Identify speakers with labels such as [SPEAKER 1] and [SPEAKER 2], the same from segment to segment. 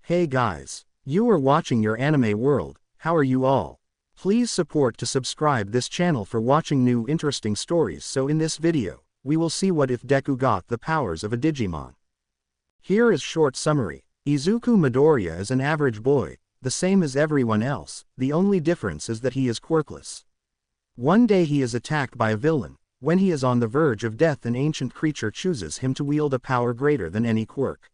[SPEAKER 1] Hey guys, you are watching your anime world. How are you all? Please support to subscribe this channel for watching new interesting stories. So in this video, we will see what if Deku got the powers of a Digimon. Here is short summary. Izuku Midoriya is an average boy, the same as everyone else. The only difference is that he is quirkless. One day he is attacked by a villain. When he is on the verge of death, an ancient creature chooses him to wield a power greater than any quirk.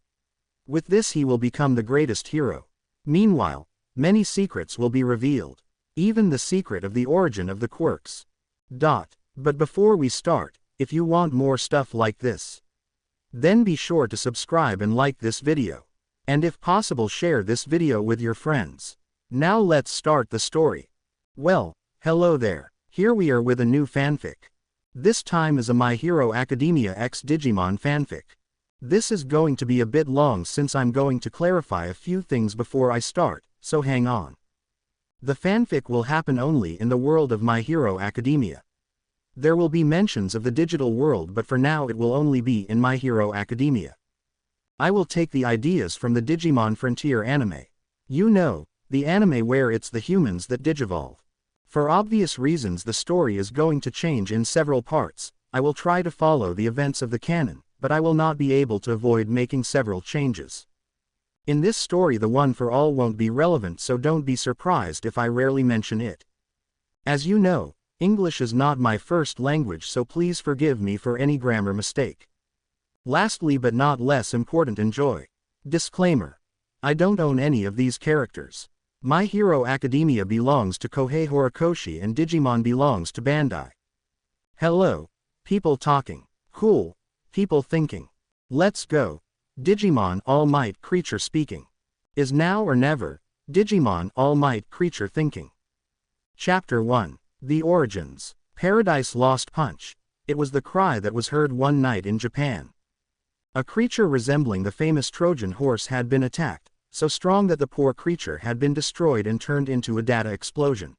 [SPEAKER 1] With this he will become the greatest hero. Meanwhile, many secrets will be revealed. Even the secret of the origin of the quirks. But before we start, if you want more stuff like this, then be sure to subscribe and like this video. And if possible, share this video with your friends. Now let's start the story. Well, hello there. Here we are with a new fanfic. This time is a My Hero Academia x Digimon fanfic. This is going to be a bit long since I'm going to clarify a few things before I start, so hang on. The fanfic will happen only in the world of My Hero Academia. There will be mentions of the digital world, but for now it will only be in My Hero Academia. I will take the ideas from the Digimon Frontier anime. You know, the anime where it's the humans that digivolve. For obvious reasons the story is going to change in several parts. I will try to follow the events of the canon, but I will not be able to avoid making several changes. In this story the one for all won't be relevant, so don't be surprised if I rarely mention it. As you know, English is not my first language, so please forgive me for any grammar mistake. Lastly but not less important, enjoy. Disclaimer. I don't own any of these characters. My Hero Academia belongs to Kohei Horikoshi and Digimon belongs to Bandai. Hello. People talking. Cool. People thinking. Let's go. Digimon All Might creature speaking. Is now or never. Digimon All Might creature thinking. Chapter 1. The Origins. Paradise Lost Punch. It was the cry that was heard one night in Japan. A creature resembling the famous Trojan horse had been attacked, so strong that the poor creature had been destroyed and turned into a data explosion.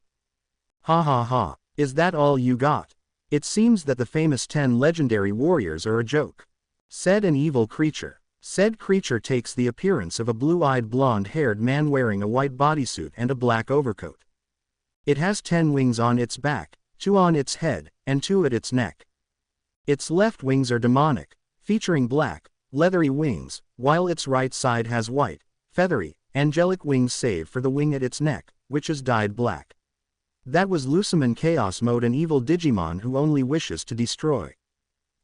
[SPEAKER 1] Ha ha ha, is that all you got? It seems that the famous 10 legendary warriors are a joke, said an evil creature. Said creature takes the appearance of a blue-eyed blonde-haired man wearing a white bodysuit and a black overcoat. It has 10 wings on its back, 2 on its head, and 2 at its neck. Its left wings are demonic, featuring black, leathery wings, while its right side has white, feathery, angelic wings save for the wing at its neck, which is dyed black. That was Lusamon Chaos Mode, an evil Digimon who only wishes to destroy.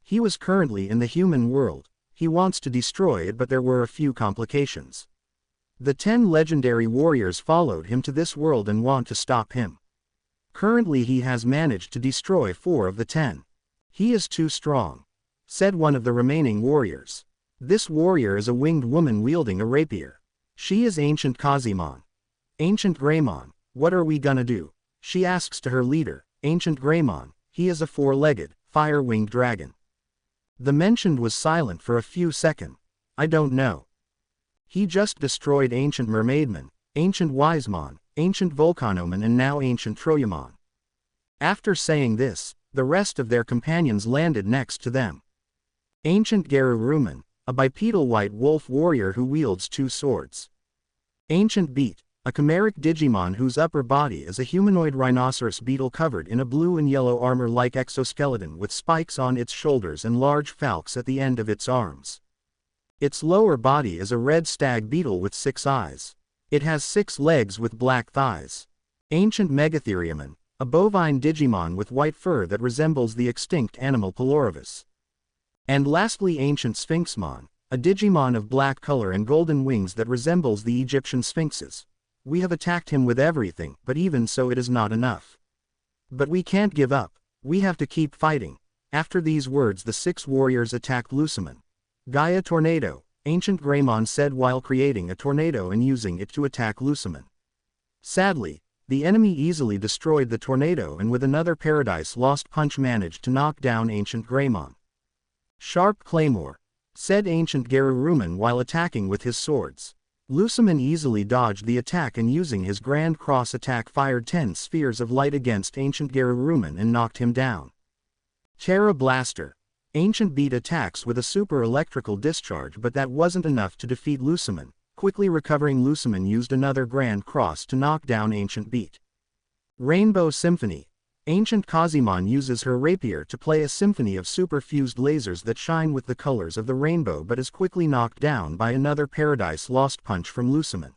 [SPEAKER 1] He was currently in the human world. He wants to destroy it, but there were a few complications. The 10 legendary warriors followed him to this world and want to stop him. Currently he has managed to destroy 4 of the 10. He is too strong, said one of the remaining warriors. This warrior is a winged woman wielding a rapier. She is Ancient Kazimon. Ancient Greymon, what are we gonna do? She asks to her leader, Ancient Greymon. He is a 4-legged, fire-winged dragon. The mentioned was silent for a few seconds. I don't know. He just destroyed Ancient Mermaidman, Ancient Wisemon, Ancient Volcanomon and now Ancient Troyamon. After saying this, the rest of their companions landed next to them. Ancient Garurumon, a bipedal white wolf warrior who wields 2 swords. Ancient Beat, a chimeric Digimon whose upper body is a humanoid rhinoceros beetle covered in a blue and yellow armor-like exoskeleton with spikes on its shoulders and large falx at the end of its arms. Its lower body is a red stag beetle with 6 eyes. It has 6 legs with black thighs. Ancient Megatheriumon, a bovine Digimon with white fur that resembles the extinct animal Pelorivus. And lastly Ancient Sphinxmon, a Digimon of black color and golden wings that resembles the Egyptian sphinxes. We have attacked him with everything, but even so it is not enough. But we can't give up. We have to keep fighting. After these words the 6 warriors attacked Lusamon. Gaia Tornado, Ancient Greymon said while creating a tornado and using it to attack Lusamon. Sadly, the enemy easily destroyed the tornado and with another Paradise Lost Punch managed to knock down Ancient Greymon. Sharp Claymore, said Ancient Garurumon while attacking with his swords. Lusamon easily dodged the attack and using his Grand Cross attack fired 10 spheres of light against Ancient Garurumon and knocked him down. Terra Blaster. Ancient Beat attacks with a super electrical discharge, but that wasn't enough to defeat Lusamon, Quickly recovering, Luciman used another Grand Cross to knock down Ancient Beat. Rainbow Symphony. Ancient Kazimon uses her rapier to play a symphony of super-fused lasers that shine with the colors of the rainbow, but is quickly knocked down by another Paradise Lost punch from Luciman.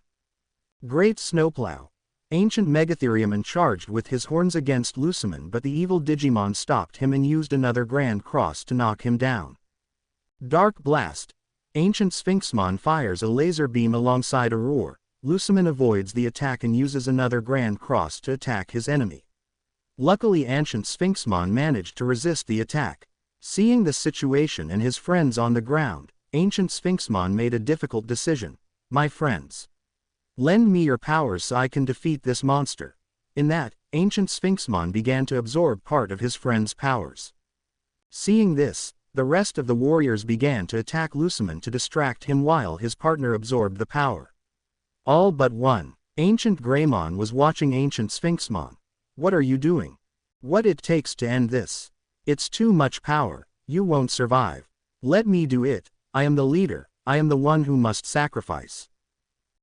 [SPEAKER 1] Great Snowplow. Ancient Megatheriumon charged with his horns against Luciman, but the evil Digimon stopped him and used another Grand Cross to knock him down. Dark Blast. Ancient Sphinxmon fires a laser beam alongside a roar. Luciman avoids the attack and uses another Grand Cross to attack his enemy. Luckily, Ancient Sphinxmon managed to resist the attack. Seeing the situation and his friends on the ground, Ancient Sphinxmon made a difficult decision. My friends, lend me your powers so I can defeat this monster. In that, Ancient Sphinxmon began to absorb part of his friend's powers. Seeing this, the rest of the warriors began to attack Luciman to distract him while his partner absorbed the power. All but one. Ancient Greymon was watching Ancient Sphinxmon. What are you doing? What it takes to end this? It's too much power, you won't survive. Let me do it, I am the leader, I am the one who must sacrifice.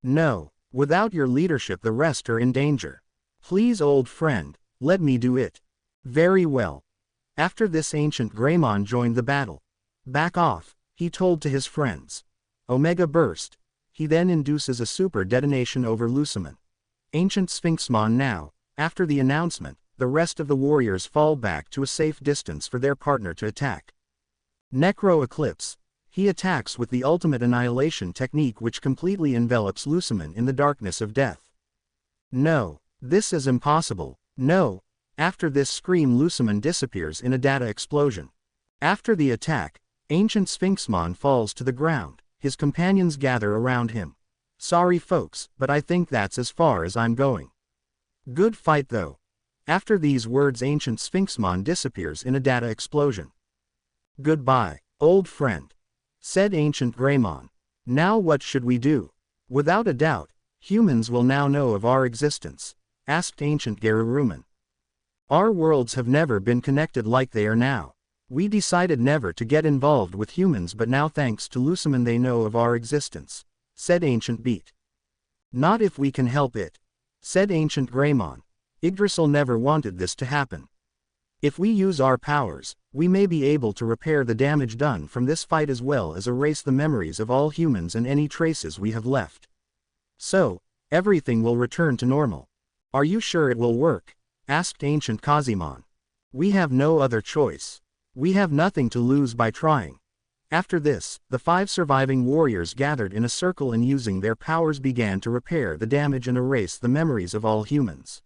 [SPEAKER 1] No, without your leadership the rest are in danger. Please, old friend, let me do it. Very well. After this, Ancient Greymon joined the battle. Back off, he told to his friends. Omega Burst. He then induces a super detonation over Luciman. Ancient Sphinxmon now. After the announcement, the rest of the warriors fall back to a safe distance for their partner to attack. Necro Eclipse. He attacks with the ultimate annihilation technique, which completely envelops Luciman in the darkness of death. No, this is impossible, no. After this scream, Luciman disappears in a data explosion. After the attack, Ancient Sphinxmon falls to the ground, his companions gather around him. Sorry folks, but I think that's as far as I'm going. Good fight though. After these words, Ancient Sphinxmon disappears in a data explosion. Goodbye, old friend, said Ancient Greymon. Now what should we do? Without a doubt, humans will now know of our existence, asked Ancient Garurumon. Our worlds have never been connected like they are now. We decided never to get involved with humans, but now thanks to Luciman they know of our existence, said Ancient Beat. Not if we can help it, said Ancient Greymon. Yggdrasil never wanted this to happen. If we use our powers, we may be able to repair the damage done from this fight as well as erase the memories of all humans and any traces we have left. So, everything will return to normal. Are you sure it will work? Asked Ancient Kazimon. We have no other choice. We have nothing to lose by trying. After this, the 5 surviving warriors gathered in a circle and using their powers began to repair the damage and erase the memories of all humans.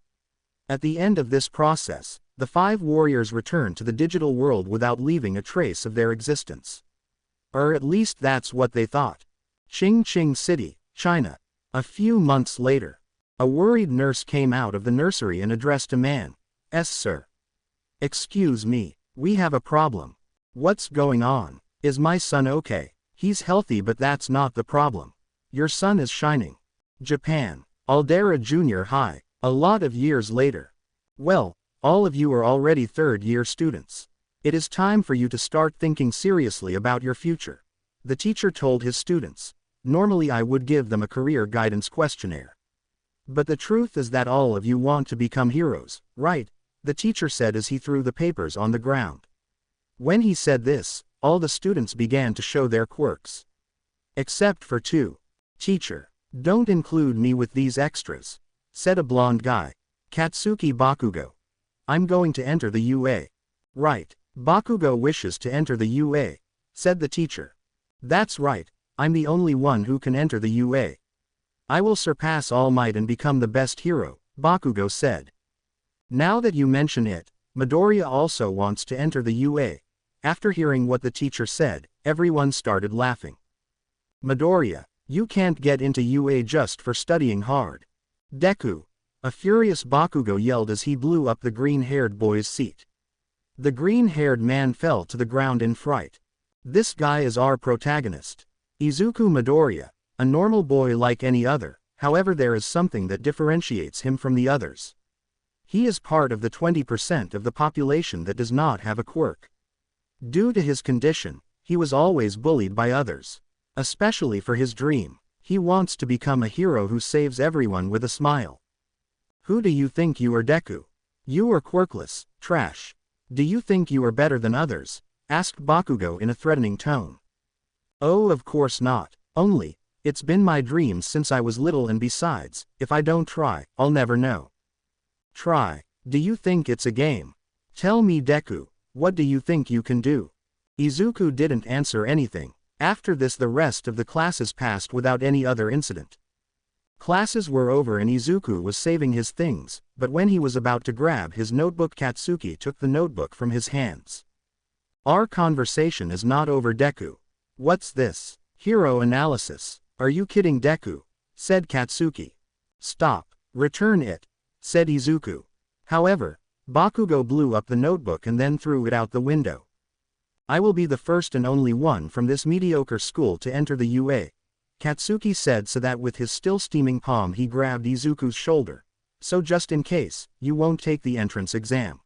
[SPEAKER 1] At the end of this process, the 5 warriors returned to the digital world without leaving a trace of their existence. Or at least that's what they thought. Qingqing City, China. A few months later, a worried nurse came out of the nursery and addressed a man. "Yes, sir. Excuse me, we have a problem. What's going on? Is my son okay? He's healthy, but that's not the problem. Your son is shining." Japan. Aldera Junior High. A lot of years later. Well, all of you are already third-year students. It is time for you to start thinking seriously about your future. The teacher told his students. Normally I would give them a career guidance questionnaire. But the truth is that all of you want to become heroes, right? The teacher said as he threw the papers on the ground. When he said this, all the students began to show their quirks. Except for 2. Teacher, don't include me with these extras, said a blonde guy. Katsuki Bakugo. I'm going to enter the UA. Right. Bakugo wishes to enter the UA, said the teacher. That's right, I'm the only one who can enter the UA. I will surpass All Might and become the best hero, Bakugo said. Now that you mention it, Midoriya also wants to enter the UA. After hearing what the teacher said, everyone started laughing. Midoriya, you can't get into UA just for studying hard. Deku. A furious Bakugo yelled as he blew up the green-haired boy's seat. The green-haired man fell to the ground in fright. This guy is our protagonist. Izuku Midoriya, a normal boy like any other, however there is something that differentiates him from the others. He is part of the 20% of the population that does not have a quirk. Due to his condition, he was always bullied by others. Especially for his dream. He wants to become a hero who saves everyone with a smile. Who do you think you are, Deku? You are quirkless, trash. Do you think you are better than others? Asked Bakugo in a threatening tone. Oh, of course not. Only, it's been my dream since I was little, and besides, if I don't try, I'll never know. Try. Do you think it's a game? Tell me, Deku, what do you think you can do? Izuku didn't answer anything. After this, the rest of the classes passed without any other incident. Classes were over and Izuku was saving his things, but when he was about to grab his notebook, Katsuki took the notebook from his hands. Our conversation is not over, Deku. What's this? Hero analysis. Are you kidding, Deku? Said Katsuki. Stop. Return it, said Izuku. However, Bakugo blew up the notebook and then threw it out the window. I will be the first and only one from this mediocre school to enter the UA, Katsuki said, so that with his still steaming palm he grabbed Izuku's shoulder. So just in case, you won't take the entrance exam.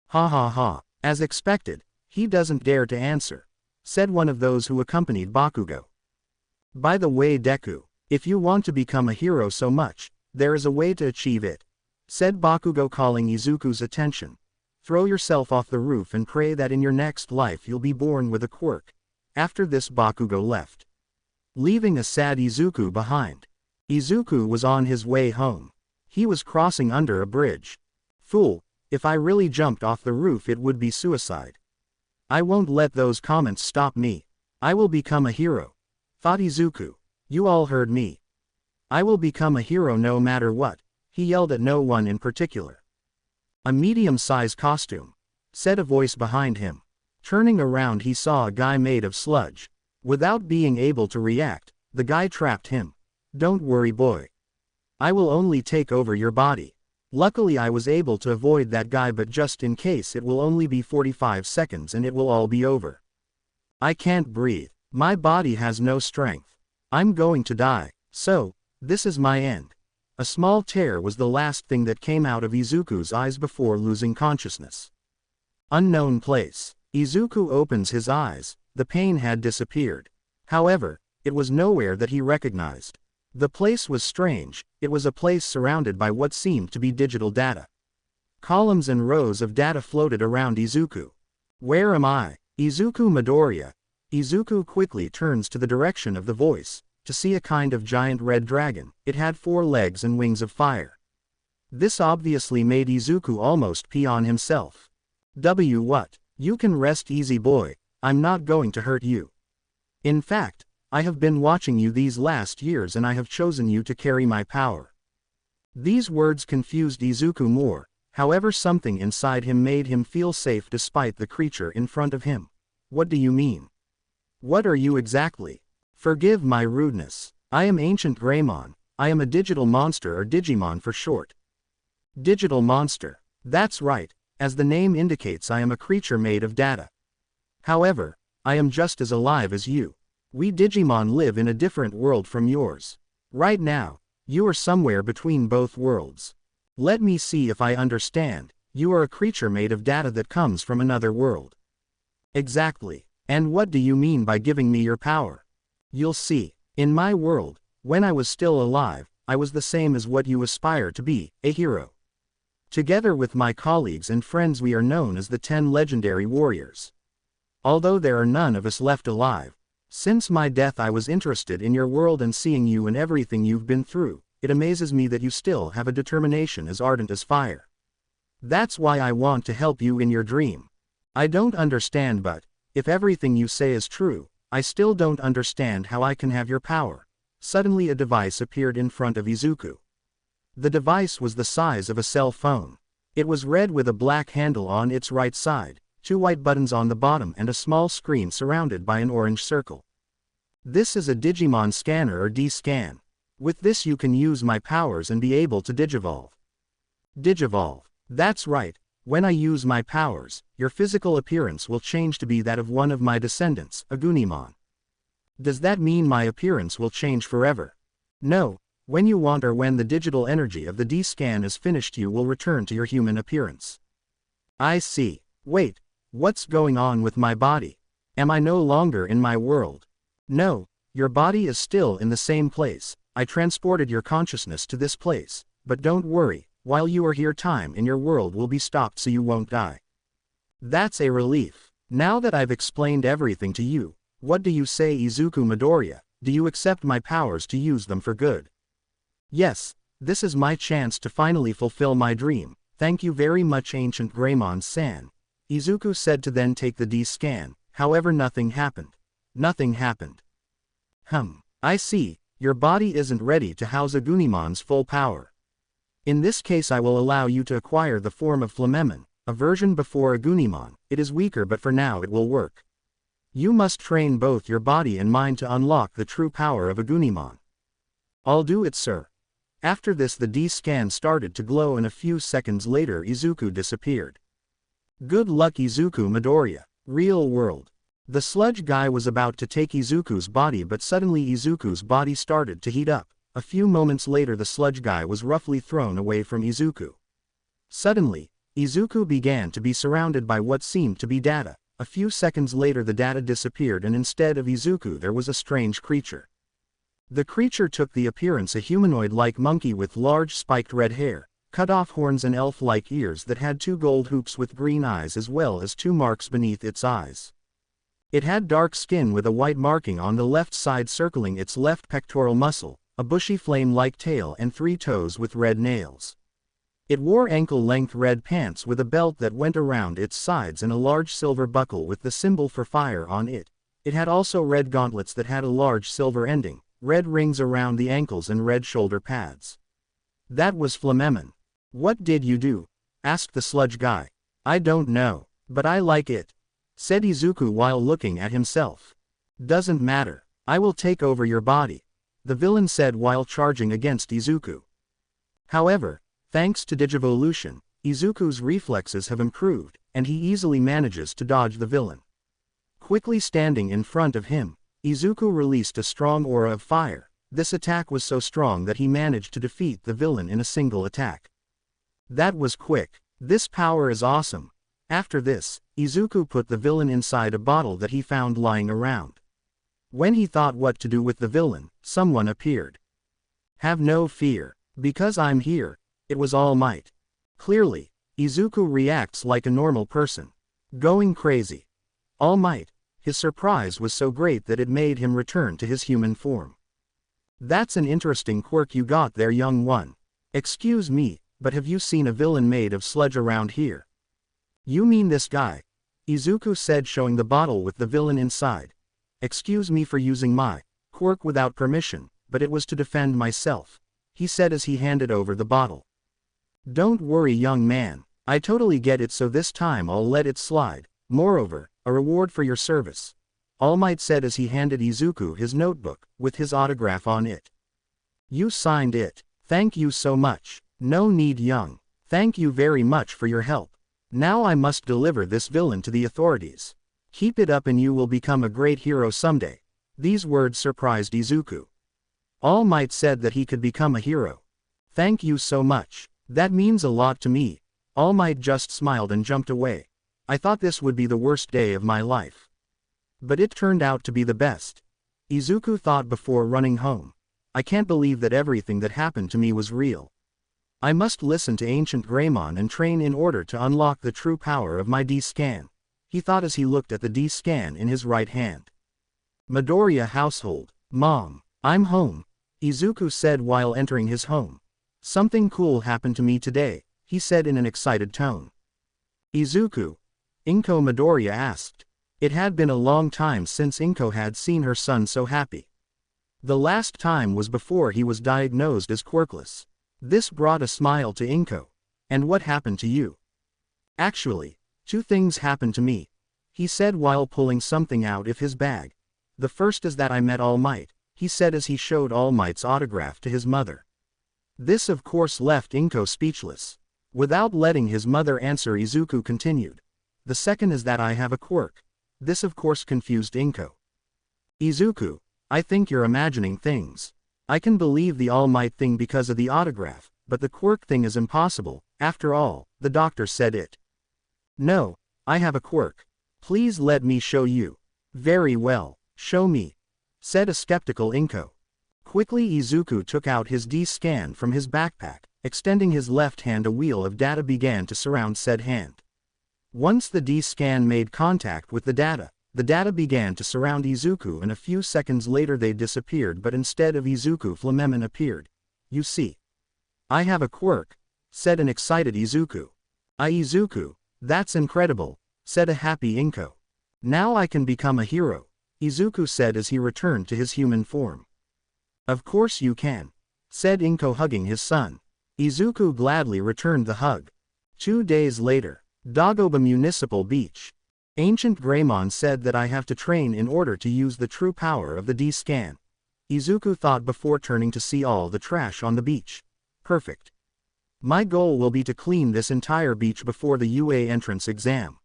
[SPEAKER 1] Ha ha ha. As expected, he doesn't dare to answer, said one of those who accompanied Bakugo. By the way, Deku, if you want to become a hero so much, there is a way to achieve it, said Bakugo, calling Izuku's attention. Throw yourself off the roof and pray that in your next life you'll be born with a quirk. After this, Bakugo left, leaving a sad Izuku behind. Izuku was on his way home. He was crossing under a bridge. Fool, if I really jumped off the roof it would be suicide. I won't let those comments stop me. I will become a hero, thought Izuku. You all heard me. I will become a hero no matter what. He yelled at no one in particular. A medium-sized costume, said a voice behind him. Turning around, he saw a guy made of sludge. Without being able to react, the guy trapped him. Don't worry, boy. I will only take over your body. Luckily I was able to avoid that guy, but just in case, it will only be 45 seconds and it will all be over. I can't breathe. My body has no strength. I'm going to die. So, this is my end. A small tear was the last thing that came out of Izuku's eyes before losing consciousness. Unknown place. Izuku opens his eyes. The pain had disappeared. However, it was nowhere that he recognized. The place was strange. It was a place surrounded by what seemed to be digital data. Columns and rows of data floated around Izuku. Where am I? Izuku Midoriya. Izuku quickly turns to the direction of the voice, to see a kind of giant red dragon. It had 4 legs and wings of fire. This obviously made Izuku almost pee on himself. What? You can rest easy, boy. I'm not going to hurt you. In fact, I have been watching you these last years and I have chosen you to carry my power. These words confused Izuku more, however something inside him made him feel safe despite the creature in front of him. What do you mean? What are you exactly? Forgive my rudeness. I am Ancient Greymon. I am a digital monster, or Digimon for short. Digital monster. That's right, as the name indicates, I am a creature made of data. However, I am just as alive as you. We Digimon live in a different world from yours. Right now, you are somewhere between both worlds. Let me see if I understand. You are a creature made of data that comes from another world. Exactly. And what do you mean by giving me your power? You'll see. In my world, when I was still alive, I was the same as what you aspire to be, a hero. Together with my colleagues and friends, we are known as the 10 legendary warriors. Although there are none of us left alive, since my death I was interested in your world and seeing you and everything you've been through. It amazes me that you still have a determination as ardent as fire. That's why I want to help you in your dream. I don't understand, but if everything you say is true, I still don't understand how I can have your power. Suddenly a device appeared in front of Izuku. The device was the size of a cell phone. It was red with a black handle on its right side, 2 white buttons on the bottom and a small screen surrounded by an orange circle. This is a Digimon scanner, or D-scan. With this you can use my powers and be able to digivolve. Digivolve. That's right. When I use my powers, your physical appearance will change to be that of one of my descendants, a Gunimon. Does that mean my appearance will change forever? No. When you want, or when the digital energy of the D-scan is finished, you will return to your human appearance. I see. Wait, what's going on with my body? Am I no longer in my world? No, Your body is still in the same place. I transported your consciousness to this place, but don't worry, while you are here time in your world will be stopped so you won't die. That's a relief. Now that I've explained everything to you, what do you say, Izuku Midoriya? Do you accept my powers to use them for good? Yes, this is my chance to finally fulfill my dream. Thank you very much, Ancient Greymon-san. Izuku said to then take the D-scan, however nothing happened. Nothing happened. I see, your body isn't ready to house Agunimon's full power. In this case I will allow you to acquire the form of Flamemon, a version before Agunimon. It is weaker but for now it will work. You must train both your body and mind to unlock the true power of Agunimon. I'll do it, sir. After this the D-scan started to glow and a few seconds later Izuku disappeared. Good luck, Izuku Midoriya. Real world. The sludge guy was about to take Izuku's body, but suddenly Izuku's body started to heat up. A few moments later the sludge guy was roughly thrown away from Izuku. Suddenly, Izuku began to be surrounded by what seemed to be data. A few seconds later the data disappeared and instead of Izuku there was a strange creature. The creature took the appearance a humanoid-like monkey with large spiked red hair, cut-off horns and elf-like ears that had 2 gold hoops with green eyes as well as 2 marks beneath its eyes. It had dark skin with a white marking on the left side circling its left pectoral muscle, a bushy flame-like tail and 3 toes with red nails. It wore ankle-length red pants with a belt that went around its sides and a large silver buckle with the symbol for fire on it. It had also red gauntlets that had a large silver ending, red rings around the ankles and red shoulder pads. That was Flamemon. What did you do? Asked the sludge guy. I don't know, but I like it, said Izuku while looking at himself. Doesn't matter. I will take over your body, the villain said while charging against Izuku. However, thanks to Digivolution, Izuku's reflexes have improved, and he easily manages to dodge the villain. Quickly standing in front of him, Izuku released a strong aura of fire. This attack was so strong that he managed to defeat the villain in a single attack. That was quick. This power is awesome. After this, Izuku put the villain inside a bottle that he found lying around. When he thought what to do with the villain, someone appeared. Have no fear, because I'm here. It was All Might. Clearly, Izuku reacts like a normal person. Going crazy. All Might. His surprise was so great that it made him return to his human form. That's an interesting quirk you got there, young one. Excuse me, but have you seen a villain made of sludge around here? You mean this guy? Izuku said, showing the bottle with the villain inside. Excuse me for using my quirk without permission, but it was to defend myself, he said as he handed over the bottle. Don't worry, young man, I totally get it, so this time I'll let it slide. Moreover, a reward for your service, All Might said as he handed Izuku his notebook, with his autograph on it. You signed it. Thank you so much. No need, young. Thank you very much for your help. Now I must deliver this villain to the authorities. Keep it up and you will become a great hero someday. These words surprised Izuku. All Might said that he could become a hero. Thank you so much. That means a lot to me. All Might just smiled and jumped away. I thought this would be the worst day of my life. But it turned out to be the best. Izuku thought before running home. I can't believe that everything that happened to me was real. I must listen to Ancient Greymon and train in order to unlock the true power of my D-scan, he thought as he looked at the D-scan in his right hand. Midoriya household. Mom, I'm home, Izuku said while entering his home. Something cool happened to me today, he said in an excited tone. Izuku? Inko Midoriya asked. It had been a long time since Inko had seen her son so happy. The last time was before he was diagnosed as quirkless. This brought a smile to Inko. And what happened to you? Actually, 2 things happened to me, he said while pulling something out of his bag. The first is that I met All Might, he said as he showed All Might's autograph to his mother. This of course left Inko speechless. Without letting his mother answer, Izuku continued. The second is that I have a quirk. This of course confused Inko. Izuku, I think you're imagining things. I can believe the All Might thing because of the autograph, but the quirk thing is impossible. After all, the doctor said it. No, I have a quirk. Please let me show you. Very well, show me, said a skeptical Inko. Quickly Izuku took out his D-scan from his backpack, extending his left hand. A wheel of data began to surround said hand. Once the D-scan made contact with the data began to surround Izuku, and a few seconds later they disappeared, but instead of Izuku Flammemon appeared. You see. I have a quirk, said an excited Izuku. Izuku, that's incredible, said a happy Inko. Now I can become a hero, Izuku said as he returned to his human form. Of course you can, said Inko, hugging his son. Izuku gladly returned the hug. 2 days later, Dagoba Municipal Beach. Ancient Greymon said that I have to train in order to use the true power of the D-scan. Izuku thought before turning to see all the trash on the beach. Perfect. My goal will be to clean this entire beach before the UA entrance exam.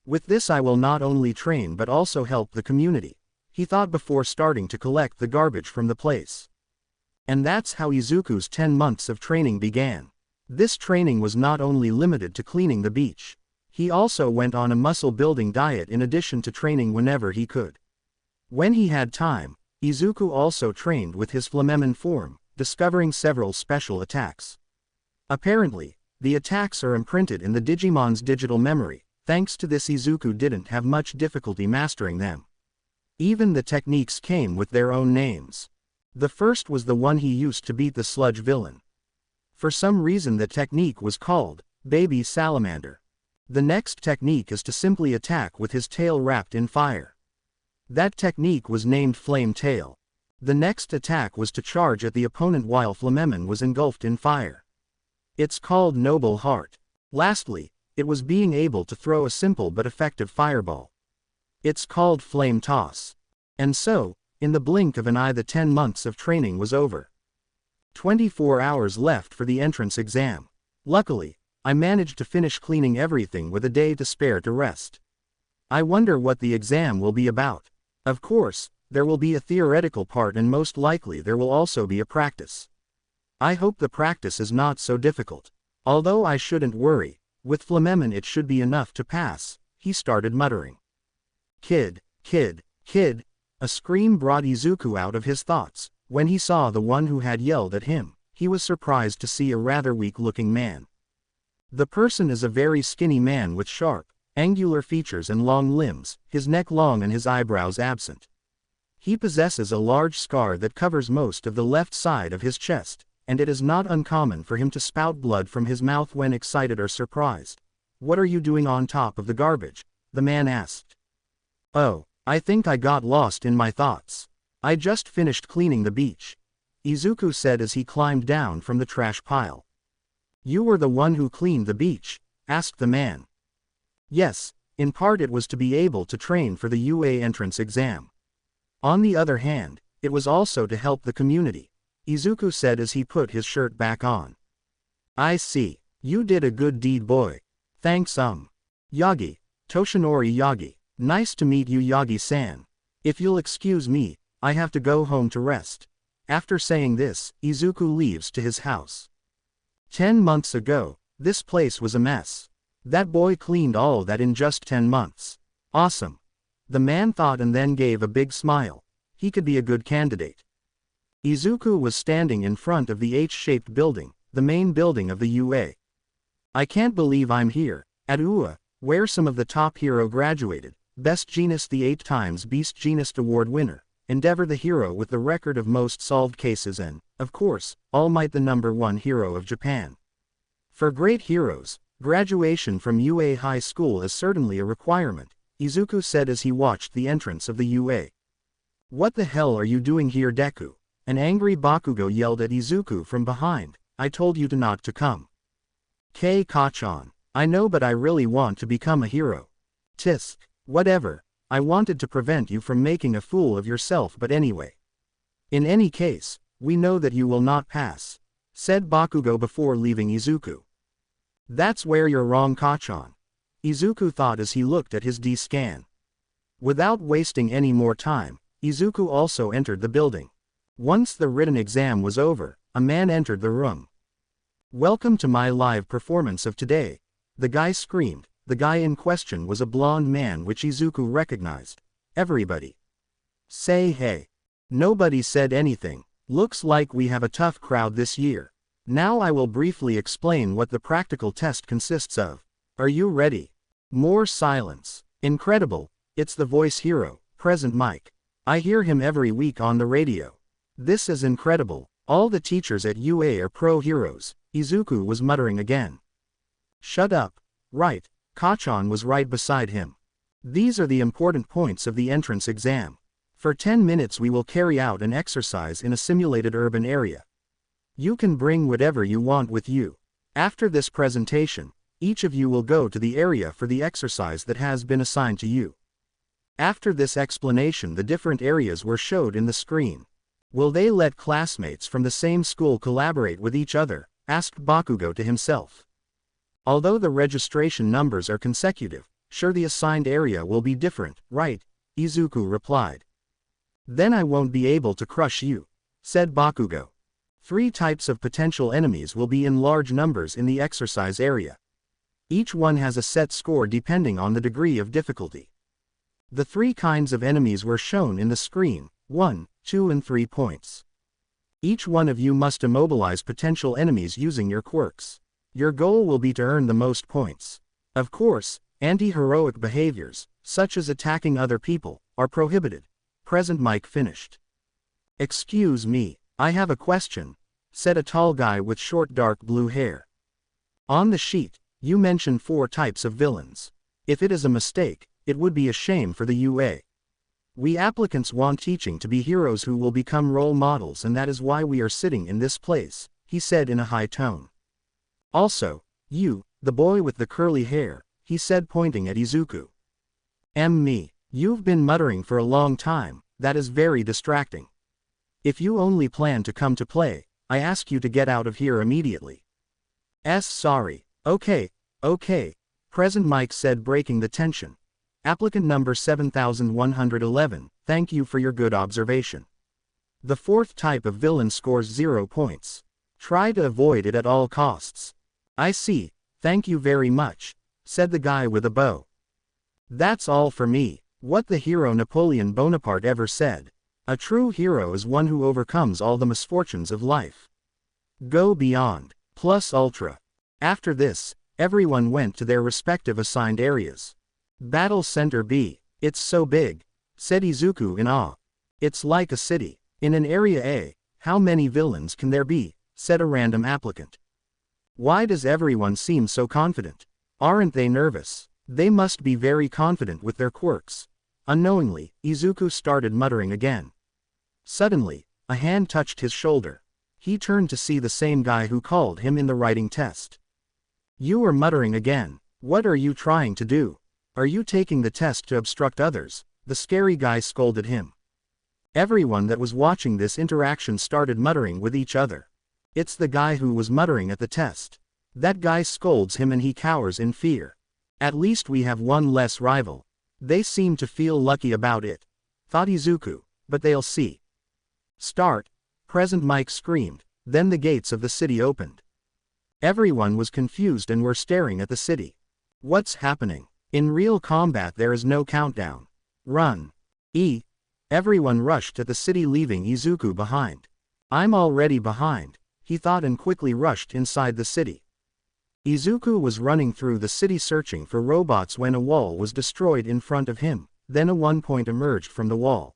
[SPEAKER 1] With this I will not only train but also help the community, he thought before starting to collect the garbage from the place. And that's how Izuku's 10 months of training began. This training was not only limited to cleaning the beach. He also went on a muscle-building diet in addition to training whenever he could. When he had time, Izuku also trained with his Flammemon form, discovering several special attacks. Apparently, the attacks are imprinted in the Digimon's digital memory. Thanks to this, Izuku didn't have much difficulty mastering them. Even the techniques came with their own names. The first was the one he used to beat the sludge villain. For some reason the technique was called Baby Salamander. The next technique is to simply attack with his tail wrapped in fire. That technique was named Flame Tail. The next attack was to charge at the opponent while Flammemon was engulfed in fire. It's called Noble Heart. Lastly, it was being able to throw a simple but effective fireball. It's called Flame Toss. And so, in the blink of an eye, the 10 months of training was over. 24 hours left for the entrance exam. Luckily, I managed to finish cleaning everything with a day to spare to rest. I wonder what the exam will be about. Of course, there will be a theoretical part and most likely there will also be a practice. I hope the practice is not so difficult. Although I shouldn't worry, with Flammemon it should be enough to pass, he started muttering. Kid, kid, kid, a scream brought Izuku out of his thoughts. When he saw the one who had yelled at him, he was surprised to see a rather weak-looking man. The person is a very skinny man with sharp, angular features and long limbs, his neck long and his eyebrows absent. He possesses a large scar that covers most of the left side of his chest, and it is not uncommon for him to spout blood from his mouth when excited or surprised. What are you doing on top of the garbage? The man asked. Oh, I think I got lost in my thoughts. I just finished cleaning the beach, Izuku said as he climbed down from the trash pile. You were the one who cleaned the beach? Asked the man. Yes, in part it was to be able to train for the UA entrance exam. On the other hand, it was also to help the community, Izuku said as he put his shirt back on. I see, you did a good deed, boy. Thanks Yagi, Toshinori Yagi. Nice to meet you, Yagi-san. If you'll excuse me, I have to go home to rest. After saying this, Izuku leaves to his house. 10 months ago, this place was a mess. That boy cleaned all that in just 10 months. Awesome. The man thought and then gave a big smile. He could be a good candidate. Izuku was standing in front of the H-shaped building, the main building of the UA. I can't believe I'm here, at UA, where some of the top hero graduated. Best Genus, the 8 times Beast Genus Award winner, Endeavor the hero with the record of most solved cases, and, of course, All Might the #1 hero of Japan. For great heroes, graduation from UA High School is certainly a requirement, Izuku said as he watched the entrance of the UA. What the hell are you doing here, Deku? An angry Bakugo yelled at Izuku from behind. I told you to not to come. Kachan. I know, but I really want to become a hero. Tisk. Whatever, I wanted to prevent you from making a fool of yourself, but anyway. In any case, we know that you will not pass, said Bakugo before leaving Izuku. That's where you're wrong, Kachan, Izuku thought as he looked at his D-scan. Without wasting any more time, Izuku also entered the building. Once the written exam was over, a man entered the room. Welcome to my live performance of today, the guy screamed. The guy in question was a blonde man which Izuku recognized. Everybody, say hey. Nobody said anything. Looks like we have a tough crowd this year. Now I will briefly explain what the practical test consists of. Are you ready? More silence. Incredible. It's the voice hero, Present Mike. I hear him every week on the radio. This is incredible. All the teachers at UA are pro heroes, Izuku was muttering again. Shut up. Right. Kachan was right beside him. These are the important points of the entrance exam. For 10 minutes we will carry out an exercise in a simulated urban area. You can bring whatever you want with you. After this presentation, each of you will go to the area for the exercise that has been assigned to you. After this explanation, the different areas were showed in the screen. Will they let classmates from the same school collaborate with each other? Asked Bakugo to himself. Although the registration numbers are consecutive, sure the assigned area will be different, right? Izuku replied. Then I won't be able to crush you, said Bakugo. 3 types of potential enemies will be in large numbers in the exercise area. Each one has a set score depending on the degree of difficulty. The 3 kinds of enemies were shown in the screen, 1, 2 and 3 points. Each one of you must immobilize potential enemies using your quirks. Your goal will be to earn the most points. Of course, anti-heroic behaviors, such as attacking other people, are prohibited. Present Mike finished. Excuse me, I have a question, said a tall guy with short dark blue hair. On the sheet, you mentioned 4 types of villains. If it is a mistake, it would be a shame for the UA. We applicants want teaching to be heroes who will become role models, and that is why we are sitting in this place, he said in a high tone. Also, you, the boy with the curly hair, he said pointing at Izuku. Me, you've been muttering for a long time, that is very distracting. If you only plan to come to play, I ask you to get out of here immediately. Sorry. Okay, Present Mike said, breaking the tension. Applicant number 7111, thank you for your good observation. The 4th type of villain scores 0 points. Try to avoid it at all costs. I see, thank you very much, said the guy with a bow. That's all for me. What the hero Napoleon Bonaparte ever said. A true hero is one who overcomes all the misfortunes of life. Go beyond, plus ultra. After this, everyone went to their respective assigned areas. Battle Center B. It's so big, said Izuku in awe. It's like a city. In an area A, how many villains can there be? Said a random applicant. Why does everyone seem so confident? Aren't they nervous? They must be very confident with their quirks. Unknowingly, Izuku started muttering again. Suddenly, a hand touched his shoulder. He turned to see the same guy who called him in the writing test. You are muttering again. What are you trying to do? Are you taking the test to obstruct others? The scary guy scolded him. Everyone that was watching this interaction started muttering with each other. It's the guy who was muttering at the test. That guy scolds him and he cowers in fear. At least we have one less rival. They seem to feel lucky about it, thought Izuku, but they'll see. Start, Present Mike screamed, then the gates of the city opened. Everyone was confused and were staring at the city. What's happening? In real combat there is no countdown. Run. Everyone rushed at the city, leaving Izuku behind. I'm already behind, he thought, and quickly rushed inside the city. Izuku was running through the city searching for robots when a wall was destroyed in front of him, then a 1 point emerged from the wall.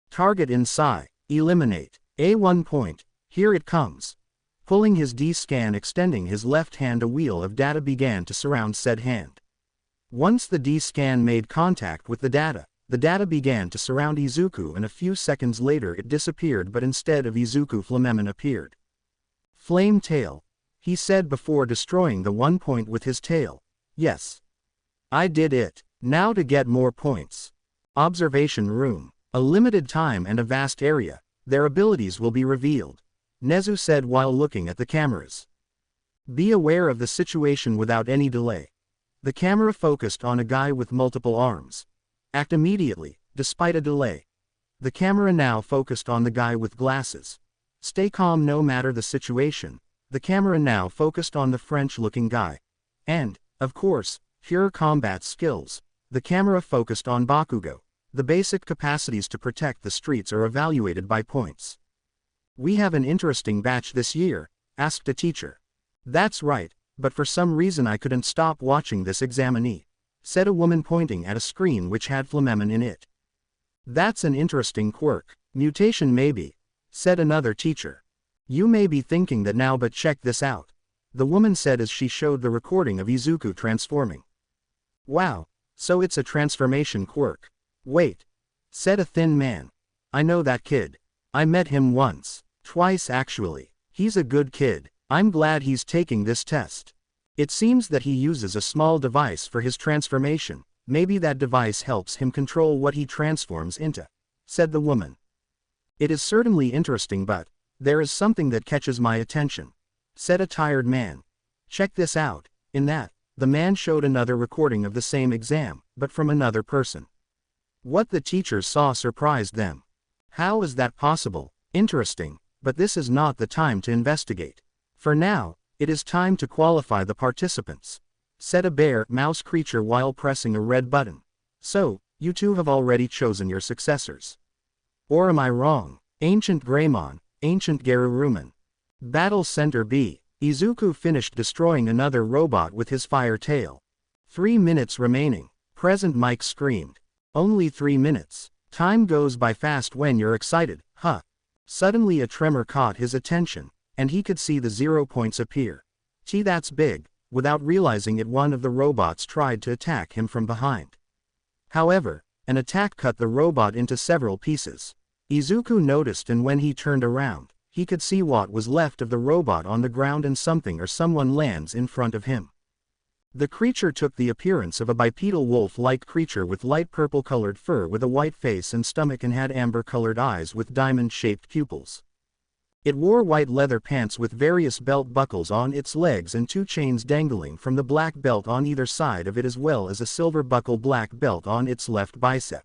[SPEAKER 1] Target inside. Eliminate. A 1 point. Here it comes. Pulling his D-scan, extending his left hand, a wheel of data began to surround said hand. Once the D-scan made contact with the data began to surround Izuku, and a few seconds later it disappeared, but instead of Izuku, Flameman appeared. Flame tail, he said before destroying the 1 point with his tail. Yes. I did it. Now to get more points. Observation room. A limited time and a vast area. Their abilities will be revealed, Nezu said while looking at the cameras. Be aware of the situation without any delay. The camera focused on a guy with multiple arms. Act immediately, despite a delay. The camera now focused on the guy with glasses. Stay calm no matter the situation. The camera now focused on the French-looking guy. And, of course, pure combat skills. The camera focused on Bakugo. The basic capacities to protect the streets are evaluated by points. We have an interesting batch this year, asked a teacher. That's right, but for some reason I couldn't stop watching this examinee, said a woman pointing at a screen which had Flammemon in it. That's an interesting quirk, mutation maybe, said another teacher. You may be thinking that now, but check this out, the woman said as she showed the recording of Izuku transforming. Wow, so it's a transformation quirk. Wait, said a thin man. I know that kid. I met him once, twice actually. He's a good kid. I'm glad he's taking this test. It seems that he uses a small device for his transformation. Maybe that device helps him control what he transforms into, said the woman. It is certainly interesting, but there is something that catches my attention, said a tired man. Check this out. In that, the man showed another recording of the same exam, but from another person. What the teachers saw surprised them. How is that possible? Interesting, but this is not the time to investigate. For now, it is time to qualify the participants, said a bear mouse creature while pressing a red button. So, you two have already chosen your successors. Or am I wrong? Ancient Greymon, Ancient Garurumon. Battle Center B. Izuku finished destroying another robot with his fire tail. 3 minutes remaining. Present Mike screamed. Only 3 minutes. Time goes by fast when you're excited, huh? Suddenly a tremor caught his attention, and he could see the 0 points appear. Gee, that's big. Without realizing it, one of the robots tried to attack him from behind. However, an attack cut the robot into several pieces. Izuku noticed, and when he turned around, he could see what was left of the robot on the ground, and something or someone lands in front of him. The creature took the appearance of a bipedal wolf-like creature with light purple-colored fur with a white face and stomach, and had amber-colored eyes with diamond-shaped pupils. It wore white leather pants with various belt buckles on its legs and 2 chains dangling from the black belt on either side of it, as well as a silver buckle black belt on its left bicep.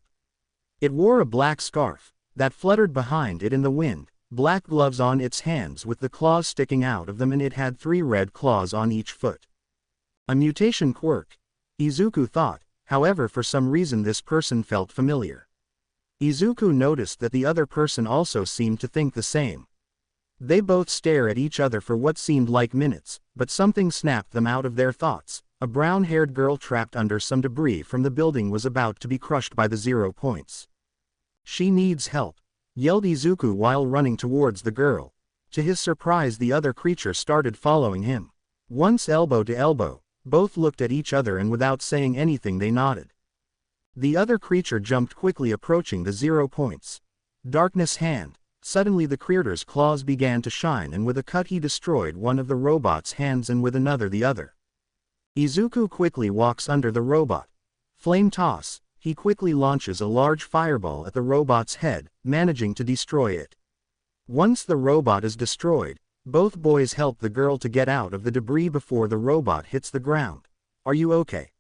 [SPEAKER 1] It wore a black scarf that fluttered behind it in the wind, black gloves on its hands with the claws sticking out of them, and it had 3 red claws on each foot. A mutation quirk, Izuku thought. However, for some reason this person felt familiar. Izuku noticed that the other person also seemed to think the same. They both stare at each other for what seemed like minutes, but something snapped them out of their thoughts. A brown-haired girl trapped under some debris from the building was about to be crushed by the 0 points. She needs help, yelled Izuku while running towards the girl. To his surprise, the other creature started following him. Once elbow to elbow, both looked at each other, and without saying anything they nodded. The other creature jumped quickly, approaching the 0 points. Darkness hand. Suddenly the creator's claws began to shine, and with a cut he destroyed one of the robot's hands and with another the other. Izuku quickly walks under the robot. Flame toss. He quickly launches a large fireball at the robot's head, managing to destroy it. Once the robot is destroyed, both boys help the girl to get out of the debris before the robot hits the ground. Are you okay?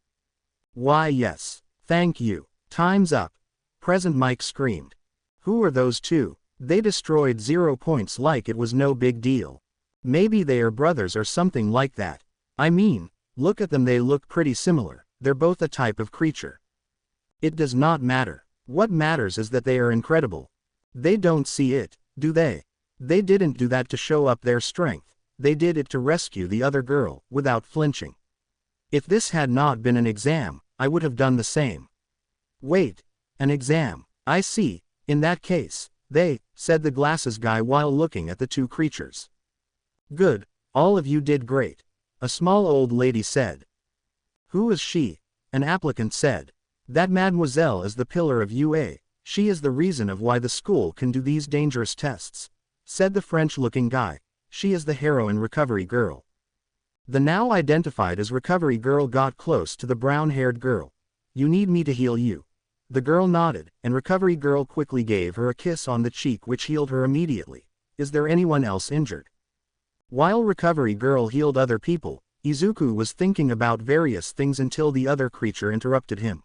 [SPEAKER 1] Why, yes. Thank you. Time's up. Present Mike screamed. Who are those two? They destroyed 0 points like it was no big deal. Maybe they are brothers or something like that. I mean, look at them, they look pretty similar. They're both a type of creature. It does not matter. What matters is that they are incredible. They don't see it, do they? They didn't do that to show up their strength. They did it to rescue the other girl, without flinching. If this had not been an exam, I would have done the same. Wait, an exam. I see. In that case, said the glasses guy while looking at the two creatures. Good, all of you did great, a small old lady said. Who is she? An applicant said. That mademoiselle is the pillar of UA, she is the reason of why the school can do these dangerous tests, said the French-looking guy. She is the heroine Recovery Girl. The now identified as Recovery Girl got close to the brown-haired girl. You need me to heal you? The girl nodded, and Recovery Girl quickly gave her a kiss on the cheek which healed her immediately. Is there anyone else injured? While Recovery Girl healed other people, Izuku was thinking about various things until the other creature interrupted him.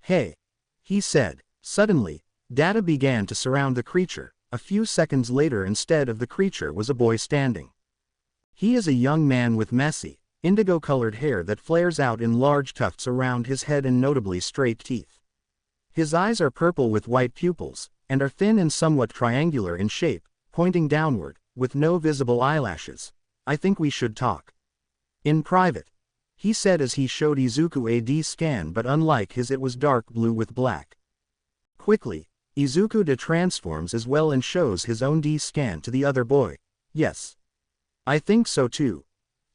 [SPEAKER 1] Hey, he said. Suddenly, data began to surround the creature. A few seconds later, instead of the creature was a boy standing. He is a young man with messy, indigo-colored hair that flares out in large tufts around his head and notably straight teeth. His eyes are purple with white pupils, and are thin and somewhat triangular in shape, pointing downward, with no visible eyelashes. I think we should talk. In private, he said as he showed Izuku a D-scan, but unlike his it was dark blue with black. Quickly, Izuku transforms as well and shows his own D-scan to the other boy. Yes. I think so too.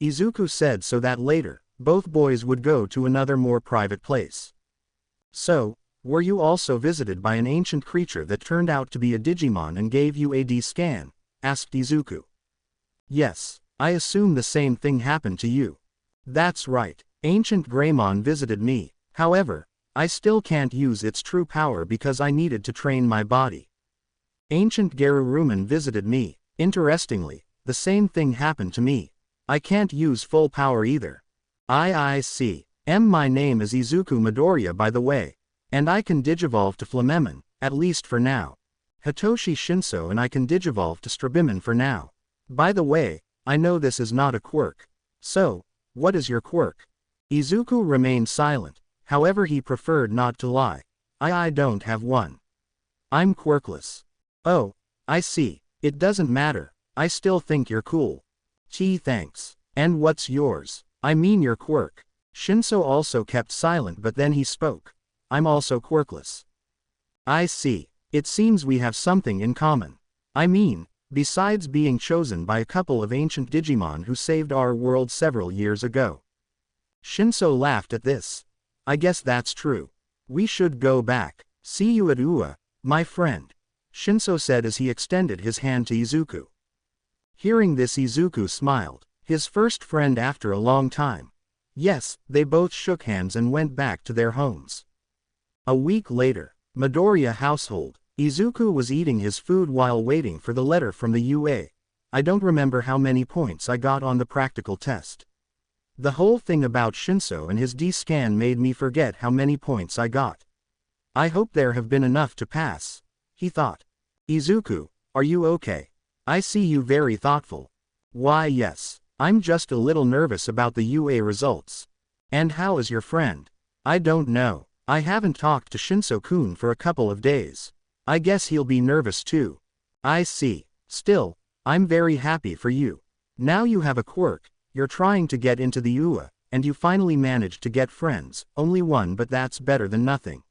[SPEAKER 1] Izuku said so that later, both boys would go to another more private place. So, were you also visited by an ancient creature that turned out to be a Digimon and gave you a D-scan? Asked Izuku. Yes, I assume the same thing happened to you. That's right, Ancient Greymon visited me. However, I still can't use its true power because I needed to train my body. Ancient Geruruman visited me. Interestingly, the same thing happened to me. I can't use full power either. I see. My name is Izuku Midoriya by the way. And I can digivolve to Flamemon, at least for now. Hitoshi Shinso and I can digivolve to Strabimon for now. By the way, I know this is not a quirk. So, what is your quirk? Izuku remained silent, however he preferred not to lie. I don't have one. I'm quirkless. Oh, I see, it doesn't matter, I still think you're cool. Gee thanks. And what's yours? I mean your quirk. Shinso also kept silent but then he spoke. I'm also quirkless. I see, it seems we have something in common. I mean, besides being chosen by a couple of ancient Digimon who saved our world several years ago. Shinso laughed at this. I guess that's true. We should go back. See you at Ua, my friend. Shinso said as he extended his hand to Izuku. Hearing this, Izuku smiled, his first friend after a long time. Yes, they both shook hands and went back to their homes. A week later, Midoriya household. Izuku was eating his food while waiting for the letter from the UA. I don't remember how many points I got on the practical test. The whole thing about Shinso and his D-scan made me forget how many points I got. I hope there have been enough to pass, he thought. Izuku, are you okay? I see you very thoughtful. Why yes, I'm just a little nervous about the UA results. And how is your friend? I don't know, I haven't talked to Shinso-kun for a couple of days. I guess he'll be nervous too. I see. Still, I'm very happy for you. Now you have a quirk, you're trying to get into the UA, and you finally managed to get friends, only one but that's better than nothing.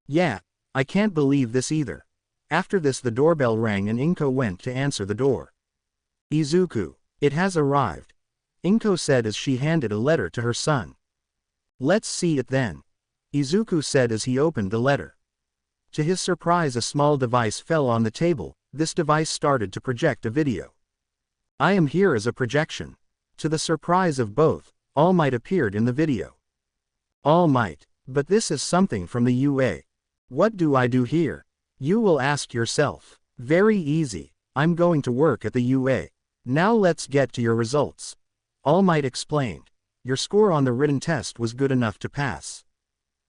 [SPEAKER 1] Yeah, I can't believe this either. After this the doorbell rang and Inko went to answer the door. Izuku, it has arrived. Inko said as she handed a letter to her son. Let's see it then. Izuku said as he opened the letter. To his surprise a small device fell on the table, this device started to project a video. I am here as a projection. To the surprise of both, All Might appeared in the video. All Might, but this is something from the UA. What do I do here? You will ask yourself. Very easy, I'm going to work at the UA. Now let's get to your results. All Might explained. Your score on the written test was good enough to pass.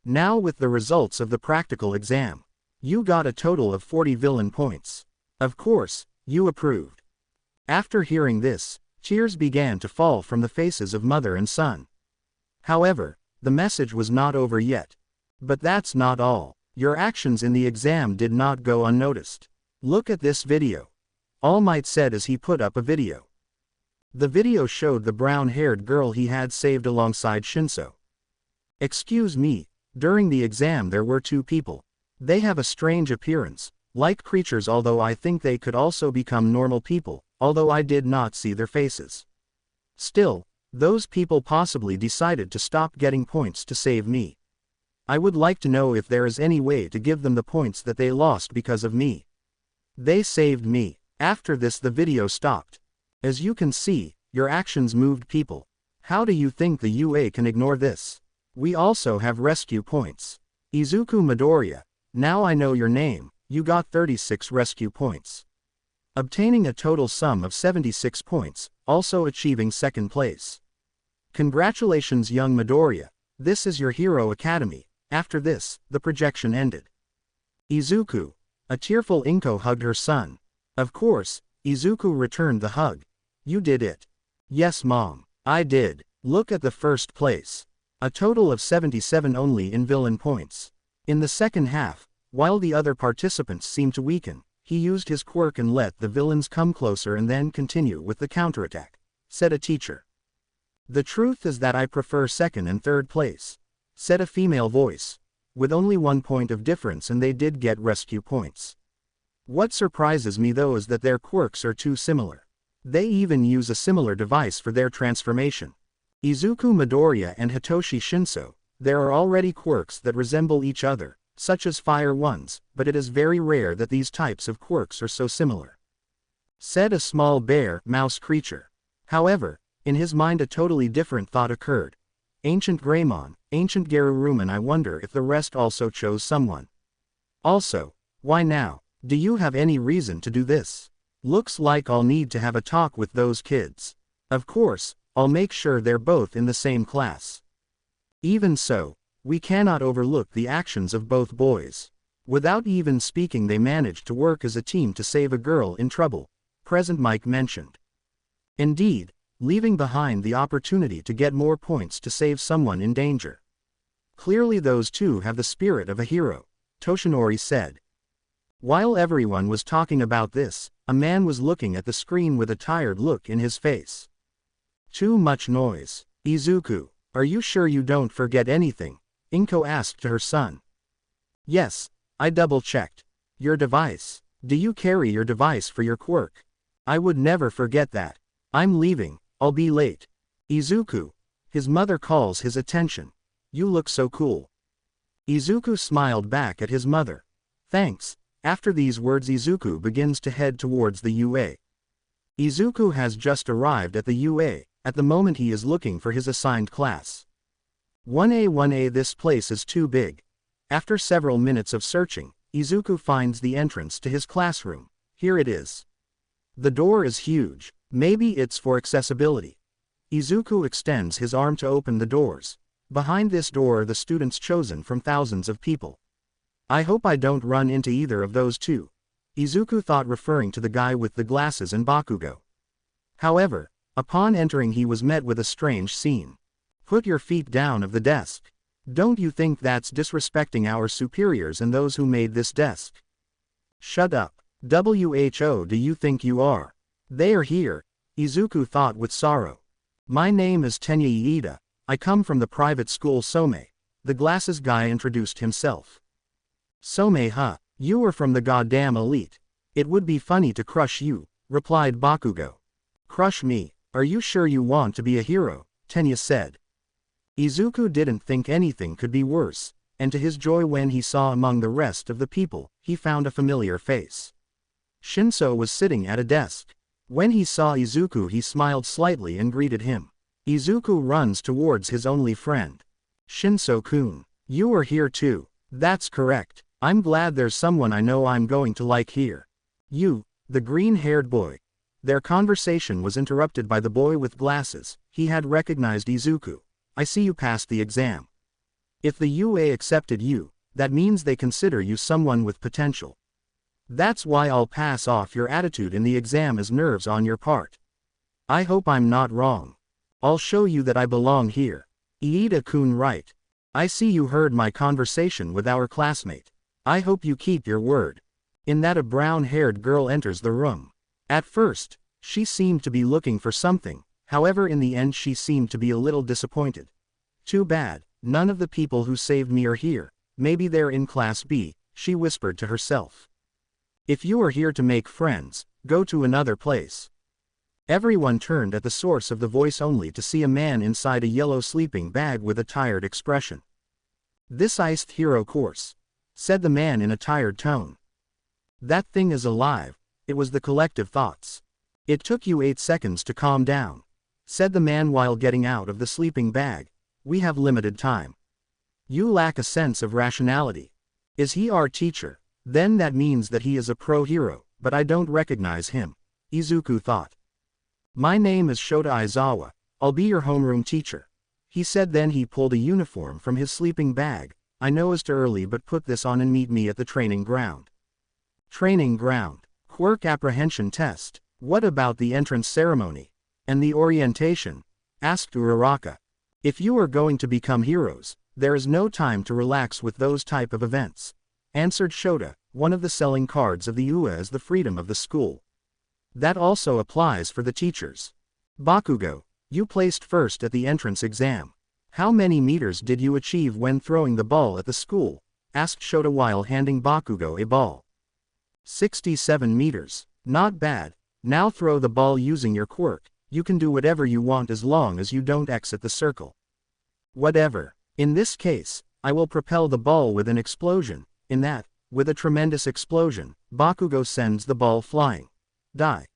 [SPEAKER 1] Now with the results of the practical exam. You got a total of 40 villain points. Of course, you approved. After hearing this, tears began to fall from the faces of mother and son. However, the message was not over yet. But that's not all. Your actions in the exam did not go unnoticed. Look at this video. All Might said as he put up a video. The video showed the brown-haired girl he had saved alongside Shinso. Excuse me, during the exam there were two people. They have a strange appearance, like creatures, although I think they could also become normal people, although I did not see their faces. Still, those people possibly decided to stop getting points to save me. I would like to know if there is any way to give them the points that they lost because of me. They saved me. After this the video stopped. As you can see, your actions moved people. How do you think the UA can ignore this? We also have rescue points. Izuku Midoriya. Now I know your name, you got 36 rescue points. Obtaining a total sum of 76 points, also achieving second place. Congratulations young Midoriya, this is your Hero Academy. After this, the projection ended. Izuku. A tearful Inko hugged her son. Of course, Izuku returned the hug. You did it. Yes mom, I did. Look at the first place. A total of 77 only in villain points. In the second half, while the other participants seemed to weaken, he used his quirk and let the villains come closer and then continue with the counterattack, said a teacher. The truth is that I prefer second and third place, said a female voice, with only 1 point of difference, and they did get rescue points. What surprises me though is that their quirks are too similar. They even use a similar device for their transformation. Izuku Midoriya and Hitoshi Shinso, there are already quirks that resemble each other, such as fire ones, but it is very rare that these types of quirks are so similar, said a small bear mouse creature. However, in his mind a totally different thought occurred. Ancient Greymon, Ancient Geruruman, I wonder if the rest also chose someone. Also, why now? Do you have any reason to do this? Looks like I'll need to have a talk with those kids. Of course, I'll make sure they're both in the same class. Even so, we cannot overlook the actions of both boys. Without even speaking, they managed to work as a team to save a girl in trouble, Present Mike mentioned. Indeed, leaving behind the opportunity to get more points to save someone in danger. Clearly those two have the spirit of a hero, Toshinori said. While everyone was talking about this, a man was looking at the screen with a tired look in his face. Too much noise. Izuku, are you sure you don't forget anything? Inko asked to her son. Yes, I double-checked. Your device. Do you carry your device for your quirk? I would never forget that. I'm leaving, I'll be late. Izuku. His mother calls his attention. You look so cool. Izuku smiled back at his mother. Thanks. After these words, Izuku begins to head towards the UA. Izuku has just arrived at the UA. At the moment he is looking for his assigned class. 1A. This place is too big. After several minutes of searching, Izuku finds the entrance to his classroom. Here it is. The door is huge. Maybe it's for accessibility. Izuku extends his arm to open the doors. Behind this door are the students chosen from thousands of people. I hope I don't run into either of those two, Izuku thought, referring to the guy with the glasses and Bakugo. However, upon entering he was met with a strange scene. Put your feet down of the desk. Don't you think that's disrespecting our superiors and those who made this desk? Shut up. Who do you think you are? They are here, Izuku thought with sorrow. My name is Tenya Iida. I come from the private school Some. The glasses guy introduced himself. Some, huh? You are from the goddamn elite. It would be funny to crush you, replied Bakugo. Crush me? Are you sure you want to be a hero? Tenya said. Izuku didn't think anything could be worse, and to his joy when he saw among the rest of the people, he found a familiar face. Shinso was sitting at a desk. When he saw Izuku he smiled slightly and greeted him. Izuku runs towards his only friend. Shinso-kun, you are here too. That's correct. I'm glad there's someone I know I'm going to like here. You, the green-haired boy. Their conversation was interrupted by the boy with glasses. He had recognized Izuku. I see you passed the exam. If the UA accepted you, that means they consider you someone with potential. That's why I'll pass off your attitude in the exam as nerves on your part. I hope I'm not wrong. I'll show you that I belong here. Iida-kun, right. I see you heard my conversation with our classmate. I hope you keep your word. In that a brown-haired girl enters the room. At first, she seemed to be looking for something, however in the end she seemed to be a little disappointed. Too bad, none of the people who saved me are here. Maybe they're in Class B, she whispered to herself. If you are here to make friends, go to another place. Everyone turned at the source of the voice only to see a man inside a yellow sleeping bag with a tired expression. This iced hero course, said the man in a tired tone. That thing is alive, it was the collective thoughts. It took you 8 seconds to calm down, said the man while getting out of the sleeping bag. We have limited time. You lack a sense of rationality. Is he our teacher? Then that means that he is a pro-hero, but I don't recognize him, Izuku thought. My name is Shota Aizawa, I'll be your homeroom teacher, he said. Then he pulled a uniform from his sleeping bag. I know it's early, but put this on and meet me at the training ground. Training ground. Quirk apprehension test. What about the entrance ceremony? And the orientation? Asked Uraraka. If you are going to become heroes, There is no time to relax with those type of events, answered Shota. One of the selling cards of the UA is the freedom of the school. That also applies for the teachers. Bakugo, you placed first at the entrance exam. How many meters did you achieve when throwing the ball at the school? Asked Shota while handing Bakugo a ball. 67 meters. Not bad. Now throw the ball using your quirk. You can do whatever you want as long as you don't exit the circle. Whatever. In this case, I will propel the ball with an explosion. In that, with a tremendous explosion, Bakugo sends the ball flying. Die.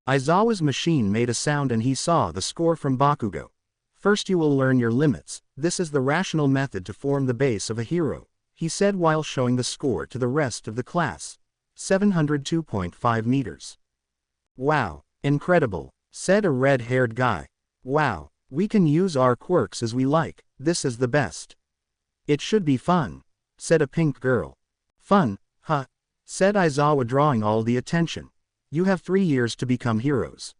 [SPEAKER 1] Aizawa's machine made a sound and he saw the score from Bakugo. First you will learn your limits. This is the rational method to form the base of a hero, he said while showing the score to the rest of the class. 702.5 meters. Wow, incredible, said a red-haired guy. Wow, we can use our quirks as we like, this is the best. It should be fun, said a pink girl. Fun, huh? Said Aizawa drawing all the attention. You have 3 years to become heroes.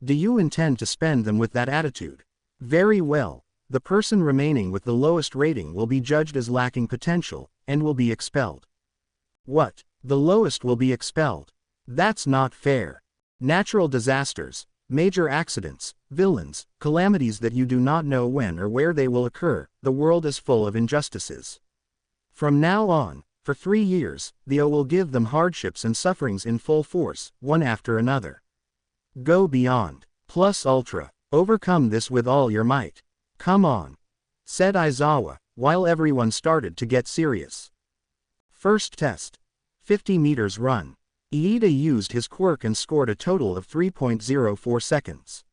[SPEAKER 1] Do you intend to spend them with that attitude? Very well, the person remaining with the lowest rating will be judged as lacking potential, and will be expelled. What? The lowest will be expelled? That's not fair. Natural disasters, major accidents, villains, calamities that you do not know when or where they will occur, the world is full of injustices. From now on, for 3 years, the O will give them hardships and sufferings in full force, one after another. Go beyond, plus ultra, overcome this with all your might. Come on, said Aizawa, while everyone started to get serious. First test. 50 meters run. Iida used his quirk and scored a total of 3.04 seconds.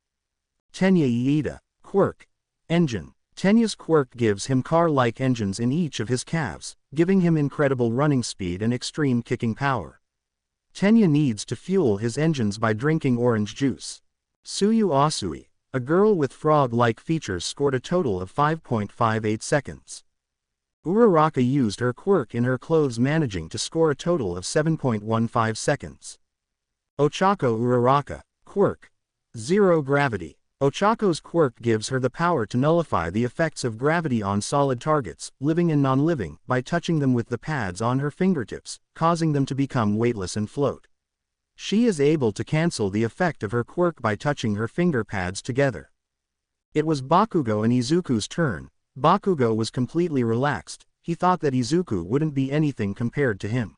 [SPEAKER 1] Tenya Iida, quirk. Engine. Tenya's quirk gives him car-like engines in each of his calves, giving him incredible running speed and extreme kicking power. Tenya needs to fuel his engines by drinking orange juice. Tsuyu Asui, a girl with frog-like features, scored a total of 5.58 seconds. Uraraka used her quirk in her clothes, managing to score a total of 7.15 seconds. Ochako Uraraka, quirk. Zero gravity. Ochako's quirk gives her the power to nullify the effects of gravity on solid targets, living and non-living, by touching them with the pads on her fingertips, causing them to become weightless and float. She is able to cancel the effect of her quirk by touching her finger pads together. It was Bakugo and Izuku's turn. Bakugo was completely relaxed. He thought that Izuku wouldn't be anything compared to him.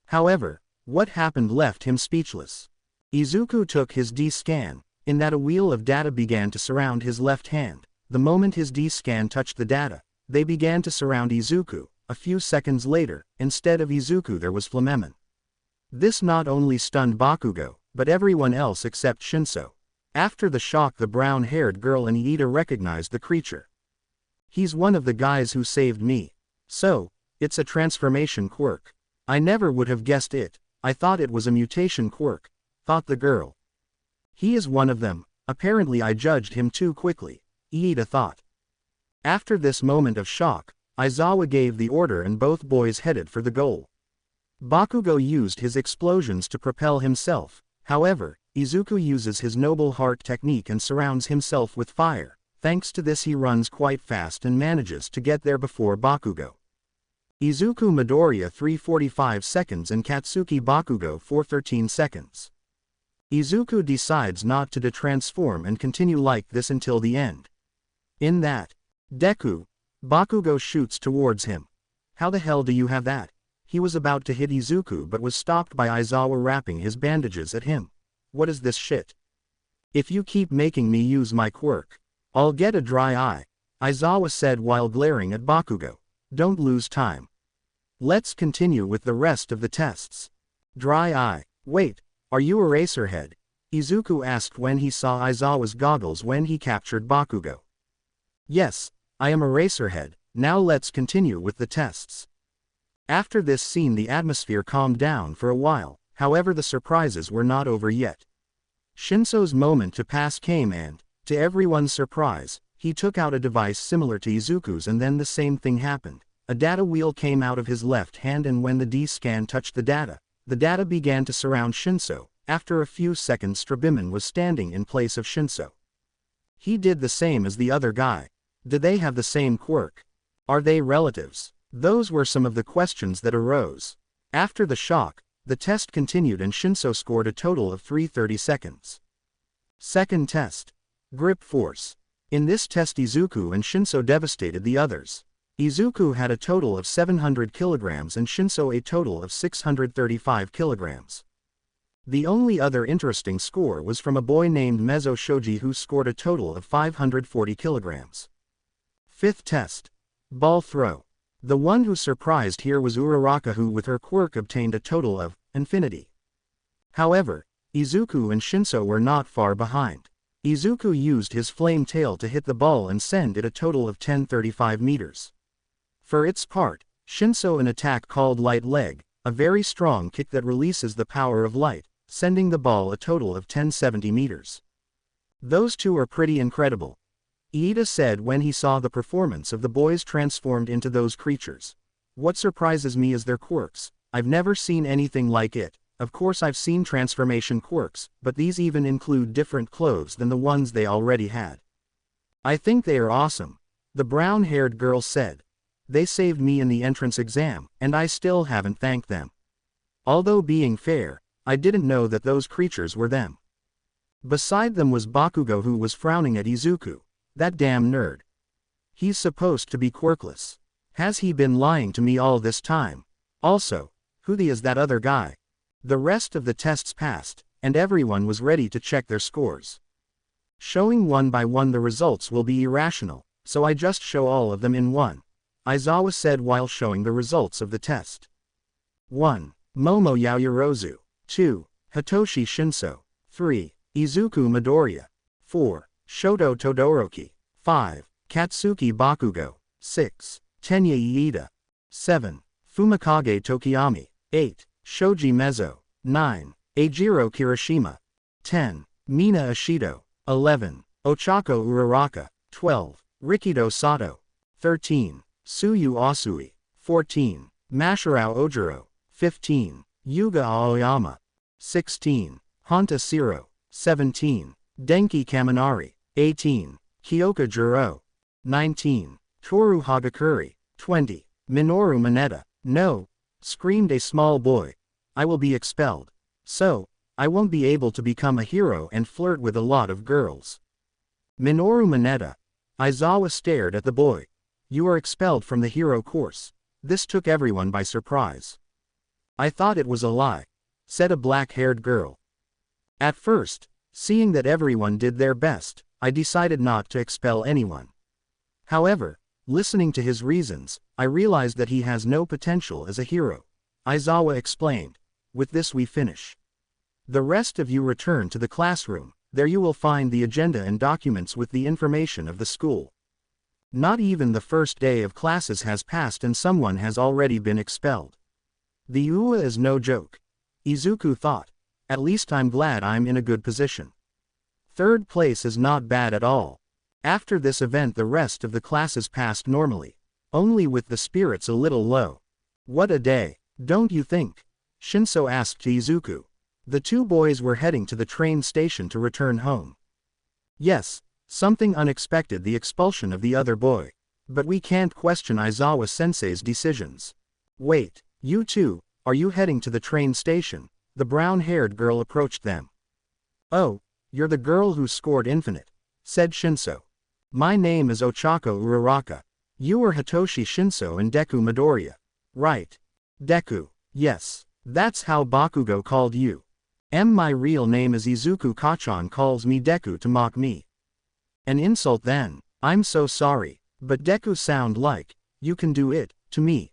[SPEAKER 1] However, what happened left him speechless. Izuku took his D-scan. In that, a wheel of data began to surround his left hand. The moment his D-scan touched the data, they began to surround Izuku. A few seconds later, instead of Izuku there was Flamemon. This not only stunned Bakugo, but everyone else except Shinso. After the shock, the brown-haired girl and Iida recognized the creature. He's one of the guys who saved me. So, it's a transformation quirk. I never would have guessed it. I thought it was a mutation quirk, thought the girl. He is one of them. Apparently I judged him too quickly, Iida thought. After this moment of shock, Aizawa gave the order and both boys headed for the goal. Bakugo used his explosions to propel himself. However, Izuku uses his noble heart technique and surrounds himself with fire. Thanks to this he runs quite fast and manages to get there before Bakugo. Izuku Midoriya 3:45 seconds and Katsuki Bakugo 4:13 seconds. Izuku decides not to transform and continue like this until the end. In that, Deku, Bakugo shoots towards him. How the hell do you have that? He was about to hit Izuku but was stopped by Aizawa wrapping his bandages at him. What is this shit? If you keep making me use my quirk, I'll get a dry eye, Aizawa said while glaring at Bakugo. Don't lose time. Let's continue with the rest of the tests. Dry eye. Wait, are you Eraserhead? Izuku asked when he saw Aizawa's goggles when he captured Bakugo. Yes, I am Eraserhead. Now let's continue with the tests. After this scene the atmosphere calmed down for a while, however the surprises were not over yet. Shinso's moment to pass came and, to everyone's surprise, he took out a device similar to Izuku's and then the same thing happened. A data wheel came out of his left hand and when the D-scan touched the data began to surround Shinso. After a few seconds Strabimon was standing in place of Shinso. He did the same as the other guy. Did they have the same quirk? Are they relatives? Those were some of the questions that arose. After the shock, the test continued and Shinso scored a total of 330 seconds. Second test. Grip force. In this test Izuku and Shinso devastated the others. Izuku had a total of 700 kilograms and Shinso a total of 635 kilograms. The only other interesting score was from a boy named Mezzo Shoji who scored a total of 540 kilograms. Fifth test. Ball throw. The one who surprised here was Uraraka, who with her quirk obtained a total of infinity. However, Izuku and Shinso were not far behind. Izuku used his flame tail to hit the ball and send it a total of 1035 meters. For its part, Shinso an attack called light leg, a very strong kick that releases the power of light, sending the ball a total of 1070 meters. Those two are pretty incredible, Iida said when he saw the performance of the boys transformed into those creatures. What surprises me is their quirks. I've never seen anything like it. Of course I've seen transformation quirks, but these even include different clothes than the ones they already had. I think they are awesome, the brown-haired girl said. They saved me in the entrance exam, and I still haven't thanked them. Although being fair, I didn't know that those creatures were them. Beside them was Bakugo, who was frowning at Izuku. That damn nerd. He's supposed to be quirkless. Has he been lying to me all this time? Also, who the is that other guy? The rest of the tests passed, and everyone was ready to check their scores. Showing one by one the results will be irrational, so I just show all of them in one, Aizawa said while showing the results of the test. 1. Momo Yaoyorozu. 2. Hitoshi Shinso. 3. Izuku Midoriya. 4. Shoto Todoroki. 5. Katsuki Bakugo. 6. Tenya Iida. 7. Fumikage Tokiyami. 8. Shoji Mezzo. 9. Eijiro Kirishima. 10. Mina Ashido. 11. Ochako Uraraka. 12. Rikido Sato. 13. Tsuyu Asui. 14. Masharao Ojiro. 15. Yuga Aoyama. 16. Honta Siro. 17. Denki Kaminari. 18. Kyoka Jiro. 19. Toru Hagakuri. 20. Minoru Mineta. No! Screamed a small boy. I will be expelled. So, I won't be able to become a hero and flirt with a lot of girls. Minoru Mineta. Aizawa stared at the boy. You are expelled from the hero course. This took everyone by surprise. I thought it was a lie, said a black-haired girl. At first, seeing that everyone did their best, I decided not to expel anyone. However, listening to his reasons, I realized that he has no potential as a hero, Aizawa explained. With this we finish. The rest of you return to the classroom. There you will find the agenda and documents with the information of the school. Not even the first day of classes has passed and someone has already been expelled. The UA is no joke, Izuku thought. At least I'm glad I'm in a good position. Third place is not bad at all. After this event the rest of the classes passed normally, only with the spirits a little low. What a day, don't you think? Shinso asked Izuku. The two boys were heading to the train station to return home. Yes, something unexpected, the expulsion of the other boy. But we can't question Aizawa-sensei's decisions. Wait, you two, are you heading to the train station? The brown-haired girl approached them. Oh, you're the girl who scored infinite, said Shinso. My name is Ochako Uraraka. You are Hitoshi Shinso and Deku Midoriya. Right. Deku, yes, that's how Bakugo called you. My real name is Izuku. Kachan calls me Deku to mock me. An insult then. I'm so sorry, but Deku sound like, you can do it, to me.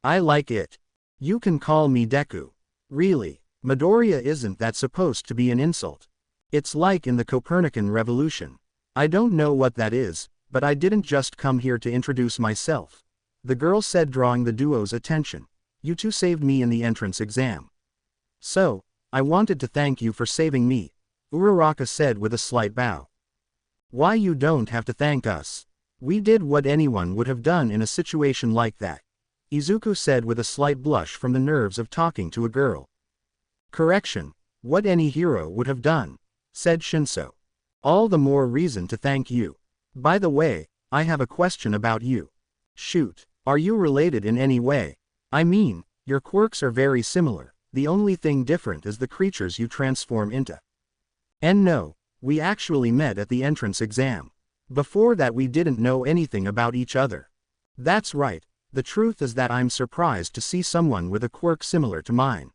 [SPEAKER 1] I like it. You can call me Deku. Really, Midoriya isn't that supposed to be an insult? It's like in the Copernican revolution. I don't know what that is, but I didn't just come here to introduce myself. The girl said, drawing the duo's attention. You two saved me in the entrance exam. So, I wanted to thank you for saving me, Uraraka said with a slight bow. Why, you don't have to thank us. We did what anyone would have done in a situation like that, Izuku said with a slight blush from the nerves of talking to a girl. Correction, what any hero would have done, said Shinso. All the more reason to thank you. By the way, I have a question about you. Shoot, are you related in any way? I mean, your quirks are very similar, the only thing different is the creatures you transform into. And no, we actually met at the entrance exam. Before that we didn't know anything about each other. That's right, the truth is that I'm surprised to see someone with a quirk similar to mine.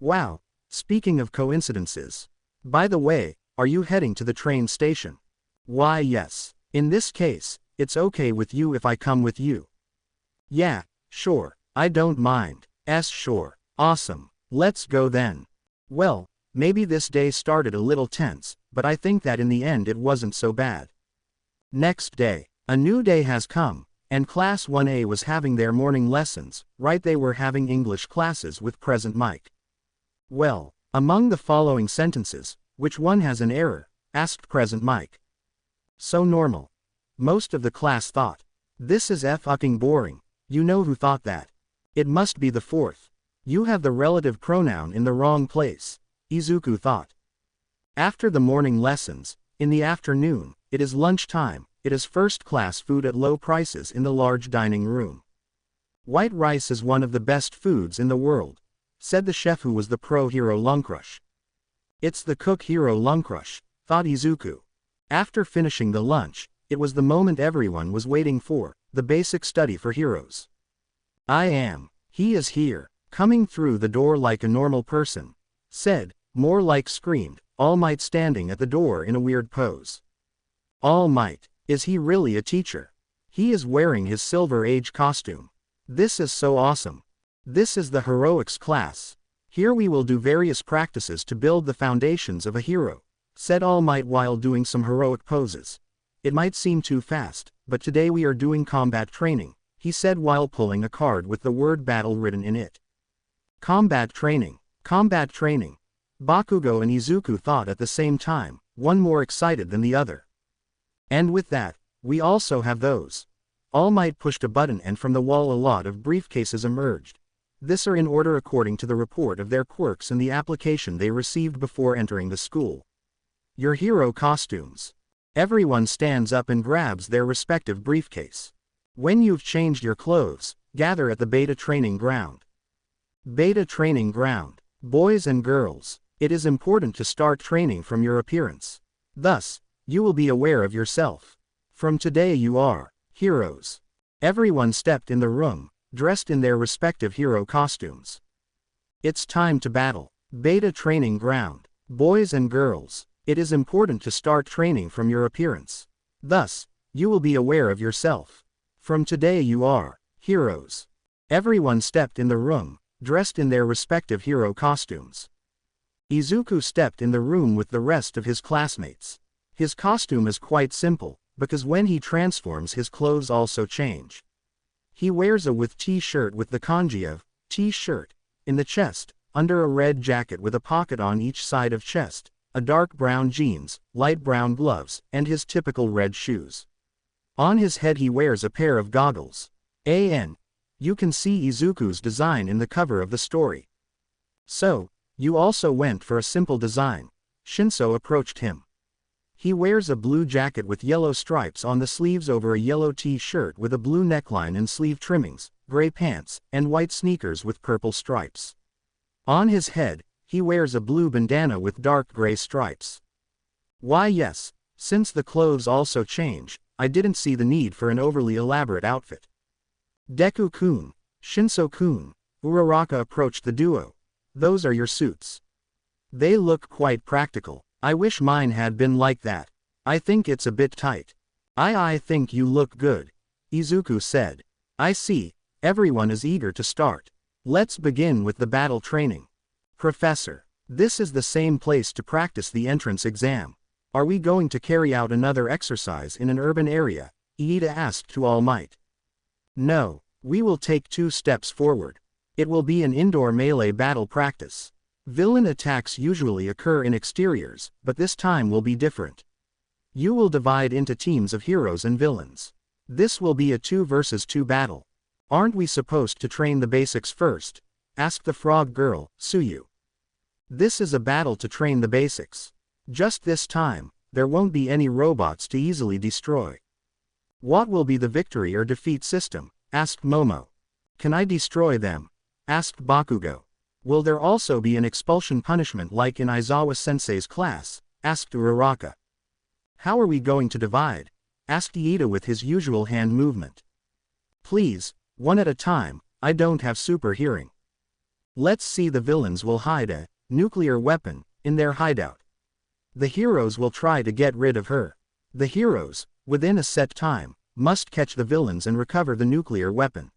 [SPEAKER 1] Wow, speaking of coincidences. By the way, are you heading to the train station? Why yes, in this case, it's okay with you if I come with you. Yeah, sure, I don't mind. Sure, awesome, let's go then. Well, maybe this day started a little tense, but I think that in the end it wasn't so bad. Next day, a new day has come, and Class 1A was having their morning lessons, right? They were having English classes with present Mike. Well, among the following sentences, which one has an error? Asked present Mike. So normal. Most of the class thought. This is fucking boring. You know who thought that? It must be the fourth. You have the relative pronoun in the wrong place, Izuku thought. After the morning lessons, in the afternoon, it is lunchtime, it is first-class food at low prices in the large dining room. White rice is one of the best foods in the world, said the chef who was the pro-hero Luncrush. It's the cook hero Luncrush, thought Izuku. After finishing the lunch, it was the moment everyone was waiting for, the basic study for heroes. He is here, coming through the door like a normal person, said, more like screamed, All Might standing at the door in a weird pose. All Might, is he really a teacher? He is wearing his Silver Age costume. This is so awesome. This is the heroics class. Here we will do various practices to build the foundations of a hero, said All Might while doing some heroic poses. It might seem too fast, but today we are doing combat training, he said while pulling a card with the word battle written in it. Combat training. Combat training. Bakugo and Izuku thought at the same time, one more excited than the other. And with that, we also have those. All Might pushed a button and from the wall a lot of briefcases emerged. This are in order according to the report of their quirks and the application they received before entering the school. Your hero costumes. Everyone stands up and grabs their respective briefcase. When you've changed your clothes, gather at the beta training ground. Beta training ground. Boys and girls, it is important to start training from your appearance. Thus, you will be aware of yourself. From today you are heroes. Everyone stepped in the room, dressed in their respective hero costumes. It's time to battle. Beta training ground. Boys and girls, it is important to start training from your appearance. Thus, you will be aware of yourself. From today you are heroes. Everyone stepped in the room, dressed in their respective hero costumes. Izuku stepped in the room with the rest of his classmates. His costume is quite simple, because when he transforms his clothes also change. He wears a with t-shirt with the kanji of t-shirt in the chest, under a red jacket with a pocket on each side of chest, a dark brown jeans, light brown gloves, and his typical red shoes. On his head he wears a pair of goggles. You can see Izuku's design in the cover of the story. So, you also went for a simple design. Shinso approached him. He wears a blue jacket with yellow stripes on the sleeves over a yellow t-shirt with a blue neckline and sleeve trimmings, gray pants, and white sneakers with purple stripes. On his head, he wears a blue bandana with dark gray stripes. Why yes, since the clothes also change, I didn't see the need for an overly elaborate outfit. Deku-kun, Shinso-kun, Uraraka approached the duo. Those are your suits. They look quite practical. I wish mine had been like that. I think it's a bit tight. I think you look good, Izuku said. I see, everyone is eager to start. Let's begin with the battle training. Professor, this is the same place to practice the entrance exam. Are we going to carry out another exercise in an urban area? Iida asked to All Might. No, we will take 2 steps forward. It will be an indoor melee battle practice. Villain attacks usually occur in exteriors, but this time will be different. You will divide into teams of heroes and villains. This will be a 2 versus 2 battle. Aren't we supposed to train the basics first? Asked the frog girl, Suyu. This is a battle to train the basics. Just this time, there won't be any robots to easily destroy. What will be the victory or defeat system? Asked Momo. Can I destroy them? Asked Bakugo. Will there also be an expulsion punishment like in Aizawa-sensei's class? Asked Uraraka. How are we going to divide? Asked Iida with his usual hand movement. Please, one at a time, I don't have super hearing. Let's see, the villains will hide a nuclear weapon in their hideout. The heroes will try to get rid of her. The heroes, within a set time, must catch the villains and recover the nuclear weapon.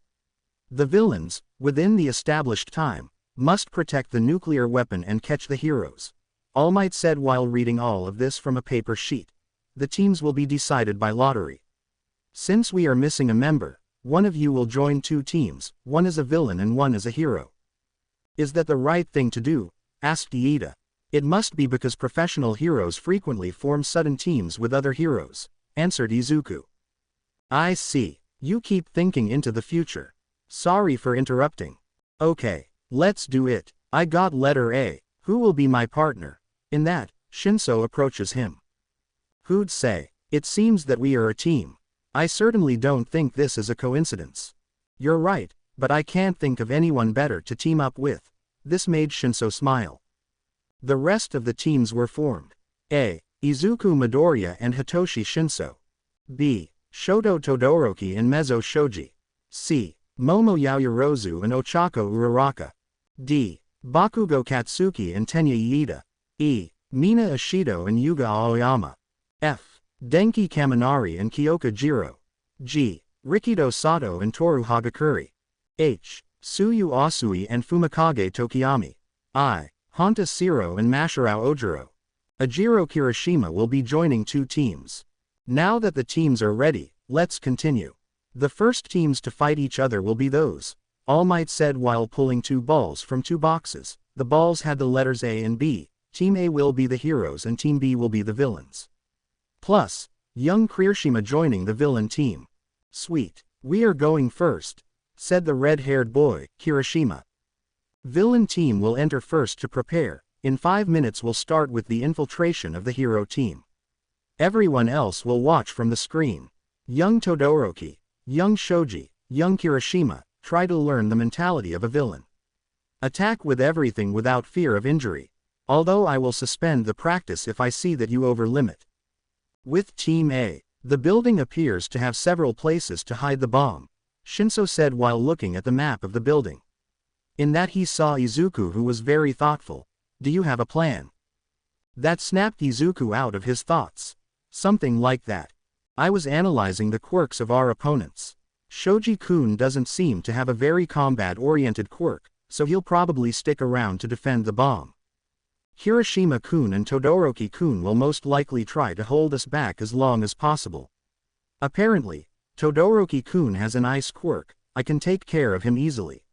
[SPEAKER 1] The villains, within the established time, must protect the nuclear weapon and catch the heroes. All Might said while reading all of this from a paper sheet. The teams will be decided by lottery. Since we are missing a member, one of you will join 2 teams, one as a villain and one as a hero. Is that the right thing to do? Asked Iida. It must be, because professional heroes frequently form sudden teams with other heroes, answered Izuku. I see. You keep thinking into the future. Sorry for interrupting. Okay, let's do it. I got letter A. Who will be my partner? In that, Shinso approaches him. Who'd say? It seems that we are a team. I certainly don't think this is a coincidence. You're right, but I can't think of anyone better to team up with. This made Shinso smile. The rest of the teams were formed. A. Izuku Midoriya and Hitoshi Shinso. B. Shoto Todoroki and Mezzo Shoji. C. Momo Yaoyorozu and Ochako Uraraka. D. Bakugo Katsuki and Tenya Iida. E. Mina Ishido and Yuga Aoyama. F. Denki Kaminari and Kyoka Jiro. G. Rikido Sato and Toru Hagakure. H. Tsuyu Asui and Fumikage Tokiyami. I. Honta Siro and Masharao Ojiro. Ajiro Kirishima will be joining 2 teams. Now that the teams are ready, let's continue. The first teams to fight each other will be those. All Might said while pulling 2 balls from 2 boxes. The balls had the letters A and B. Team A will be the heroes and Team B will be the villains. Plus, young Kirishima joining the villain team. Sweet. We are going first, said the red-haired boy, Kirishima. Villain team will enter first to prepare. In 5 minutes we'll start with the infiltration of the hero team. Everyone else will watch from the screen. Young Todoroki, young Shoji, young Kirishima, try to learn the mentality of a villain. Attack with everything without fear of injury. Although I will suspend the practice if I see that you over limit. With Team A, the building appears to have several places to hide the bomb, Shinso said while looking at the map of the building. In that he saw Izuku, who was very thoughtful. Do you have a plan? That snapped Izuku out of his thoughts. Something like that. I was analyzing the quirks of our opponents. Shoji-kun doesn't seem to have a very combat-oriented quirk, so he'll probably stick around to defend the bomb. Kirishima-kun and Todoroki-kun will most likely try to hold us back as long as possible. Apparently, Todoroki-kun has an ice quirk. I can take care of him easily.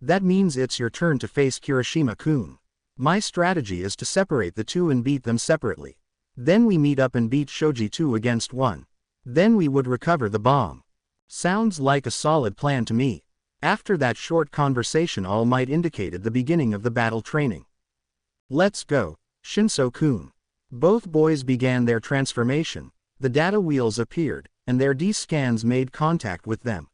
[SPEAKER 1] That means it's your turn to face Kirishima-kun. My strategy is to separate the 2 and beat them separately. Then we meet up and beat Shoji 2 against 1. Then we would recover the bomb. Sounds like a solid plan to me. After that short conversation, All Might indicated the beginning of the battle training. Let's go, Shinso-kun. Both boys began their transformation. The data wheels appeared, and their D-scans made contact with them.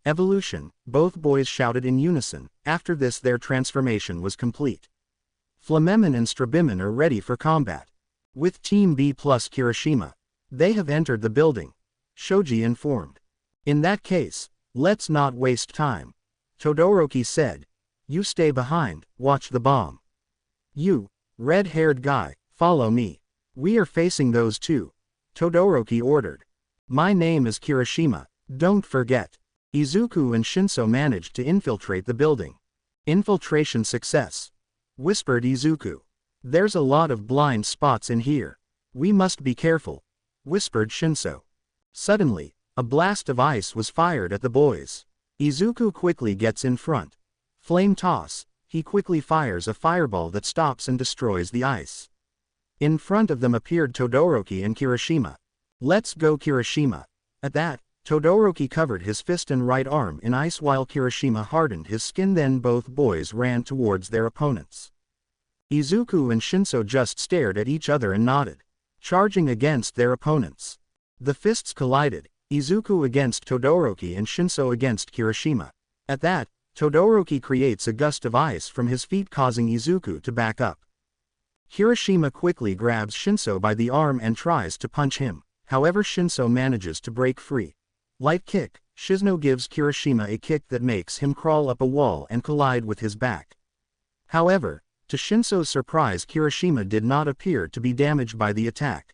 [SPEAKER 1] Evolution, both boys shouted in unison. After this their transformation was complete. Flamemen and Strabimen are ready for combat. With Team B plus Kirishima. They have entered the building, Shoji informed. In that case, let's not waste time. Todoroki said. You stay behind, watch the bomb. You, red-haired guy, follow me. We are facing those 2. Todoroki ordered. My name is Kirishima, don't forget. Izuku and Shinso managed to infiltrate the building. Infiltration success, whispered Izuku. There's a lot of blind spots in here. We must be careful, whispered Shinso. Suddenly, a blast of ice was fired at the boys. Izuku quickly gets in front. Flame toss, he quickly fires a fireball that stops and destroys the ice. In front of them appeared Todoroki and Kirishima. Let's go, Kirishima. At that, Todoroki covered his fist and right arm in ice while Kirishima hardened his skin. Then both boys ran towards their opponents. Izuku and Shinso just stared at each other and nodded, charging against their opponents. The fists collided. Izuku against Todoroki and Shinso against Kirishima. At that, Todoroki creates a gust of ice from his feet causing Izuku to back up. Kirishima quickly grabs Shinso by the arm and tries to punch him, however Shinso manages to break free. Light kick, Shizno gives Kirishima a kick that makes him crawl up a wall and collide with his back. However, to Shinso's surprise Kirishima did not appear to be damaged by the attack.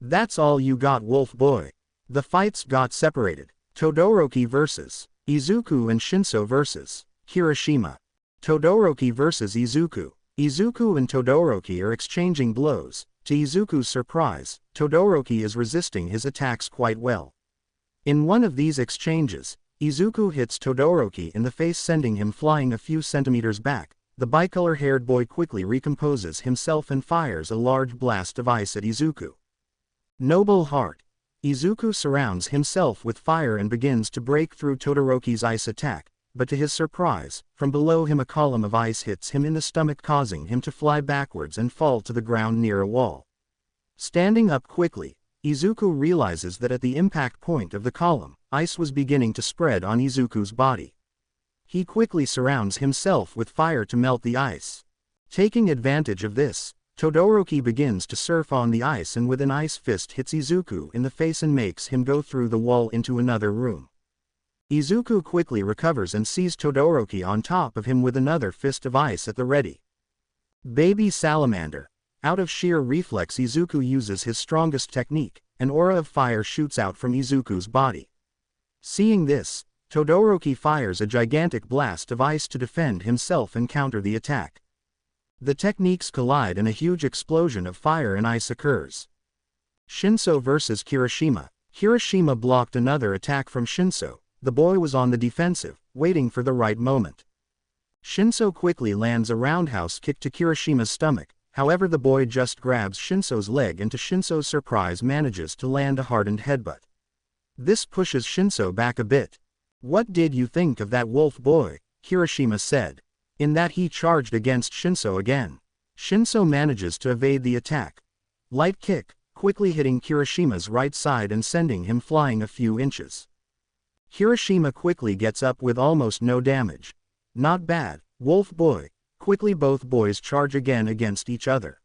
[SPEAKER 1] That's all you got, Wolf Boy. The fights got separated. Todoroki vs. Izuku and Shinso vs. Kirishima. Todoroki vs. Izuku. Izuku and Todoroki are exchanging blows. To Izuku's surprise, Todoroki is resisting his attacks quite well. In one of these exchanges, Izuku hits Todoroki in the face, sending him flying a few centimeters back. The bicolor-haired boy quickly recomposes himself and fires a large blast of ice at Izuku. Noble heart. Izuku surrounds himself with fire and begins to break through Todoroki's ice attack, but to his surprise, from below him a column of ice hits him in the stomach, causing him to fly backwards and fall to the ground near a wall. Standing up quickly, Izuku realizes that at the impact point of the column, ice was beginning to spread on Izuku's body. He quickly surrounds himself with fire to melt the ice. Taking advantage of this, Todoroki begins to surf on the ice and with an ice fist hits Izuku in the face and makes him go through the wall into another room. Izuku quickly recovers and sees Todoroki on top of him with another fist of ice at the ready. Baby Salamander. Out of sheer reflex Izuku uses his strongest technique, an aura of fire shoots out from Izuku's body. Seeing this, Todoroki fires a gigantic blast of ice to defend himself and counter the attack. The techniques collide and a huge explosion of fire and ice occurs. Shinso vs. Kirishima. Kirishima blocked another attack from Shinso. The boy was on the defensive, waiting for the right moment. Shinso quickly lands a roundhouse kick to Kirishima's stomach, however the boy just grabs Shinso's leg and to Shinso's surprise manages to land a hardened headbutt. This pushes Shinso back a bit. What did you think of that, Wolf Boy? Kirishima said. In that he charged against Shinso again. Shinso manages to evade the attack. Light kick, quickly hitting Kirishima's right side and sending him flying a few inches. Kirishima quickly gets up with almost no damage. Not bad, Wolf Boy. Quickly both boys charge again against each other.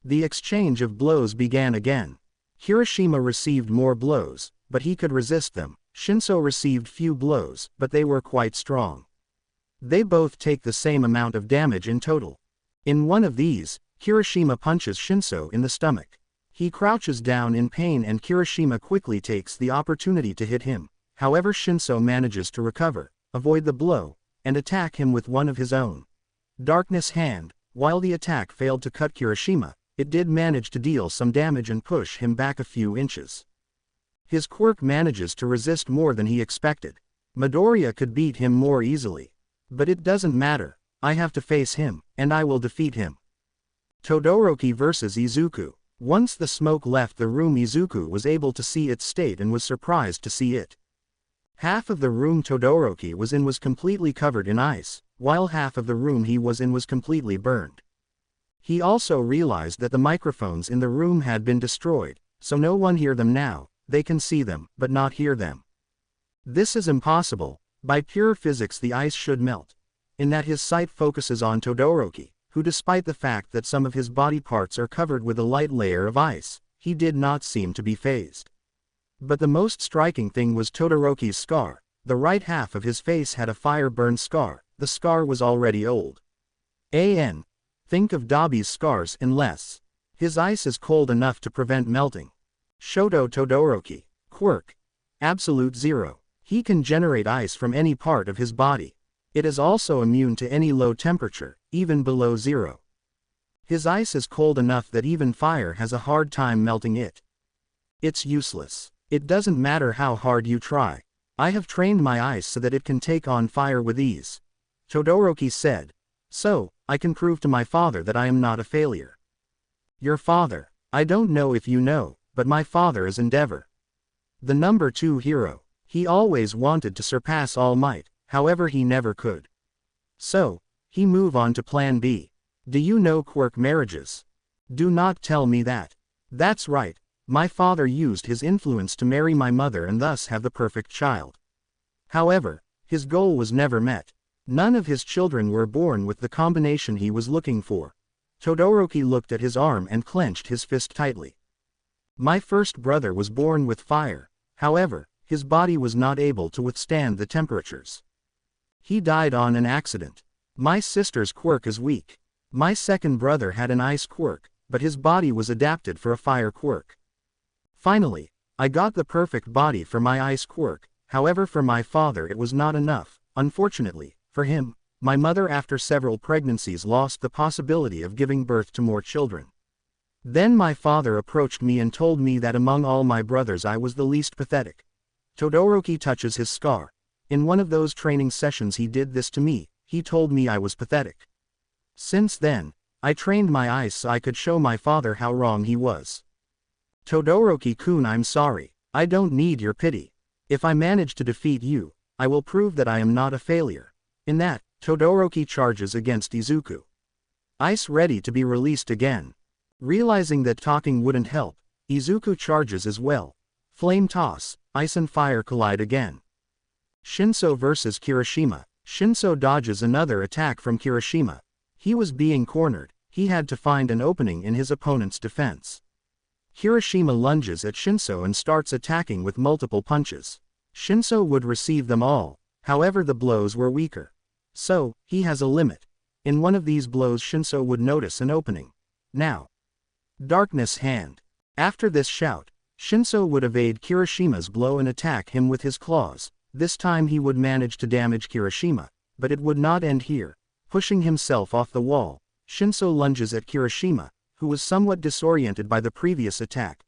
[SPEAKER 1] The exchange of blows began again. Kirishima received more blows, but he could resist them. Shinso received few blows, but they were quite strong. They both take the same amount of damage in total. In one of these, Kirishima punches Shinso in the stomach. He crouches down in pain and Kirishima quickly takes the opportunity to hit him. However, Shinso manages to recover, avoid the blow, and attack him with one of his own. Darkness Hand. While the attack failed to cut Kirishima, it did manage to deal some damage and push him back a few inches. His quirk manages to resist more than he expected. Midoriya could beat him more easily. But it doesn't matter, I have to face him, and I will defeat him. Todoroki vs. Izuku. Once the smoke left the room, Izuku was able to see its state and was surprised to see it. Half of the room Todoroki was in was completely covered in ice, while half of the room he was in was completely burned. He also realized that the microphones in the room had been destroyed, so no one hear them now. They can see them, but not hear them. This is impossible. By pure physics the ice should melt. In that his sight focuses on Todoroki, who despite the fact that some of his body parts are covered with a light layer of ice, he did not seem to be fazed. But the most striking thing was Todoroki's scar. The right half of his face had a fire-burned scar. The scar was already old. Think of Dabi's scars unless his ice is cold enough to prevent melting. Shoto Todoroki. Quirk. Absolute Zero. He can generate ice from any part of his body. It is also immune to any low temperature, even below zero. His ice is cold enough that even fire has a hard time melting it. It's useless. It doesn't matter how hard you try. I have trained my ice so that it can take on fire with ease. Todoroki said. So, I can prove to my father that I am not a failure. Your father. I don't know if you know, but my father is Endeavor. The number 2 hero. He always wanted to surpass All Might, however he never could. So, he move on to plan B. Do you know quirk marriages? Do not tell me that. That's right, My father used his influence to marry my mother and thus have the perfect child. However, his goal was never met. None of his children were born with the combination he was looking for. Todoroki looked at his arm and clenched his fist tightly. My first brother was born with fire. However, his body was not able to withstand the temperatures. He died on an accident. My sister's quirk is weak. My second brother had an ice quirk, but his body was adapted for a fire quirk. Finally, I got the perfect body for my ice quirk. However, for my father it was not enough. Unfortunately, for him, my mother after several pregnancies lost the possibility of giving birth to more children. Then my father approached me and told me that among all my brothers I was the least pathetic. Todoroki touches his scar. In one of those training sessions he did this to me. He told me I was pathetic. Since then, I trained my eyes so I could show my father how wrong he was. Todoroki-kun, I'm sorry. I don't need your pity. If I manage to defeat you, I will prove that I am not a failure. In that, Todoroki charges against Izuku. Ice ready to be released again. Realizing that talking wouldn't help, Izuku charges as well. Flame toss, ice and fire collide again. Shinso vs Kirishima. Shinso dodges another attack from Kirishima. He was being cornered. He had to find an opening in his opponent's defense. Kirishima lunges at Shinso and starts attacking with multiple punches. Shinso would receive them all, however the blows were weaker. So, he has a limit. In one of these blows Shinso would notice an opening. Now. Darkness hand. After this shout, Shinso would evade Kirishima's blow and attack him with his claws. This time he would manage to damage Kirishima, but it would not end here. Pushing himself off the wall, Shinso lunges at Kirishima, who was somewhat disoriented by the previous attack.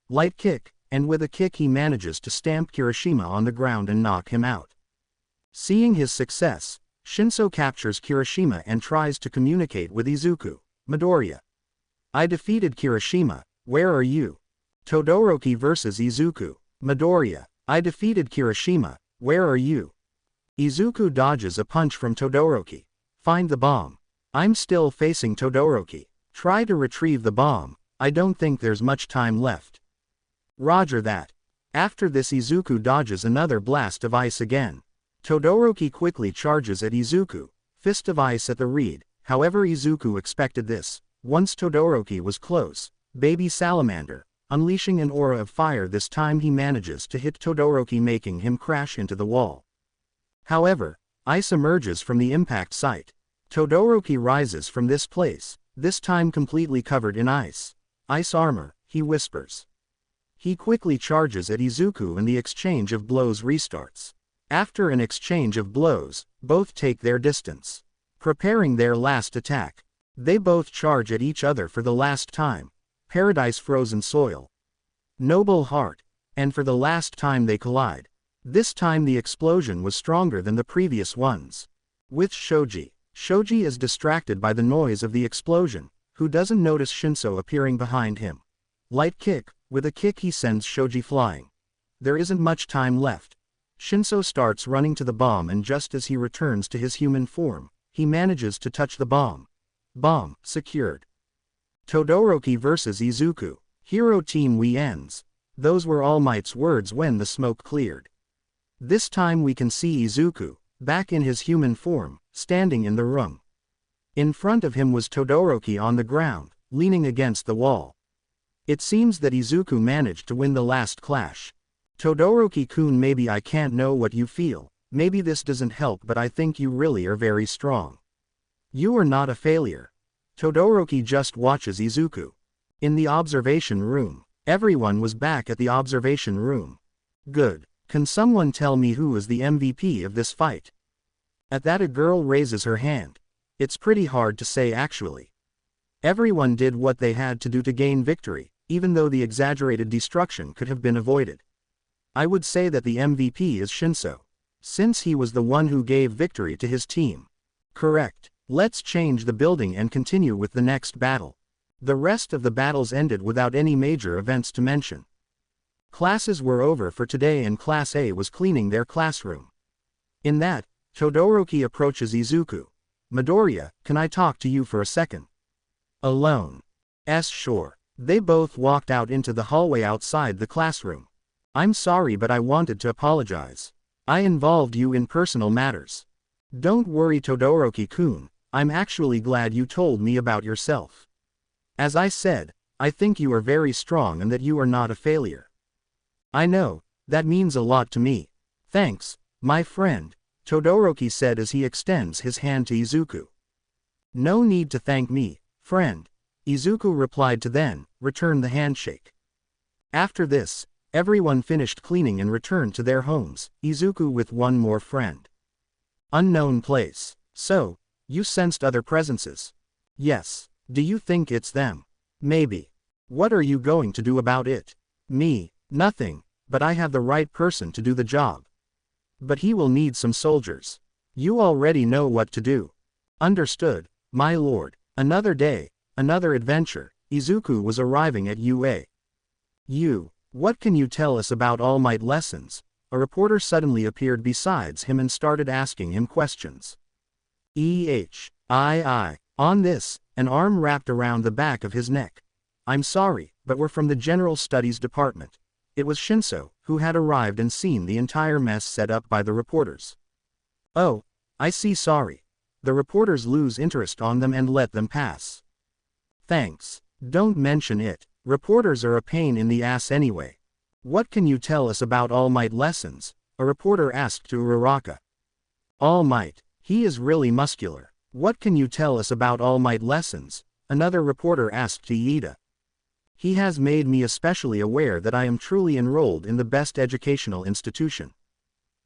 [SPEAKER 1] Light kick, and with a kick he manages to stamp Kirishima on the ground and knock him out. Seeing his success, Shinso captures Kirishima and tries to communicate with Izuku. Midoriya. I defeated Kirishima, where are you? Todoroki vs Izuku. Midoriya. I defeated Kirishima, where are you? Izuku dodges a punch from Todoroki. Find the bomb. I'm still facing Todoroki. Try to retrieve the bomb. I don't think there's much time left. Roger that. After this Izuku dodges another blast of ice again. Todoroki quickly charges at Izuku. Fist of ice at the reed. However Izuku expected this. Once Todoroki was close. Baby salamander. Unleashing an aura of fire, this time he manages to hit Todoroki, making him crash into the wall. However, ice emerges from the impact site. Todoroki rises from this place, this time completely covered in ice. Ice armor, he whispers. He quickly charges at Izuku and the exchange of blows restarts. After an exchange of blows, both take their distance. Preparing their last attack. They both charge at each other for the last time. Paradise frozen soil. Noble heart. And for the last time they collide. This time the explosion was stronger than the previous ones. With Shoji. Shoji is distracted by the noise of the explosion, who doesn't notice Shinso appearing behind him. Light kick. With a kick he sends Shoji flying. There isn't much time left. Shinso starts running to the bomb, and just as he returns to his human form, he manages to touch the bomb. Bomb secured. Todoroki vs Izuku. Hero team we ends. Those were All Might's words when the smoke cleared. This time we can see Izuku, back in his human form, standing in the room. In front of him was Todoroki on the ground, leaning against the wall. It seems that Izuku managed to win the last clash. Todoroki-kun, maybe I can't know what you feel, maybe this doesn't help, but I think you really are very strong. You are not a failure. Todoroki just watches Izuku. In the observation room. Everyone was back at the observation room. Good. Can someone tell me who is the MVP of this fight? At that a girl raises her hand. It's pretty hard to say actually. Everyone did what they had to do to gain victory, even though the exaggerated destruction could have been avoided. I would say that the MVP is Shinso. Since he was the one who gave victory to his team. Correct. Let's change the building and continue with the next battle. The rest of the battles ended without any major events to mention. Classes were over for today and Class A was cleaning their classroom. In that, Todoroki approaches Izuku. Midoriya, can I talk to you for a second? Alone. Sure. They both walked out into the hallway outside the classroom. I'm sorry, but I wanted to apologize. I involved you in personal matters. Don't worry, Todoroki-kun, I'm actually glad you told me about yourself. As I said, I think you are very strong and that you are not a failure. I know, that means a lot to me. Thanks, my friend, Todoroki said as he extends his hand to Izuku. No need to thank me, friend, Izuku replied to then, return the handshake. After this, everyone finished cleaning and returned to their homes, Izuku with one more friend. Unknown place. So, you sensed other presences? Yes. Do you think it's them? Maybe. What are you going to do about it? Me, nothing, but I have the right person to do the job. But he will need some soldiers. You already know what to do. Understood, my lord. Another day, another adventure, Izuku was arriving at UA. What can you tell us about All Might lessons? A reporter suddenly appeared beside him and started asking him questions. On this, an arm wrapped around the back of his neck. I'm sorry, but we're from the General Studies Department. It was Shinso, who had arrived and seen the entire mess set up by the reporters. Oh, I see, sorry. The reporters lose interest on them and let them pass. Thanks. Don't mention it. Reporters are a pain in the ass anyway. What can you tell us about All Might lessons? A reporter asked to Uraraka. All Might, he is really muscular. What can you tell us about All Might lessons? Another reporter asked to Iida. He has made me especially aware that I am truly enrolled in the best educational institution.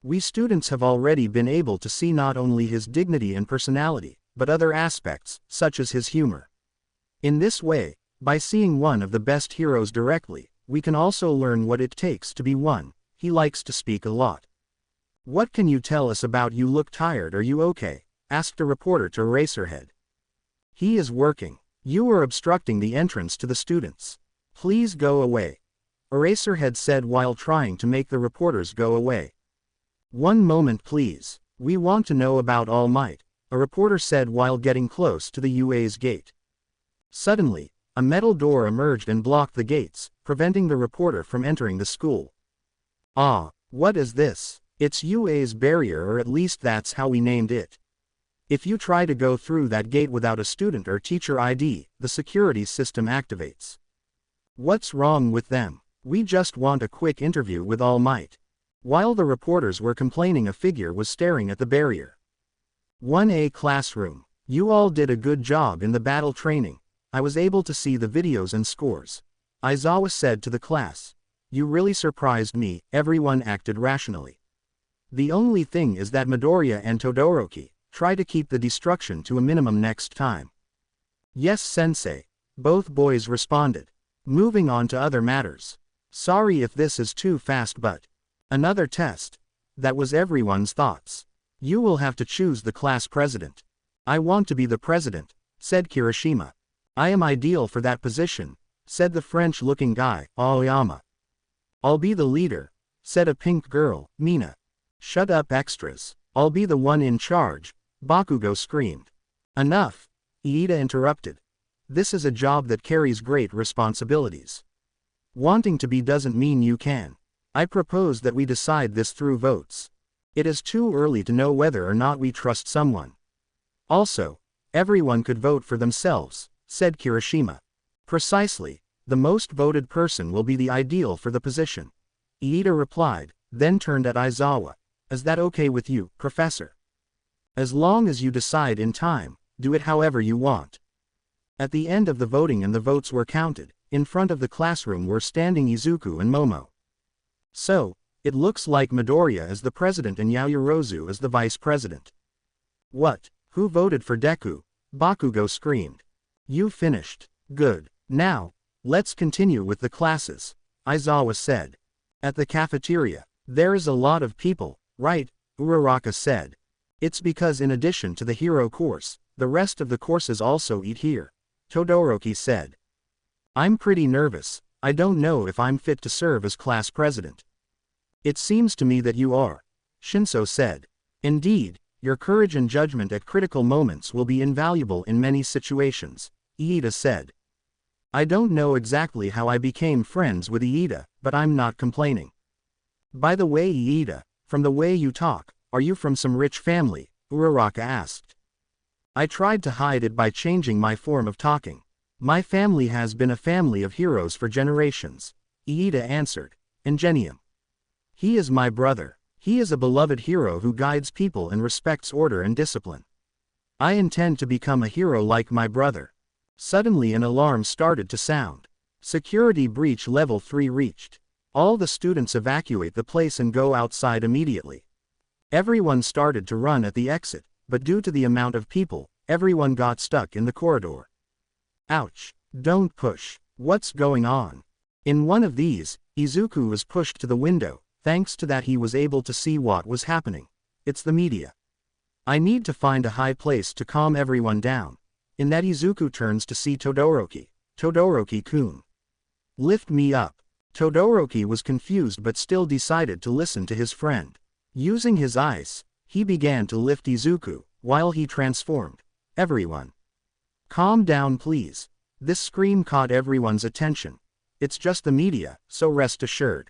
[SPEAKER 1] We students have already been able to see not only his dignity and personality, but other aspects, such as his humor. In this way, by seeing one of the best heroes directly, we can also learn what it takes to be one. He likes to speak a lot. What can you tell us about you look tired, are you okay? Asked a reporter to Eraserhead. He is working. You are obstructing the entrance to the students. Please go away. Eraserhead said while trying to make the reporters go away. One moment please. We want to know about All Might, a reporter said while getting close to the UA's gate. Suddenly, a metal door emerged and blocked the gates, preventing the reporter from entering the school. Ah, what is this? It's UA's barrier, or at least that's how we named it. If you try to go through that gate without a student or teacher ID, the security system activates. What's wrong with them? We just want a quick interview with All Might. While the reporters were complaining, a figure was staring at the barrier. 1A classroom. You all did a good job in the battle training. I was able to see the videos and scores. Aizawa said to the class. You really surprised me. Everyone acted rationally. The only thing is that Midoriya and Todoroki try to keep the destruction to a minimum next time. Yes, sensei. Both boys responded. Moving on to other matters. Sorry if this is too fast, but another test. That was everyone's thoughts. You will have to choose the class president. I want to be the president, said Kirishima. I am ideal for that position, said the French-looking guy, Aoyama. I'll be the leader, said a pink girl, Mina. Shut up, extras. I'll be the one in charge, Bakugo screamed. Enough, Iida interrupted. This is a job that carries great responsibilities. Wanting to be doesn't mean you can. I propose that we decide this through votes. It is too early to know whether or not we trust someone. Also, everyone could vote for themselves, said Kirishima. Precisely, the most voted person will be the ideal for the position. Iida replied, then turned at Aizawa. Is that okay with you, Professor? As long as you decide in time, do it however you want. At the end of the voting and the votes were counted, in front of the classroom were standing Izuku and Momo. So, it looks like Midoriya is the president and Yaoyorozu is the vice president. What? Who voted for Deku? Bakugo screamed. You finished. Good. Now, let's continue with the classes, Aizawa said. At the cafeteria, there is a lot of people, right? Uraraka said. It's because in addition to the hero course, the rest of the courses also eat here, Todoroki said. I'm pretty nervous. I don't know if I'm fit to serve as class president. It seems to me that you are, Shinso said. Indeed, your courage and judgment at critical moments will be invaluable in many situations, Iida said. I don't know exactly how I became friends with Iida, but I'm not complaining. By the way Iida, from the way you talk, are you from some rich family? Uraraka asked. I tried to hide it by changing my form of talking. My family has been a family of heroes for generations. Iida answered. Ingenium. He is my brother. He is a beloved hero who guides people and respects order and discipline. I intend to become a hero like my brother. Suddenly an alarm started to sound. Security breach level 3 reached. All the students evacuate the place and go outside immediately. Everyone started to run at the exit, but due to the amount of people, everyone got stuck in the corridor. Ouch! Don't push. What's going on? In one of these, Izuku was pushed to the window. Thanks to that he was able to see what was happening. It's the media. I need to find a high place to calm everyone down. In that Izuku turns to see Todoroki. Todoroki-kun. Lift me up. Todoroki was confused but still decided to listen to his friend. Using his ice, he began to lift Izuku, while he transformed. Everyone. Calm down please. This scream caught everyone's attention. It's just the media, so rest assured.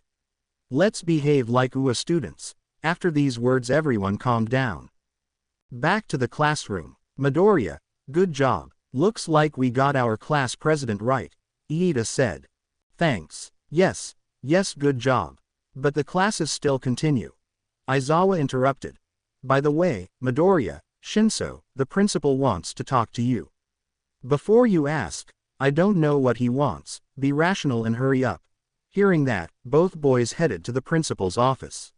[SPEAKER 1] Let's behave like UA students. After these words everyone calmed down. Back to the classroom. Midoriya, good job. Looks like we got our class president right, Iida said. Thanks. Yes, good job. But the classes still continue. Aizawa interrupted. By the way, Midoriya, Shinso, the principal wants to talk to you. Before you ask, I don't know what he wants, be rational and hurry up. Hearing that, both boys headed to the principal's office.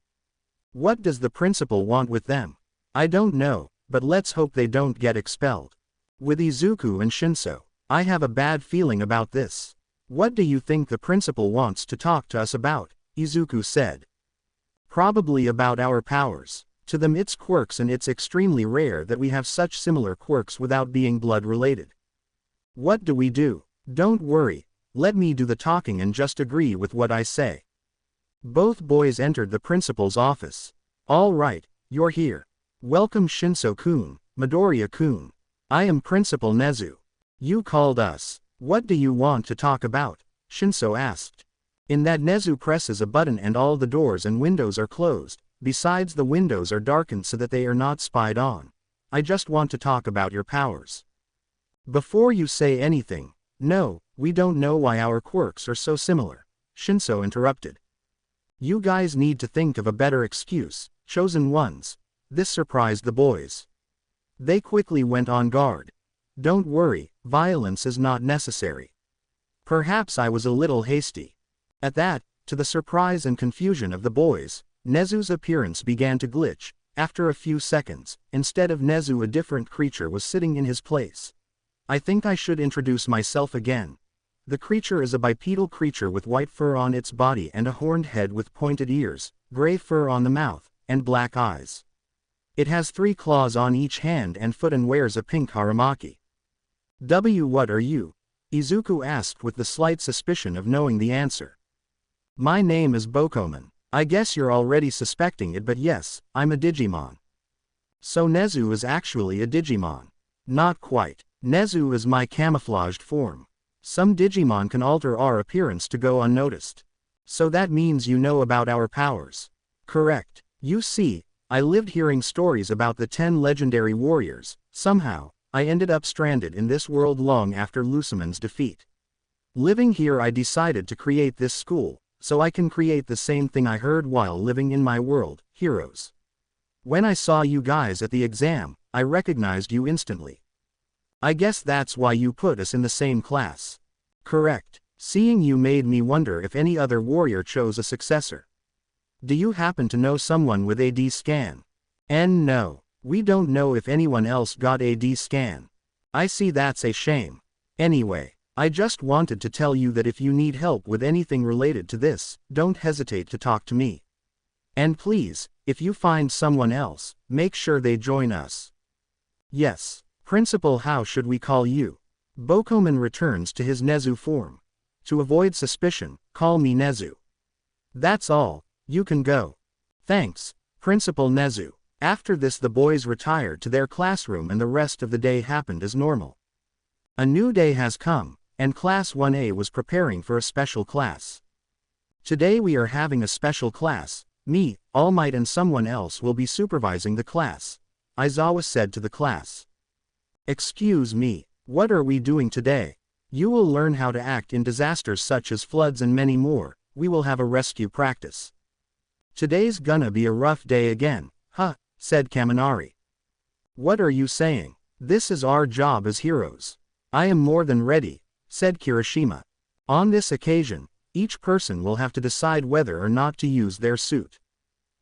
[SPEAKER 1] What does the principal want with them? I don't know, but let's hope they don't get expelled. With Izuku and Shinso, I have a bad feeling about this. What do you think the principal wants to talk to us about? Izuku said. Probably about our powers. To them it's quirks and it's extremely rare that we have such similar quirks without being blood related. What do we do? Don't worry, let me do the talking and just agree with what I say. Both boys entered the principal's office. All right, you're here. Welcome Shinso-kun, Midoriya-kun. I am Principal Nezu. You called us. What do you want to talk about? Shinso asked. In that Nezu presses a button and all the doors and windows are closed, besides the windows are darkened so that they are not spied on. I just want to talk about your powers. Before you say anything, no, we don't know why our quirks are so similar, Shinso interrupted. You guys need to think of a better excuse, chosen ones. This surprised the boys. They quickly went on guard. Don't worry, violence is not necessary. Perhaps I was a little hasty. At that, to the surprise and confusion of the boys, Nezu's appearance began to glitch. After a few seconds, instead of Nezu a different creature was sitting in his place. I think I should introduce myself again. The creature is a bipedal creature with white fur on its body and a horned head with pointed ears, gray fur on the mouth, and black eyes. It has 3 claws on each hand and foot and wears a pink haramaki. What are you? Izuku asked with the slight suspicion of knowing the answer. My name is Bokoman. I guess you're already suspecting it, but yes, I'm a Digimon. So Nezu is actually a Digimon. Not quite. Nezu is my camouflaged form. Some Digimon can alter our appearance to go unnoticed. So that means you know about our powers. Correct. You see, I lived hearing stories about the 10 legendary warriors. Somehow, I ended up stranded in this world long after Luciman's defeat. Living here I decided to create this school, so I can create the same thing I heard while living in my world, heroes. When I saw you guys at the exam, I recognized you instantly. I guess that's why you put us in the same class. Correct. Seeing you made me wonder if any other warrior chose a successor. Do you happen to know someone with AD scan? No. We don't know if anyone else got AD scan. I see, that's a shame. Anyway, I just wanted to tell you that if you need help with anything related to this, don't hesitate to talk to me. And please, if you find someone else, make sure they join us. Yes. Principal, how should we call you? Bokoman returns to his Nezu form. To avoid suspicion, call me Nezu. That's all, you can go. Thanks, Principal Nezu. After this the boys retired to their classroom and the rest of the day happened as normal. A new day has come, and Class 1A was preparing for a special class. Today we are having a special class. Me, All Might and someone else will be supervising the class, Aizawa said to the class. Excuse me, what are we doing today? You will learn how to act in disasters such as floods and many more. We will have a rescue practice. Today's gonna be a rough day again, huh, said Kaminari. What are you saying? This is our job as heroes. I am more than ready, said Kirishima. On this occasion, each person will have to decide whether or not to use their suit.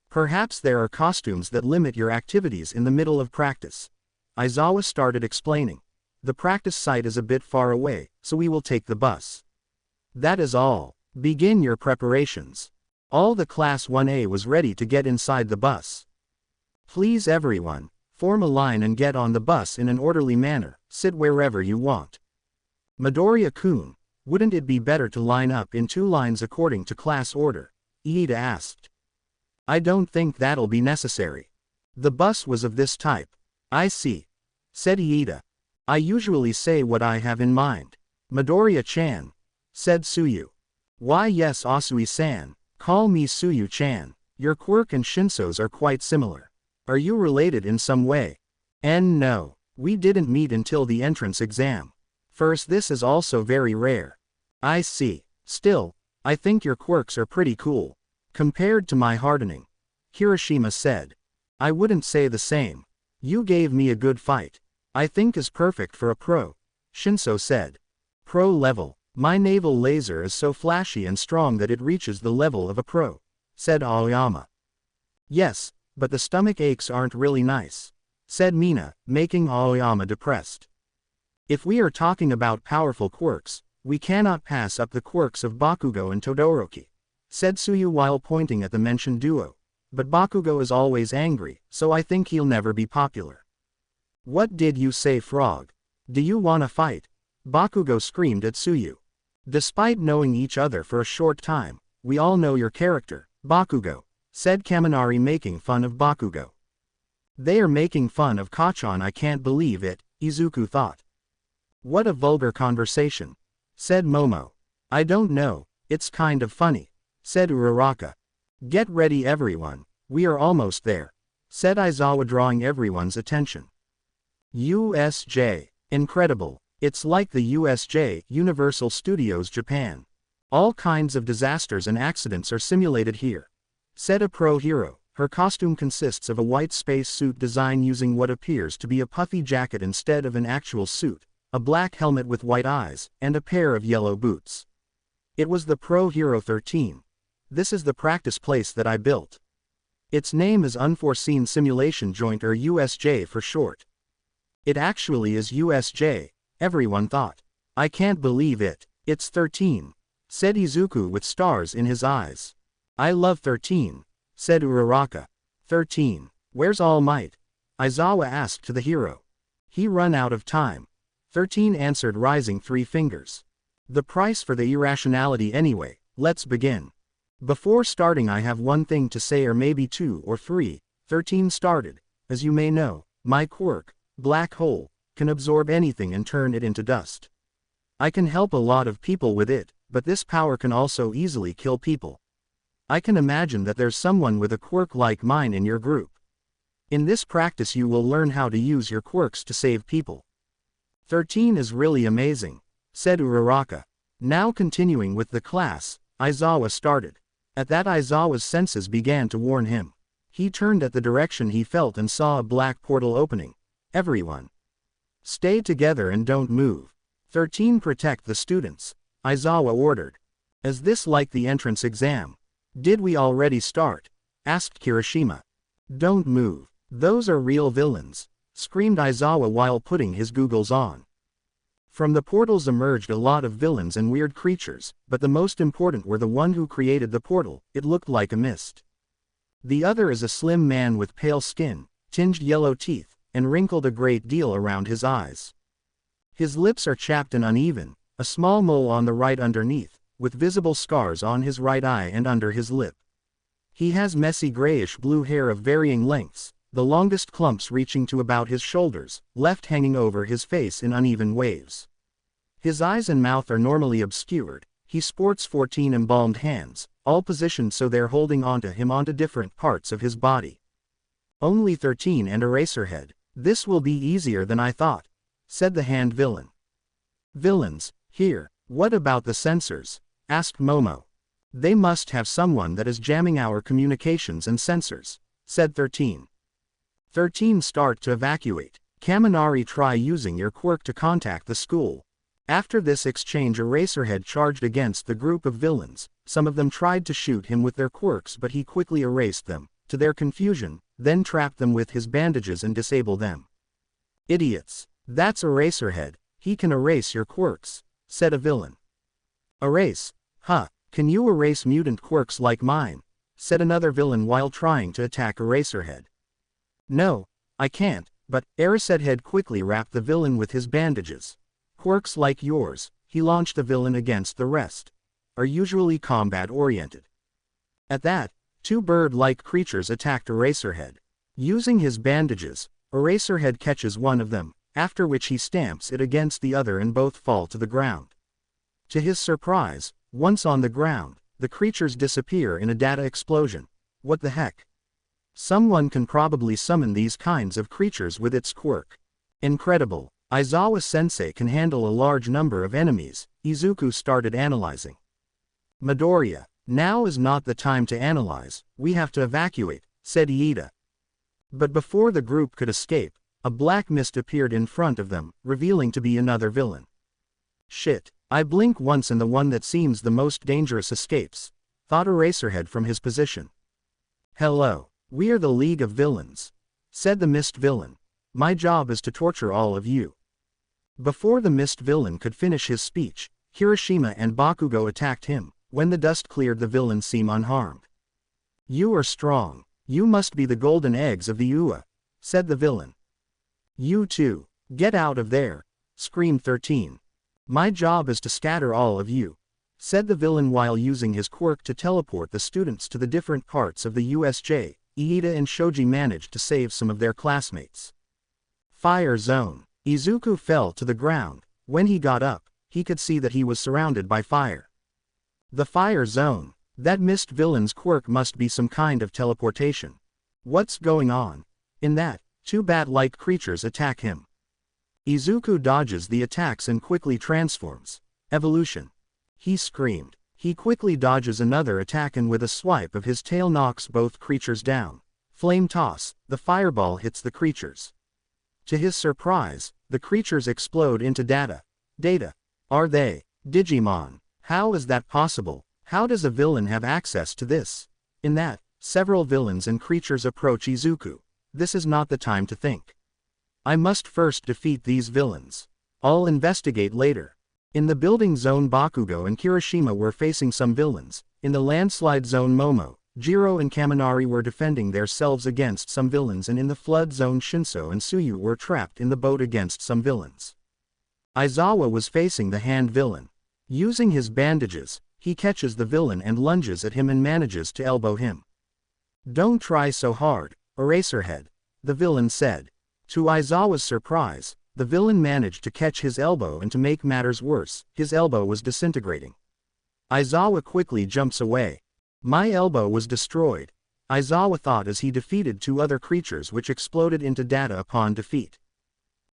[SPEAKER 1] Perhaps there are costumes that limit your activities in the middle of practice. Aizawa started explaining. The practice site is a bit far away, so we will take the bus. That is all. Begin your preparations. All the Class 1A was ready to get inside the bus. Please everyone, form a line and get on the bus in an orderly manner, sit wherever you want. Midoriya-kun, wouldn't it be better to line up in 2 lines according to class order? Iida asked. I don't think that'll be necessary. The bus was of this type. I see, said Iida. I usually say what I have in mind. Midoriya-chan, said Tsuyu. Why yes Asui-san, call me Tsuyu-chan. Your quirk and Shinso's are quite similar. Are you related in some way? No, we didn't meet until the entrance exam. First, this is also very rare. I see. Still, I think your quirks are pretty cool. Compared to my hardening, Kirishima said. I wouldn't say the same. You gave me a good fight. I think is perfect for a pro, Shinso said. Pro level. My naval laser is so flashy and strong that it reaches the level of a pro, said Aoyama. Yes, but the stomach aches aren't really nice, said Mina, making Aoyama depressed. If we are talking about powerful quirks, we cannot pass up the quirks of Bakugo and Todoroki, said Tsuyu while pointing at the mentioned duo. But Bakugo is always angry, so I think he'll never be popular. What did you say, Frog? Do you wanna fight? Bakugo screamed at Tsuyu. Despite knowing each other for a short time, we all know your character, Bakugo, said Kaminari, making fun of Bakugo. They are making fun of Kachan. I can't believe it, Izuku thought. What a vulgar conversation, said Momo. I don't know, it's kind of funny, said Uraraka. Get ready everyone, we are almost there, said Aizawa, drawing everyone's attention. USJ, incredible, it's like the USJ, Universal Studios Japan. All kinds of disasters and accidents are simulated here, said a pro hero. Her costume consists of a white space suit design using what appears to be a puffy jacket instead of an actual suit, a black helmet with white eyes, and a pair of yellow boots. It was the Pro Hero 13. This is the practice place that I built. Its name is Unforeseen Simulation Joint, or USJ for short. It actually is USJ, everyone thought. I can't believe it. It's 13, said Izuku with stars in his eyes. I love 13, said Uraraka. 13, where's All Might? Aizawa asked to the hero. He run out of time. 13 answered, rising 3 fingers. The price for the irrationality anyway, let's begin. Before starting I have one thing to say, or maybe 2 or 3, 13 started. As you may know, my quirk, Black Hole, can absorb anything and turn it into dust. I can help a lot of people with it, but this power can also easily kill people. I can imagine that there's someone with a quirk like mine in your group. In this practice you will learn how to use your quirks to save people. 13 is really amazing, said Uraraka. Now continuing with the class, Aizawa started. At that, Aizawa's senses began to warn him. He turned at the direction he felt and saw a black portal opening. Everyone, stay together and don't move. 13 protect the students, Aizawa ordered. Is this like the entrance exam? Did we already start? Asked Kirishima. Don't move. Those are real villains, screamed Aizawa while putting his goggles on. From the portals emerged a lot of villains and weird creatures, but the most important were the one who created the portal. It looked like a mist. The other is a slim man with pale skin, tinged yellow teeth, and wrinkled a great deal around his eyes. His lips are chapped and uneven, a small mole on the right underneath, with visible scars on his right eye and under his lip. He has messy grayish-blue hair of varying lengths, the longest clumps reaching to about his shoulders, left hanging over his face in uneven waves. His eyes and mouth are normally obscured. He sports 14 embalmed hands, all positioned so they're holding onto him onto different parts of his body. Only 13 and Eraserhead. This will be easier than I thought, said the hand villain. Villains, here, what about the sensors? Asked Momo. They must have someone that is jamming our communications and sensors, said 13. 13 start to evacuate. Kaminari, try using your quirk to contact the school. After this exchange, Eraserhead charged against the group of villains. Some of them tried to shoot him with their quirks, but he quickly erased them, to their confusion, then trapped them with his bandages and disabled them. Idiots. That's Eraserhead, he can erase your quirks, said a villain. Erase? Huh, can you erase mutant quirks like mine? Said another villain while trying to attack Eraserhead. No, I can't, but Eraserhead quickly wrapped the villain with his bandages. Quirks like yours, he launched the villain against the rest, are usually combat-oriented. At that, two bird-like creatures attacked Eraserhead. Using his bandages, Eraserhead catches one of them, after which he stamps it against the other and both fall to the ground. To his surprise, once on the ground, the creatures disappear in a data explosion. What the heck? Someone can probably summon these kinds of creatures with its quirk. Incredible. Aizawa-sensei can handle a large number of enemies, Izuku started analyzing. Midoriya, now is not the time to analyze, we have to evacuate, said Iida. But before the group could escape, a black mist appeared in front of them, revealing to be another villain. Shit, I blink once and the one that seems the most dangerous escapes, thought Eraserhead from his position. Hello, we are the League of Villains, said the mist villain. My job is to torture all of you. Before the mist villain could finish his speech, Kirishima and Bakugo attacked him. When the dust cleared, the villains seem unharmed. You are strong. You must be the golden eggs of the Ua, said the villain. You too, get out of there, screamed 13. My job is to scatter all of you, said the villain while using his quirk to teleport the students to the different parts of the USJ. Iida and Shoji managed to save some of their classmates. Fire zone. Izuku fell to the ground. When he got up, he could see that he was surrounded by fire. The fire zone. That mist villain's quirk must be some kind of teleportation. What's going on? In that, two bat-like creatures attack him. Izuku dodges the attacks and quickly transforms. Evolution. He screamed. He quickly dodges another attack and with a swipe of his tail knocks both creatures down. Flame toss. The fireball hits the creatures. To his surprise, the creatures explode into data. Data. Are they Digimon? How is that possible? How does a villain have access to this? In that, several villains and creatures approach Izuku. This is not the time to think. I must first defeat these villains. I'll investigate later. In the building zone, Bakugo and Kirishima were facing some villains. In the landslide zone, Momo, Jiro and Kaminari were defending themselves against some villains, and in the flood zone, Shinso and Tsuyu were trapped in the boat against some villains. Aizawa was facing the hand villain. Using his bandages, he catches the villain and lunges at him and manages to elbow him. Don't try so hard, Eraserhead, the villain said. To Aizawa's surprise, the villain managed to catch his elbow, and to make matters worse, his elbow was disintegrating. Aizawa quickly jumps away. My elbow was destroyed, Aizawa thought as he defeated two other creatures which exploded into data upon defeat.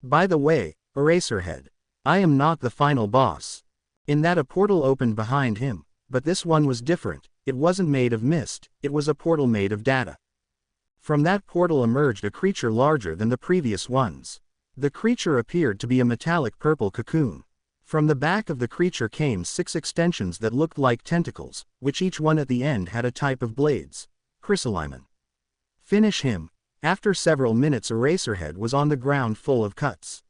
[SPEAKER 1] By the way, Eraserhead, I am not the final boss. In that, a portal opened behind him, but this one was different. It wasn't made of mist, it was a portal made of data. From that portal emerged a creature larger than the previous ones. The creature appeared to be a metallic purple cocoon. From the back of the creature came 6 extensions that looked like tentacles, which each one at the end had a type of blades. Chrysalimon. Finish him. After several minutes, Eraserhead was on the ground full of cuts.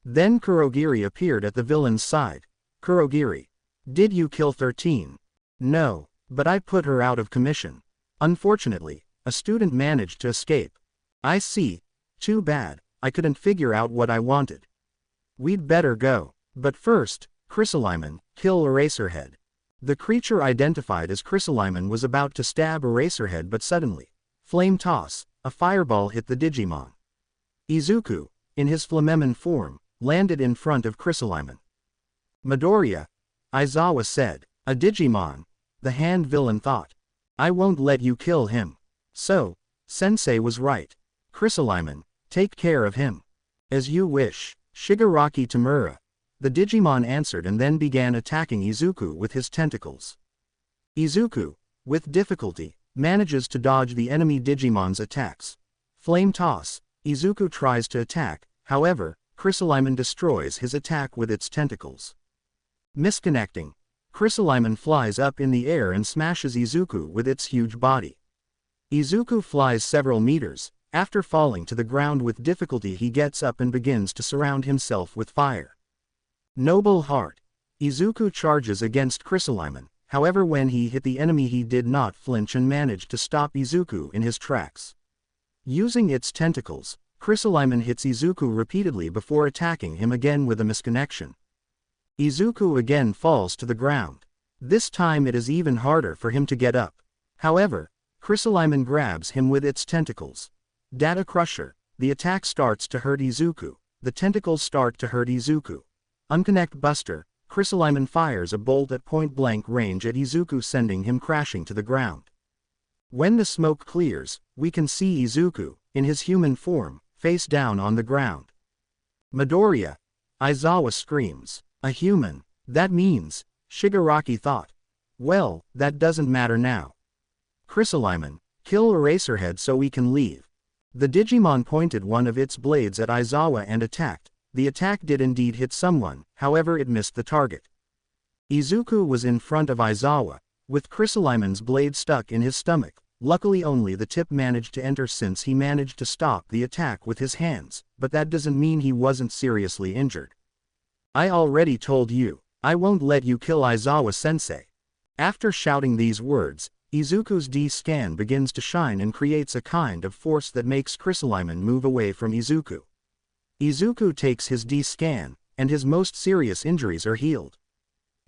[SPEAKER 1] Then Kurogiri appeared at the villain's side. Kurogiri. Did you kill 13? No, but I put her out of commission. Unfortunately, a student managed to escape. I see. Too bad, I couldn't figure out what I wanted. We'd better go. But first, Chrysalimon, kill Eraserhead. The creature identified as Chrysalimon was about to stab Eraserhead, but suddenly, flame toss, a fireball hit the Digimon. Izuku, in his Flamemon form, landed in front of Chrysalimon. Midoriya, Aizawa said. A Digimon, the hand villain thought. I won't let you kill him. So, Sensei was right. Chrysalimon, take care of him. As you wish, Shigaraki Tamura. The Digimon answered and then began attacking Izuku with his tentacles. Izuku, with difficulty, manages to dodge the enemy Digimon's attacks. Flame Toss, Izuku tries to attack, however, Chrysalimon destroys his attack with its tentacles. Misconnecting, Chrysalimon flies up in the air and smashes Izuku with its huge body. Izuku flies several meters. After falling to the ground with difficulty, he gets up and begins to surround himself with fire. Noble Heart, Izuku charges against Chrysalimon, however when he hit the enemy he did not flinch and managed to stop Izuku in his tracks. Using its tentacles, Chrysalimon hits Izuku repeatedly before attacking him again with a misconnection. Izuku again falls to the ground. This time it is even harder for him to get up. However, Chrysalimon grabs him with its tentacles. Data Crusher, the attack starts to hurt Izuku. The tentacles start to hurt Izuku. Unconnect Buster, Chrysalimon fires a bolt at point-blank range at Izuku, sending him crashing to the ground. When the smoke clears, we can see Izuku, in his human form, face down on the ground. Midoriya, Aizawa screams. A human, that means, Shigaraki thought. Well, that doesn't matter now. Chrysalimon, kill Eraserhead so we can leave. The Digimon pointed one of its blades at Aizawa and attacked. The attack did indeed hit someone, however it missed the target. Izuku was in front of Aizawa, with Chrysalimon's blade stuck in his stomach. Luckily only the tip managed to enter since he managed to stop the attack with his hands, but that doesn't mean he wasn't seriously injured. I already told you, I won't let you kill Aizawa-sensei. After shouting these words, Izuku's D-scan begins to shine and creates a kind of force that makes Chrysalimon move away from Izuku. Izuku takes his D-scan, and his most serious injuries are healed.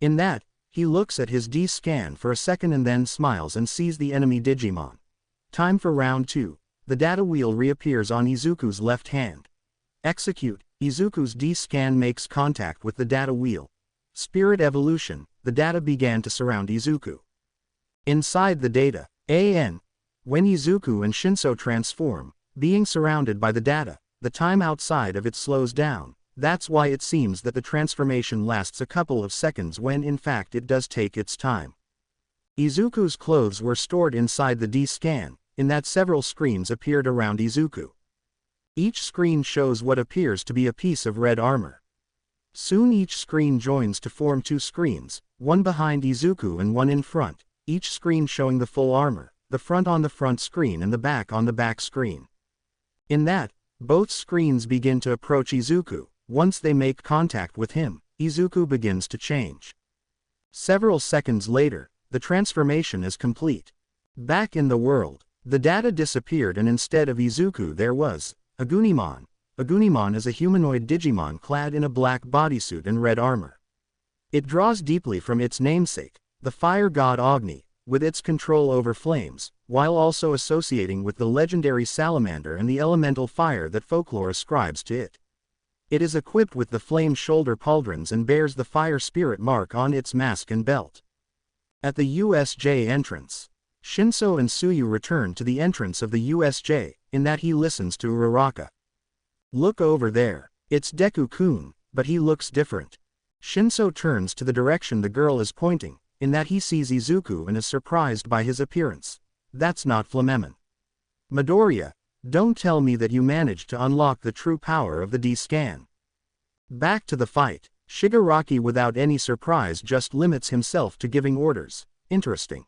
[SPEAKER 1] In that, he looks at his D-scan for a second and then smiles and sees the enemy Digimon. Time for round 2. The data wheel reappears on Izuku's left hand. Execute. Izuku's D-scan makes contact with the data wheel. Spirit evolution, the data began to surround Izuku. Inside the data, when Izuku and Shinso transform, being surrounded by the data, the time outside of it slows down. That's why it seems that the transformation lasts a couple of seconds when in fact it does take its time. Izuku's clothes were stored inside the D-scan, in that several screens appeared around Izuku. Each screen shows what appears to be a piece of red armor. Soon each screen joins to form 2 screens, one behind Izuku and one in front, each screen showing the full armor, the front on the front screen and the back on the back screen. In that, both screens begin to approach Izuku. Once they make contact with him, Izuku begins to change. Several seconds later, the transformation is complete. Back in the world, the data disappeared and instead of Izuku there was Agunimon. Agunimon is a humanoid Digimon clad in a black bodysuit and red armor. It draws deeply from its namesake, the fire god Agni, with its control over flames, while also associating with the legendary salamander and the elemental fire that folklore ascribes to it. It is equipped with the flame shoulder pauldrons and bears the fire spirit mark on its mask and belt. At the USJ entrance, Shinso and Tsuyu return to the entrance of the USJ, in that he listens to Uraraka. Look over there, it's Deku-kun, but he looks different. Shinso turns to the direction the girl is pointing, in that he sees Izuku and is surprised by his appearance. That's not Flamemon. Midoriya, don't tell me that you managed to unlock the true power of the D-scan. Back to the fight, Shigaraki without any surprise just limits himself to giving orders. Interesting.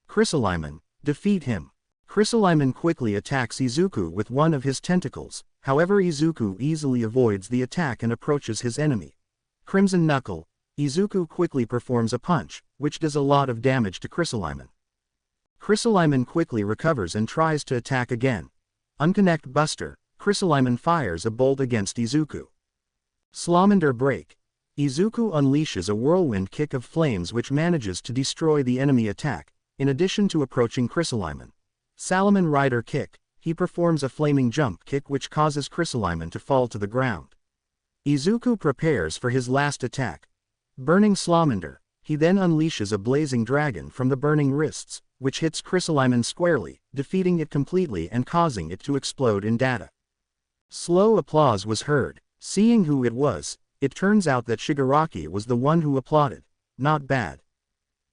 [SPEAKER 1] Chrysalimon, defeat him. Chrysalimon quickly attacks Izuku with one of his tentacles, however Izuku easily avoids the attack and approaches his enemy. Crimson Knuckle, Izuku quickly performs a punch, which does a lot of damage to Chrysalimon. Chrysalimon quickly recovers and tries to attack again. Unconnect Buster, Chrysalimon fires a bolt against Izuku. Salamander Break. Izuku unleashes a whirlwind kick of flames which manages to destroy the enemy attack, in addition to approaching Chrysalimon. Salmon Rider Kick. He performs a flaming jump kick which causes Chrysalimon to fall to the ground. Izuku prepares for his last attack. Burning Salamander. He then unleashes a blazing dragon from the burning wrists, which hits Chrysalimon squarely, defeating it completely and causing it to explode in data. Slow applause was heard. Seeing who it was, it turns out that Shigaraki was the one who applauded. Not bad.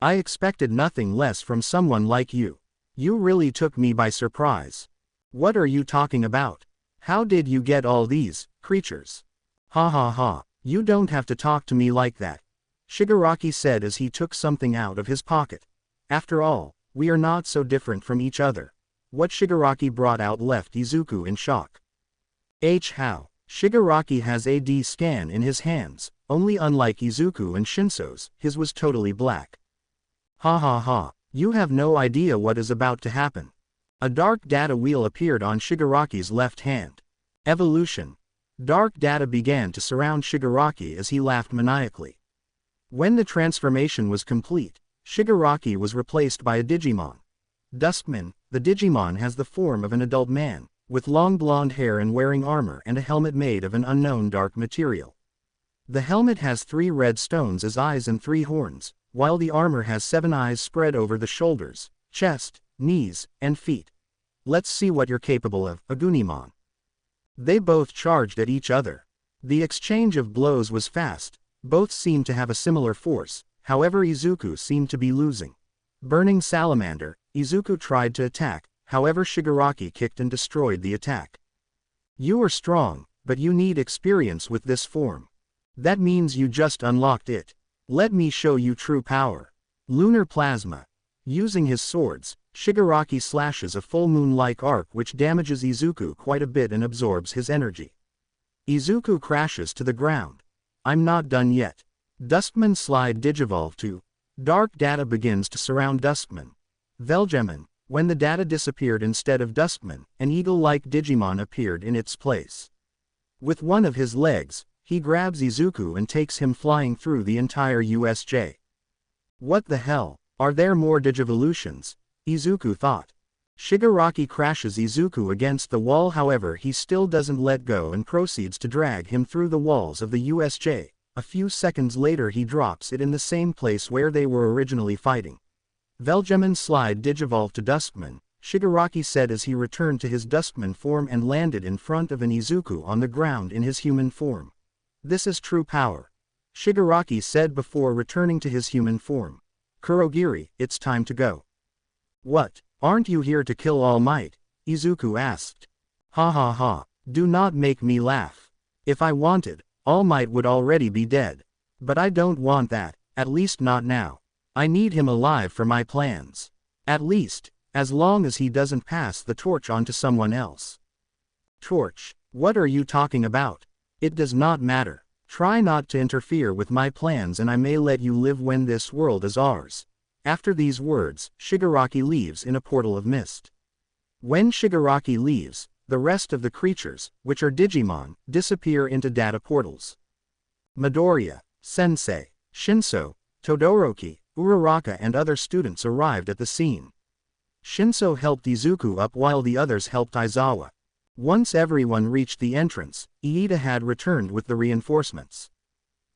[SPEAKER 1] I expected nothing less from someone like you. You really took me by surprise. What are you talking about? How did you get all these creatures? Ha ha ha, you don't have to talk to me like that, Shigaraki said as he took something out of his pocket. After all, we are not so different from each other. What Shigaraki brought out left Izuku in shock. How? Shigaraki has a D-scan in his hands, only unlike Izuku and Shinso's, his was totally black. Ha ha ha, you have no idea what is about to happen. A dark data wheel appeared on Shigaraki's left hand. Evolution. Dark data began to surround Shigaraki as he laughed maniacally. When the transformation was complete, Shigaraki was replaced by a Digimon. Duskman. The Digimon has the form of an adult man, with long blonde hair and wearing armor and a helmet made of an unknown dark material. The helmet has 3 red stones as eyes and 3 horns, while the armor has 7 eyes spread over the shoulders, chest, knees, and feet. Let's see what you're capable of, Agunimon. They both charged at each other. The exchange of blows was fast. Both seemed to have a similar force, however Izuku seemed to be losing. Burning Salamander. Izuku tried to attack, however Shigaraki kicked and destroyed the attack. You are strong, but you need experience with this form. That means you just unlocked it. Let me show you true power. Lunar Plasma. Using his swords, Shigaraki slashes a full moon-like arc which damages Izuku quite a bit and absorbs his energy. Izuku crashes to the ground. I'm not done yet. Duskman slide Digivolve to. Dark data begins to surround Duskman. Velgemon. When the data disappeared instead of Duskman, an eagle-like Digimon appeared in its place. With one of his legs, he grabs Izuku and takes him flying through the entire USJ. What the hell? Are there more Digivolutions? Izuku thought. Shigaraki crashes Izuku against the wall, however he still doesn't let go and proceeds to drag him through the walls of the USJ. A few seconds later he drops it in the same place where they were originally fighting. Velgemon slide Digivolve to Duskman, Shigaraki said as he returned to his Duskman form and landed in front of an Izuku on the ground in his human form. This is true power, Shigaraki said before returning to his human form. Kurogiri, it's time to go. What? Aren't you here to kill All Might? Izuku asked. Ha ha ha, do not make me laugh. If I wanted, All Might would already be dead. But I don't want that, at least not now. I need him alive for my plans. At least, as long as he doesn't pass the torch on to someone else. Torch? What are you talking about? It does not matter. Try not to interfere with my plans and I may let you live when this world is ours. After these words, Shigaraki leaves in a portal of mist. When Shigaraki leaves, the rest of the creatures, which are Digimon, disappear into data portals. Midoriya, Sensei, Shinso, Todoroki, Uraraka and other students arrived at the scene. Shinso helped Izuku up while the others helped Aizawa. Once everyone reached the entrance, Iida had returned with the reinforcements.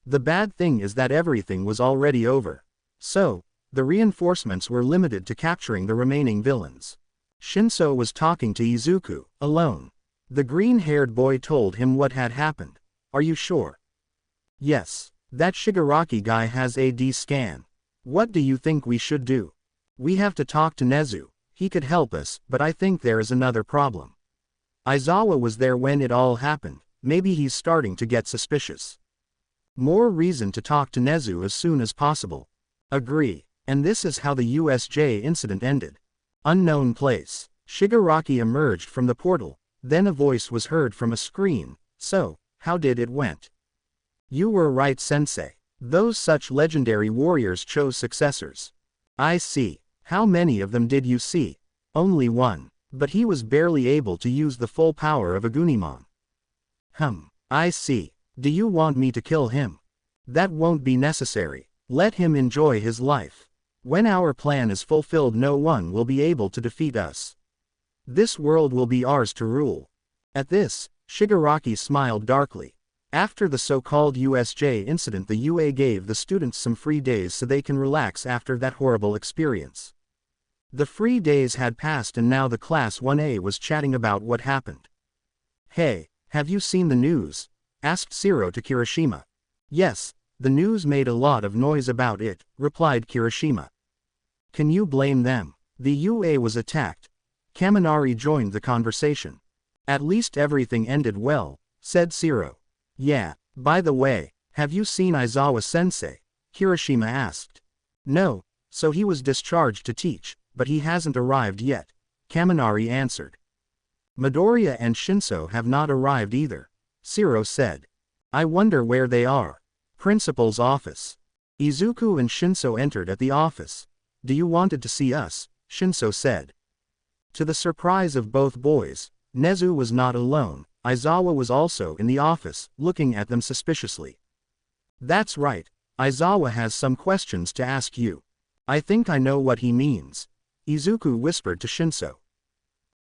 [SPEAKER 1] The bad thing is that everything was already over. So, the reinforcements were limited to capturing the remaining villains. Shinso was talking to Izuku, alone. The green-haired boy told him what had happened. Are you sure? Yes. That Shigaraki guy has a D-scan. What do you think we should do? We have to talk to Nezu. He could help us, but I think there is another problem. Aizawa was there when it all happened. Maybe he's starting to get suspicious. More reason to talk to Nezu as soon as possible. Agree. And this is how the USJ incident ended. Unknown place. Shigaraki emerged from the portal, then a voice was heard from a screen. So, how did it went? You were right, Sensei. Those such legendary warriors chose successors. I see. How many of them did you see? Only one. But he was barely able to use the full power of Agunimon. I see. Do you want me to kill him? That won't be necessary. Let him enjoy his life. When our plan is fulfilled, no one will be able to defeat us. This world will be ours to rule. At this, Shigaraki smiled darkly. After the so-called USJ incident, the UA gave the students some free days so they can relax after that horrible experience. The free days had passed and now the Class 1A was chatting about what happened. "Hey, have you seen the news?" asked Shiro to Kirishima. "Yes, the news made a lot of noise about it," replied Kirishima. "Can you blame them? The UA was attacked." Kaminari joined the conversation. "At least everything ended well," said Shiro. "Yeah, by the way, have you seen Aizawa-sensei?" Kirishima asked. "No, so he was discharged to teach, but he hasn't arrived yet," Kaminari answered. "Midoriya and Shinso have not arrived either," Shiro said. "I wonder where they are." Principal's office. Izuku and Shinso entered at the office. "Do you wanted to see us?" Shinso said. To the surprise of both boys, Nezu was not alone. Aizawa was also in the office, looking at them suspiciously. "That's right, Aizawa has some questions to ask you. I think I know what he means," Izuku whispered to Shinso.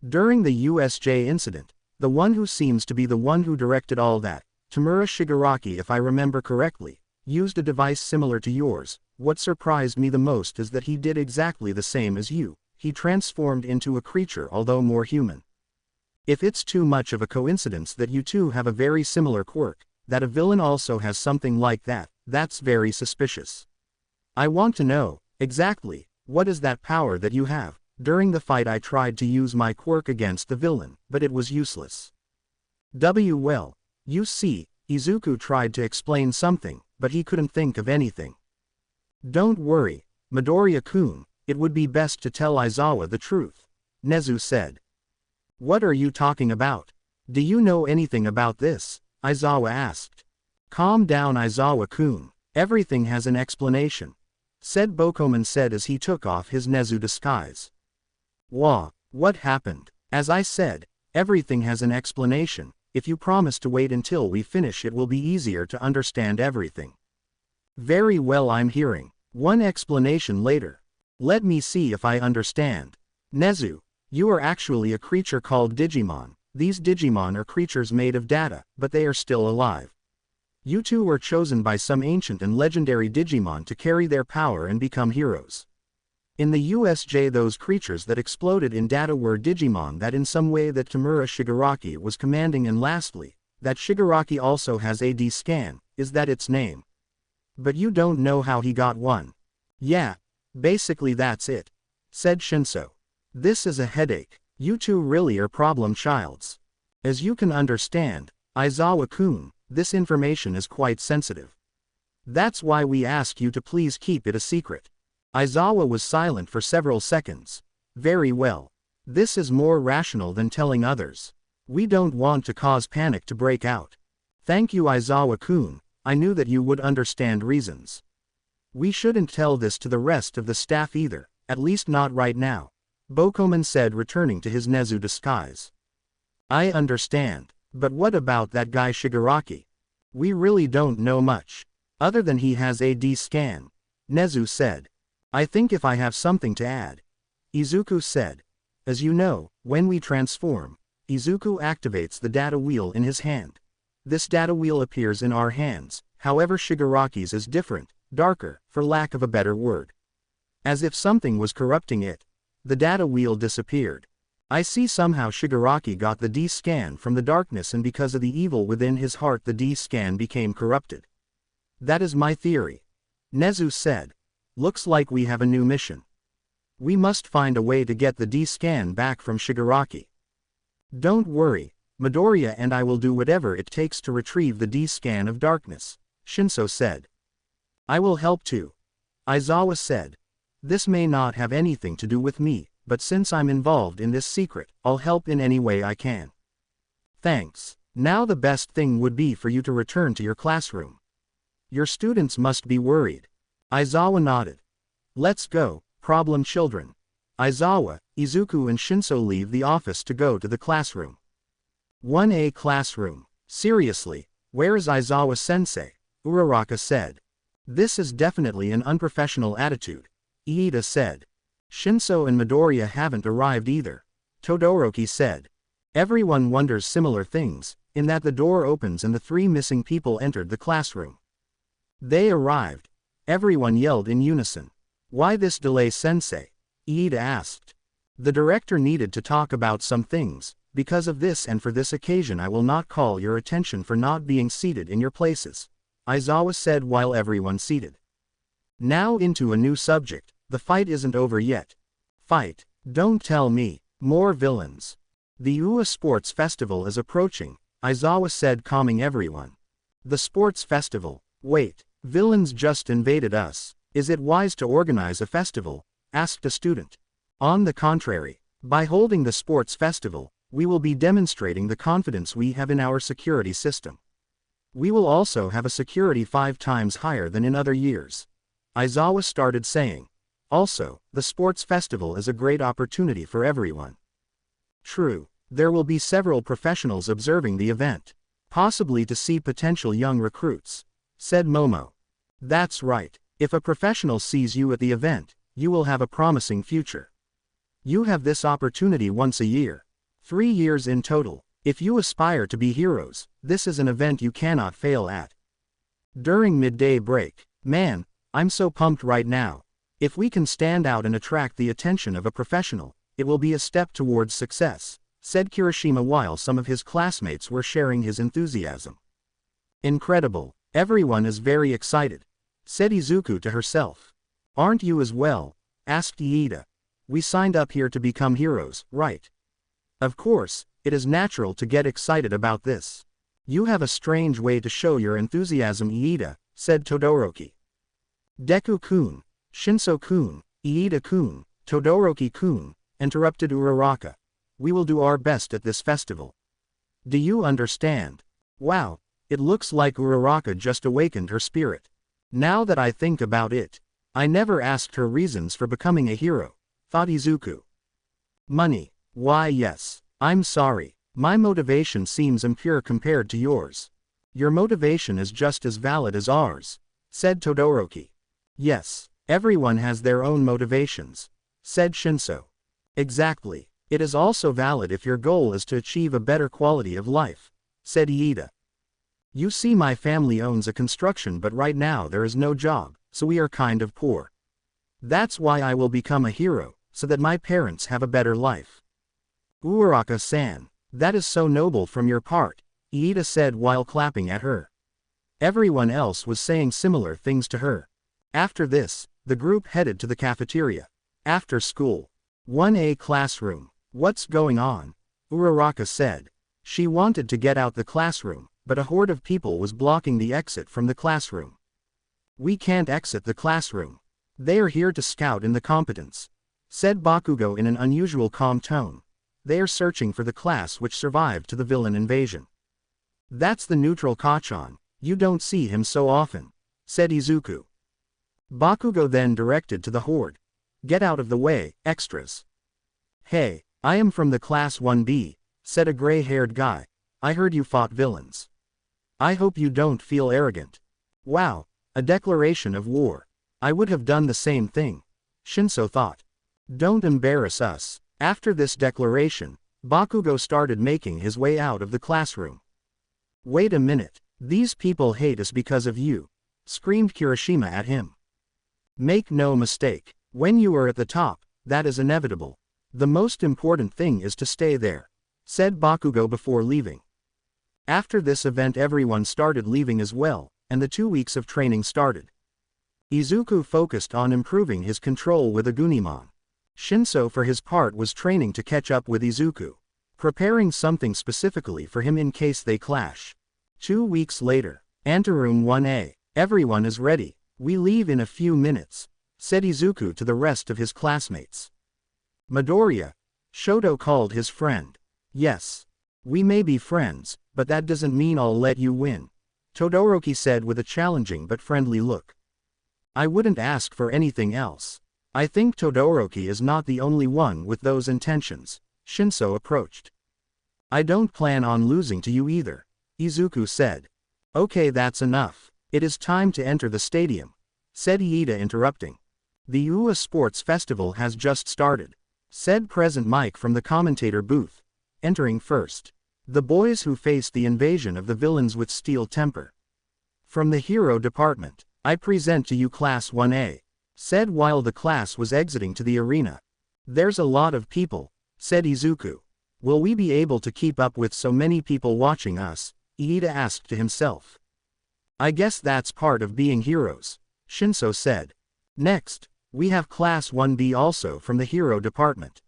[SPEAKER 1] During the USJ incident, the one who seems to be the one who directed all that, Tamura Shigaraki, if I remember correctly, used a device similar to yours. What surprised me the most is that he did exactly the same as you. He transformed into a creature, although more human. If it's too much of a coincidence that you two have a very similar quirk, that a villain also has something like that, that's very suspicious. I want to know, exactly, what is that power that you have? During the fight I tried to use my quirk against the villain, but it was useless. Well, you see, Izuku tried to explain something, but he couldn't think of anything. "Don't worry, Midoriya-kun, it would be best to tell Aizawa the truth," Nezu said. "What are you talking about? Do you know anything about this?" Aizawa asked. "Calm down, Aizawa-kun, everything has an explanation," said Bokoman said as he took off his Nezu disguise. What happened?" "As I said, everything has an explanation. If you promise to wait until we finish it will be easier to understand everything." "Very well, I'm hearing. One explanation later. Let me see if I understand. Nezu, you are actually a creature called Digimon. These Digimon are creatures made of data, but they are still alive. You two were chosen by some ancient and legendary Digimon to carry their power and become heroes. In the USJ those creatures that exploded in data were Digimon that in some way that Tamura Shigaraki was commanding, and lastly, that Shigaraki also has a D-scan, is that its name? But you don't know how he got one." "Yeah, basically that's it," said Shinso. "This is a headache. You two really are problem childs. As you can understand, Aizawa-kun, this information is quite sensitive. That's why we ask you to please keep it a secret." Aizawa was silent for several seconds. "Very well. This is more rational than telling others. We don't want to cause panic to break out. Thank you, Aizawa-kun, I knew that you would understand reasons. We shouldn't tell this to the rest of the staff either, at least not right now," Bokoman said, returning to his Nezu disguise. "I understand, but what about that guy Shigaraki? We really don't know much. Other than he has a D-scan," Nezu said. "I think if I have something to add," Izuku said. "As you know, when we transform, Izuku activates the data wheel in his hand. This data wheel appears in our hands, however Shigaraki's is different, darker, for lack of a better word. As if something was corrupting it. The data wheel disappeared. I see somehow Shigaraki got the D-scan from the darkness, and because of the evil within his heart the D-scan became corrupted. That is my theory," Nezu said. "Looks like we have a new mission. We must find a way to get the D-scan back from Shigaraki. Don't worry, Midoriya and I will do whatever it takes to retrieve the D-scan of darkness," Shinso said. "I will help too," Aizawa said. "This may not have anything to do with me, but since I'm involved in this secret, I'll help in any way I can." "Thanks. Now the best thing would be for you to return to your classroom. Your students must be worried." Aizawa nodded. "Let's go, problem children." Aizawa, Izuku and Shinso leave the office to go to the classroom. 1A classroom. "Seriously, where is Aizawa-sensei?" Uraraka said. "This is definitely an unprofessional attitude," Iida said. "Shinso and Midoriya haven't arrived either," Todoroki said. "Everyone wonders similar things," in that the door opens and the three missing people entered the classroom. They arrived. Everyone yelled in unison. "Why this delay, sensei?" Iida asked. "The director needed to talk about some things. Because of this and for this occasion I will not call your attention for not being seated in your places," Aizawa said while everyone seated. Now into a new subject. The fight isn't over yet. Fight? Don't tell me. More villains. The UA Sports Festival is approaching, Aizawa said, calming everyone. The sports festival? Wait, villains just invaded us. Is it wise to organize a festival? Asked a student. On the contrary, by holding the sports festival, we will be demonstrating the confidence we have in our security system. We will also have a security 5 times higher than in other years, Aizawa started saying. Also, the sports festival is a great opportunity for everyone. True, there will be several professionals observing the event, possibly to see potential young recruits, said Momo. That's right, if a professional sees you at the event, you will have a promising future. You have this opportunity once a year. 3 years in total. If you aspire to be heroes, this is an event you cannot fail at. During midday break, man, I'm so pumped right now. If we can stand out and attract the attention of a professional, it will be a step towards success, said Kirishima while some of his classmates were sharing his enthusiasm. Incredible, everyone is very excited, said Izuku to herself. Aren't you as well? Asked Iida. We signed up here to become heroes, right? Of course, it is natural to get excited about this. You have a strange way to show your enthusiasm, Iida, said Todoroki. Deku-kun, Shinso-kun, Iida-kun, Todoroki-kun, interrupted Uraraka. We will do our best at this festival. Do you understand? Wow, it looks like Uraraka just awakened her spirit. Now that I think about it, I never asked her reasons for becoming a hero, thought Izuku. Money. Why yes, I'm sorry, my motivation seems impure compared to yours. Your motivation is just as valid as ours, said Todoroki. Yes, everyone has their own motivations, said Shinso. Exactly, it is also valid if your goal is to achieve a better quality of life, said Iida. You see, my family owns a construction, but right now there is no job, so we are kind of poor. That's why I will become a hero, so that my parents have a better life. Uraraka-san, that is so noble from your part, Iida said while clapping at her. Everyone else was saying similar things to her. After this, the group headed to the cafeteria. After school. 1A classroom. What's going on? Uraraka said. She wanted to get out the classroom, but a horde of people was blocking the exit from the classroom. We can't exit the classroom. They are here to scout in the competence, said Bakugo in an unusual calm tone. They are searching for the class which survived to the villain invasion. That's the neutral Kachan, you don't see him so often, said Izuku. Bakugo then directed to the horde. Get out of the way, extras. Hey, I am from the class 1B, said a gray-haired guy. I heard you fought villains. I hope you don't feel arrogant. Wow, a declaration of war. I would have done the same thing, Shinso thought. Don't embarrass us. After this declaration, Bakugo started making his way out of the classroom. Wait a minute, these people hate us because of you, screamed Kirishima at him. Make no mistake, when you are at the top, that is inevitable. The most important thing is to stay there, said Bakugo before leaving. After this event everyone started leaving as well, and the 2 weeks of training started. Izuku focused on improving his control with Agunimon. Shinso for his part was training to catch up with Izuku, preparing something specifically for him in case they clash. 2 weeks later, Anteroom 1A, everyone is ready, we leave in a few minutes, said Izuku to the rest of his classmates. Midoriya, Shoto called his friend. Yes. We may be friends, but that doesn't mean I'll let you win, Todoroki said with a challenging but friendly look. I wouldn't ask for anything else. I think Todoroki is not the only one with those intentions, Shinso approached. I don't plan on losing to you either, Izuku said. Okay, that's enough. It is time to enter the stadium, said Iida interrupting. The UA Sports Festival has just started, said Present Mike from the commentator booth, entering first. The boys who faced the invasion of the villains with steel temper. From the hero department, I present to you Class 1A, said while the class was exiting to the arena. There's a lot of people, said Izuku. Will we be able to keep up with so many people watching us? Iida asked to himself. I guess that's part of being heroes, Shinso said. Next, we have Class 1B also from the hero department.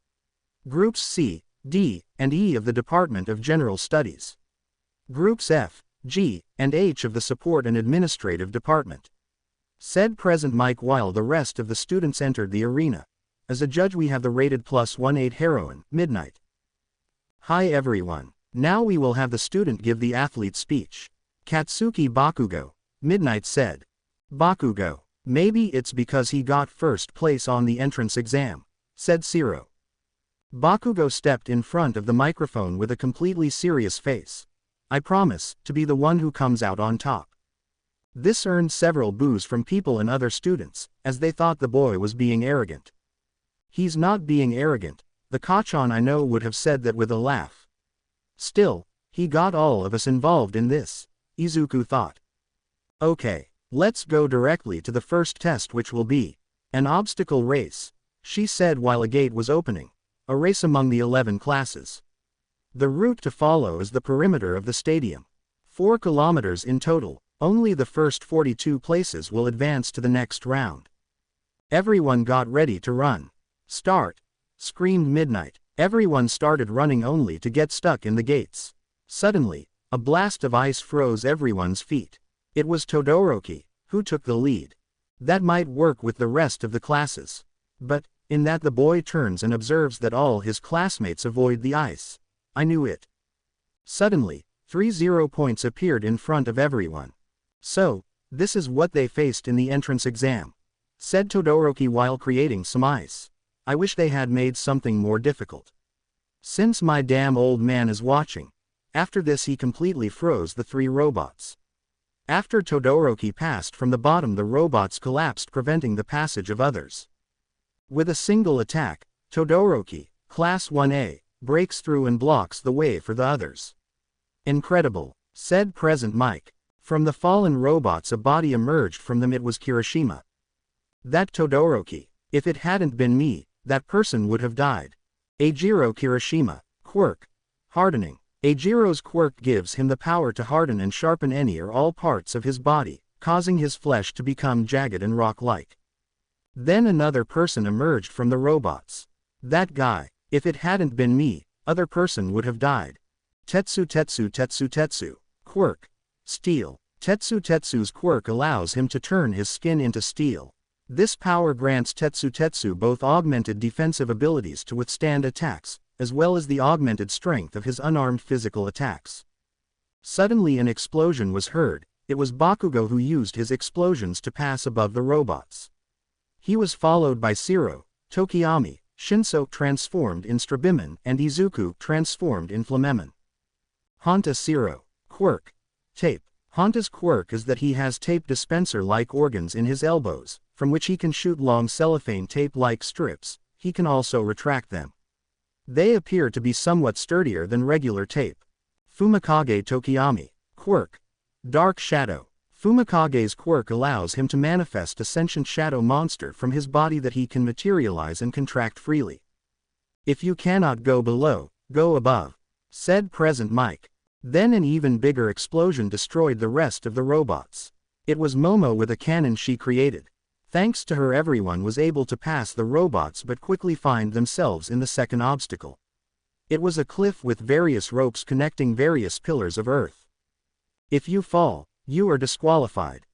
[SPEAKER 1] Groups C, D, and E of the Department of General Studies. Groups F, G, and H of the Support and Administrative Department. Said Present Mike while the rest of the students entered the arena. As a judge we have the rated +18 heroine, Midnight. Hi everyone. Now we will have the student give the athlete speech. Katsuki Bakugo, Midnight said. Bakugo. Maybe it's because he got first place on the entrance exam, said Shiro. Bakugo stepped in front of the microphone with a completely serious face. I promise to be the one who comes out on top. This earned several boos from people and other students, as they thought the boy was being arrogant. He's not being arrogant, the Kachan I know would have said that with a laugh. Still, he got all of us involved in this, Izuku thought. Okay, let's go directly to the first test, which will be an obstacle race, she said while a gate was opening, a race among the 11 classes. The route to follow is the perimeter of the stadium. 4 kilometers in total, only the first 42 places will advance to the next round. Everyone got ready to run. Start! Screamed Midnight. Everyone started running only to get stuck in the gates. Suddenly, a blast of ice froze everyone's feet. It was Todoroki, who took the lead. That might work with the rest of the classes. But, in that the boy turns and observes that all his classmates avoid the ice. I knew it. Suddenly, 3 0 points appeared in front of everyone. So, this is what they faced in the entrance exam, said Todoroki while creating some ice. I wish they had made something more difficult. Since my damn old man is watching. After this he completely froze the 3 robots. After Todoroki passed from the bottom, the robots collapsed, preventing the passage of others. With a single attack, Todoroki, Class 1A, breaks through and blocks the way for the others. Incredible, said Present Mike. From the fallen robots a body emerged from them. It was Kirishima. That Todoroki. If it hadn't been me, that person would have died. Eijiro Kirishima. Quirk. Hardening. Eijiro's quirk gives him the power to harden and sharpen any or all parts of his body, causing his flesh to become jagged and rock-like. Then another person emerged from the robots. That guy. If it hadn't been me, other person would have died. Tetsu. Quirk. Steel. Tetsu's quirk allows him to turn his skin into steel. This power grants Tetsu both augmented defensive abilities to withstand attacks, as well as the augmented strength of his unarmed physical attacks. Suddenly an explosion was heard. It was Bakugo who used his explosions to pass above the robots. He was followed by Shiro, Tokiyami, Shinso transformed in Strabimon, and Izuku transformed in Flamemon. Honta Shiro. Quirk. Tape. Honta's quirk is that he has tape dispenser-like organs in his elbows, from which he can shoot long cellophane tape-like strips. He can also retract them. They appear to be somewhat sturdier than regular tape. Fumikage Tokiyami. Quirk. Dark Shadow. Fumikage's quirk allows him to manifest a sentient shadow monster from his body that he can materialize and contract freely. If you cannot go below, go above, said Present Mike. Then an even bigger explosion destroyed the rest of the robots. It was Momo with a cannon she created. Thanks to her everyone was able to pass the robots but quickly find themselves in the second obstacle. It was a cliff with various ropes connecting various pillars of earth. If you fall, you are disqualified.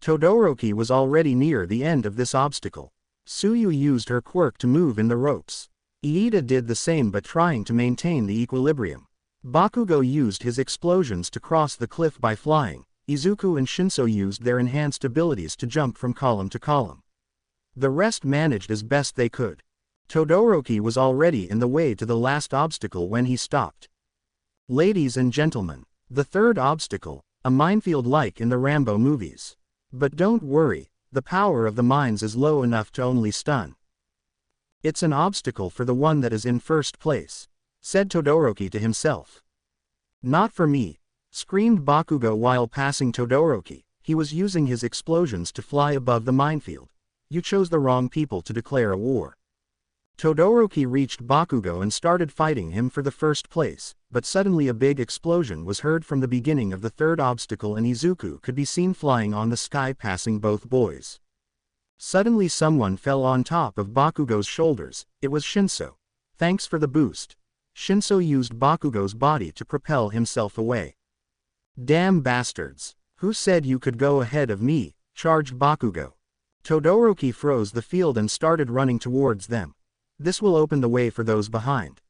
[SPEAKER 1] Todoroki was already near the end of this obstacle. Tsuyu used her quirk to move in the ropes. Iida did the same but trying to maintain the equilibrium. Bakugo used his explosions to cross the cliff by flying. Izuku and Shinso used their enhanced abilities to jump from column to column. The rest managed as best they could. Todoroki was already in the way to the last obstacle when he stopped. Ladies and gentlemen, the third obstacle, a minefield like in the Rambo movies. But don't worry, the power of the mines is low enough to only stun. It's an obstacle for the one that is in first place, said Todoroki to himself. Not for me, screamed Bakugo while passing Todoroki. He was using his explosions to fly above the minefield. You chose the wrong people to declare a war. Todoroki reached Bakugo and started fighting him for the first place, but suddenly a big explosion was heard from the beginning of the third obstacle and Izuku could be seen flying on the sky passing both boys. Suddenly someone fell on top of Bakugo's shoulders. It was Shinso. Thanks for the boost. Shinso used Bakugo's body to propel himself away. Damn bastards. Who said you could go ahead of me? Charged Bakugo. Todoroki froze the field and started running towards them. This will open the way for those behind.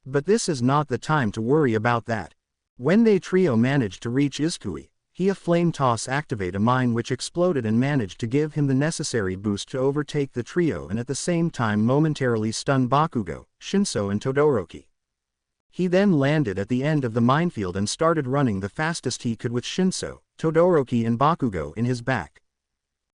[SPEAKER 1] But this is not the time to worry about that. When they trio managed to reach Izukui, he a flame toss activate a mine which exploded and managed to give him the necessary boost to overtake the trio and at the same time momentarily stun Bakugo, Shinso and Todoroki. He then landed at the end of the minefield and started running the fastest he could with Shinso, Todoroki and Bakugo in his back.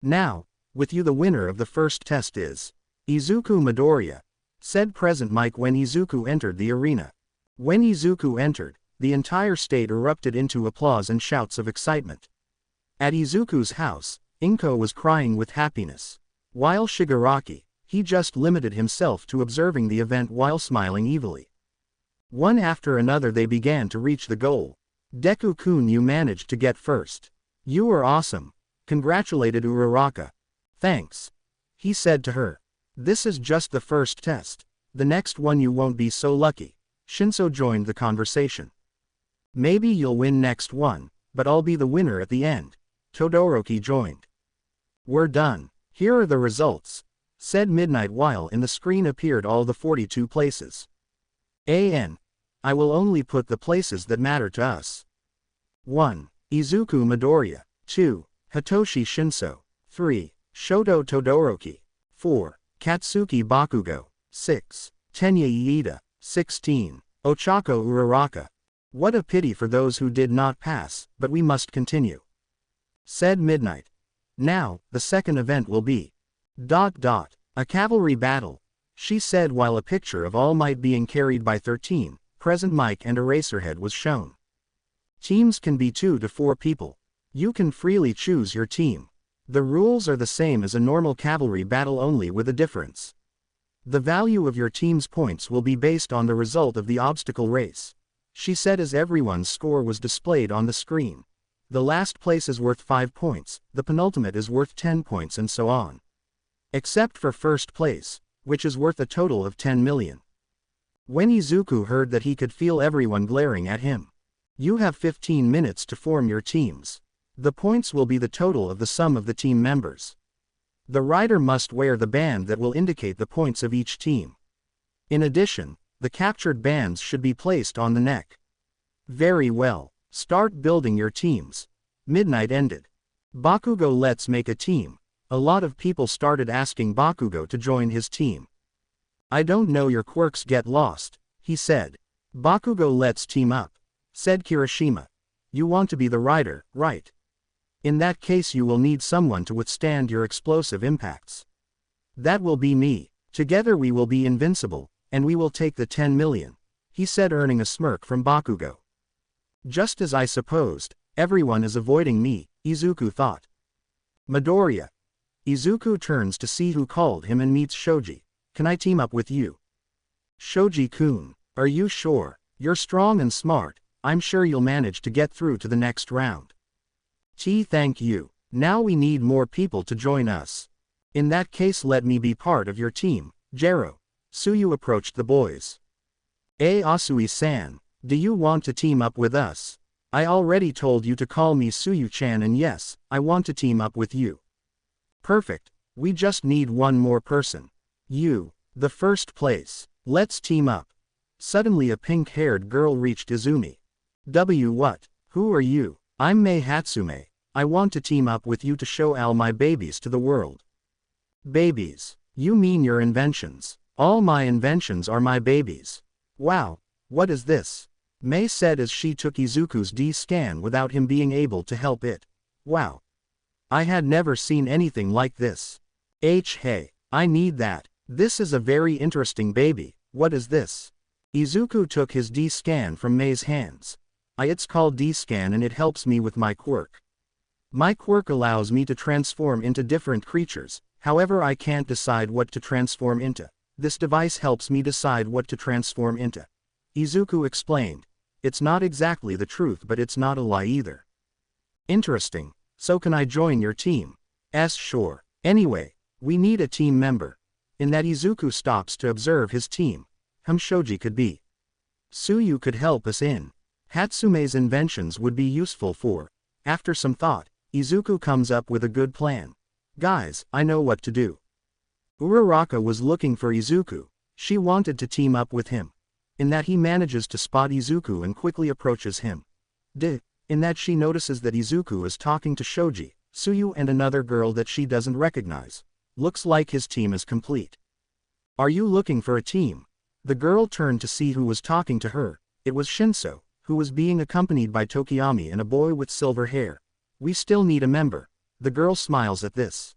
[SPEAKER 1] Now, with you the winner of the first test is Izuku Midoriya, said Present Mike when Izuku entered the arena. When Izuku entered, the entire state erupted into applause and shouts of excitement. At Izuku's house, Inko was crying with happiness. While Shigaraki, he just limited himself to observing the event while smiling evilly. One after another they began to reach the goal. Deku-kun, you managed to get first. You were awesome. Congratulated Uraraka. Thanks. He said to her. This is just the first test. The next one you won't be so lucky. Shinso joined the conversation. Maybe you'll win next one, but I'll be the winner at the end. Todoroki joined. We're done. Here are the results, said Midnight while in the screen appeared all the 42 places. I will only put the places that matter to us. 1. Izuku Midoriya. 2. Hitoshi Shinso. 3. Shoto Todoroki. 4. Katsuki Bakugo. 6. Tenya Iida. 16. Ochako Uraraka. What a pity for those who did not pass, but we must continue, said Midnight. Now, the second event will be a cavalry battle, she said while a picture of All Might being carried by 13, Present Mike and Eraserhead was shown. Teams can be 2 to 4 people. You can freely choose your team. The rules are the same as a normal cavalry battle only with a difference. The value of your team's points will be based on the result of the obstacle race, she said as everyone's score was displayed on the screen. The last place is worth 5 points, the penultimate is worth 10 points and so on. Except for first place, which is worth a total of 10 million. When Izuku heard that he could feel everyone glaring at him. You have 15 minutes to form your teams. The points will be the total of the sum of the team members. The rider must wear the band that will indicate the points of each team. In addition, the captured bands should be placed on the neck. Very well, start building your teams. Midnight ended. Bakugo, let's make a team. A lot of people started asking Bakugo to join his team. I don't know your quirks, get lost, he said. Bakugo, let's team up, said Kirishima. You want to be the rider, right? In that case you will need someone to withstand your explosive impacts. That will be me. Together we will be invincible, and we will take the 10 million, he said, earning a smirk from Bakugo. Just as I supposed, everyone is avoiding me, Izuku thought. Midoriya. Izuku turns to see who called him and meets Shoji. Can I team up with you? Shoji-kun, are you sure? You're strong and smart, I'm sure you'll manage to get through to the next round. Thank you. Now we need more people to join us. In that case let me be part of your team, Jero. Suyu approached the boys. Asui-san, do you want to team up with us? I already told you to call me Suyu-chan and yes, I want to team up with you. Perfect, we just need one more person. You, the first place. Let's team up. Suddenly a pink-haired girl reached Izumi. What? Who are you? I'm Mei Hatsume. I want to team up with you to show all my babies to the world. Babies? You mean your inventions? All my inventions are my babies. Wow, what is this? Mei said as she took Izuku's D-scan without him being able to help it. Wow. I had never seen anything like this. Hey, I need that. This is a very interesting baby. What is this? Izuku took his D-scan from Mei's hands. It's called D-Scan and it helps me with my quirk. My quirk allows me to transform into different creatures, however I can't decide what to transform into. This device helps me decide what to transform into. Izuku explained. It's not exactly the truth but it's not a lie either. Interesting. So can I join your team? Sure. Anyway, we need a team member. In that Izuku stops to observe his team. Shoji could be. Tsuyu could help us in. Hatsume's inventions would be useful for. After some thought, Izuku comes up with a good plan. Guys, I know what to do. Uraraka was looking for Izuku. She wanted to team up with him. In that he manages to spot Izuku and quickly approaches him. In that she notices that Izuku is talking to Shoji, Tsuyu and another girl that she doesn't recognize. Looks like his team is complete. Are you looking for a team? The girl turned to see who was talking to her. It was Shinso, who was being accompanied by Tokiyami and a boy with silver hair. We still need a member. The girl smiles at this.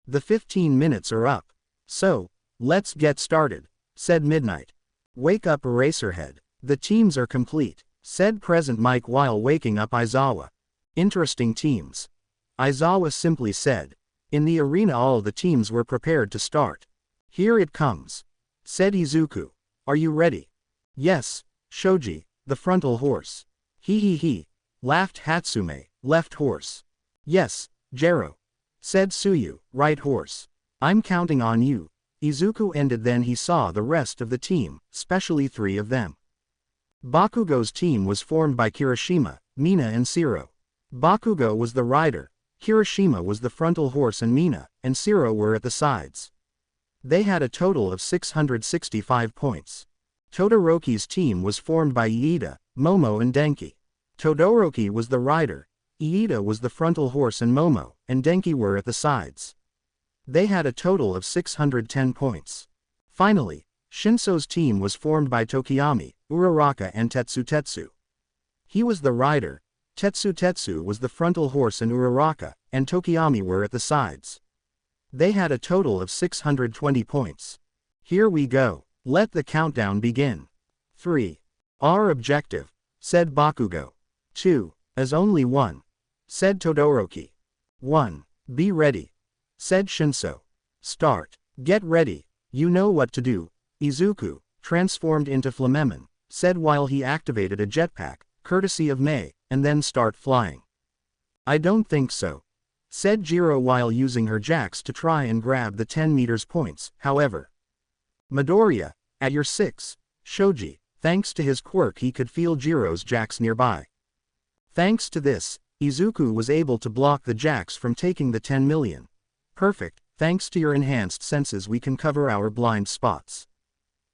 [SPEAKER 1] The 15 minutes are up. So, let's get started, said Midnight. Wake up Eraserhead. The teams are complete, said Present Mike while waking up Aizawa. Interesting teams. Aizawa simply said. In the arena all the teams were prepared to start. Here it comes, said Izuku. Are you ready? Yes, Shoji, the frontal horse. He, laughed Hatsume, left horse. Yes, Jero, said Tsuyu, right horse. I'm counting on you. Izuku ended then he saw the rest of the team, especially 3 of them. Bakugo's team was formed by Kirishima, Mina and Shiro. Bakugo was the rider, Kirishima was the frontal horse and Mina and Shiro were at the sides. They had a total of 665 points. Todoroki's team was formed by Iida, Momo and Denki. Todoroki was the rider, Iida was the frontal horse and Momo and Denki were at the sides. They had a total of 610 points. Finally, Shinso's team was formed by Tokiyami, Uraraka and Tetsu. He was the rider, Tetsu was the frontal horse and Uraraka and Tokiyami were at the sides. They had a total of 620 points. Here we go. Let the countdown begin. 3. Our objective, said Bakugo. 2. As only 1, said Todoroki. 1. Be ready, said Shinso. Start. Get ready. You know what to do. Izuku, transformed into Flamemon, said while he activated a jetpack, courtesy of Mei, and then start flying. I don't think so, said Jiro while using her jacks to try and grab the 10 meters points, however. Midoriya, at your 6, Shoji, thanks to his quirk he could feel Jiro's jacks nearby. Thanks to this, Izuku was able to block the jacks from taking the 10 million. Perfect, thanks to your enhanced senses we can cover our blind spots.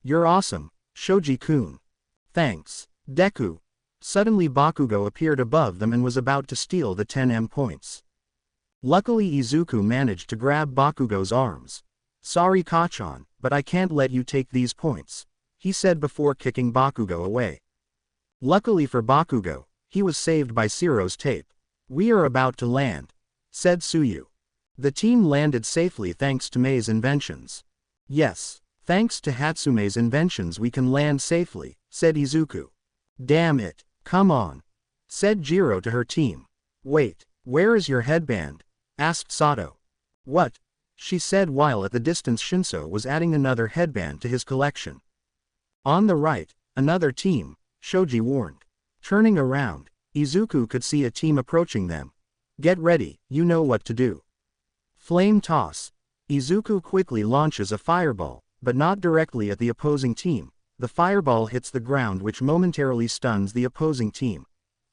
[SPEAKER 1] You're awesome, Shoji-kun. Thanks, Deku. Suddenly Bakugo appeared above them and was about to steal the 10M points. Luckily Izuku managed to grab Bakugo's arms. Sorry Kachan, but I can't let you take these points, he said before kicking Bakugo away. Luckily for Bakugo, he was saved by Shiro's tape. We are about to land, said Tsuyu. The team landed safely thanks to Mei's inventions. Yes, thanks to Hatsume's inventions we can land safely, said Izuku. Damn it, come on, said Jiro to her team. Wait, where is your headband? Asked Sato. What? She said while at the distance Shinso was adding another headband to his collection. On the right, another team, Shoji warned. Turning around, Izuku could see a team approaching them. Get ready, you know what to do. Flame toss. Izuku quickly launches a fireball, but not directly at the opposing team. The fireball hits the ground which momentarily stuns the opposing team.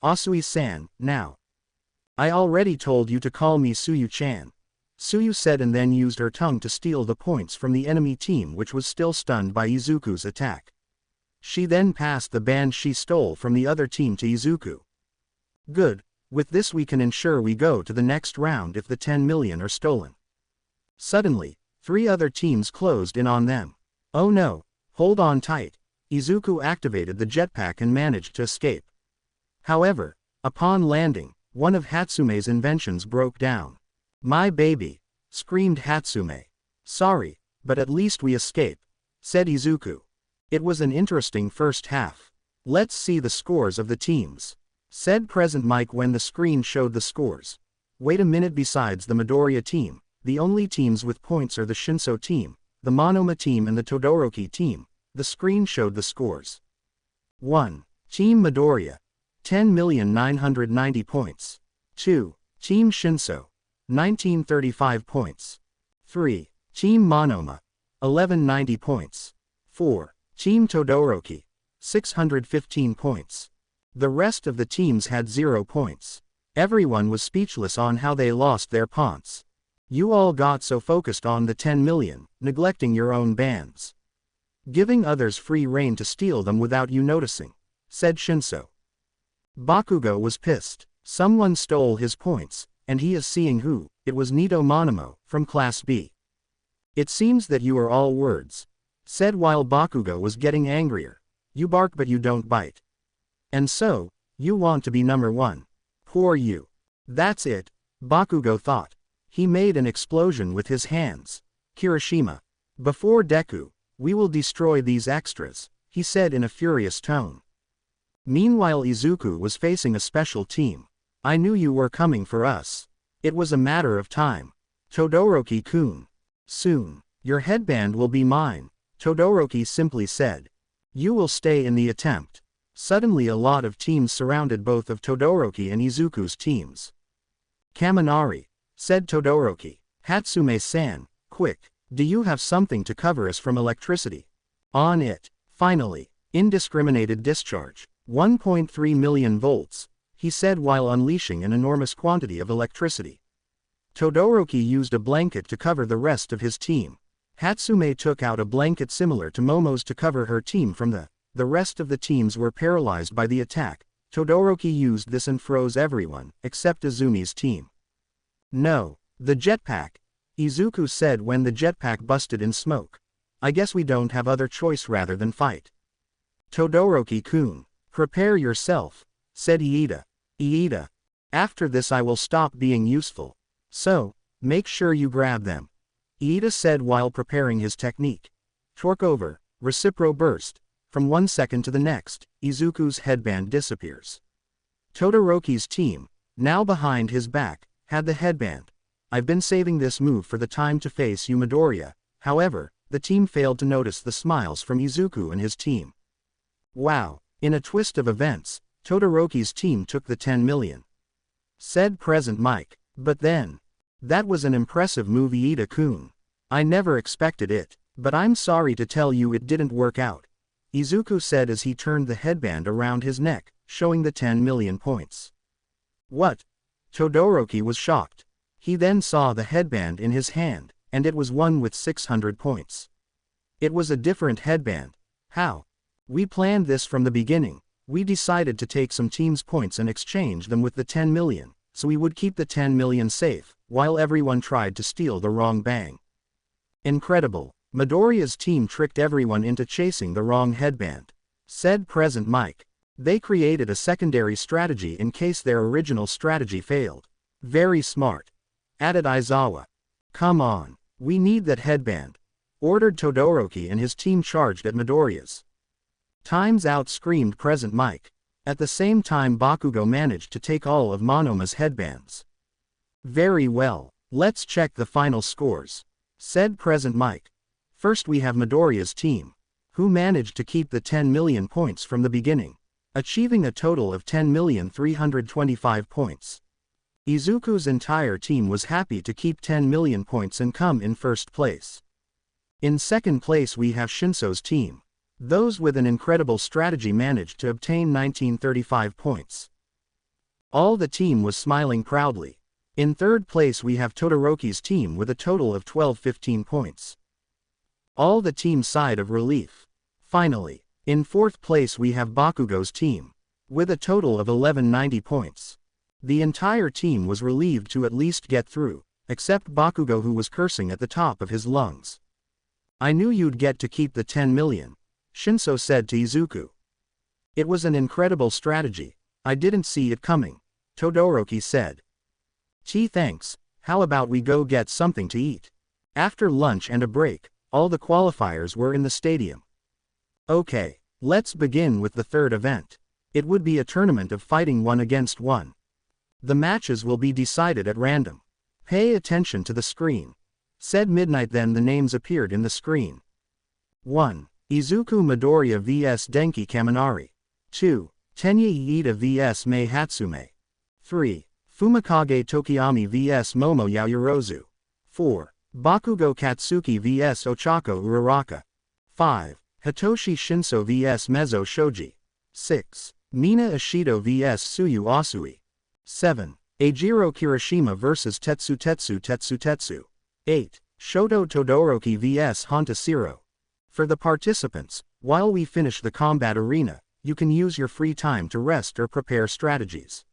[SPEAKER 1] Asui-san, now. I already told you to call me Tsuyu-chan. Tsuyu said and then used her tongue to steal the points from the enemy team which was still stunned by Izuku's attack. She then passed the band she stole from the other team to Izuku. Good, with this we can ensure we go to the next round if the 10 million are stolen. Suddenly, 3 other teams closed in on them. Oh no, hold on tight. Izuku activated the jetpack and managed to escape. However, upon landing, one of Hatsume's inventions broke down. My baby, screamed Hatsume. Sorry, but at least we escape, said Izuku. It was an interesting first half. Let's see the scores of the teams, said Present Mike when the screen showed the scores. Wait a minute, besides the Midoriya team, the only teams with points are the Shinso team, the Monoma team and the Todoroki team. The screen showed the scores. 1. Team Midoriya. 10,990 points. 2. Team Shinso. 1935 points. 3. Team Monoma. 1190 points. 4. Team Todoroki. 615 points. The rest of the teams had 0 points. Everyone was speechless on how they lost their points. You all got so focused on the 10 million, neglecting your own bands. Giving others free rein to steal them without you noticing, said Shinso. Bakugo was pissed. Someone stole his points, and he is seeing who. It was Nito Monomo, from Class B. It seems that you are all words, said while Bakugo was getting angrier. You bark but you don't bite. And so, you want to be number 1. Poor you. That's it, Bakugo thought. He made an explosion with his hands. Kirishima. Before Deku, we will destroy these extras, he said in a furious tone. Meanwhile Izuku was facing a special team. I knew you were coming for us. It was a matter of time. Todoroki-kun. Soon, your headband will be mine, Todoroki simply said. You will stay in the attempt. Suddenly a lot of teams surrounded both of Todoroki and Izuku's teams. Kaminari, said Todoroki. Hatsume-san, quick, do you have something to cover us from electricity? On it. Finally, indiscriminated discharge. 1.3 million volts, he said while unleashing an enormous quantity of electricity. Todoroki used a blanket to cover the rest of his team. Hatsume took out a blanket similar to Momo's to cover her team from the rest of the teams were paralyzed by the attack. Todoroki used this and froze everyone, except Izumi's team. No, the jetpack, Izuku said when the jetpack busted in smoke. I guess we don't have other choice rather than fight. Todoroki-kun, prepare yourself, said Iida. Iida. After this I will stop being useful. So, make sure you grab them, Iida said while preparing his technique. Torque over, Recipro burst. From 1 second to the next, Izuku's headband disappears. Todoroki's team, now behind his back, had the headband. I've been saving this move for the time to face you Midoriya. However, the team failed to notice the smiles from Izuku and his team. Wow, in a twist of events, Todoroki's team took the 10 million. Said Present Mike. But then, that was an impressive move Iida-kun. I never expected it, but I'm sorry to tell you it didn't work out, Izuku said as he turned the headband around his neck, showing the 10 million points. What? Todoroki was shocked. He then saw the headband in his hand, and it was one with 600 points. It was a different headband. How? We planned this from the beginning. We decided to take some team's points and exchange them with the 10 million, so we would keep the 10 million safe, while everyone tried to steal the wrong bang. Incredible. Midoriya's team tricked everyone into chasing the wrong headband, said Present Mike. They created a secondary strategy in case their original strategy failed. Very smart, added Aizawa. Come on, we need that headband, ordered Todoroki, and his team charged at Midoriya's. Time's out, screamed Present Mike. At the same time Bakugo managed to take all of Monoma's headbands. Very well, let's check the final scores, said Present Mike. First we have Midoriya's team, who managed to keep the 10 million points from the beginning, achieving a total of 10,325 points. Izuku's entire team was happy to keep 10 million points and come in first place. In second place we have Shinso's team. Those with an incredible strategy managed to obtain 1935 points. All the team was smiling proudly. In third place we have Todoroki's team with a total of 1215 points. All the team sighed of relief. Finally, in fourth place we have Bakugo's team, with a total of 1190 points. The entire team was relieved to at least get through, except Bakugo, who was cursing at the top of his lungs. I knew you'd get to keep the 10 million, Shinso said to Izuku. It was an incredible strategy. I didn't see it coming, Todoroki said. Gee, thanks. How about we go get something to eat? After lunch and a break, all the qualifiers were in the stadium. Okay, Let's begin with the third event. It would be a tournament of fighting 1 against 1. The matches will be decided at random. Pay attention to the screen. Said Midnight. Then the names appeared in the screen. 1. Izuku Midoriya vs Denki Kaminari. 2. Tenya Iida vs Mei Hatsume. 3. Fumikage Tokiyami vs Momo Yaoyorozu. 4. Bakugo Katsuki vs Ochako Uraraka. 5. Hitoshi Shinso vs Mezzo Shoji. 6. Mina Ishido vs Suyu Asui. 7. Eijiro Kirishima vs Tetsu. 8. Shoto Todoroki vs Honta Siro. For the participants, while we finish the combat arena, you can use your free time to rest or prepare strategies.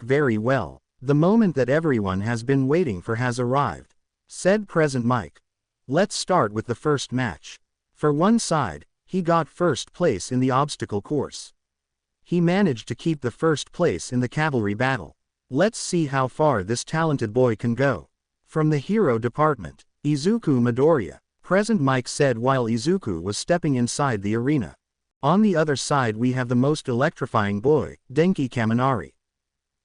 [SPEAKER 1] Very well. The moment that everyone has been waiting for has arrived. Said Present Mike. Let's start with the first match. For one side, he got first place in the obstacle course. He managed to keep the first place in the cavalry battle. Let's see how far this talented boy can go. From the hero department, Izuku Midoriya. Present Mike said while Izuku was stepping inside the arena. On the other side we have the most electrifying boy, Denki Kaminari.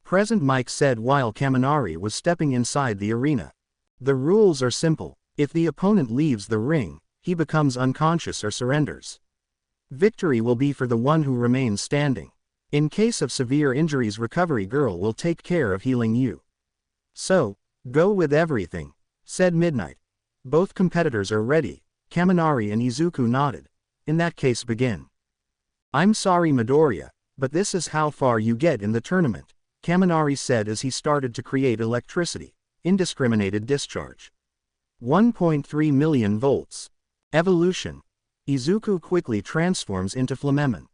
[SPEAKER 1] Present Mike said while Kaminari was stepping inside the arena. The rules are simple. If the opponent leaves the ring, he becomes unconscious or surrenders. Victory will be for the one who remains standing. In case of severe injuries, Recovery Girl will take care of healing you. So, go with everything, said Midnight. Both competitors are ready. Kaminari and Izuku nodded. In that case, begin. I'm sorry Midoriya, but this is how far you get in the tournament, Kaminari said as he started to create electricity. Indiscriminated discharge. 1.3 million volts. Evolution. Izuku quickly transforms into Flameman.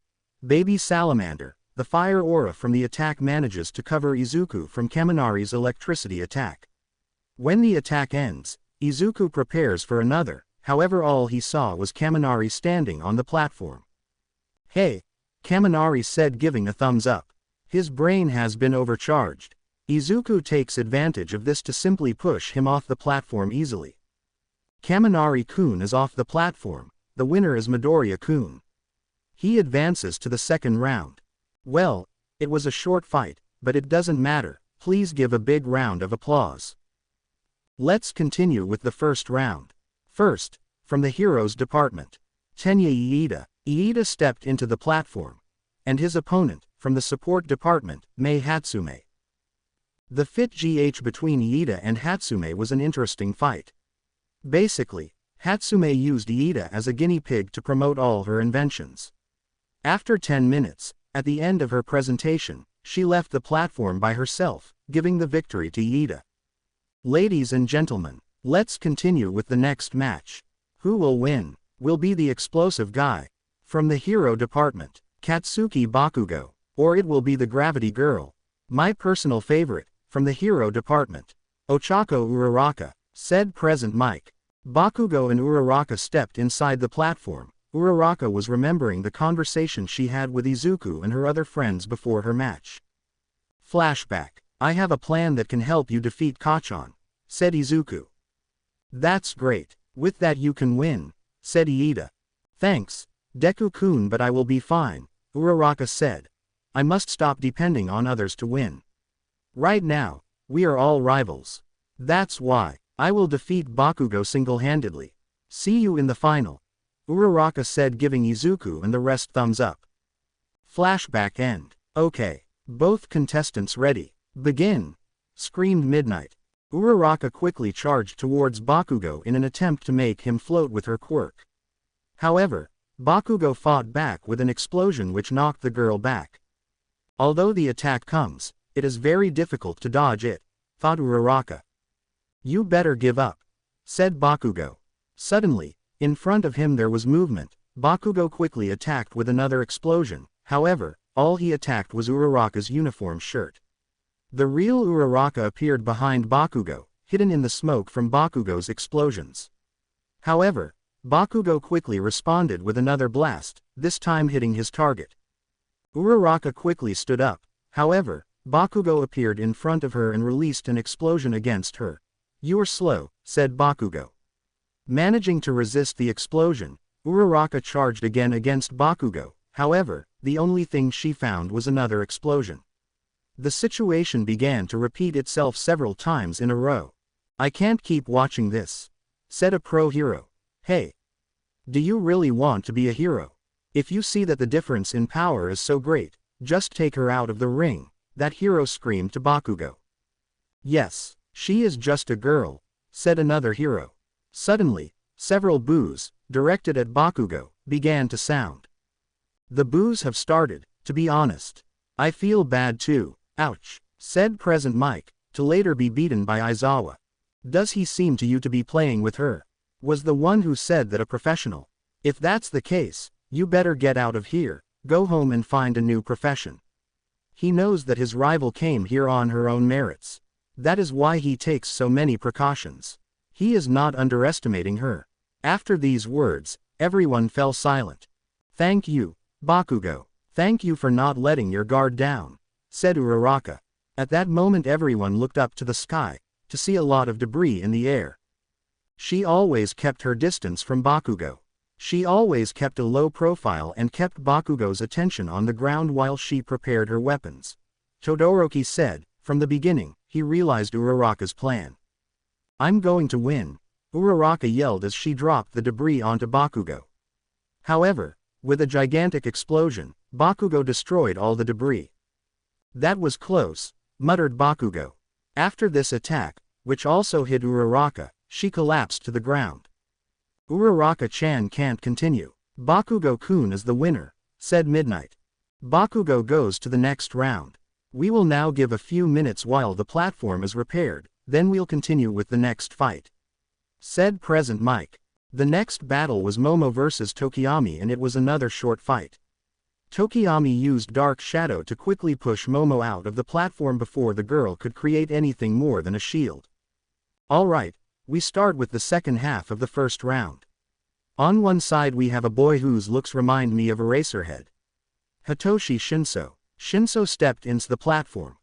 [SPEAKER 1] Baby Salamander. The fire aura from the attack manages to cover Izuku from Kaminari's electricity attack. When the attack ends, Izuku prepares for another, however all he saw was Kaminari standing on the platform. Hey! Kaminari said giving a thumbs up. His brain has been overcharged. Izuku takes advantage of this to simply push him off the platform easily. Kaminari-kun is off the platform. The winner is Midoriya-kun. He advances to the second round. Well, it was a short fight, but it doesn't matter. Please give a big round of applause. Let's continue with the first round. First, from the heroes department. Tenya Iida. Iida stepped into the platform. And his opponent, from the support department, Mei Hatsume. The fit GH between Iida and Hatsume was an interesting fight. Basically, Hatsume used Iida as a guinea pig to promote all her inventions. After 10 minutes, at the end of her presentation, she left the platform by herself, giving the victory to Iida. Ladies and gentlemen, let's continue with the next match. Who will win? Will be the explosive guy from the hero department, Katsuki Bakugo, or it will be the Gravity Girl, my personal favorite, from the hero department, Ochako Uraraka, said Present Mike. Bakugo and Uraraka stepped inside the platform. Uraraka was remembering the conversation she had with Izuku and her other friends before her match. Flashback. I have a plan that can help you defeat Kachan, said Izuku. That's great. With that you can win, said Iida. Thanks, Deku-kun, but I will be fine, Uraraka said. I must stop depending on others to win. Right now, we are all rivals. That's why I will defeat Bakugo single-handedly. See you in the final, Uraraka said, giving Izuku and the rest thumbs up. Flashback end. Okay. Both contestants ready. Begin! Screamed Midnight. Uraraka quickly charged towards Bakugo in an attempt to make him float with her quirk. However, Bakugo fought back with an explosion which knocked the girl back. Although the attack comes, it is very difficult to dodge it, thought Uraraka. You better give up, said Bakugo. Suddenly, in front of him there was movement. Bakugo quickly attacked with another explosion, however, all he attacked was Uraraka's uniform shirt. The real Uraraka appeared behind Bakugo, hidden in the smoke from Bakugo's explosions. However, Bakugo quickly responded with another blast, this time hitting his target. Uraraka quickly stood up, however, Bakugo appeared in front of her and released an explosion against her. You're slow, said Bakugo. Managing to resist the explosion, Uraraka charged again against Bakugo, however, the only thing she found was another explosion. The situation began to repeat itself several times in a row. "I can't keep watching this," said a pro hero. "Hey! Do you really want to be a hero? If you see that the difference in power is so great, just take her out of the ring," that hero screamed to Bakugo. "Yes, she is just a girl," said another hero. Suddenly, several boos, directed at Bakugo, began to sound. "The boos have started, to be honest. I feel bad too, ouch," said Present Mike, to later be beaten by Aizawa. "Does he seem to you to be playing with her?" was the one who said that a professional. "If that's the case, you better get out of here, go home and find a new profession." He knows that his rival came here on her own merits. That is why he takes so many precautions. He is not underestimating her. After these words, everyone fell silent. "Thank you, Bakugo. Thank you for not letting your guard down," said Uraraka. At that moment everyone looked up to the sky, to see a lot of debris in the air. She always kept her distance from Bakugo. She always kept a low profile and kept Bakugo's attention on the ground while she prepared her weapons. Todoroki said, from the beginning, he realized Uraraka's plan. "I'm going to win," Uraraka yelled as she dropped the debris onto Bakugo. However, with a gigantic explosion, Bakugo destroyed all the debris. "That was close," muttered Bakugo. After this attack, which also hit Uraraka, she collapsed to the ground. "Uraraka-chan can't continue. Bakugo-kun is the winner," said Midnight. "Bakugo goes to the next round. We will now give a few minutes while the platform is repaired, then we'll continue with the next fight," said Present Mike. The next battle was Momo vs Tokiyami and it was another short fight. Tokiyami used Dark Shadow to quickly push Momo out of the platform before the girl could create anything more than a shield. Alright, we start with the second half of the first round. On one side we have a boy whose looks remind me of Eraserhead. Hitoshi Shinso. Shinso stepped into the platform.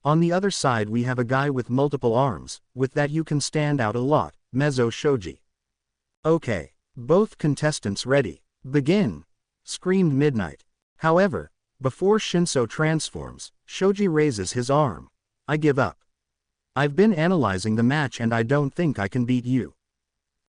[SPEAKER 1] On the other side we have a guy with multiple arms, with that you can stand out a lot, Mezzo Shoji. "Okay, both contestants ready, begin," screamed Midnight. However, before Shinso transforms, Shoji raises his arm. "I give up. I've been analyzing the match and I don't think I can beat you."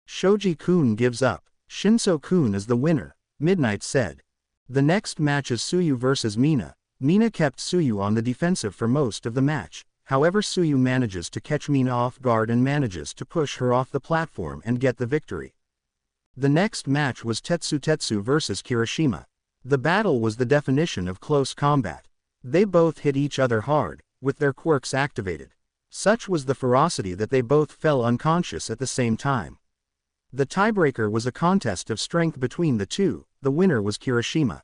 [SPEAKER 1] Shoji-kun gives up. "Shinso-kun is the winner," Midnight said. The next match is Suyu vs Mina. Mina kept Suyu on the defensive for most of the match, however Suyu manages to catch Mina off guard and manages to push her off the platform and get the victory. The next match was Tetsu vs Kirishima. The battle was the definition of close combat. They both hit each other hard, with their quirks activated. Such was the ferocity that they both fell unconscious at the same time. The tiebreaker was a contest of strength between the two, the winner was Kirishima.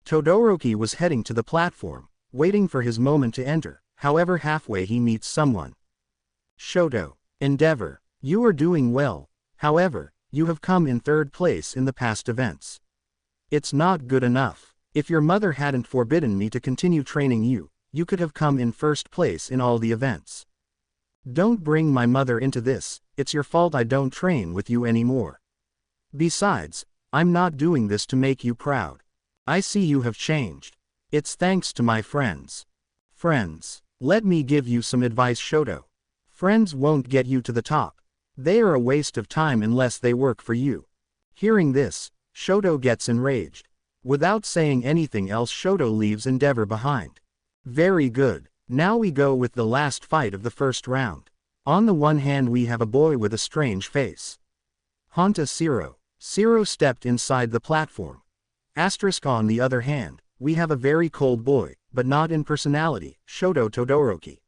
[SPEAKER 1] Todoroki was heading to the platform, waiting for his moment to enter, however halfway he meets someone. "Shoto, Endeavor, you are doing well, however, you have come in third place in the past events. It's not good enough. If your mother hadn't forbidden me to continue training you, you could have come in first place in all the events. Don't bring my mother into this, it's your fault I don't train with you anymore. Besides, I'm not doing this to make you proud. I see you have changed. It's thanks to my friends. Friends, let me give you some advice, Shoto. Friends won't get you to the top. They are a waste of time unless they work for you." Hearing this, Shoto gets enraged. Without saying anything else, Shoto leaves Endeavor behind. Very good. Now we go with the last fight of the first round. On the one hand we have a boy with a strange face. Honta Zero. Zero stepped inside the platform. On the other hand, we have a very cold boy, but not in personality, Shoto Todoroki.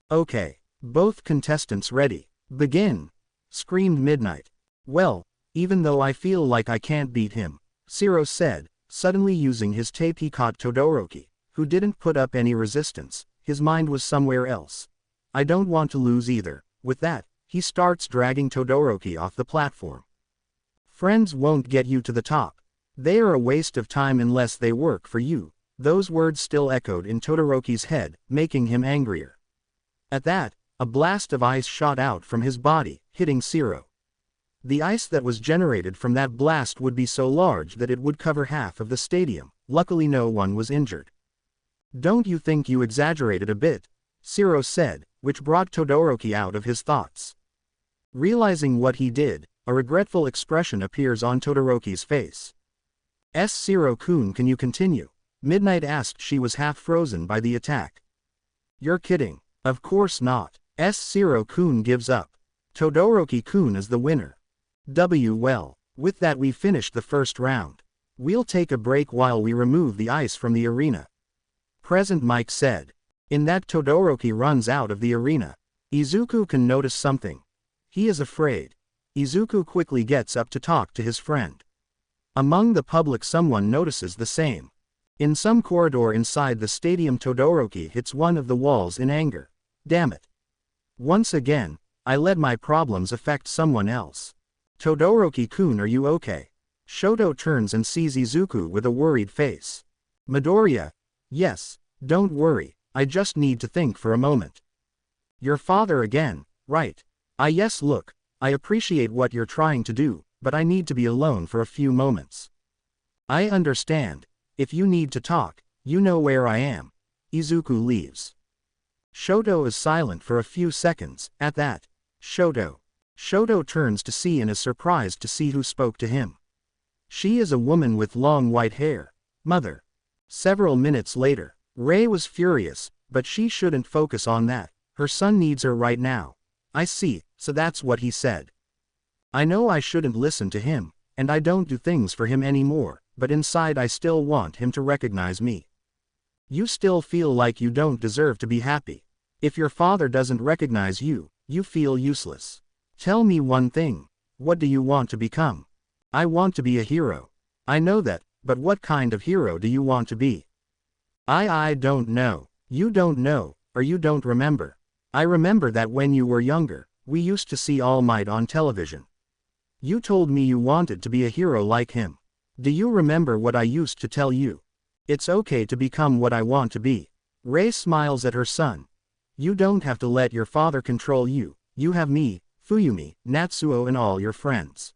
[SPEAKER 1] "Okay, both contestants ready, begin," screamed Midnight. "Well, even though I feel like I can't beat him," Zero said, suddenly using his tape. He caught Todoroki, who didn't put up any resistance. His mind was somewhere else. "I don't want to lose either." With that, he starts dragging Todoroki off the platform. "Friends won't get you to the top. They are a waste of time unless they work for you." Those words still echoed in Todoroki's head, making him angrier. At that, a blast of ice shot out from his body, hitting Zero. The ice that was generated from that blast would be so large that it would cover half of the stadium. Luckily no one was injured. Don't you think you exaggerated a bit? Shiro said, which brought Todoroki out of his thoughts. Realizing what he did, a regretful expression appears on Todoroki's face. Shiro-kun, can you continue? Midnight asked. She was half frozen by the attack. You're kidding. Of course not. Shiro-kun gives up. Todoroki-kun is the winner. Well, with that we finished the first round. We'll take a break while we remove the ice from the arena. Present Mike said. In that Todoroki runs out of the arena. Izuku can notice something. He is afraid. Izuku quickly gets up to talk to his friend. Among the public someone notices the same. In some corridor inside the stadium Todoroki hits one of the walls in anger. Damn it. Once again, I let my problems affect someone else. Todoroki-kun, are you okay? Shoto turns and sees Izuku with a worried face. Midoriya. Yes, don't worry, I just need to think for a moment. Your father again, right? Yes, look, I appreciate what you're trying to do, but I need to be alone for a few moments. I understand. If you need to talk, you know where I am. Izuku leaves. Shoto is silent for a few seconds. At that, Shoto turns to see and is surprised to see who spoke to him. She is a woman with long white hair. Mother. Several minutes later, Rei was furious, but she shouldn't focus on that. Her son needs her right now. I see, so that's what he said. I know I shouldn't listen to him, and I don't do things for him anymore, but inside I still want him to recognize me. You still feel like you don't deserve to be happy. If your father doesn't recognize you, you feel useless. Tell me one thing. What do you want to become? I want to be a hero. I know that, but what kind of hero do you want to be? I don't know. You don't know, or you don't remember. I remember that when you were younger, we used to see All Might on television. You told me you wanted to be a hero like him. Do you remember what I used to tell you? It's okay to become what I want to be. Rei smiles at her son. You don't have to let your father control you. You have me, Fuyumi, Natsuo and all your friends.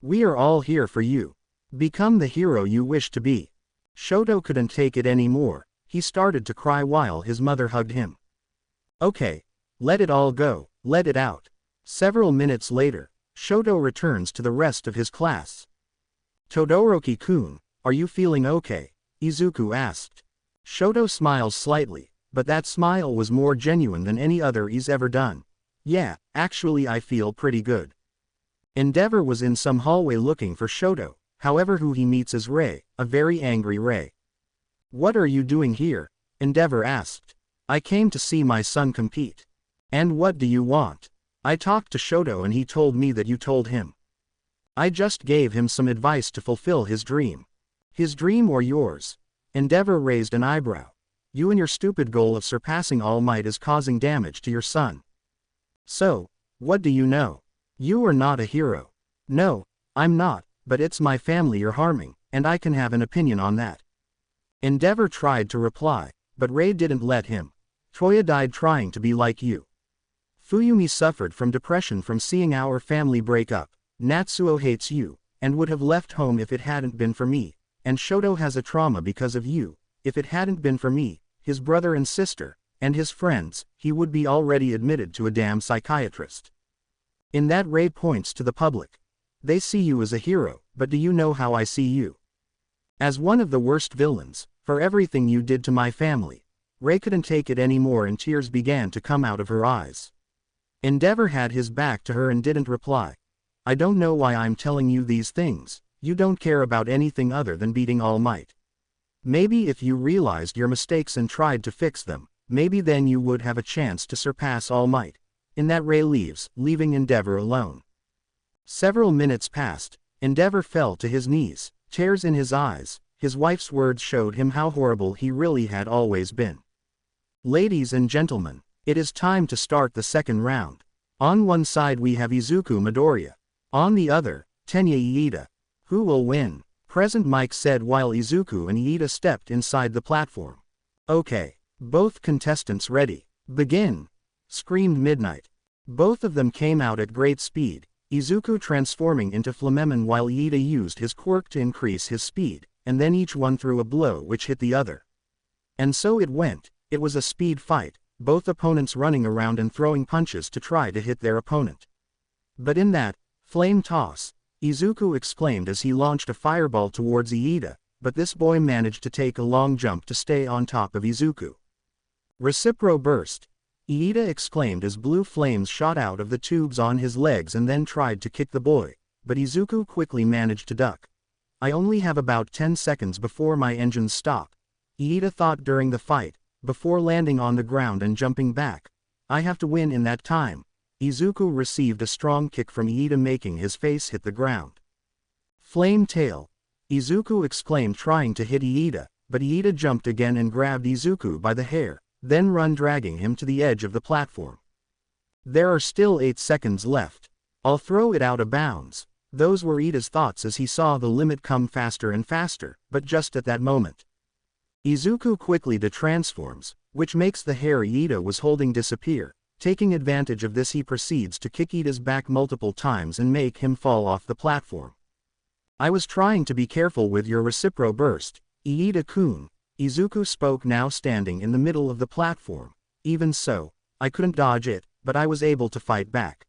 [SPEAKER 1] We are all here for you. Become the hero you wish to be. Shoto couldn't take it anymore. He started to cry while his mother hugged him. Okay. Let it all go, let it out. Several minutes later, Shoto returns to the rest of his class. Todoroki-kun, are you feeling okay? Izuku asked. Shoto smiles slightly, but that smile was more genuine than any other he's ever done. Yeah, actually I feel pretty good. Endeavor was in some hallway looking for Shoto, however who he meets is Rei, a very angry Rei. What are you doing here? Endeavor asked. I came to see my son compete. And what do you want? I talked to Shoto and he told me that you told him. I just gave him some advice to fulfill his dream. His dream or yours? Endeavor raised an eyebrow. You and your stupid goal of surpassing All Might is causing damage to your son. So, what do you know? You are not a hero. No, I'm not, but it's my family you're harming, and I can have an opinion on that. Endeavor tried to reply, but Rei didn't let him. Toya died trying to be like you. Fuyumi suffered from depression from seeing our family break up. Natsuo hates you, and would have left home if it hadn't been for me, and Shoto has a trauma because of you. If it hadn't been for me, his brother and sister, and his friends, he would be already admitted to a damn psychiatrist. In that Rei points to the public. They see you as a hero, but do you know how I see you? As one of the worst villains, for everything you did to my family. Rei couldn't take it anymore and tears began to come out of her eyes. Endeavor had his back to her and didn't reply. I don't know why I'm telling you these things. You don't care about anything other than beating All Might. Maybe if you realized your mistakes and tried to fix them, maybe then you would have a chance to surpass All Might. In that Rei leaves, leaving Endeavor alone. Several minutes passed. Endeavor fell to his knees, tears in his eyes. His wife's words showed him how horrible he really had always been. Ladies and gentlemen, it is time to start the second round. On one side we have Izuku Midoriya. On the other, Tenya Iida. Who will win? Present Mike said while Izuku and Iida stepped inside the platform. Okay. Both contestants ready. Begin! Screamed Midnight. Both of them came out at great speed. Izuku transforming into Flamemon while Iida used his quirk to increase his speed, and then each one threw a blow which hit the other. And so it went. It was a speed fight, both opponents running around and throwing punches to try to hit their opponent. But in that flame toss, Izuku exclaimed as he launched a fireball towards Iida, but this boy managed to take a long jump to stay on top of Izuku. Recipro burst! Iida exclaimed as blue flames shot out of the tubes on his legs and then tried to kick the boy, but Izuku quickly managed to duck. I only have about 10 seconds before my engines stop, Iida thought during the fight, before landing on the ground and jumping back. I have to win in that time. Izuku received a strong kick from Iida making his face hit the ground. Flame tail! Izuku exclaimed trying to hit Iida, but Iida jumped again and grabbed Izuku by the hair, then run dragging him to the edge of the platform. There are still 8 seconds left. I'll throw it out of bounds. Those were Iida's thoughts as he saw the limit come faster and faster, but just at that moment, Izuku quickly detransforms, which makes the hair Iida was holding disappear. Taking advantage of this, he proceeds to kick Iida's back multiple times and make him fall off the platform. I was trying to be careful with your recipro burst, Iida-kun, Izuku spoke now standing in the middle of the platform. Even so, I couldn't dodge it, but I was able to fight back.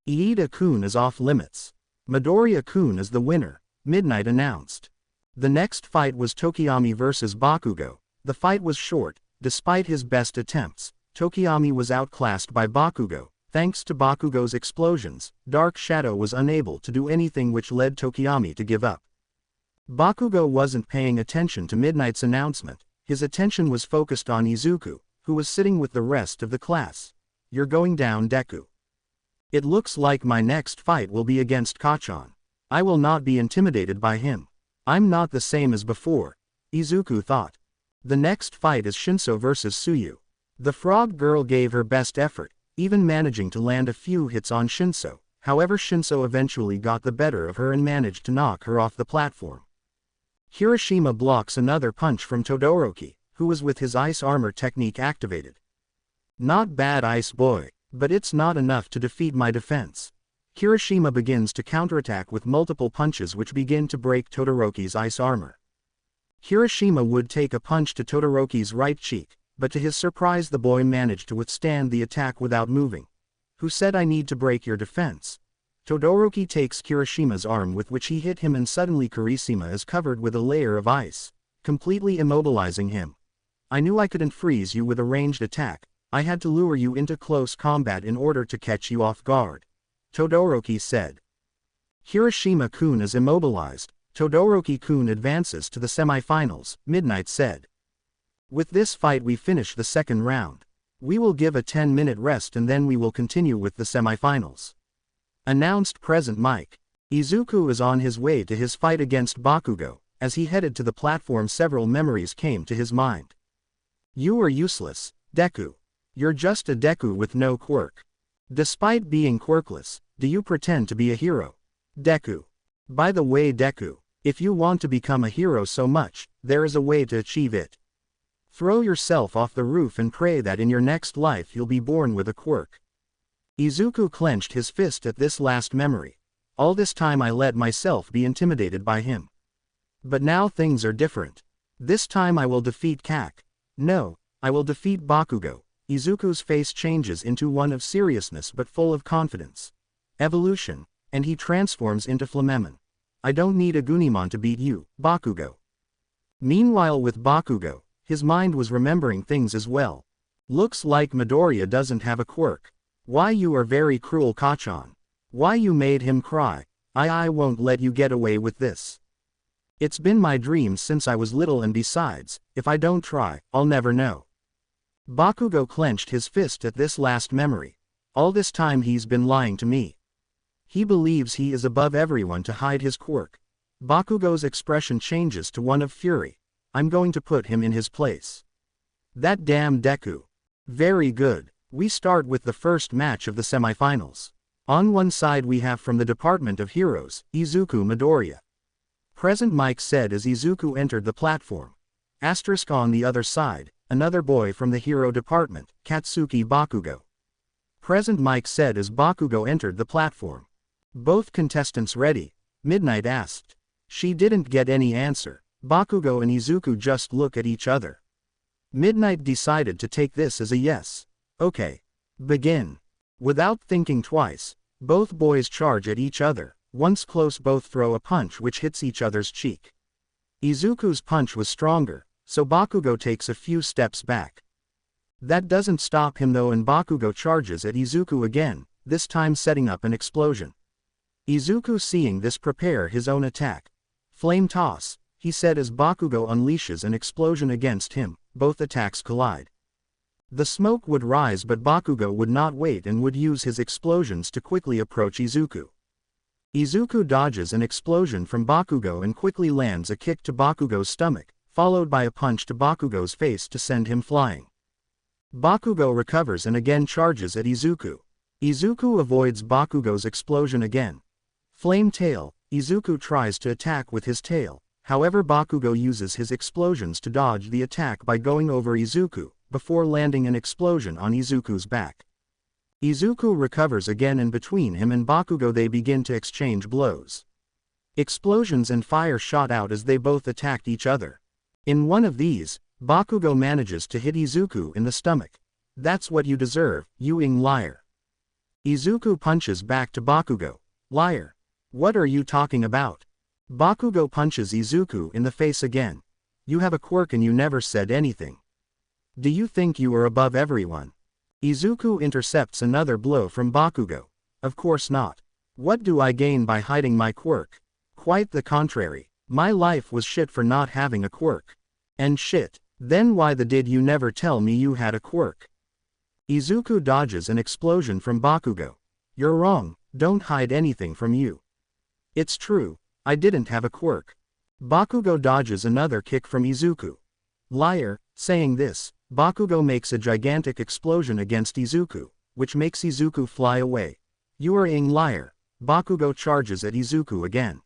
[SPEAKER 1] Iida-kun is off limits. Midoriya-kun is the winner, Midnight announced. The next fight was Tokiyami vs Bakugo. The fight was short. Despite his best attempts, Tokiyami was outclassed by Bakugo. Thanks to Bakugo's explosions, Dark Shadow was unable to do anything, which led Tokiyami to give up. Bakugo wasn't paying attention to Midnight's announcement. His attention was focused on Izuku, who was sitting with the rest of the class. You're going down, Deku. It looks like my next fight will be against Kachan. I will not be intimidated by him. I'm not the same as before, Izuku thought. The next fight is Shinso vs Tsuyu. The frog girl gave her best effort, even managing to land a few hits on Shinso. However, Shinso eventually got the better of her and managed to knock her off the platform. Kirishima blocks another punch from Todoroki, who was with his ice armor technique activated. Not bad, Ice Boy, but it's not enough to defeat my defense. Kirishima begins to counterattack with multiple punches which begin to break Todoroki's ice armor. Kirishima would take a punch to Todoroki's right cheek, but to his surprise the boy managed to withstand the attack without moving. Who said I need to break your defense? Todoroki takes Kirishima's arm with which he hit him, and suddenly Kirishima is covered with a layer of ice, completely immobilizing him. I knew I couldn't freeze you with a ranged attack. I had to lure you into close combat in order to catch you off guard, Todoroki said. Kirishima-kun is immobilized. Todoroki-kun advances to the semifinals, Midnight said. With this fight we finish the second round. We will give a 10-minute rest and then we will continue with the semifinals, announced Present Mike. Izuku is on his way to his fight against Bakugo. As he headed to the platform, several memories came to his mind. You are useless, Deku. You're just a Deku with no quirk. Despite being quirkless, do you pretend to be a hero? Deku. By the way, Deku, if you want to become a hero so much, there is a way to achieve it. Throw yourself off the roof and pray that in your next life you'll be born with a quirk. Izuku clenched his fist at this last memory. All this time I let myself be intimidated by him. But now things are different. This time I will defeat Kak. No, I will defeat Bakugo. Izuku's face changes into one of seriousness but full of confidence. Evolution, and he transforms into Flamemon. I don't need a Gunimon to beat you, Bakugo. Meanwhile with Bakugo, his mind was remembering things as well. Looks like Midoriya doesn't have a quirk. Why you are very cruel, Kachan. Why you made him cry. I won't let you get away with this. It's been my dream since I was little, and besides, if I don't try, I'll never know. Bakugo clenched his fist at this last memory. All this time he's been lying to me. He believes he is above everyone to hide his quirk. Bakugo's expression changes to one of fury. I'm going to put him in his place. That damn Deku. Very good. We start with the first match of the semifinals. On one side we have from the Department of Heroes, Izuku Midoriya. Present Mike said as Izuku entered the platform. Asterisk on the other side, another boy from the Hero Department, Katsuki Bakugo. Present Mike said as Bakugo entered the platform. Both contestants ready? Midnight asked. She didn't get any answer. Bakugo and Izuku just look at each other. Midnight decided to take this as a yes. Okay. Begin. Without thinking twice, both boys charge at each other. Once close, both throw a punch which hits each other's cheek. Izuku's punch was stronger, so Bakugo takes a few steps back. That doesn't stop him though, and Bakugo charges at Izuku again, this time setting up an explosion. Izuku, seeing this, prepare his own attack. Flame toss, he said as Bakugo unleashes an explosion against him. Both attacks collide. The smoke would rise, but Bakugo would not wait and would use his explosions to quickly approach Izuku. Izuku dodges an explosion from Bakugo and quickly lands a kick to Bakugo's stomach, followed by a punch to Bakugo's face to send him flying. Bakugo recovers and again charges at Izuku. Izuku avoids Bakugo's explosion again. Flame tail, Izuku tries to attack with his tail, however Bakugo uses his explosions to dodge the attack by going over Izuku, before landing an explosion on Izuku's back. Izuku recovers again, and between him and Bakugo they begin to exchange blows. Explosions and fire shot out as they both attacked each other. In one of these, Bakugo manages to hit Izuku in the stomach. That's what you deserve, you liar. Izuku punches back to Bakugo. Liar. What are you talking about? Bakugo punches Izuku in the face again. You have a quirk and you never said anything. Do you think you are above everyone? Izuku intercepts another blow from Bakugo. Of course not. What do I gain by hiding my quirk? Quite the contrary. My life was shit for not having a quirk. And shit. Then why did you never tell me you had a quirk? Izuku dodges an explosion from Bakugo. You're wrong, don't hide anything from you. It's true, I didn't have a quirk. Bakugo dodges another kick from Izuku. Liar. Saying this, Bakugo makes a gigantic explosion against Izuku, which makes Izuku fly away. You are liar. Bakugo charges at Izuku again.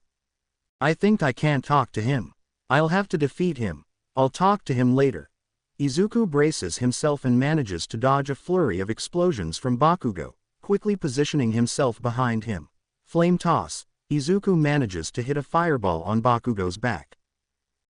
[SPEAKER 1] I think I can't talk to him. I'll have to defeat him. I'll talk to him later. Izuku braces himself and manages to dodge a flurry of explosions from Bakugo, quickly positioning himself behind him. Flame toss, Izuku manages to hit a fireball on Bakugo's back.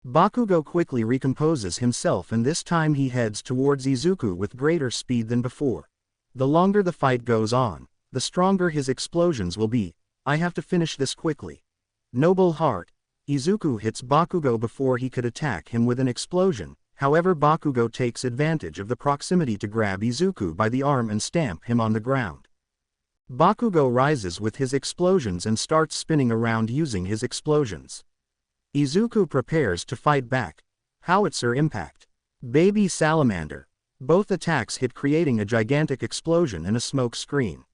[SPEAKER 1] Bakugo quickly recomposes himself, and this time he heads towards Izuku with greater speed than before. The longer the fight goes on, the stronger his explosions will be. I have to finish this quickly. Noble heart. Izuku hits Bakugo before he could attack him with an explosion, however Bakugo takes advantage of the proximity to grab Izuku by the arm and stamp him on the ground. Bakugo rises with his explosions and starts spinning around using his explosions. Izuku prepares to fight back. Howitzer impact. Baby salamander. Both attacks hit, creating a gigantic explosion and a smoke screen.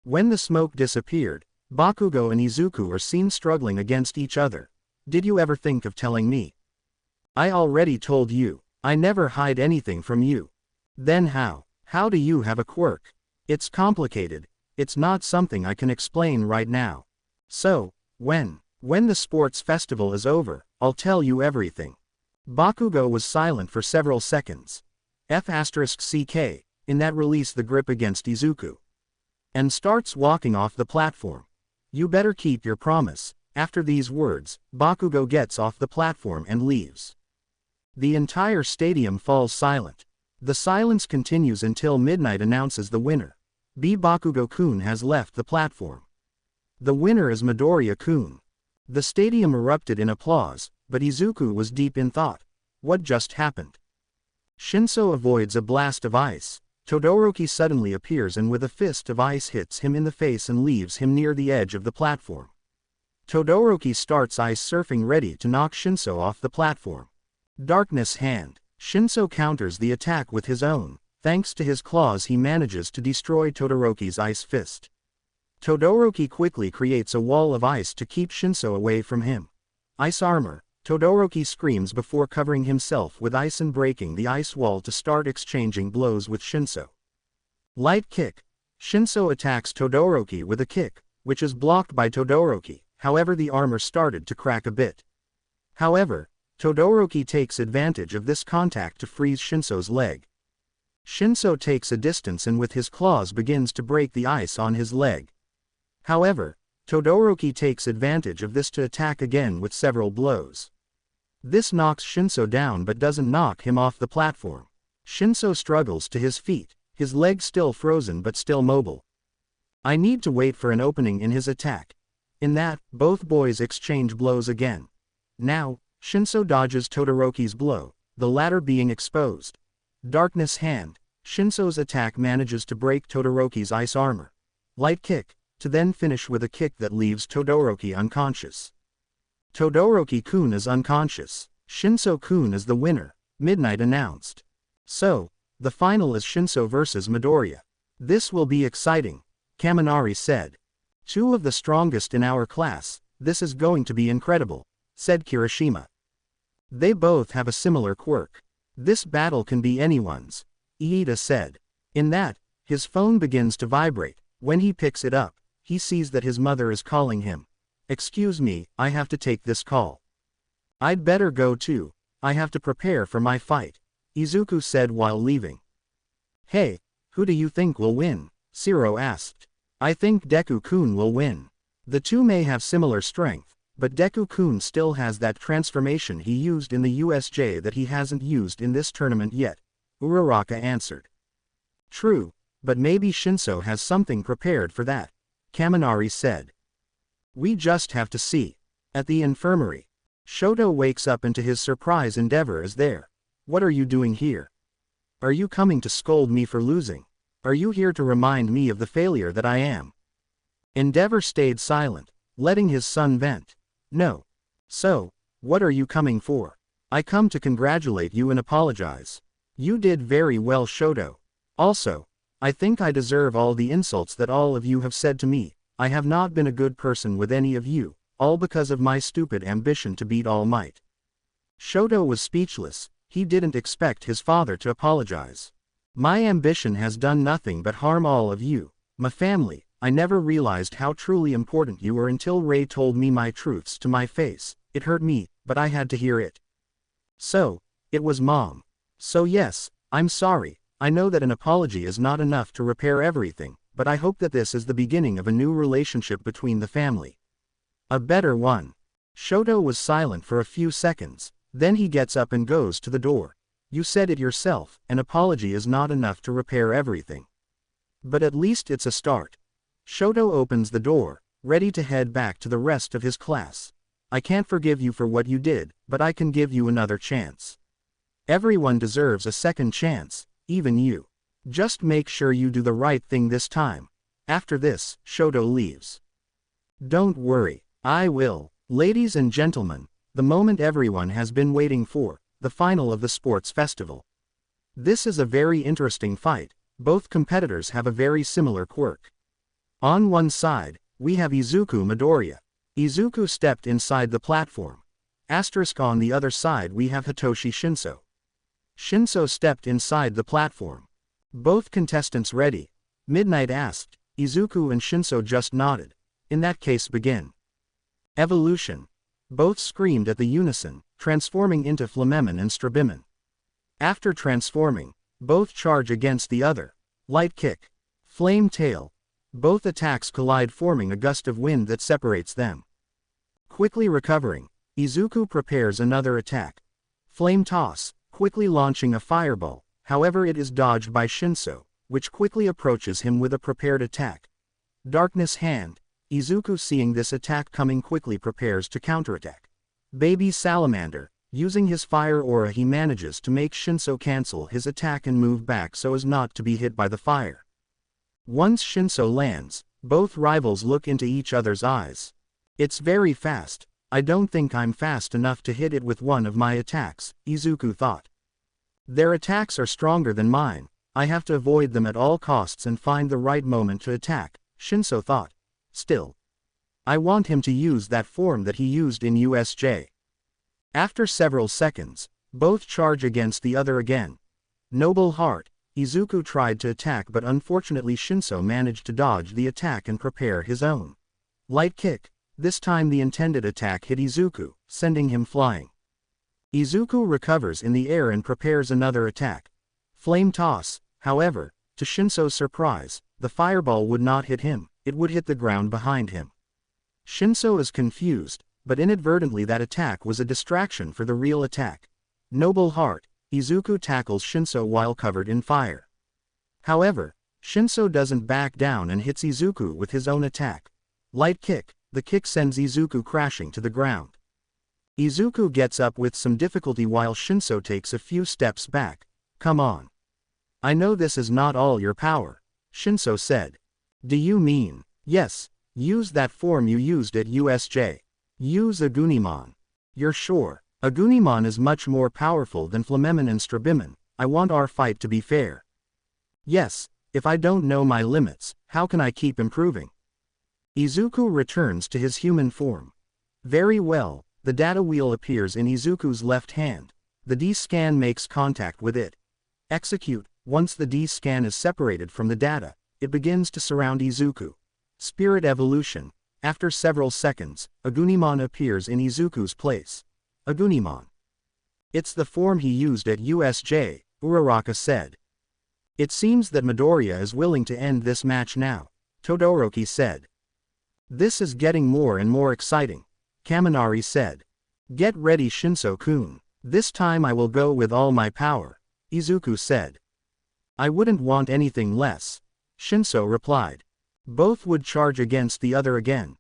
[SPEAKER 1] When the smoke disappeared, Bakugo and Izuku are seen struggling against each other. Did you ever think of telling me? I already told you. I never hide anything from you. Then how? How do you have a quirk? It's complicated. It's not something I can explain right now. So, when the sports festival is over, I'll tell you everything. Bakugo was silent for several seconds. F***ck, in that release the grip against Izuku. And starts walking off the platform. You better keep your promise. After these words, Bakugo gets off the platform and leaves. The entire stadium falls silent. The silence continues until Midnight announces the winner. Bakugo-kun has left the platform. The winner is Midoriya-kun. The stadium erupted in applause, but Izuku was deep in thought. What just happened? Shinso avoids a blast of ice. Todoroki suddenly appears and with a fist of ice hits him in the face and leaves him near the edge of the platform. Todoroki starts ice surfing, ready to knock Shinso off the platform. Darkness hand. Shinso counters the attack with his own. Thanks to his claws he manages to destroy Todoroki's ice fist. Todoroki quickly creates a wall of ice to keep Shinso away from him. Ice armor. Todoroki screams before covering himself with ice and breaking the ice wall to start exchanging blows with Shinso. Light kick. Shinso attacks Todoroki with a kick, which is blocked by Todoroki, however the armor started to crack a bit. However, Todoroki takes advantage of this contact to freeze Shinso's leg. Shinso takes a distance and with his claws begins to break the ice on his leg. However, Todoroki takes advantage of this to attack again with several blows. This knocks Shinso down but doesn't knock him off the platform. Shinso struggles to his feet, his legs still frozen but still mobile. I need to wait for an opening in his attack. In that, both boys exchange blows again. Now, Shinso dodges Todoroki's blow, the latter being exposed. Darkness Hand. Shinso's attack manages to break Todoroki's ice armor. Light kick, to then finish with a kick that leaves Todoroki unconscious. Todoroki-kun is unconscious. Shinso-kun is the winner, Midnight announced. So, the final is Shinso vs Midoriya. This will be exciting, Kaminari said. Two of the strongest in our class, this is going to be incredible, said Kirishima. They both have a similar quirk. This battle can be anyone's, Iida said. In that, his phone begins to vibrate. When he picks it up, he sees that his mother is calling him. Excuse me, I have to take this call. I'd better go too, I have to prepare for my fight, Izuku said while leaving. Hey, who do you think will win? Shiro asked. I think Deku-kun will win. The two may have similar strength, but Deku-kun still has that transformation he used in the USJ that he hasn't used in this tournament yet, Uraraka answered. True, but maybe Shinso has something prepared for that, Kaminari said. We just have to see. At the infirmary, Shoto wakes up and to his surprise Endeavor is there. What are you doing here? Are you coming to scold me for losing? Are you here to remind me of the failure that I am? Endeavor stayed silent, letting his son vent. No. So, what are you coming for? I come to congratulate you and apologize. You did very well, Shoto. Also, I think I deserve all the insults that all of you have said to me. I have not been a good person with any of you, all because of my stupid ambition to beat All Might. Shoto was speechless. He didn't expect his father to apologize. My ambition has done nothing but harm all of you, my family. I never realized how truly important you were until Ray told me my truths to my face. It hurt me, but I had to hear it. So, it was Mom. So yes, I'm sorry. I know that an apology is not enough to repair everything, but I hope that this is the beginning of a new relationship between the family. A better one. Shoto was silent for a few seconds, then he gets up and goes to the door. You said it yourself, an apology is not enough to repair everything. But at least it's a start. Shoto opens the door, ready to head back to the rest of his class. I can't forgive you for what you did, but I can give you another chance. Everyone deserves a second chance, even you. Just make sure you do the right thing this time. After this, Shoto leaves. Don't worry, I will. Ladies and gentlemen, the moment everyone has been waiting for, the final of the sports festival. This is a very interesting fight. Both competitors have a very similar quirk. On one side, we have Izuku Midoriya. Izuku stepped inside the platform. On the other side we have Hitoshi Shinso. Shinso stepped inside the platform. Both contestants ready? Midnight asked. Izuku and Shinso just nodded. In that case begin. Evolution. Both screamed at the unison, transforming into Flamemen and Strabimen. After transforming, both charge against the other. Light kick. Flame tail. Both attacks collide, forming a gust of wind that separates them. Quickly recovering, Izuku prepares another attack. Flame toss, quickly launching a fireball, however it is dodged by Shinso, which quickly approaches him with a prepared attack. Darkness hand. Izuku, seeing this attack coming, quickly prepares to counterattack. Baby Salamander. Using his fire aura, he manages to make Shinso cancel his attack and move back so as not to be hit by the fire. Once Shinso lands, both rivals look into each other's eyes. It's very fast. I don't think I'm fast enough to hit it with one of my attacks, Izuku thought. Their attacks are stronger than mine. I have to avoid them at all costs and find the right moment to attack, Shinso thought. Still, I want him to use that form that he used in USJ. After several seconds, both charge against the other again. Noble heart. Izuku tried to attack, but unfortunately Shinso managed to dodge the attack and prepare his own. Light kick. This time the intended attack hit Izuku, sending him flying. Izuku recovers in the air and prepares another attack. Flame toss. However, to Shinso's surprise, the fireball would not hit him, it would hit the ground behind him. Shinso is confused, but inadvertently that attack was a distraction for the real attack. Noble heart, Izuku tackles Shinso while covered in fire. However, Shinso doesn't back down and hits Izuku with his own attack. Light kick, the kick sends Izuku crashing to the ground. Izuku gets up with some difficulty while Shinso takes a few steps back. Come on. I know this is not all your power, Shinso said. Do you mean, yes, use that form you used at USJ. Use Agunimon. You're sure? Agunimon is much more powerful than Flamemon and Strabimon. I want our fight to be fair. Yes, if I don't know my limits, how can I keep improving? Izuku returns to his human form. Very well, the data wheel appears in Izuku's left hand. The D-scan makes contact with it. Execute. Once the D-scan is separated from the data, it begins to surround Izuku. Spirit evolution. After several seconds, Agunimon appears in Izuku's place. Agunimon. It's the form he used at USJ, Uraraka said. It seems that Midoriya is willing to end this match now, Todoroki said. This is getting more and more exciting, Kaminari said. Get ready Shinso-kun. This time I will go with all my power, Izuku said. I wouldn't want anything less, Shinso replied. Both would charge against the other again.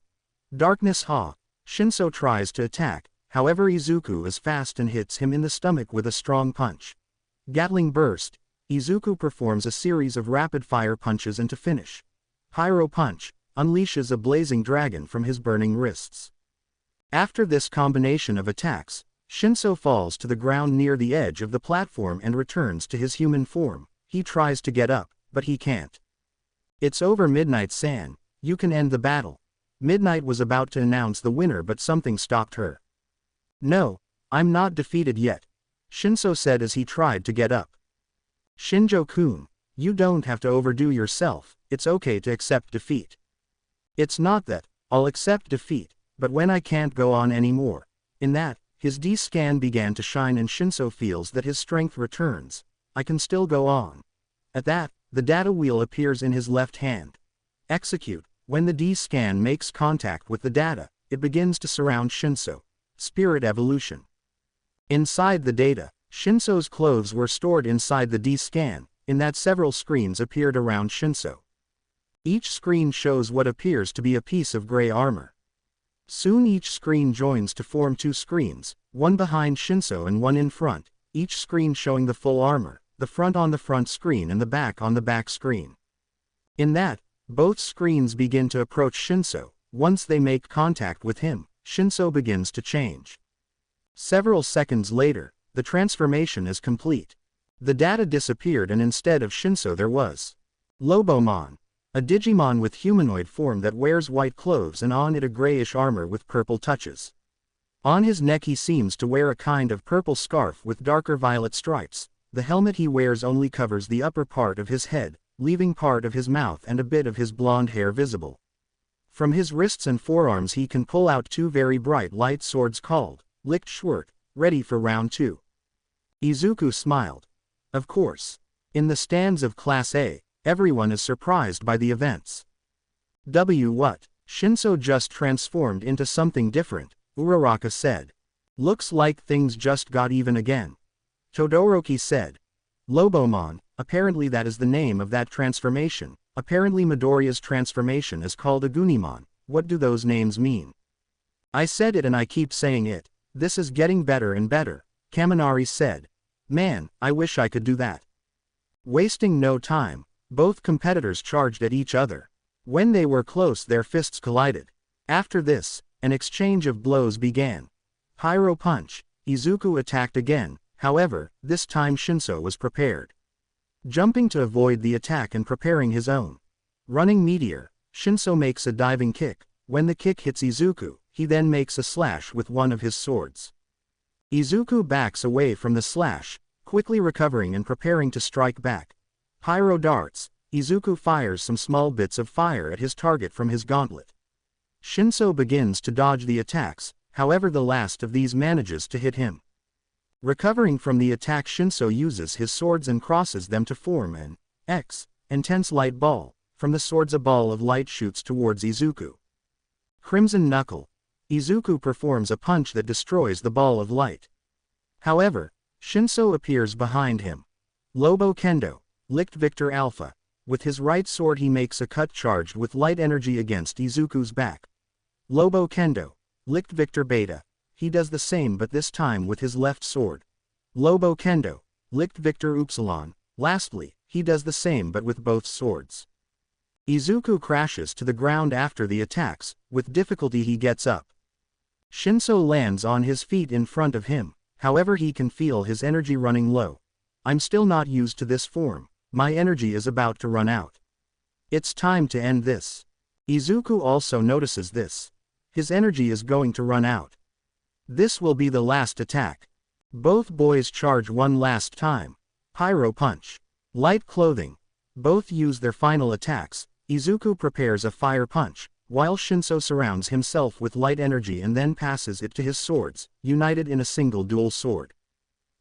[SPEAKER 1] Darkness Ha. Shinso tries to attack, however Izuku is fast and hits him in the stomach with a strong punch. Gatling burst. Izuku performs a series of rapid-fire punches and to finish. Pyro punch, unleashes a blazing dragon from his burning wrists. After this combination of attacks, Shinso falls to the ground near the edge of the platform and returns to his human form. He tries to get up, but he can't. It's over Midnight-san, you can end the battle. Midnight was about to announce the winner but something stopped her. No, I'm not defeated yet, Shinso said as he tried to get up. Shinjo-kun, you don't have to overdo yourself, it's okay to accept defeat. It's not that, I'll accept defeat, but when I can't go on anymore. In that, his D-scan began to shine and Shinso feels that his strength returns. I can still go on. At that, the data wheel appears in his left hand. Execute. When the D-scan makes contact with the data, it begins to surround Shinso. Spirit evolution. Inside the data, Shinso's clothes were stored inside the D-scan, in that several screens appeared around Shinso. Each screen shows what appears to be a piece of gray armor. Soon each screen joins to form two screens, one behind Shinso and one in front, each screen showing the full armor, the front on the front screen and the back on the back screen. In that, both screens begin to approach Shinso. Once they make contact with him, Shinso begins to change. Several seconds later, the transformation is complete. The data disappeared and instead of Shinso there was Lobomon, a Digimon with humanoid form that wears white clothes and on it a grayish armor with purple touches. On his neck he seems to wear a kind of purple scarf with darker violet stripes. The helmet he wears only covers the upper part of his head, leaving part of his mouth and a bit of his blonde hair visible. From his wrists and forearms he can pull out two very bright light swords called Licht Schwert, ready for round 2. Izuku smiled. Of course. In the stands of Class A, everyone is surprised by the events. What? Shinso just transformed into something different, Uraraka said. Looks like things just got even again. Todoroki said. Lobomon, apparently that is the name of that transformation. Apparently Midoriya's transformation is called Agunimon. What do those names mean? I said it and I keep saying it. This is getting better and better, Kaminari said. Man, I wish I could do that. Wasting no time, both competitors charged at each other. When they were close their fists collided. After this, an exchange of blows began. Pyro punch, Izuku attacked again, however, this time Shinso was prepared. Jumping to avoid the attack and preparing his own. Running meteor, Shinso makes a diving kick. When the kick hits Izuku, he then makes a slash with one of his swords. Izuku backs away from the slash, quickly recovering and preparing to strike back. Pyro darts, Izuku fires some small bits of fire at his target from his gauntlet. Shinso begins to dodge the attacks, however the last of these manages to hit him. Recovering from the attack, Shinso uses his swords and crosses them to form an intense light ball. From the swords a ball of light shoots towards Izuku. Crimson Knuckle. Izuku performs a punch that destroys the ball of light. However, Shinso appears behind him. Lobo Kendo. Licked Victor Alpha. With his right sword he makes a cut charged with light energy against Izuku's back. Lobo Kendo. Licked Victor Beta. He does the same but this time with his left sword. Lobo Kendo. Licked Victor Upsilon. Lastly, he does the same but with both swords. Izuku crashes to the ground after the attacks. With difficulty he gets up. Shinso lands on his feet in front of him, however he can feel his energy running low. I'm still not used to this form. My energy is about to run out. It's time to end this. Izuku also notices this. His energy is going to run out. This will be the last attack. Both boys charge one last time. Pyro Punch. Light Clothing. Both use their final attacks. Izuku prepares a Fire Punch, while Shinso surrounds himself with light energy and then passes it to his swords, united in a single dual sword.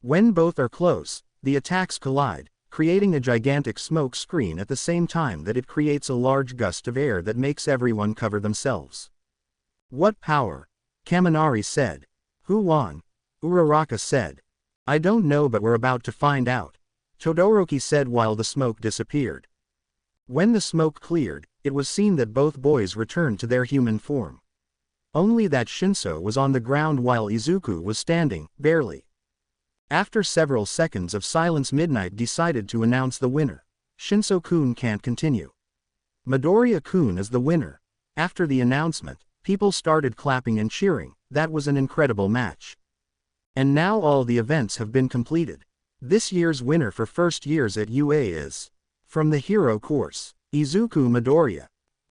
[SPEAKER 1] When both are close, the attacks collide, creating a gigantic smoke screen at the same time that it creates a large gust of air that makes everyone cover themselves. What power? Kaminari said. Who won? Uraraka said. I don't know but we're about to find out. Todoroki said while the smoke disappeared. When the smoke cleared, it was seen that both boys returned to their human form. Only that Shinso was on the ground while Izuku was standing, barely. After several seconds of silence, Midnight decided to announce the winner. Shinso-kun can't continue. Midoriya-kun is the winner. After the announcement, people started clapping and cheering. That was an incredible match. And now all the events have been completed. This year's winner for first years at UA is from the hero course, Izuku Midoriya.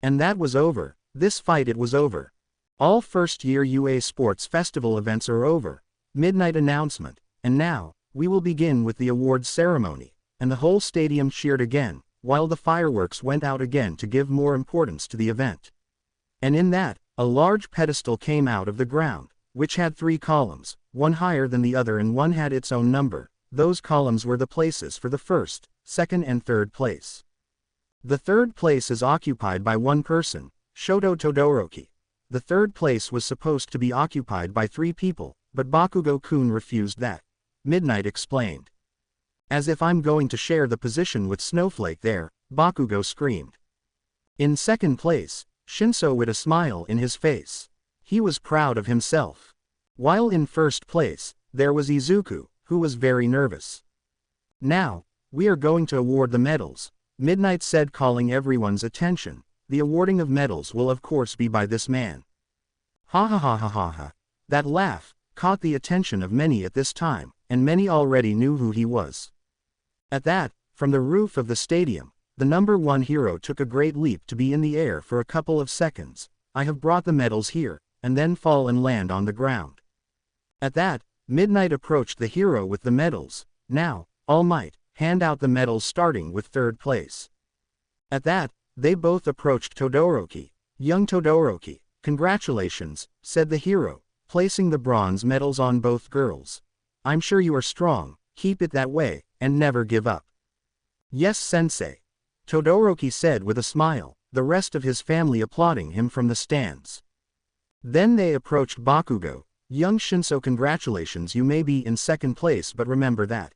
[SPEAKER 1] And that was over. This fight, it was over. All first year UA sports festival events are over. Midnight announcement. And now, we will begin with the awards ceremony, and the whole stadium cheered again, while the fireworks went out again to give more importance to the event. And in that, a large pedestal came out of the ground, which had 3 columns, one higher than the other and one had its own number. Those columns were the places for the first, second and third place. The third place is occupied by one person, Shoto Todoroki. The third place was supposed to be occupied by 3 people, but Bakugo-kun refused that. Midnight explained. As if I'm going to share the position with Snowflake there, Bakugo screamed. In second place, Shinso with a smile in his face. He was proud of himself. While in first place, there was Izuku, who was very nervous. Now, we are going to award the medals, Midnight said, calling everyone's attention. The awarding of medals will of course be by this man. Ha ha ha ha ha ha. That laugh caught the attention of many at this time, and many already knew who he was. At that, from the roof of the stadium, the number 1 hero took a great leap to be in the air for a couple of seconds. I have brought the medals here, and then fall and land on the ground. At that, Midnight approached the hero with the medals. Now, All Might, hand out the medals starting with third place. At that, they both approached Todoroki. Young Todoroki, congratulations, said the hero, placing the bronze medals on both girls. I'm sure you are strong, keep it that way, and never give up. Yes, sensei. Todoroki said with a smile, the rest of his family applauding him from the stands. Then they approached Bakugo. Young Shinso, congratulations, you may be in second place but remember that.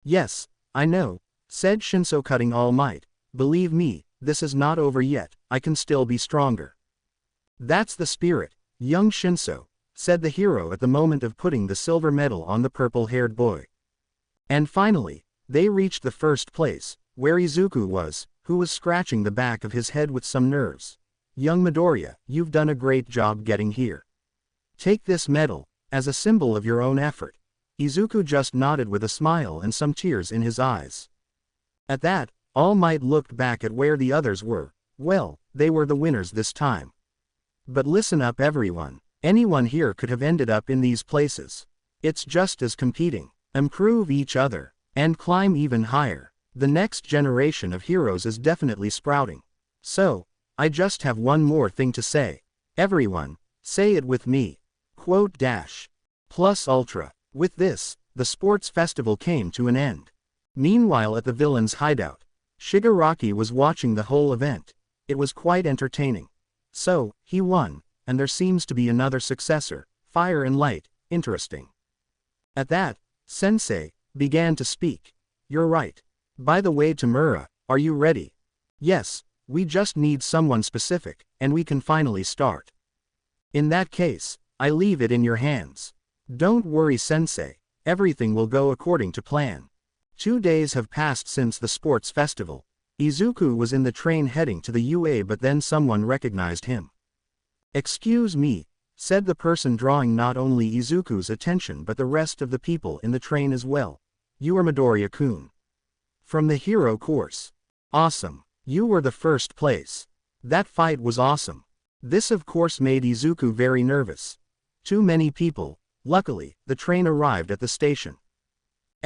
[SPEAKER 1] Yes, I know, said Shinso, cutting All Might. Believe me, this is not over yet, I can still be stronger. That's the spirit, young Shinso, said the hero at the moment of putting the silver medal on the purple-haired boy. And finally, they reached the first place, where Izuku was, who was scratching the back of his head with some nerves. Young Midoriya, you've done a great job getting here. Take this medal, as a symbol of your own effort. Izuku just nodded with a smile and some tears in his eyes. At that, All Might looked back at where the others were. Well, they were the winners this time. But listen up everyone, anyone here could have ended up in these places. It's just as competing, improve each other, and climb even higher. The next generation of heroes is definitely sprouting. So, I just have one more thing to say. Everyone, say it with me. Quote dash. Plus ultra. With this, the sports festival came to an end. Meanwhile at the villain's hideout, Shigaraki was watching the whole event. It was quite entertaining. So, he won, and there seems to be another successor, Fire and Light, interesting. At that, Sensei began to speak. You're right. By the way, Tamura, are you ready? Yes, we just need someone specific, and we can finally start. In that case, I leave it in your hands. Don't worry, Sensei, everything will go according to plan. 2 days have passed since the sports festival. Izuku was in the train heading to the UA, but then someone recognized him. Excuse me, said the person, drawing not only Izuku's attention but the rest of the people in the train as well. You are Midoriya-kun. From the hero course. Awesome. You were the first place. That fight was awesome. This of course made Izuku very nervous. Too many people. Luckily, the train arrived at the station.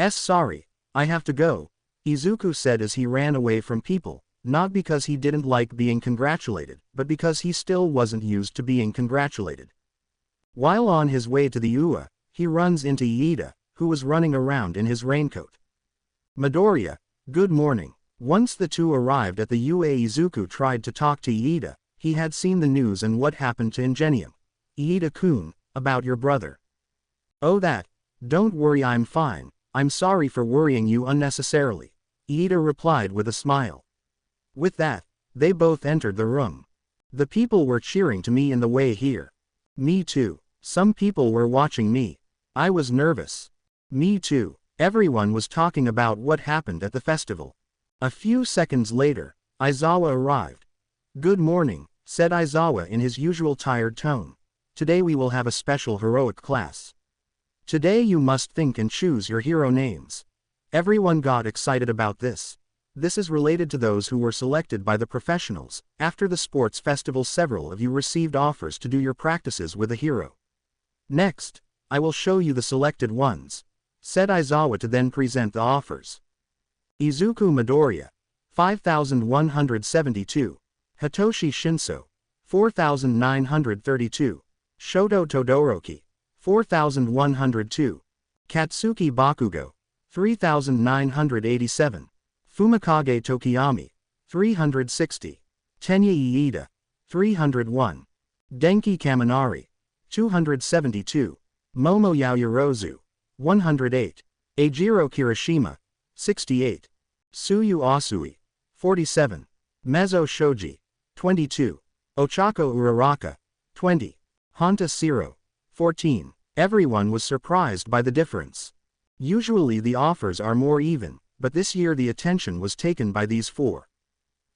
[SPEAKER 1] Sorry, I have to go, Izuku said as he ran away from people, not because he didn't like being congratulated, but because he still wasn't used to being congratulated. While on his way to the UA, he runs into Iida, who was running around in his raincoat. Midoriya, good morning. Once the two arrived at the UA, Izuku tried to talk to Iida. He had seen the news and what happened to Ingenium. Iida-kun, about your brother. Oh, that. Don't worry, I'm fine. I'm sorry for worrying you unnecessarily, Iida replied with a smile. With that, they both entered the room. The people were cheering to me in the way here. Me too. Some people were watching me. I was nervous. Me too. Everyone was talking about what happened at the festival. A few seconds later, Aizawa arrived. Good morning, said Aizawa in his usual tired tone. Today we will have a special heroic class. Today you must think and choose your hero names. Everyone got excited about this. This is related to those who were selected by the professionals. After the sports festival, several of you received offers to do your practices with a hero. Next, I will show you the selected ones, said Aizawa to then present the offers. Izuku Midoriya, 5172. Hitoshi Shinso, 4932. Shoto Todoroki, 4102. Katsuki Bakugo, 3987. Fumikage Tokiyami, 360. Tenya Iida, 301. Denki Kaminari, 272. Momo Yaoyorozu, 108. Eijiro Kirishima, 68. Tsuyu Asui, 47. Mezzo Shoji, 22. Ochako Uraraka, 20. Honta Siro, 14. Everyone was surprised by the difference. Usually the offers are more even, but this year the attention was taken by these four.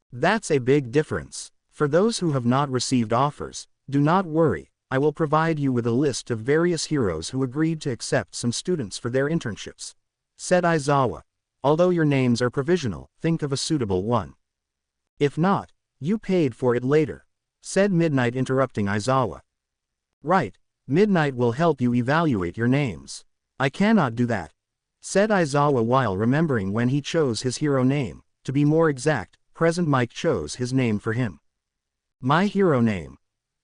[SPEAKER 1] That's a big difference. For those who have not received offers, do not worry, I will provide you with a list of various heroes who agreed to accept some students for their internships, said Aizawa. Although your names are provisional, think of a suitable one. If not, you paid for it later, said Midnight, interrupting Aizawa. Right, Midnight will help you evaluate your names. I cannot do that, said Aizawa while remembering when he chose his hero name. To be more exact, Present Mike chose his name for him. My hero name,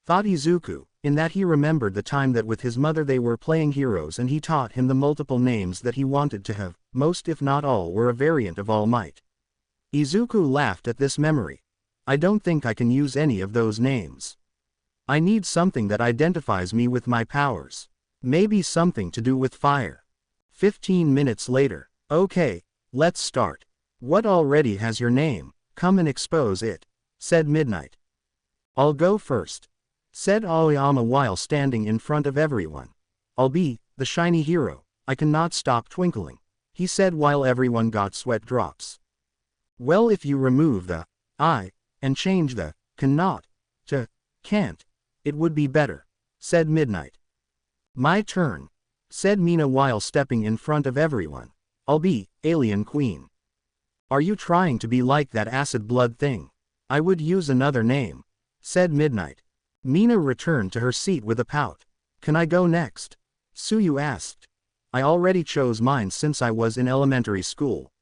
[SPEAKER 1] thought Izuku, in that he remembered the time that with his mother they were playing heroes and he taught him the multiple names that he wanted to have. Most if not all were a variant of All Might. Izuku laughed at this memory. I don't think I can use any of those names. I need something that identifies me with my powers. Maybe something to do with fire. 15 minutes later. Okay, let's start. What already has your name? Come and expose it, said Midnight. I'll go first, said Aoyama while standing in front of everyone. I'll be the shiny hero. I cannot stop twinkling, he said while everyone got sweat drops. Well, if you remove the I and change the cannot to can't, it would be better, said Midnight. My turn, said Mina while stepping in front of everyone. I'll be Alien Queen. Are you trying to be like that acid blood thing? I would use another name, said Midnight. Mina returned to her seat with a pout. Can I go next? Tsuyu asked. I already chose mine since I was in elementary school.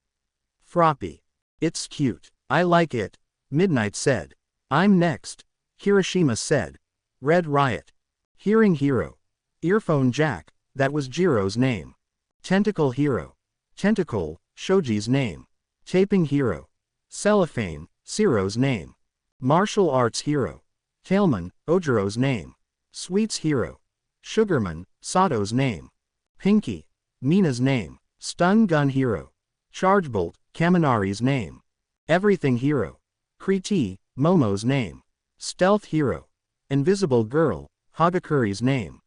[SPEAKER 1] Froppy. It's cute. I like it, Midnight said. I'm next, Kirishima said. Red Riot. Hearing Hero. Earphone Jack, that was Jiro's name. Tentacle Hero. Tentacle, Shoji's name. Taping Hero. Cellophane, Ciro's name. Martial Arts Hero. Tailman, Ojiro's name. Sweets hero. Sugarman, Sato's name. Pinky, Mina's name. Stun gun hero. Chargebolt, Kaminari's name. Everything hero. Kriti, Momo's name. Stealth hero. Invisible girl, Hagakuri's name.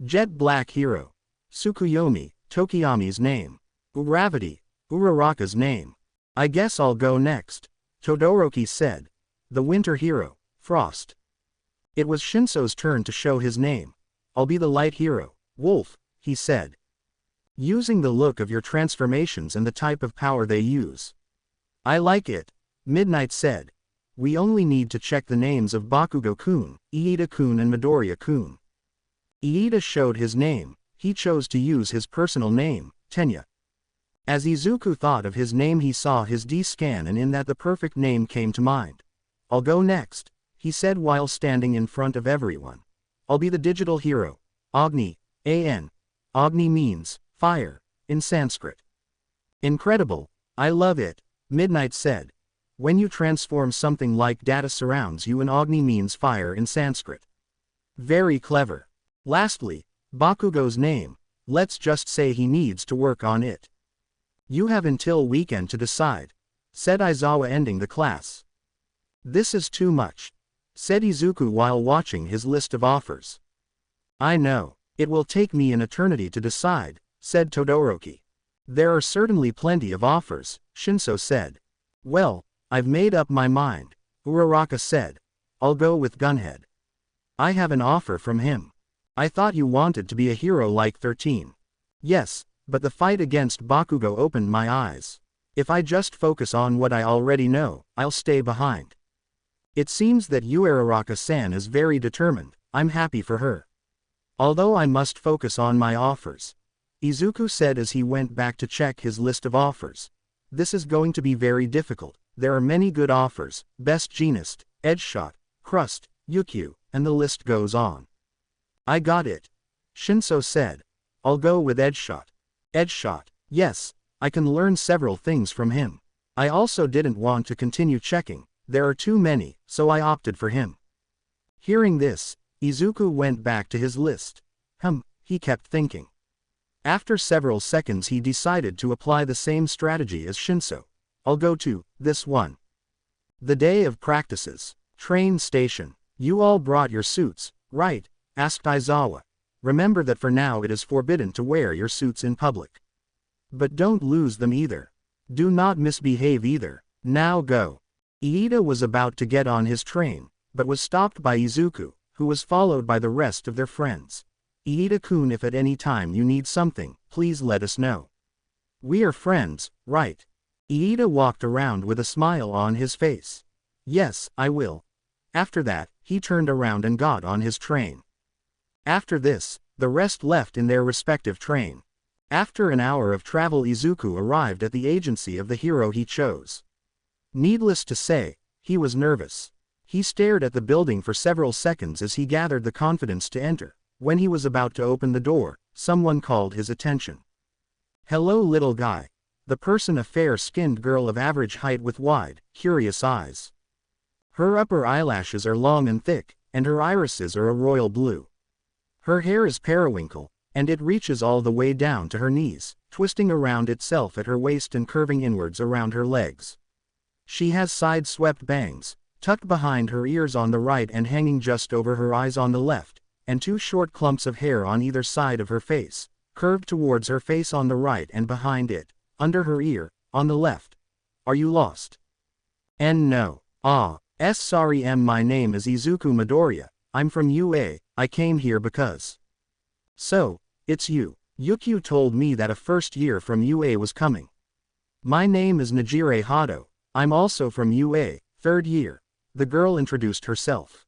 [SPEAKER 1] Jet black hero. Tsukuyomi, Tokiyami's name. Uravati, Uraraka's name. I guess I'll go next, Todoroki said. The winter hero, Frost. It was Shinso's turn to show his name. I'll be the light hero, Wolf, he said. Using the look of your transformations and the type of power they use. I like it, Midnight said. We only need to check the names of Bakugo-kun, Iida-kun and Midoriya-kun. Iida showed his name, he chose to use his personal name, Tenya. As Izuku thought of his name he saw his D-scan and in that the perfect name came to mind. I'll go next, he said while standing in front of everyone. I'll be the digital hero, Agni, A.N. Agni means, fire, in Sanskrit. Incredible, I love it, Midnight said. When you transform something like data surrounds you and Agni means fire in Sanskrit. Very clever. Lastly, Bakugo's name, let's just say he needs to work on it. You have until weekend to decide, said Aizawa ending the class. This is too much, said Izuku while watching his list of offers. I know, it will take me an eternity to decide, said Todoroki. There are certainly plenty of offers, Shinso said. Well, I've made up my mind, Uraraka said. I'll go with Gunhead. I have an offer from him. I thought you wanted to be a hero like 13. Yes, but the fight against Bakugo opened my eyes. If I just focus on what I already know, I'll stay behind. It seems that Uraraka-san is very determined, I'm happy for her. Although I must focus on my offers, Izuku said as he went back to check his list of offers. This is going to be very difficult. There are many good offers, Best Jeanist, Edgeshot, Crust, Yukio, and the list goes on. I got it, Shinso said. I'll go with Edgeshot. Edgeshot, yes, I can learn several things from him. I also didn't want to continue checking, there are too many, so I opted for him. Hearing this, Izuku went back to his list. He kept thinking. After several seconds he decided to apply the same strategy as Shinso. I'll go to this one. The day of practices. Train station. You all brought your suits, right? Asked Aizawa. Remember that for now it is forbidden to wear your suits in public. But don't lose them either. Do not misbehave either. Now go. Iida was about to get on his train, but was stopped by Izuku, who was followed by the rest of their friends. Iida-kun, if at any time you need something, please let us know. We are friends, right? Iida walked around with a smile on his face. Yes, I will. After that, he turned around and got on his train. After this, the rest left in their respective train. After an hour of travel Izuku arrived at the agency of the hero he chose. Needless to say, he was nervous. He stared at the building for several seconds as he gathered the confidence to enter. When he was about to open the door, someone called his attention. Hello little guy. The person, a fair-skinned girl of average height with wide, curious eyes. Her upper eyelashes are long and thick, and her irises are a royal blue. Her hair is periwinkle, and it reaches all the way down to her knees, twisting around itself at her waist and curving inwards around her legs. She has side-swept bangs, tucked behind her ears on the right and hanging just over her eyes on the left, and two short clumps of hair on either side of her face, curved towards her face on the right and behind it, under her ear, on the left. Are you lost? No. Sorry my name is Izuku Midoriya, I'm from UA, I came here because. So, it's you. Yukio told me that a first year from UA was coming. My name is Najire Hado, I'm also from UA, third year. The girl introduced herself.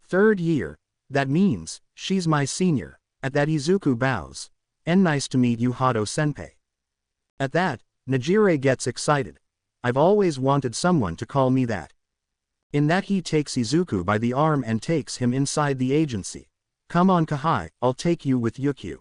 [SPEAKER 1] Third year, that means, she's my senior. At that Izuku bows. And nice to meet you Hado-senpai. At that, Najire gets excited. I've always wanted someone to call me that. In that he takes Izuku by the arm and takes him inside the agency. Come on Kahai, I'll take you with Yukio.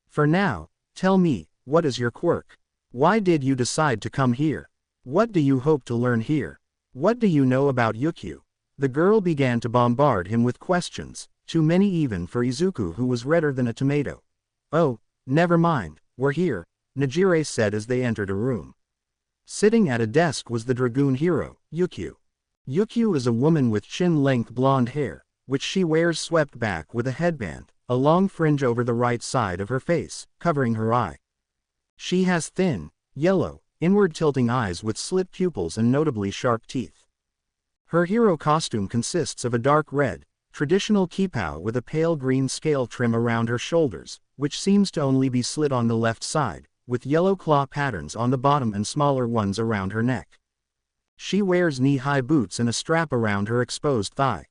[SPEAKER 1] For now, tell me, what is your quirk? Why did you decide to come here? What do you hope to learn here? What do you know about Yukio? The girl began to bombard him with questions, too many even for Izuku, who was redder than a tomato. "Oh, never mind, we're here," Nejire said as they entered a room. Sitting at a desk was the dragoon hero, Yukio. Yukio is a woman with chin-length blonde hair, which she wears swept back with a headband, a long fringe over the right side of her face, covering her eye. She has thin, yellow, inward-tilting eyes with slit pupils and notably sharp teeth. Her hero costume consists of a dark red, traditional kipao with a pale green scale trim around her shoulders, which seems to only be slit on the left side, with yellow claw patterns on the bottom and smaller ones around her neck. She wears knee-high boots and a strap around her exposed thigh.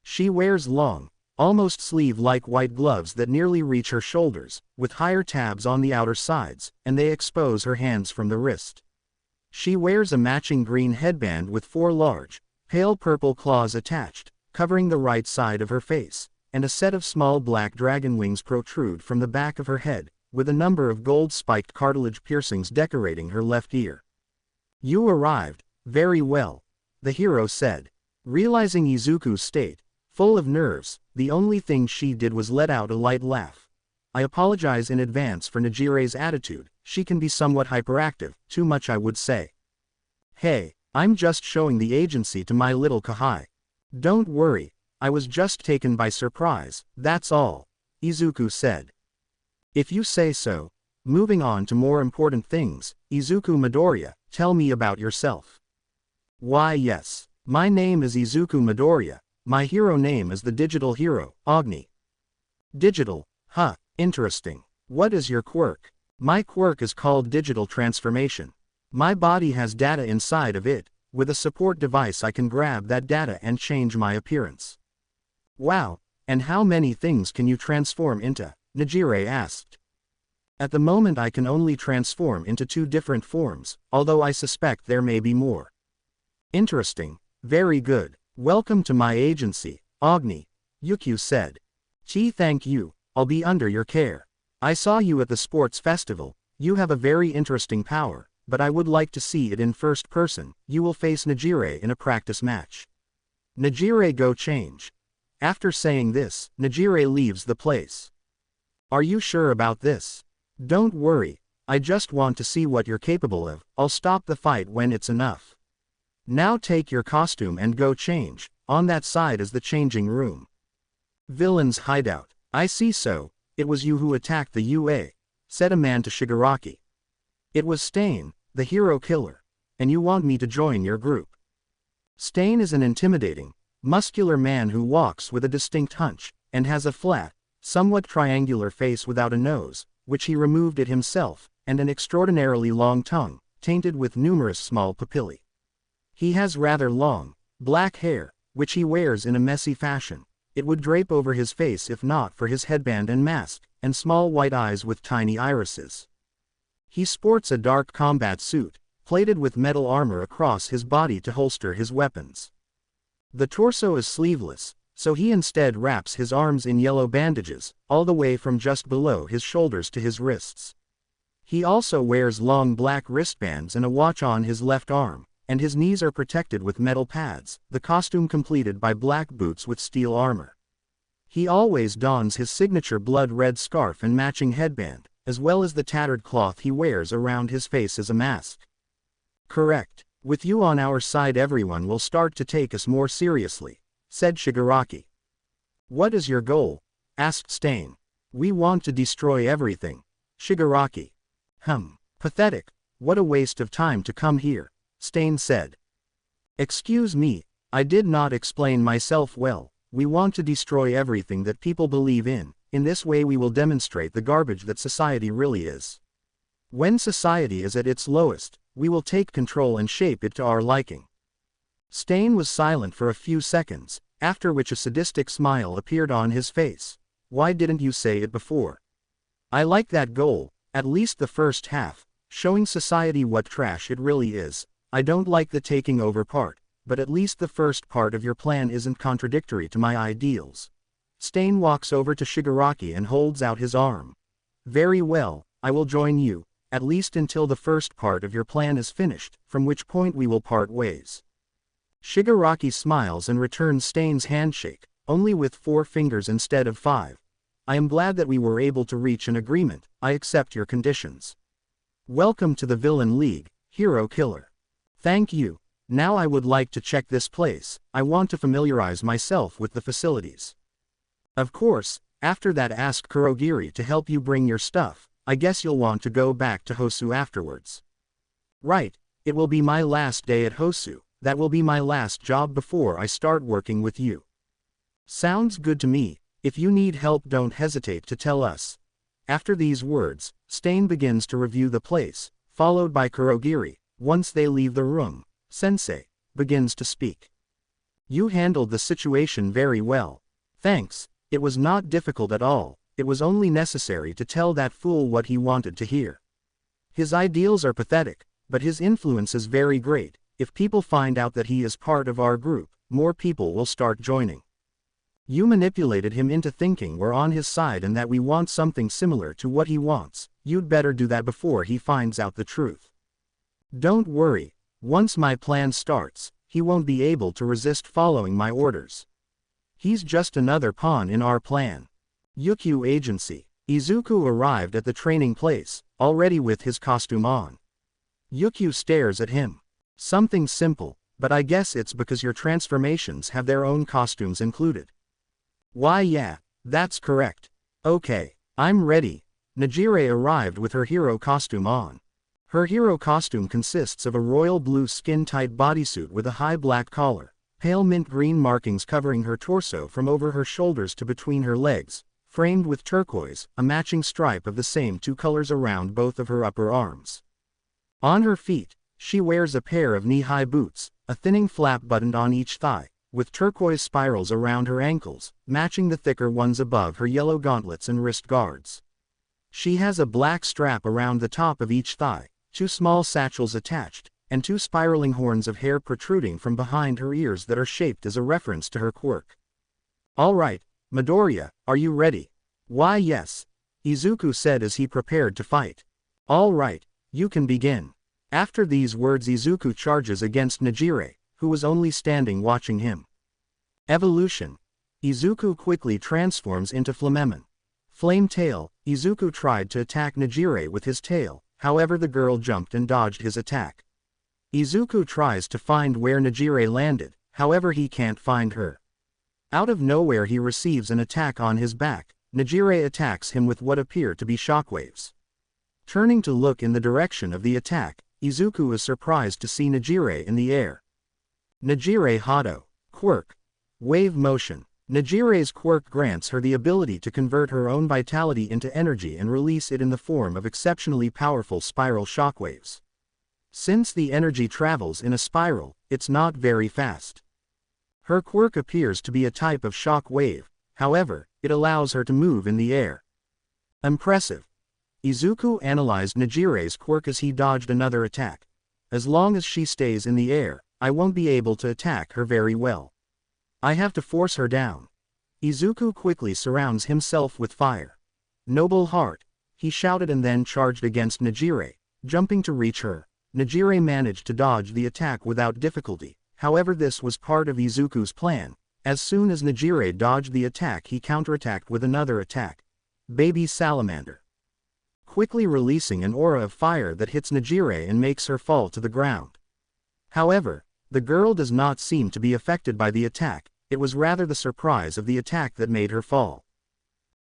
[SPEAKER 1] She wears long, almost sleeve-like white gloves that nearly reach her shoulders, with higher tabs on the outer sides, and they expose her hands from the wrist. She wears a matching green headband with 4 large, pale purple claws attached, covering the right side of her face, and a set of small black dragon wings protrude from the back of her head, with a number of gold-spiked cartilage piercings decorating her left ear. "You arrived, very well," the hero said. Realizing Izuku's state, full of nerves, the only thing she did was let out a light laugh. "I apologize in advance for Nejire's attitude, she can be somewhat hyperactive, too much I would say. Hey, I'm just showing the agency to my little Kahai. Don't worry, I was just taken by surprise, that's all," Izuku said. "If you say so. Moving on to more important things, Izuku Midoriya, tell me about yourself." "Why yes, my name is Izuku Midoriya, my hero name is the digital hero, Agni." "Digital, huh, interesting. What is your quirk?" "My quirk is called digital transformation. My body has data inside of it, with a support device I can grab that data and change my appearance." "Wow, and how many things can you transform into?" Nejire asked. "At the moment I can only transform into 2 different forms, although I suspect there may be more." "Interesting, very good. Welcome to my agency, Agni," Yukio said. Thank you, I'll be under your care. I saw you at the sports festival, you have a very interesting power, but I would like to see it in first person. You will face Nejire in a practice match. Nejire go change." After saying this, Nejire leaves the place. "Are you sure about this?" "Don't worry, I just want to see what you're capable of. I'll stop the fight when it's enough. Now take your costume and go change, on that side is the changing room." "Villain's hideout. I see so, it was you who attacked the UA," said a man to Shigaraki. "It was Stain, the hero killer. And you want me to join your group?" Stain is an intimidating, muscular man who walks with a distinct hunch, and has a flat, somewhat triangular face without a nose, which he removed it himself, and an extraordinarily long tongue, tainted with numerous small papillae. He has rather long, black hair, which he wears in a messy fashion. It would drape over his face if not for his headband and mask, and small white eyes with tiny irises. He sports a dark combat suit, plated with metal armor across his body to holster his weapons. The torso is sleeveless, so he instead wraps his arms in yellow bandages, all the way from just below his shoulders to his wrists. He also wears long black wristbands and a watch on his left arm, and his knees are protected with metal pads, the costume completed by black boots with steel armor. He always dons his signature blood-red scarf and matching headband, as well as the tattered cloth he wears around his face as a mask. "Correct. With you on our side everyone will start to take us more seriously," said Shigaraki. "What is your goal?" asked Stain. "We want to destroy everything." Shigaraki. Pathetic. What a waste of time to come here," Stain said. "Excuse me, I did not explain myself well. We want to destroy everything that people believe in this way we will demonstrate the garbage that society really is. When society is at its lowest, we will take control and shape it to our liking." Stain was silent for a few seconds, after which a sadistic smile appeared on his face. "Why didn't you say it before? I like that goal, at least the first half, showing society what trash it really is. I don't like the taking over part, but at least the first part of your plan isn't contradictory to my ideals." Stain walks over to Shigaraki and holds out his arm. "Very well, I will join you, at least until the first part of your plan is finished, from which point we will part ways." Shigaraki smiles and returns Stain's handshake, only with 4 fingers instead of 5. I am glad that we were able to reach an agreement. I accept your conditions. Welcome to the Villain League, Hero Killer. Thank you. Now I would like to check this place. I want to familiarize myself with the facilities. Of course, after that ask Kurogiri to help you bring your stuff. I guess you'll want to go back to Hosu afterwards. Right, it will be my last day at Hosu. That will be my last job before I start working with you. Sounds good to me. If you need help, don't hesitate to tell us. After these words, Stain begins to review the place, followed by Kurogiri. Once they leave the room, Sensei begins to speak. You handled the situation very well. Thanks, it was not difficult at all. It was only necessary to tell that fool what he wanted to hear. His ideals are pathetic, but his influence is very great. If people find out that he is part of our group, more people will start joining. You manipulated him into thinking we're on his side and that we want something similar to what he wants. You'd better do that before he finds out the truth. Don't worry, once my plan starts, he won't be able to resist following my orders. He's just another pawn in our plan. Yukio Agency. Izuku arrived at the training place, already with his costume on. Yukio stares at him. Something simple, but I guess it's because your transformations have their own costumes included. Why yeah, that's correct. Okay, I'm ready. Najire arrived with her hero costume on. Her hero costume consists of a royal blue skin-tight bodysuit with a high black collar, pale mint green markings covering her torso from over her shoulders to between her legs, framed with turquoise, a matching stripe of the same 2 colors around both of her upper arms. On her feet, she wears a pair of knee-high boots, a thinning flap buttoned on each thigh, with turquoise spirals around her ankles, matching the thicker ones above her yellow gauntlets and wrist guards. She has a black strap around the top of each thigh, 2 small satchels attached, and 2 spiraling horns of hair protruding from behind her ears that are shaped as a reference to her quirk. All right, Midoriya, are you ready? Why yes, Izuku said as he prepared to fight. All right, you can begin. After these words, Izuku charges against Najire, who was only standing watching him. Evolution. Izuku quickly transforms into Flamemon. Flame Tail. Izuku tried to attack Najire with his tail, however the girl jumped and dodged his attack. Izuku tries to find where Najire landed, however he can't find her. Out of nowhere he receives an attack on his back. Najire attacks him with what appear to be shockwaves. Turning to look in the direction of the attack, Izuku is surprised to see Najire in the air. Najire Hado. Quirk. Wave Motion. Najire's quirk grants her the ability to convert her own vitality into energy and release it in the form of exceptionally powerful spiral shockwaves. Since the energy travels in a spiral, it's not very fast. Her quirk appears to be a type of shock wave, however, it allows her to move in the air. Impressive. Izuku analyzed Najire's quirk as he dodged another attack. As long as she stays in the air, I won't be able to attack her very well. I have to force her down. Izuku quickly surrounds himself with fire. Noble heart, he shouted and then charged against Najire, jumping to reach her. Najire managed to dodge the attack without difficulty, however this was part of Izuku's plan. As soon as Najire dodged the attack, he counterattacked with another attack. Baby Salamander. Quickly releasing an aura of fire that hits Najire and makes her fall to the ground. However, the girl does not seem to be affected by the attack. It was rather the surprise of the attack that made her fall.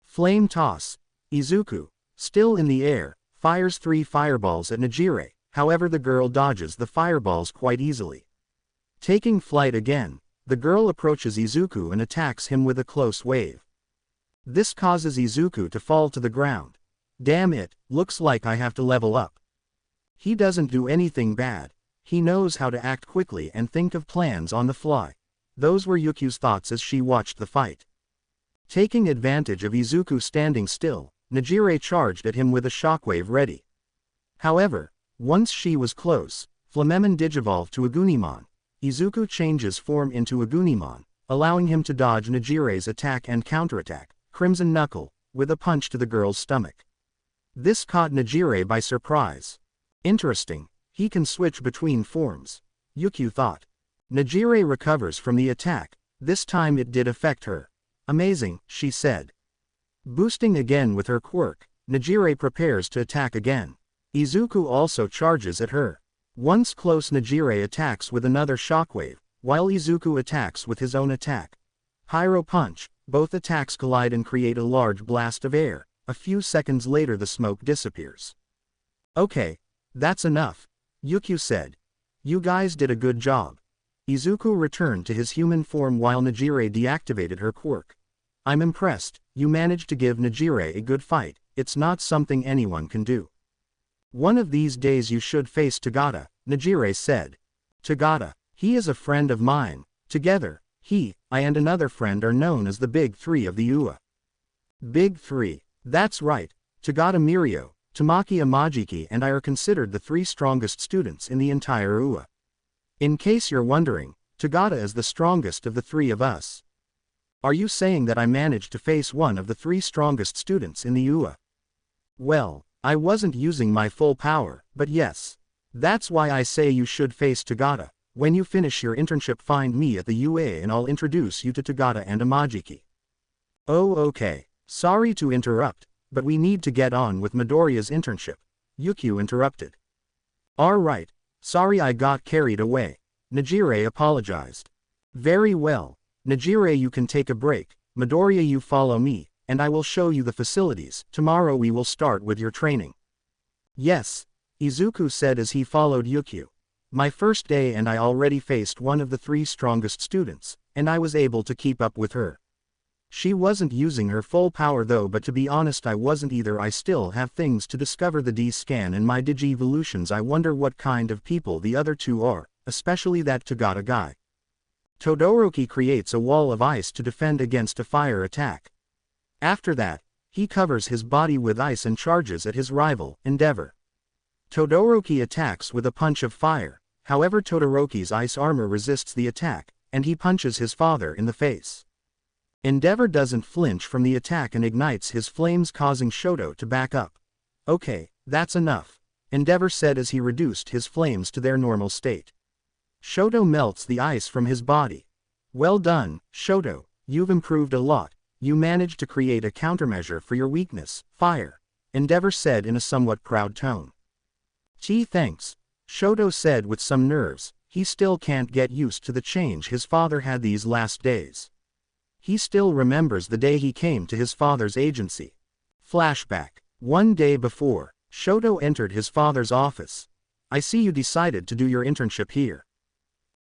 [SPEAKER 1] Flame Toss. Izuku, still in the air, fires 3 fireballs at Najire, however the girl dodges the fireballs quite easily. Taking flight again, the girl approaches Izuku and attacks him with a close wave. This causes Izuku to fall to the ground. Damn it, looks like I have to level up. He doesn't do anything bad. He knows how to act quickly and think of plans on the fly. Those were Yukio's thoughts as she watched the fight. Taking advantage of Izuku standing still, Najire charged at him with a shockwave ready. However, once she was close, Flamemon digivolved to Agunimon. Izuku changes form into Agunimon, allowing him to dodge Najire's attack and counterattack, Crimson Knuckle, with a punch to the girl's stomach. This caught Najire by surprise. Interesting, he can switch between forms, Yukio thought. Najire recovers from the attack. This time it did affect her. Amazing, she said. Boosting again with her quirk, Najire prepares to attack again. Izuku also charges at her. Once close, Najire attacks with another shockwave, while Izuku attacks with his own attack. Pyro Punch. Both attacks collide and create a large blast of air. A few seconds later the smoke disappears. Okay, that's enough, Yukio said. You guys did a good job. Izuku returned to his human form while Najire deactivated her quirk. I'm impressed, you managed to give Najire a good fight. It's not something anyone can do. One of these days you should face Tagata, Najire said. Tagata, he is a friend of mine. Together, I and another friend are known as the Big Three of the UA. Big Three. That's right. Tagata, Mirio, Tamaki Amajiki and I are considered the 3 strongest students in the entire UA. In case you're wondering, Tagata is the strongest of the 3 of us. Are you saying that I managed to face one of the 3 strongest students in the UA? Well, I wasn't using my full power, but yes. That's why I say you should face Tagata. When you finish your internship, find me at the UA and I'll introduce you to Tagata and Amajiki. Oh, okay. Sorry to interrupt, but we need to get on with Midoriya's internship, Yukio interrupted. Alright, sorry I got carried away. Najire apologized. Very well. Najire, you can take a break. Midoriya, you follow me, and I will show you the facilities. Tomorrow we will start with your training. Yes, Izuku said as he followed Yukio. My first day and I already faced one of the 3 strongest students, and I was able to keep up with her. She wasn't using her full power though, but to be honest I wasn't either. I still have things to discover. The D-scan and my Digi-evolutions. I wonder what kind of people the other 2 are, especially that Tagata guy. Todoroki creates a wall of ice to defend against a fire attack. After that, he covers his body with ice and charges at his rival, Endeavor. Todoroki attacks with a punch of fire, however Todoroki's ice armor resists the attack, and he punches his father in the face. Endeavor doesn't flinch from the attack and ignites his flames, causing Shoto to back up. Okay, that's enough, Endeavor said as he reduced his flames to their normal state. Shoto melts the ice from his body. Well done, Shoto, you've improved a lot. You managed to create a countermeasure for your weakness, fire, Endeavor said in a somewhat proud tone. Gee, thanks, Shoto said with some nerves. He still can't get used to the change his father had these last days. He still remembers the day he came to his father's agency. Flashback. One day before, Shoto entered his father's office. I see you decided to do your internship here.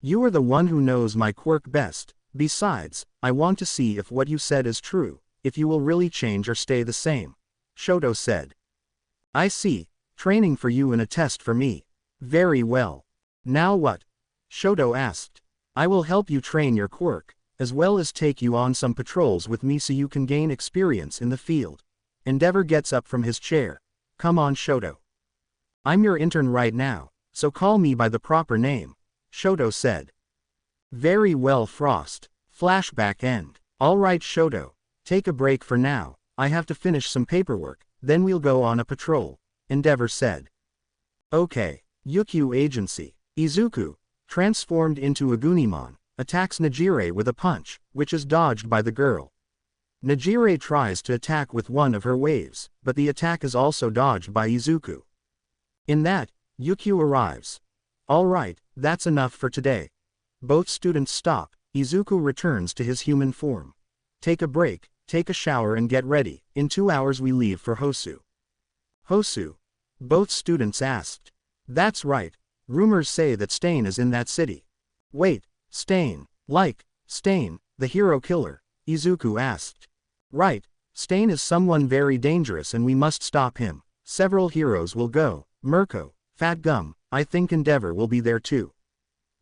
[SPEAKER 1] You are the one who knows my quirk best. Besides, I want to see if what you said is true, if you will really change or stay the same, Shoto said. I see. Training for you and a test for me. Very well. Now what? Shoto asked. I will help you train your quirk, as well as take you on some patrols with me so you can gain experience in the field. Endeavor gets up from his chair. Come on, Shoto. I'm your intern right now, so call me by the proper name, Shoto said. Very well, Frost. Flashback end. Alright, Shoto. Take a break for now. I have to finish some paperwork, then we'll go on a patrol, Endeavor said. Okay. Yukio Agency. Izuku, transformed into a Gunimon, attacks Najire with a punch, which is dodged by the girl. Najire tries to attack with one of her waves, but the attack is also dodged by Izuku. In that, Yukio arrives. Alright, that's enough for today. Both students stop. Izuku returns to his human form. Take a break, take a shower and get ready. In 2 hours we leave for Hosu. Hosu? Both students asked. That's right. Rumors say that Stain is in that city. Wait, Stain, like, Stain, the hero killer, Izuku asked. Right, Stain is someone very dangerous and we must stop him. Several heroes will go. Mirko, Fat Gum, I think Endeavor will be there too.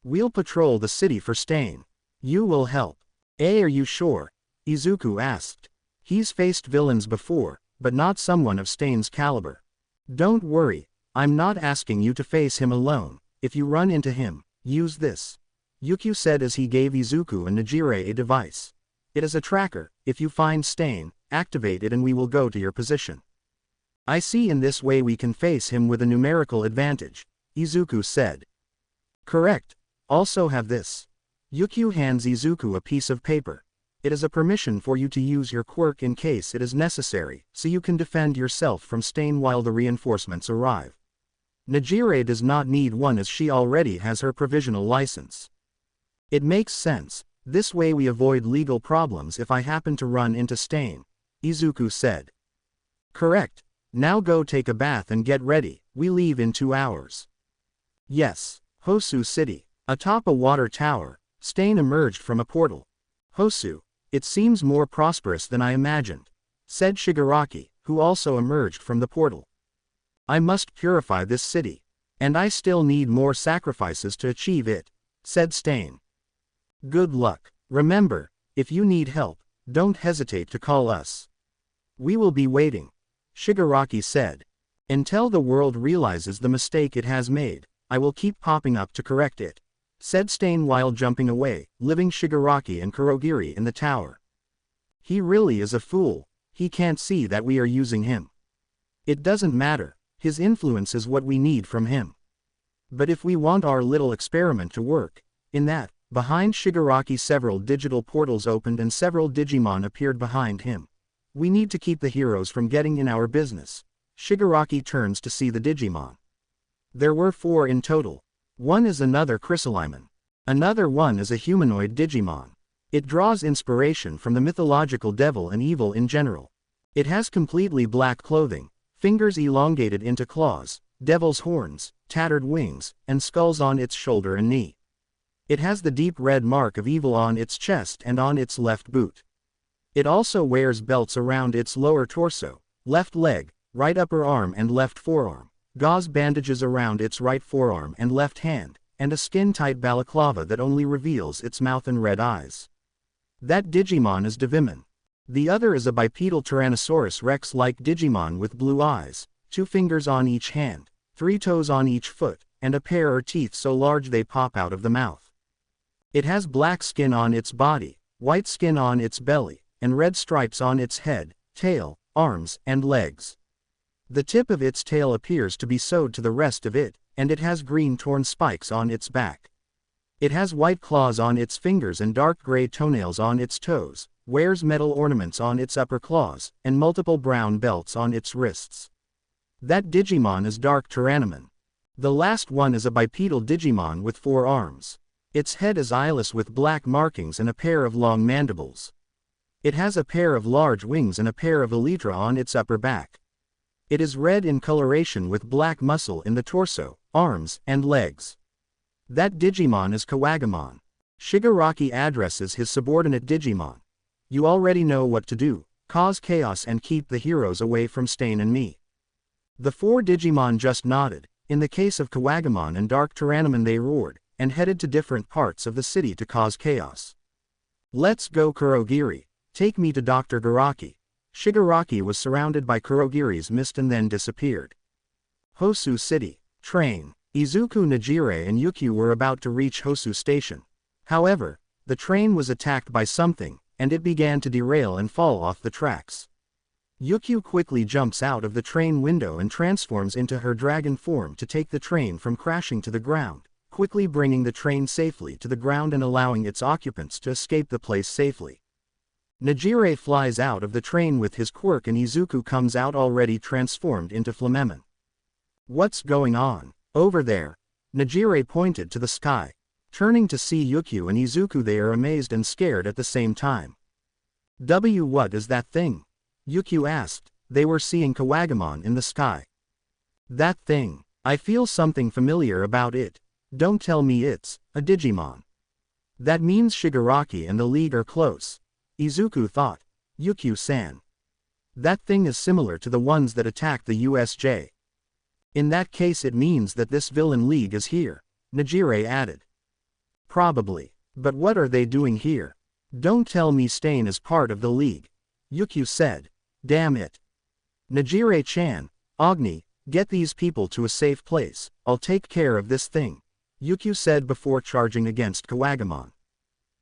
[SPEAKER 1] We'll patrol the city for Stain. You will help. Are you sure? Izuku asked. He's faced villains before, but not someone of Stain's caliber. Don't worry. I'm not asking you to face him alone. If you run into him, use this, Yukio said as he gave Izuku and Najire a device. It is a tracker. If you find Stain, activate it and we will go to your position. I see, in this way we can face him with a numerical advantage, Izuku said. Correct. Also have this. Yukio hands Izuku a piece of paper. It is a permission for you to use your quirk in case it is necessary, so you can defend yourself from Stain while the reinforcements arrive. Nejire does not need one as she already has her provisional license. It makes sense. This way we avoid legal problems if I happen to run into Stain, Izuku said. Correct. Now go take a bath and get ready, we leave in 2 hours. Yes. Hosu City. Atop a water tower, Stain emerged from a portal. Hosu, it seems more prosperous than I imagined, said Shigaraki, who also emerged from the portal. I must purify this city. And I still need more sacrifices to achieve it, said Stain. Good luck. Remember, if you need help, don't hesitate to call us. We will be waiting, Shigaraki said. Until the world realizes the mistake it has made, I will keep popping up to correct it, said Stain while jumping away, leaving Shigaraki and Kurogiri in the tower. He really is a fool, he can't see that we are using him. It doesn't matter, his influence is what we need from him. But if we want our little experiment to work, in that, behind Shigaraki several digital portals opened and several Digimon appeared behind him. We need to keep the heroes from getting in our business. Shigaraki turns to see the Digimon. There were 4 in total. One is another Chrysalimon. Another one is a humanoid Digimon. It draws inspiration from the mythological devil and evil in general. It has completely black clothing, fingers elongated into claws, devil's horns, tattered wings, and skulls on its shoulder and knee. It has the deep red mark of evil on its chest and on its left boot. It also wears belts around its lower torso, left leg, right upper arm and left forearm, gauze bandages around its right forearm and left hand, and a skin-tight balaclava that only reveals its mouth and red eyes. That Digimon is Devimon. The other is a bipedal Tyrannosaurus Rex-like Digimon with blue eyes, 2 fingers on each hand, 3 toes on each foot, and a pair of teeth so large they pop out of the mouth. It has black skin on its body, white skin on its belly, and red stripes on its head, tail, arms, and legs. The tip of its tail appears to be sewed to the rest of it, and it has green torn spikes on its back. It has white claws on its fingers and dark gray toenails on its toes, wears metal ornaments on its upper claws, and multiple brown belts on its wrists. That Digimon is Dark Tyrannomon. The last one is a bipedal Digimon with 4 arms. Its head is eyeless with black markings and a pair of long mandibles. It has a pair of large wings and a pair of elytra on its upper back. It is red in coloration with black muscle in the torso, arms, and legs. That Digimon is Kawagamon. Shigaraki addresses his subordinate Digimon. You already know what to do, cause chaos and keep the heroes away from Stain and me. The 4 Digimon just nodded. In the case of Kawagamon and Dark Tyrannomon they roared, and headed to different parts of the city to cause chaos. Let's go Kurogiri, take me to Dr. Garaki. Shigaraki was surrounded by Kurogiri's mist and then disappeared. Hosu City. Train. Izuku, Nejire and Yukio were about to reach Hosu Station. However, the train was attacked by something, and it began to derail and fall off the tracks. Yukio quickly jumps out of the train window and transforms into her dragon form to take the train from crashing to the ground, quickly bringing the train safely to the ground and allowing its occupants to escape the place safely. Nejire flies out of the train with his quirk and Izuku comes out already transformed into Flamemon. What's going on? Over there. Nejire pointed to the sky. Turning to see Yukio and Izuku, they are amazed and scared at the same time. What is that thing? Yukio asked. They were seeing Kawagamon in the sky. That thing. I feel something familiar about it. Don't tell me it's a Digimon. That means Shigaraki and the League are close, Izuku thought. Yukio-san. That thing is similar to the ones that attacked the USJ. In that case it means that this villain league is here, Nejire added. Probably. But what are they doing here? Don't tell me Stain is part of the league, Yukio said. Damn it. Nejire-chan, Agni, get these people to a safe place, I'll take care of this thing, Yukio said before charging against Kawagamon.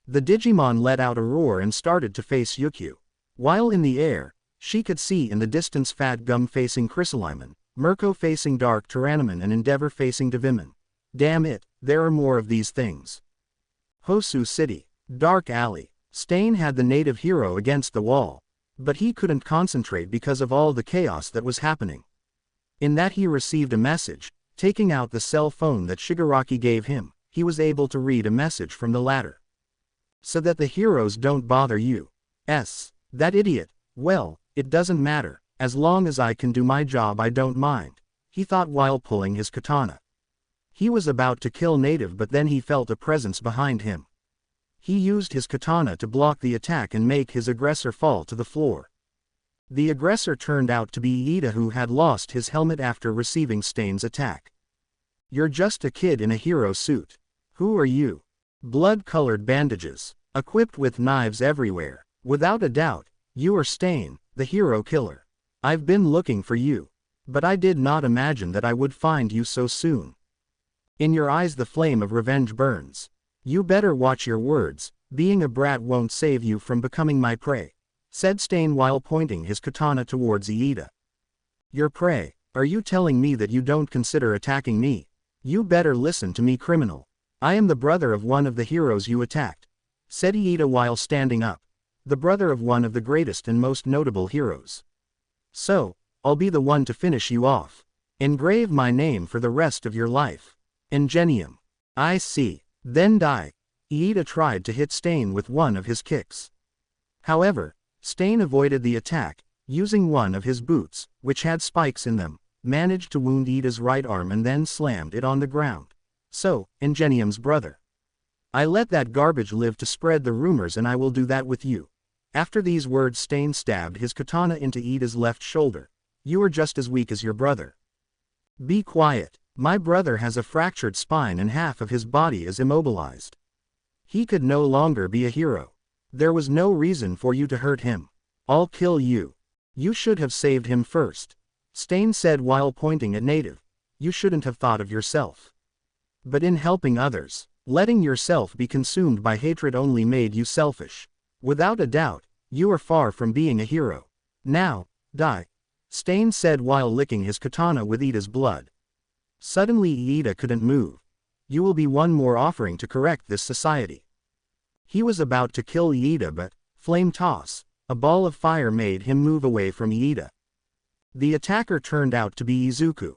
[SPEAKER 1] The Digimon let out a roar and started to face Yukio. While in the air, she could see in the distance Fat Gum facing Chrysalimon, Mirko facing Dark Tyrannomon and Endeavor facing Devimon. Damn it, there are more of these things. Hosu City. Dark alley. Stain had the native hero against the wall. But he couldn't concentrate because of all the chaos that was happening. In that he received a message. Taking out the cell phone that Shigaraki gave him, he was able to read a message from the latter. So that the heroes don't bother you. That idiot. Well, it doesn't matter. As long as I can do my job I don't mind, he thought while pulling his katana. He was about to kill native but then he felt a presence behind him. He used his katana to block the attack and make his aggressor fall to the floor. The aggressor turned out to be Iida, who had lost his helmet after receiving Stain's attack. You're just a kid in a hero suit. Who are you? Blood-colored bandages, equipped with knives everywhere. Without a doubt, you are Stain, the hero killer. I've been looking for you. But I did not imagine that I would find you so soon. In your eyes the flame of revenge burns. You better watch your words, being a brat won't save you from becoming my prey, said Stain while pointing his katana towards Iida. Your prey? Are you telling me that you don't consider attacking me? You better listen to me, criminal. I am the brother of one of the heroes you attacked, said Iida while standing up. The brother of one of the greatest and most notable heroes. So, I'll be the one to finish you off. Engrave my name for the rest of your life. Ingenium. I see. Then die. Iida tried to hit Stain with one of his kicks. However, Stain avoided the attack, using one of his boots, which had spikes in them, managed to wound Iida's right arm and then slammed it on the ground. So, Ingenium's brother. I let that garbage live to spread the rumors and I will do that with you. After these words Stain stabbed his katana into Iida's left shoulder. You are just as weak as your brother. Be quiet. My brother has a fractured spine and half of his body is immobilized. He could no longer be a hero. There was no reason for you to hurt him. I'll kill you. You should have saved him first, Stain said while pointing at Native. You shouldn't have thought of yourself. But in helping others, letting yourself be consumed by hatred only made you selfish. Without a doubt, you are far from being a hero. Now, die, Stain said while licking his katana with Iida's blood. Suddenly Iida couldn't move. You will be one more offering to correct this society. He was about to kill Iida but, flame toss, a ball of fire made him move away from Iida. The attacker turned out to be Izuku.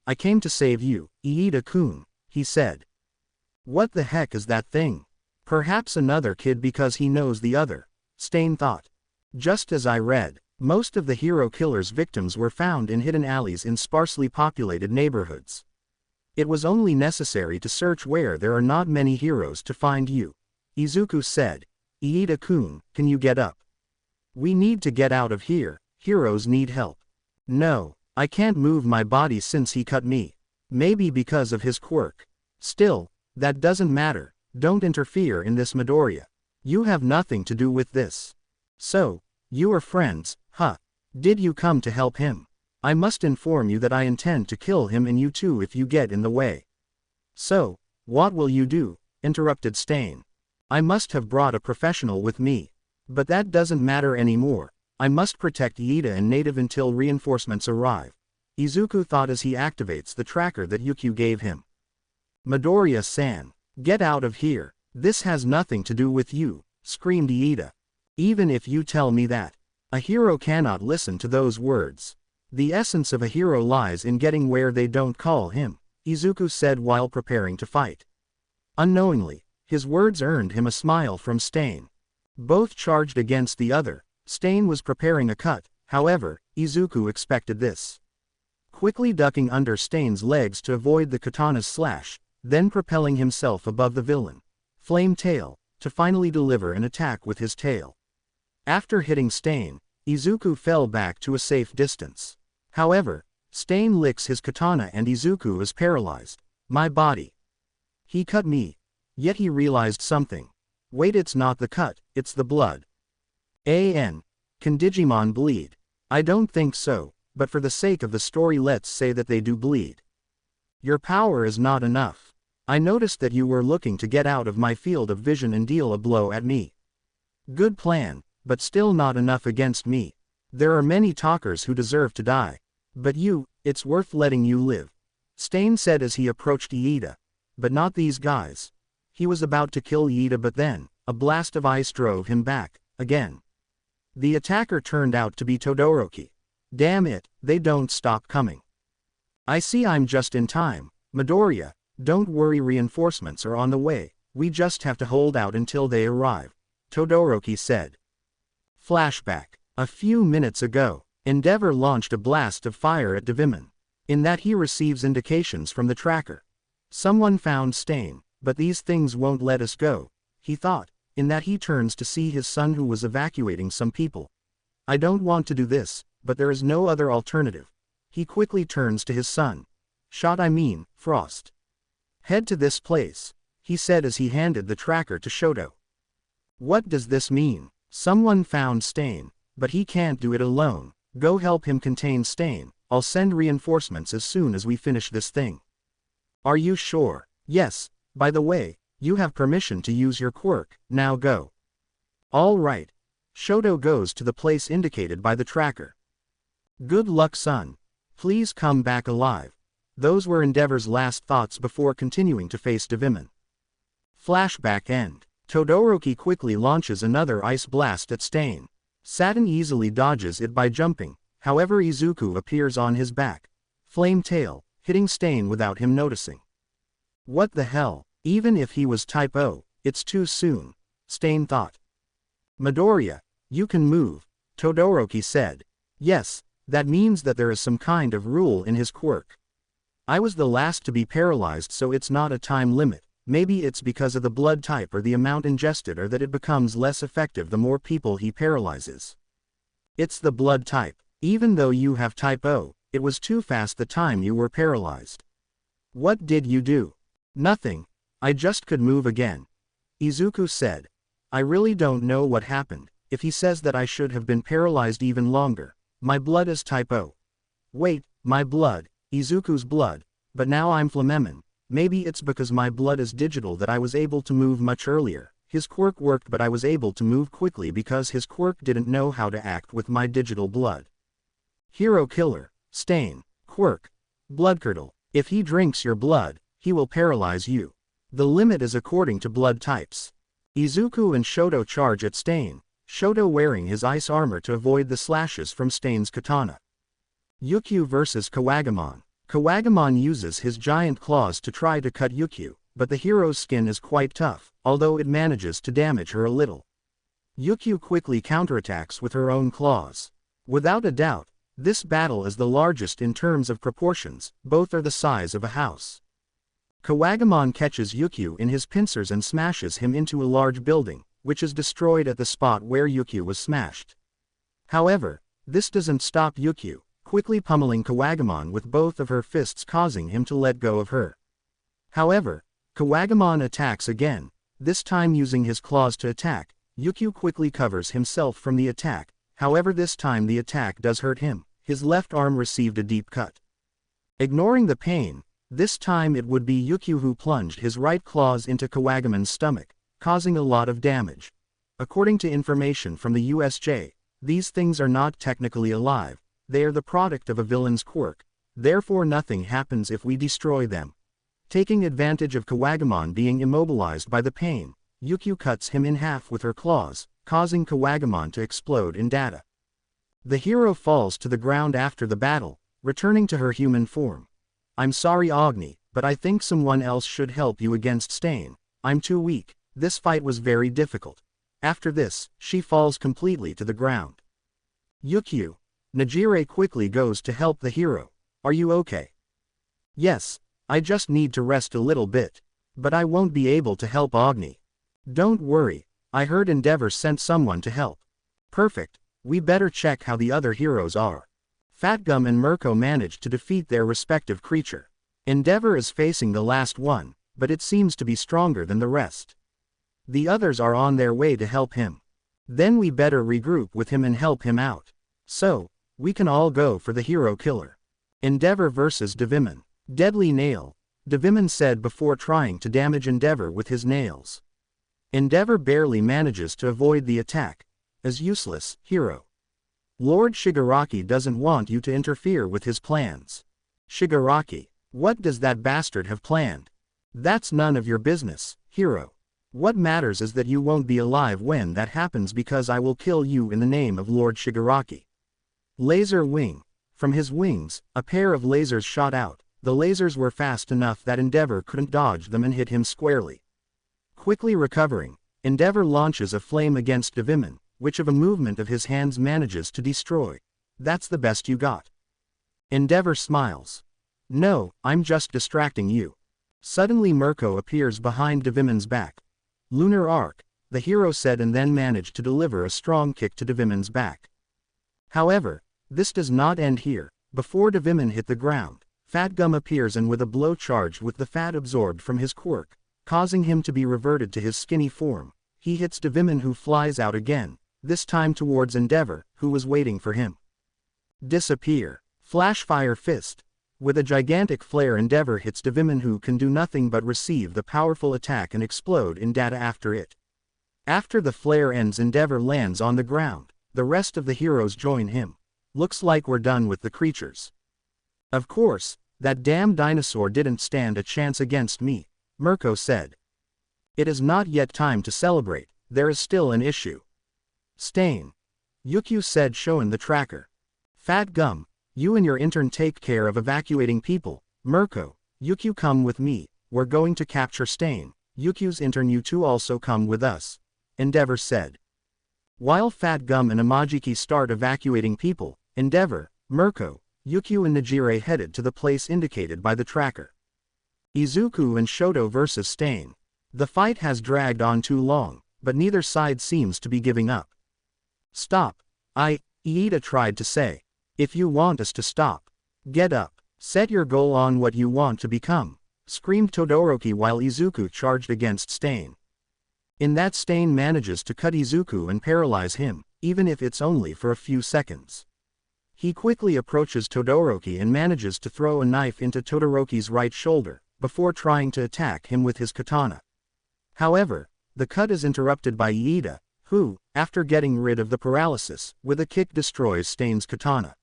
[SPEAKER 1] I came to save you, Iida-kun, he said. What the heck is that thing? Perhaps another kid because he knows the other, Stain thought. Just as I read, most of the hero killer's victims were found in hidden alleys in sparsely populated neighborhoods. It was only necessary to search where there are not many heroes to find you. Izuku said. Iida-kun, can you get up? We need to get out of here, heroes need help. No, I can't move my body since he cut me. Maybe because of his quirk. Still, that doesn't matter, don't interfere in this Midoriya. You have nothing to do with this. So, you are friends, huh? Did you come to help him? I must inform you that I intend to kill him and you too if you get in the way. So, what will you do? Interrupted Stain. I must have brought a professional with me. But that doesn't matter anymore. I must protect Iida and Native until reinforcements arrive, Izuku thought as he activates the tracker that Yukio gave him. Midoriya-san, get out of here. This has nothing to do with you, screamed Iida. Even if you tell me that, a hero cannot listen to those words. The essence of a hero lies in getting where they don't call him, Izuku said while preparing to fight. Unknowingly, his words earned him a smile from Stain. Both charged against the other. Stain was preparing a cut, however, Izuku expected this. Quickly ducking under Stain's legs to avoid the katana's slash, then propelling himself above the villain, Flame Tail, to finally deliver an attack with his tail. After hitting Stain, Izuku fell back to a safe distance. However, Stain licks his katana and Izuku is paralyzed. My body. He cut me. Yet he realized something. Wait, it's not the cut, it's the blood. Can Digimon bleed? I don't think so, but for the sake of the story let's say that they do bleed. Your power is not enough. I noticed that you were looking to get out of my field of vision and deal a blow at me. Good plan, but still not enough against me. There are many talkers who deserve to die. But you, it's worth letting you live, Stain said as he approached Iida. But not these guys. He was about to kill Iida, but then, a blast of ice drove him back, again. The attacker turned out to be Todoroki. Damn it, they don't stop coming. I see I'm just in time, Midoriya, don't worry, reinforcements are on the way, we just have to hold out until they arrive, Todoroki said. Flashback. A few minutes ago, Endeavor launched a blast of fire at Digimon. In that he receives indications from the tracker. Someone found Stain, but these things won't let us go, he thought. In that he turns to see his son who was evacuating some people. I don't want to do this, but there is no other alternative. He quickly turns to his son. Frost. Head to this place, he said as he handed the tracker to Shoto. What does this mean? Someone found Stain, but he can't do it alone. Go help him contain Stain, I'll send reinforcements as soon as we finish this thing. Are you sure? Yes, by the way, you have permission to use your quirk, now go. All right. Shoto goes to the place indicated by the tracker. Good luck, son. Please come back alive. Those were Endeavor's last thoughts before continuing to face Digimon. Flashback end. Todoroki quickly launches another ice blast at Stain. Saturn easily dodges it by jumping, however Izuku appears on his back. Flame tail, hitting Stain without him noticing. What the hell, even if he was Type O, it's too soon, Stain thought. Midoriya, you can move, Todoroki said. Yes, that means that there is some kind of rule in his quirk. I was the last to be paralyzed, so it's not a time limit. Maybe it's because of the blood type or the amount ingested, or that it becomes less effective the more people he paralyzes. It's the blood type. Even though you have Type O, it was too fast the time you were paralyzed. What did you do? Nothing. I just could move again. Izuku said. I really don't know what happened. If he says that I should have been paralyzed even longer. My blood is Type O. Wait, my blood, Izuku's blood, but now I'm Flamemon. Maybe it's because my blood is digital that I was able to move much earlier. His quirk worked, but I was able to move quickly because his quirk didn't know how to act with my digital blood. Hero Killer, Stain, quirk, Bloodcurdle. If he drinks your blood, he will paralyze you. The limit is according to blood types. Izuku and Shoto charge at Stain, Shoto wearing his ice armor to avoid the slashes from Stain's katana. Yukio vs Kawagamon. Kawagamon uses his giant claws to try to cut Yukio, but the hero's skin is quite tough, although it manages to damage her a little. Yukio quickly counterattacks with her own claws. Without a doubt, this battle is the largest in terms of proportions, both are the size of a house. Kawagamon catches Yukio in his pincers and smashes him into a large building, which is destroyed at the spot where Yukio was smashed. However, this doesn't stop Yukio, quickly pummeling Kawagamon with both of her fists, causing him to let go of her. However, Kawagamon attacks again, this time using his claws to attack. Yukio quickly covers himself from the attack, however this time the attack does hurt him, his left arm received a deep cut. Ignoring the pain, this time it would be Yukio who plunged his right claws into Kawagamon's stomach, causing a lot of damage. According to information from the USJ, these things are not technically alive, they are the product of a villain's quirk, therefore nothing happens if we destroy them. Taking advantage of Kawagamon being immobilized by the pain, Yukio cuts him in half with her claws, causing Kawagamon to explode in data. The hero falls to the ground after the battle, returning to her human form. I'm sorry Agni, but I think someone else should help you against Stain. I'm too weak, this fight was very difficult. After this, she falls completely to the ground. Yukio. Najire quickly goes to help the hero. Are you okay? Yes, I just need to rest a little bit. But I won't be able to help Agni. Don't worry, I heard Endeavor sent someone to help. Perfect, we better check how the other heroes are. Fatgum and Mirko managed to defeat their respective creature. Endeavor is facing the last one, but it seems to be stronger than the rest. The others are on their way to help him. Then we better regroup with him and help him out. So, we can all go for the hero killer. Endeavor vs Digimon. Deadly Nail, Digimon said before trying to damage Endeavor with his nails. Endeavor barely manages to avoid the attack. As useless, hero. Lord Shigaraki doesn't want you to interfere with his plans. Shigaraki, what does that bastard have planned? That's none of your business, Hero. What matters is that you won't be alive when that happens because I will kill you in the name of Lord Shigaraki. Laser wing. From his wings, a pair of lasers shot out. The lasers were fast enough that Endeavor couldn't dodge them and hit him squarely. Quickly recovering, Endeavor launches a flame against Digimon, which of a movement of his hands manages to destroy. That's the best you got. Endeavor smiles. No, I'm just distracting you. Suddenly Mirko appears behind Digimon's back. Lunar Arc, the hero said, and then managed to deliver a strong kick to Digimon's back. However, this does not end here. Before Digimon hit the ground, Fat Gum appears and with a blow charged with the fat absorbed from his quirk, causing him to be reverted to his skinny form, he hits Digimon, who flies out again, this time towards Endeavor, who was waiting for him. Disappear. Flash Fire Fist. With a gigantic flare, Endeavor hits Digimon, who can do nothing but receive the powerful attack and explode in data after it. After the flare ends, Endeavor lands on the ground. The rest of the heroes join him. Looks like we're done with the creatures. Of course, that damn dinosaur didn't stand a chance against me, Mirko said. It is not yet time to celebrate, there is still an issue. Stain. Yukio said, showing the tracker. Fat Gum, you and your intern take care of evacuating people. Mirko, Yukio, come with me, we're going to capture Stain. Yukio's intern, you two also come with us, Endeavor said. While Fat Gum and Imajiki start evacuating people, Endeavor, Mirko, Yukio and Najire headed to the place indicated by the tracker. Izuku and Shoto versus Stain. The fight has dragged on too long, but neither side seems to be giving up. Stop. Iida tried to say. If you want us to stop, get up. Set your goal on what you want to become, screamed Todoroki while Izuku charged against Stain. In that, Stain manages to cut Izuku and paralyze him, even if it's only for a few seconds. He quickly approaches Todoroki and manages to throw a knife into Todoroki's right shoulder, before trying to attack him with his katana. However, the cut is interrupted by Iida, who, after getting rid of the paralysis, with a kick destroys Stain's katana.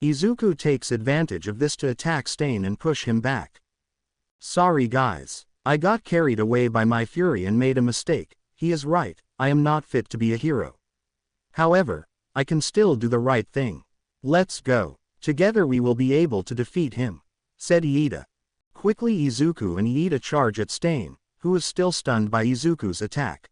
[SPEAKER 1] Izuku takes advantage of this to attack Stain and push him back. Sorry guys, I got carried away by my fury and made a mistake. He is right, I am not fit to be a hero. However, I can still do the right thing. Let's go. Together we will be able to defeat him, said Iida. Quickly Izuku and Iida charge at Stain, who is still stunned by Izuku's attack.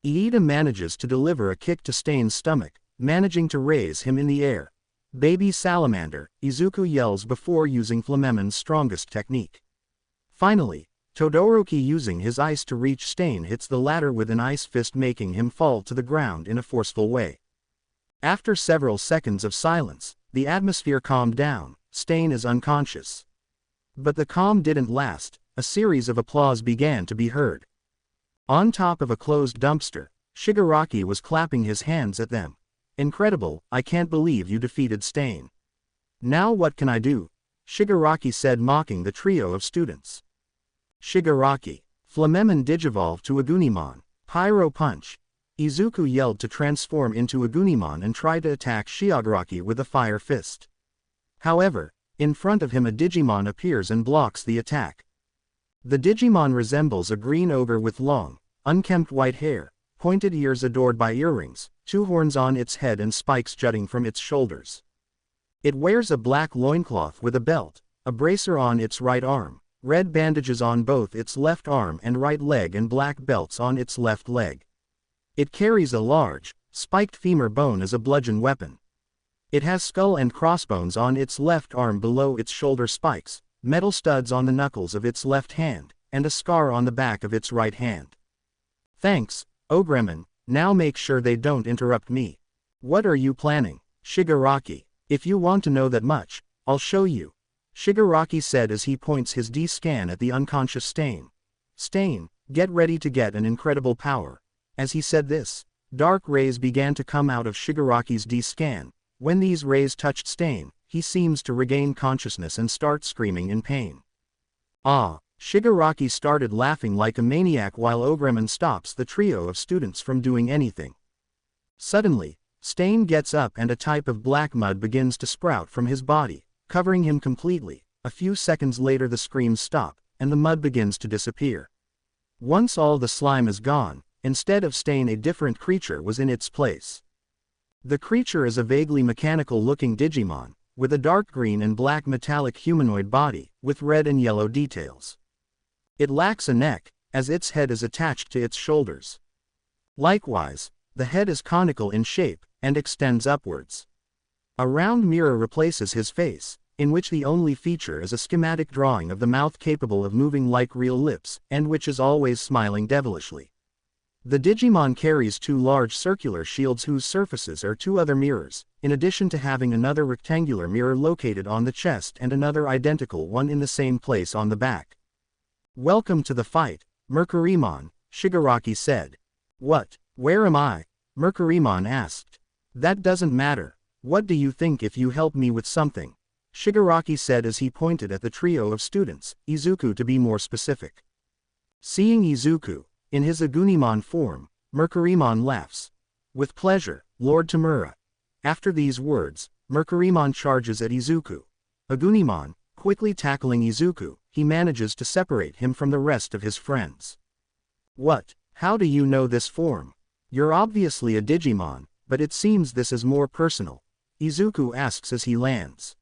[SPEAKER 1] Iida manages to deliver a kick to Stain's stomach, managing to raise him in the air. Baby salamander, Izuku yells before using Flamemon's strongest technique. Finally, Todoroki, using his ice to reach Stain, hits the latter with an ice fist, making him fall to the ground in a forceful way. After several seconds of silence, the atmosphere calmed down. Stain is unconscious. But the calm didn't last. A series of applause began to be heard. On top of a closed dumpster, Shigaraki was clapping his hands at them. Incredible, I can't believe you defeated Stain. Now what can I do? Shigaraki said, mocking the trio of students. Shigaraki. Flamemon digivolved to Agunimon. Pyro Punch. Izuku yelled to transform into Agunimon and tried to attack Shigaraki with a fire fist. However, in front of him a Digimon appears and blocks the attack. The Digimon resembles a green ogre with long, unkempt white hair, pointed ears adored by earrings, two horns on its head and spikes jutting from its shoulders. It wears a black loincloth with a belt, a bracer on its right arm, red bandages on both its left arm and right leg, and black belts on its left leg. It carries a large, spiked femur bone as a bludgeon weapon. It has skull and crossbones on its left arm below its shoulder spikes, metal studs on the knuckles of its left hand, and a scar on the back of its right hand. Thanks, Ogremon, now make sure they don't interrupt me. What are you planning, Shigaraki? If you want to know that much, I'll show you, Shigaraki said as he points his D-scan at the unconscious Stain. Stain, get ready to get an incredible power. As he said this, dark rays began to come out of Shigaraki's D-scan. When these rays touched Stain, he seems to regain consciousness and start screaming in pain. Ah! Shigaraki started laughing like a maniac while Ogremon stops the trio of students from doing anything. Suddenly, Stain gets up and a type of black mud begins to sprout from his body, covering him completely. A few seconds later the screams stop, and the mud begins to disappear. Once all the slime is gone, instead of Stain a different creature was in its place. The creature is a vaguely mechanical-looking Digimon, with a dark green and black metallic humanoid body, with red and yellow details. It lacks a neck, as its head is attached to its shoulders. Likewise, the head is conical in shape, and extends upwards. A round mirror replaces his face, in which the only feature is a schematic drawing of the mouth capable of moving like real lips, and which is always smiling devilishly. The Digimon carries 2 large circular shields whose surfaces are 2 other mirrors, in addition to having another rectangular mirror located on the chest and another identical one in the same place on the back. "Welcome to the fight, Mercurymon," Shigaraki said. "What? Where am I?" Mercurymon asked. "That doesn't matter. What do you think if you help me with something?" Shigaraki said as he pointed at the trio of students, Izuku to be more specific. Seeing Izuku, in his Agunimon form, Mercurymon laughs. "With pleasure, Lord Tamura." After these words, Mercurymon charges at Izuku. Agunimon, quickly tackling Izuku, he manages to separate him from the rest of his friends. "What? How do you know this form? You're obviously a Digimon, but it seems this is more personal," Izuku asks as he lands.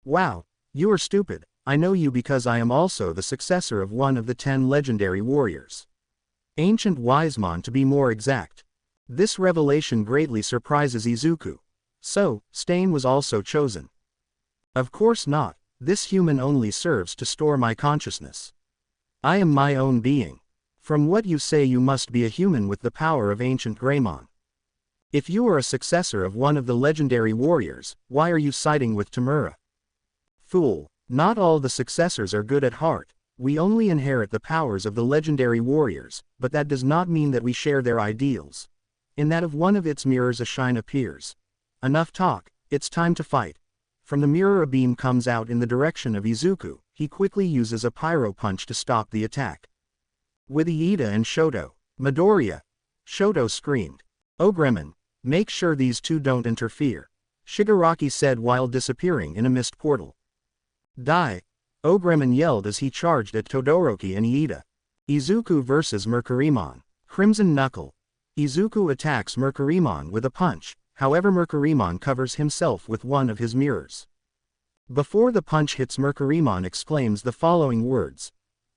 [SPEAKER 1] "Wow, you are stupid. I know you because I am also the successor of one of the 10 legendary warriors. Ancient Wisemon to be more exact." This revelation greatly surprises Izuku. So, Stain was also chosen. "Of course not, this human only serves to store my consciousness. I am my own being. From what you say you must be a human with the power of Ancient Greymon. If you are a successor of one of the legendary warriors, why are you siding with Tamura?" "Fool, not all the successors are good at heart. We only inherit the powers of the legendary warriors, but that does not mean that we share their ideals. In that of one of its mirrors a shine appears. Enough talk, it's time to fight." From the mirror a beam comes out in the direction of Izuku. He quickly uses a pyro punch to stop the attack. With Iida and Shoto, "Midoriya!" Shoto screamed. "Ogreman, make sure these 2 don't interfere," Shigaraki said while disappearing in a mist portal. "Die!" Ogreman yelled as he charged at Todoroki and Iida. Izuku vs Mercurymon. Crimson Knuckle. Izuku attacks Mercurymon with a punch, however Mercurymon covers himself with one of his mirrors. Before the punch hits, Mercurymon exclaims the following words.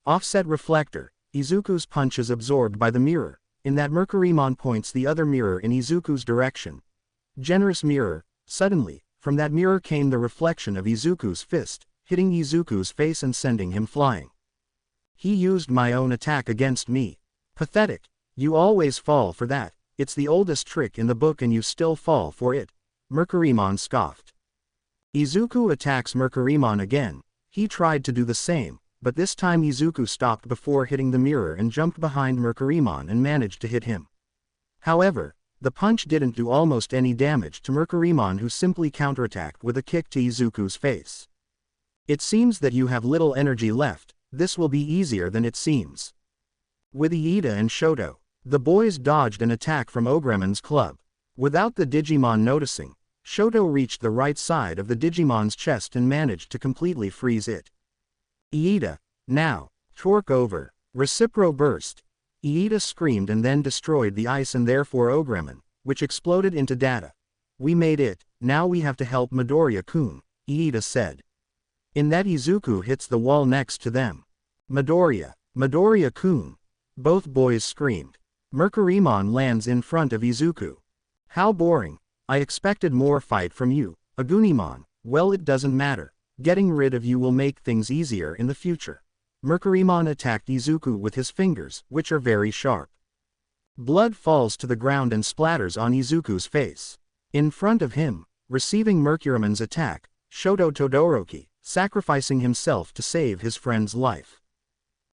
[SPEAKER 1] Offset reflector. Izuku's punch is absorbed by the mirror, in that Mercurymon points the other mirror in Izuku's direction. Generous mirror. Suddenly, from that mirror came the reflection of Izuku's fist, hitting Izuku's face and sending him flying. "He used my own attack against me. Pathetic. You always fall for that. It's the oldest trick in the book and you still fall for it," Mercurymon scoffed. Izuku attacks Mercurymon again. He tried to do the same, but this time Izuku stopped before hitting the mirror and jumped behind Mercurymon and managed to hit him. However, the punch didn't do almost any damage to Mercurymon, who simply counterattacked with a kick to Izuku's face. "It seems that you have little energy left. This will be easier than it seems." With Iida and Shoto, the boys dodged an attack from Ogreman's club. Without the Digimon noticing, Shoto reached the right side of the Digimon's chest and managed to completely freeze it. "Iida, now, torque over." Recipro burst. Iida screamed and then destroyed the ice and therefore Ogreman, which exploded into data. "We made it, now we have to help Midoriya-kun," Iida said. In that Izuku hits the wall next to them. Midoriya-kun." Both boys screamed. Mercurymon lands in front of Izuku. "How boring. I expected more fight from you, Agunimon." "Well, it doesn't matter. Getting rid of you will make things easier in the future." Mercurymon attacked Izuku with his fingers, which are very sharp. Blood falls to the ground and splatters on Izuku's face. In front of him, receiving Mercurymon's attack, Shoto Todoroki, sacrificing himself to save his friend's life.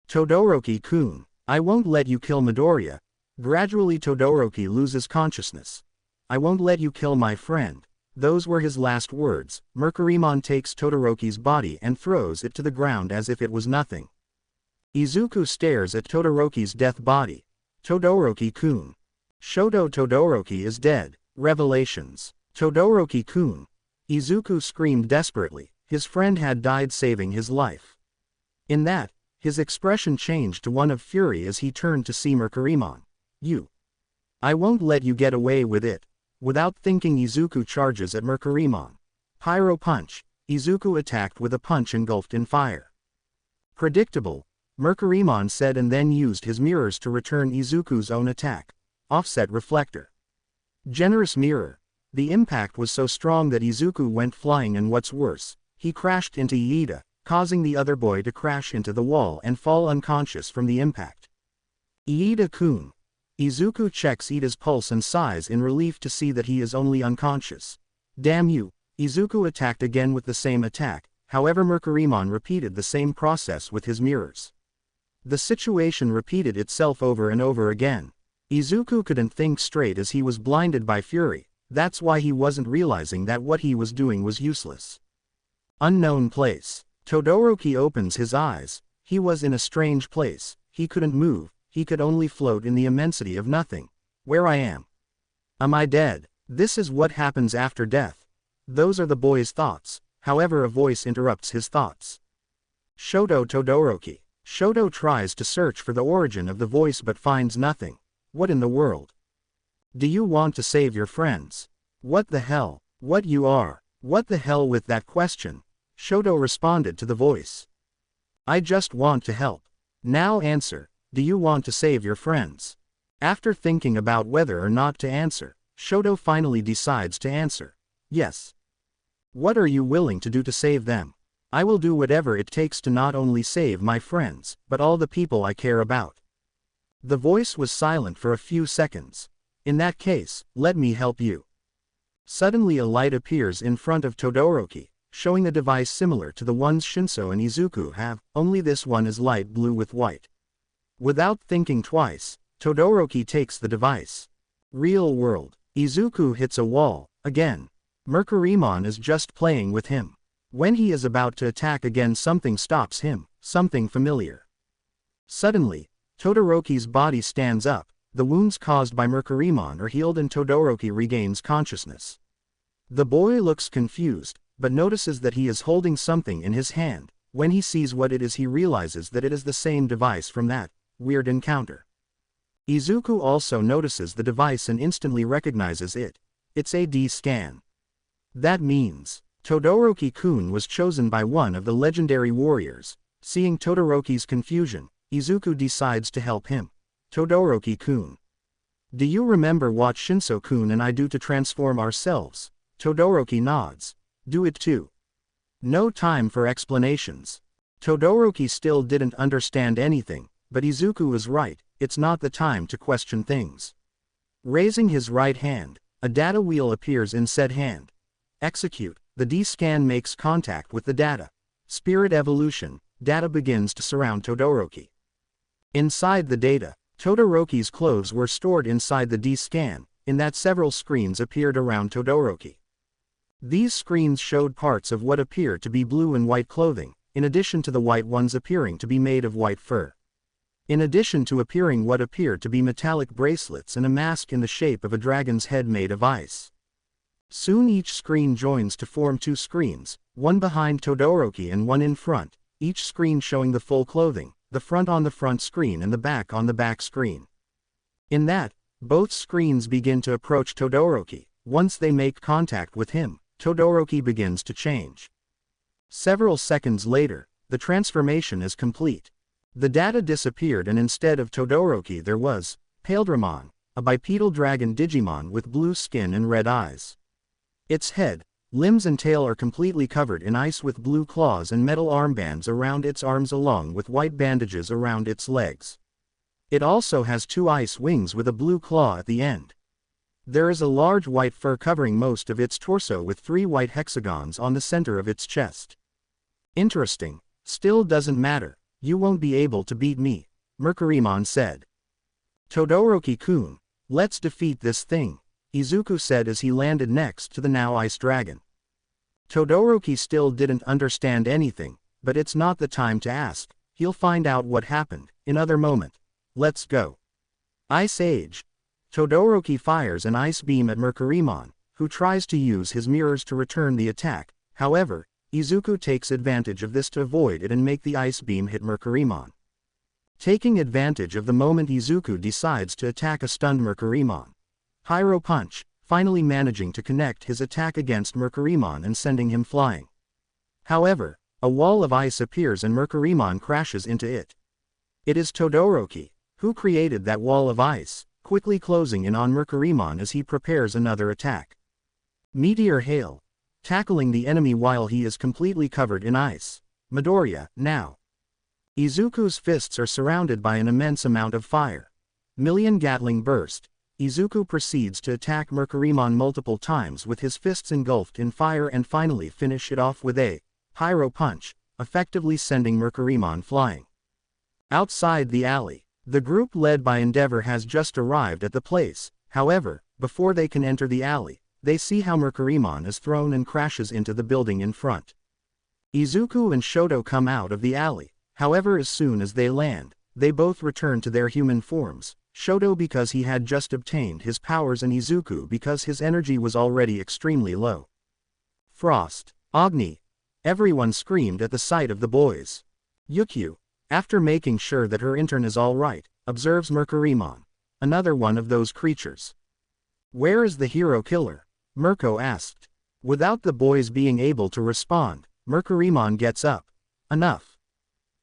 [SPEAKER 1] "Todoroki-kun, I won't let you kill Midoriya." Gradually Todoroki loses consciousness. "I won't let you kill my friend." Those were his last words. Mercurymon takes Todoroki's body and throws it to the ground as if it was nothing. Izuku stares at Todoroki's death body. "Todoroki-kun. Shoto Todoroki is dead." Revelations. "Todoroki-kun." Izuku screamed desperately. His friend had died, saving his life. In that, His expression changed to one of fury as he turned to see Mercurymon. I won't let you get away with it. Without thinking, Izuku charges at Mercurymon. Pyro punch. Izuku attacked with a punch engulfed in fire. Predictable, Mercurymon said, and then used his mirrors to return Izuku's own attack. Offset reflector. Generous mirror. The impact was so strong that Izuku went flying, and what's worse, he crashed into Iida, causing the other boy to crash into the wall and fall unconscious from the impact. Iida-kun. Izuku checks Iida's pulse and sighs in relief to see that he is only unconscious. Damn you. Izuku attacked again with the same attack, however Mercurymon repeated the same process with his mirrors. The situation repeated itself over and over again. Izuku couldn't think straight as he was blinded by fury, that's why he wasn't realizing that what he was doing was useless. Unknown place. Todoroki opens his eyes. He was in a strange place, he couldn't move, he could only float in the immensity of nothing. Where I am? Am I dead? This is what happens after death. Those are the boy's thoughts, however a voice interrupts his thoughts. Shoto Todoroki. Shoto tries to search for the origin of the voice but finds nothing. What in the world? Do you want to save your friends? What the hell? What you are? What the hell with that question? Shoto responded to the voice. I just want to help. Now answer. Do you want to save your friends? After thinking about whether or not to answer, Shoto finally decides to answer. Yes. What are you willing to do to save them? I will do whatever it takes to not only save my friends, but all the people I care about. The voice was silent for a few seconds. In that case, let me help you. Suddenly a light appears in front of Todoroki, showing a device similar to the ones Shinso and Izuku have, only this one is light blue with white. Without thinking twice, Todoroki takes the device. Real world. Izuku hits a wall, again. Mercurymon is just playing with him. When he is about to attack again, something stops him, something familiar. Suddenly, Todoroki's body stands up, the wounds caused by Mercurymon are healed and Todoroki regains consciousness. The boy looks confused, but notices that he is holding something in his hand. When he sees what it is, he realizes that it is the same device from that weird encounter. Izuku also notices the device and instantly recognizes it. It's a D-scan. That means Todoroki-kun was chosen by one of the legendary warriors. Seeing Todoroki's confusion, Izuku decides to help him. Todoroki-kun. Do you remember what Shinso-kun and I do to transform ourselves? Todoroki nods. Do it too. No time for explanations. Todoroki still didn't understand anything, but Izuku was right, it's not the time to question things. Raising his right hand, a data wheel appears in said hand. Execute. The D-scan makes contact with the data. Spirit evolution. Data begins to surround Todoroki. Inside the data, Todoroki's clothes were stored inside the D-scan, in that several screens appeared around Todoroki. These screens showed parts of what appeared to be blue and white clothing, in addition to the white ones appearing to be made of white fur. In addition to appearing what appeared to be metallic bracelets and a mask in the shape of a dragon's head made of ice. Soon each screen joins to form two screens, one behind Todoroki and one in front, each screen showing the full clothing, the front on the front screen and the back on the back screen. In that, both screens begin to approach Todoroki. Once they make contact with him, Todoroki begins to change. Several seconds later, the transformation is complete. The data disappeared and instead of Todoroki there was Paildramon, a bipedal dragon Digimon with blue skin and red eyes. Its head, limbs and tail are completely covered in ice with blue claws and metal armbands around its arms along with white bandages around its legs. It also has two ice wings with a blue claw at the end. There is a large white fur covering most of its torso with 3 white hexagons on the center of its chest. Interesting. Still doesn't matter. You won't be able to beat me, Mercurymon said. Todoroki-kun, let's defeat this thing, Izuku said as he landed next to the now ice dragon. Todoroki still didn't understand anything, but it's not the time to ask, he'll find out what happened in another moment. Let's go. Ice Age. Todoroki fires an ice beam at Mercurymon, who tries to use his mirrors to return the attack. However, Izuku takes advantage of this to avoid it and make the ice beam hit Mercurymon. Taking advantage of the moment, Izuku decides to attack a stunned Mercurymon. Hero Punch, finally managing to connect his attack against Mercurymon and sending him flying. However, a wall of ice appears and Mercurymon crashes into it. It is Todoroki, who created that wall of ice, quickly closing in on Mercurymon as he prepares another attack. Meteor Hail, tackling the enemy while he is completely covered in ice. Midoriya, now. Izuku's fists are surrounded by an immense amount of fire. Million Gatling Burst. Izuku proceeds to attack Mercurymon multiple times with his fists engulfed in fire and finally finish it off with a Hero Punch, effectively sending Mercurymon flying. Outside the alley, the group led by Endeavor has just arrived at the place. However, before they can enter the alley, they see how Mercurymon is thrown and crashes into the building in front. Izuku and Shoto come out of the alley. However, as soon as they land, they both return to their human forms, Shoto because he had just obtained his powers and Izuku because his energy was already extremely low. Frost, Agni. Everyone screamed at the sight of the boys. Yukio, after making sure that her intern is alright, observes Mercurymon, another one of those creatures. Where is the hero killer? Mirko asked. Without the boys being able to respond, Mercurymon gets up. Enough.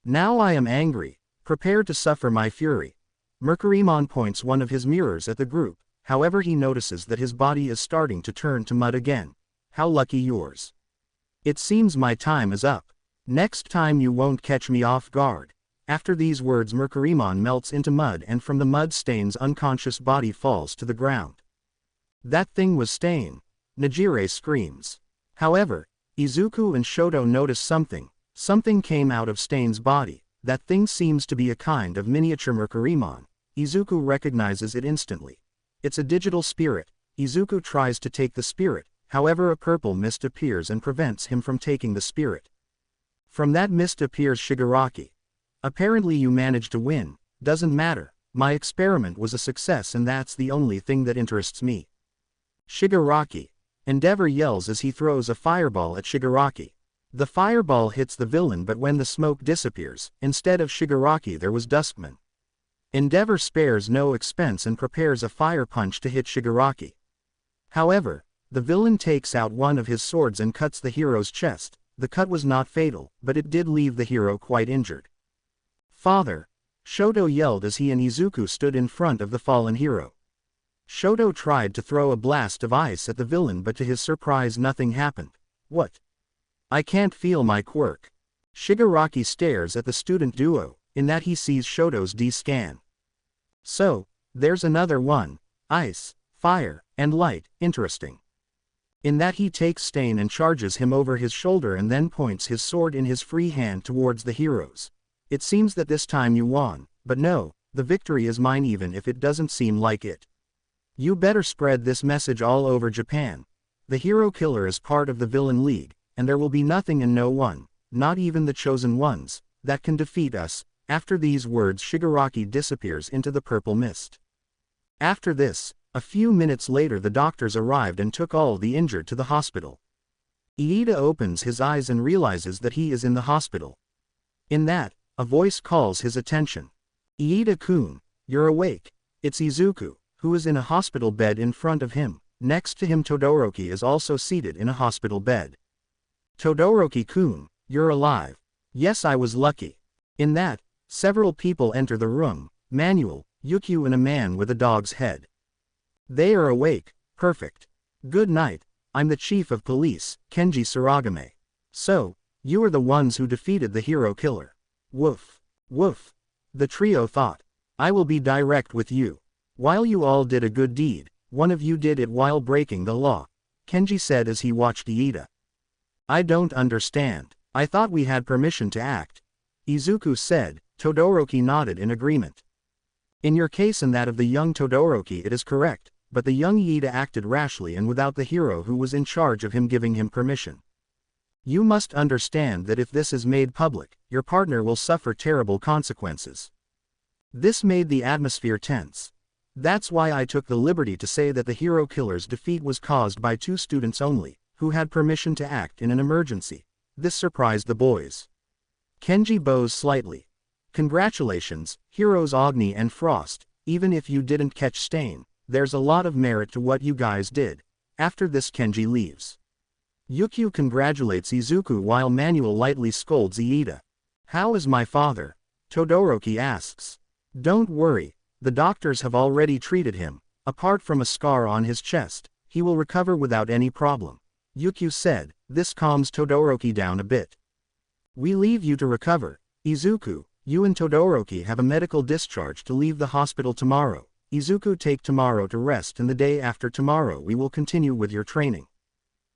[SPEAKER 1] Now I am angry, prepare to suffer my fury. Mercurymon points one of his mirrors at the group, however he notices that his body is starting to turn to mud again. How lucky yours. It seems my time is up. Next time you won't catch me off guard. After these words, Mercurymon melts into mud and from the mud Stain's unconscious body falls to the ground. That thing was Stain. Nejire screams. However, Izuku and Shoto notice something. Something came out of Stain's body. That thing seems to be a kind of miniature Mercurymon. Izuku recognizes it instantly. It's a digital spirit. Izuku tries to take the spirit, however a purple mist appears and prevents him from taking the spirit. From that mist appears Shigaraki. Apparently you managed to win. Doesn't matter. My experiment was a success and that's the only thing that interests me. Shigaraki. Endeavor yells as he throws a fireball at Shigaraki. The fireball hits the villain, but when the smoke disappears, instead of Shigaraki there was Duskman. Endeavor spares no expense and prepares a fire punch to hit Shigaraki. However, the villain takes out one of his swords and cuts the hero's chest. The cut was not fatal, but it did leave the hero quite injured. Father! Shoto yelled as he and Izuku stood in front of the fallen hero. Shoto tried to throw a blast of ice at the villain, but to his surprise nothing happened. What? I can't feel my quirk. Shigaraki stares at the student duo, in that he sees Shoto's D-scan. So, there's another one. Ice, fire, and light, interesting. In that he takes Stain and charges him over his shoulder and then points his sword in his free hand towards the heroes. It seems that this time you won, but no, the victory is mine even if it doesn't seem like it. You better spread this message all over Japan. The hero killer is part of the villain league, and there will be nothing and no one, not even the chosen ones, that can defeat us. After these words, Shigaraki disappears into the purple mist. After this, a few minutes later the doctors arrived and took all the injured to the hospital. Iida opens his eyes and realizes that he is in the hospital. In that, a voice calls his attention. Iida-kun, you're awake. It's Izuku, who is in a hospital bed in front of him. Next to him Todoroki is also seated in a hospital bed. Todoroki-kun, you're alive. Yes, I was lucky. In that, several people enter the room, Manuel, Yukio and a man with a dog's head. They are awake. Perfect. Good night, I'm the chief of police, Kenji Suragame. So, you are the ones who defeated the hero killer. Woof. Woof. The trio thought. I will be direct with you. While you all did a good deed, one of you did it while breaking the law, Kenji said as he watched Iida. I don't understand. I thought we had permission to act. Izuku said. Todoroki nodded in agreement. In your case and that of the young Todoroki it is correct, but the young Iida acted rashly and without the hero who was in charge of him giving him permission. You must understand that if this is made public, your partner will suffer terrible consequences. This made the atmosphere tense. That's why I took the liberty to say that the hero killer's defeat was caused by 2 students only, who had permission to act in an emergency. This surprised the boys. Kenji bows slightly. Congratulations, heroes Agni and Frost, even if you didn't catch Stain, there's a lot of merit to what you guys did. After this Kenji leaves. Yukio congratulates Izuku while Manuel lightly scolds Iida. How is my father? Todoroki asks. Don't worry, the doctors have already treated him. Apart from a scar on his chest, he will recover without any problem. Yukio said. This calms Todoroki down a bit. We leave you to recover. Izuku, you and Todoroki have a medical discharge to leave the hospital tomorrow. Izuku, take tomorrow to rest, and the day after tomorrow we will continue with your training.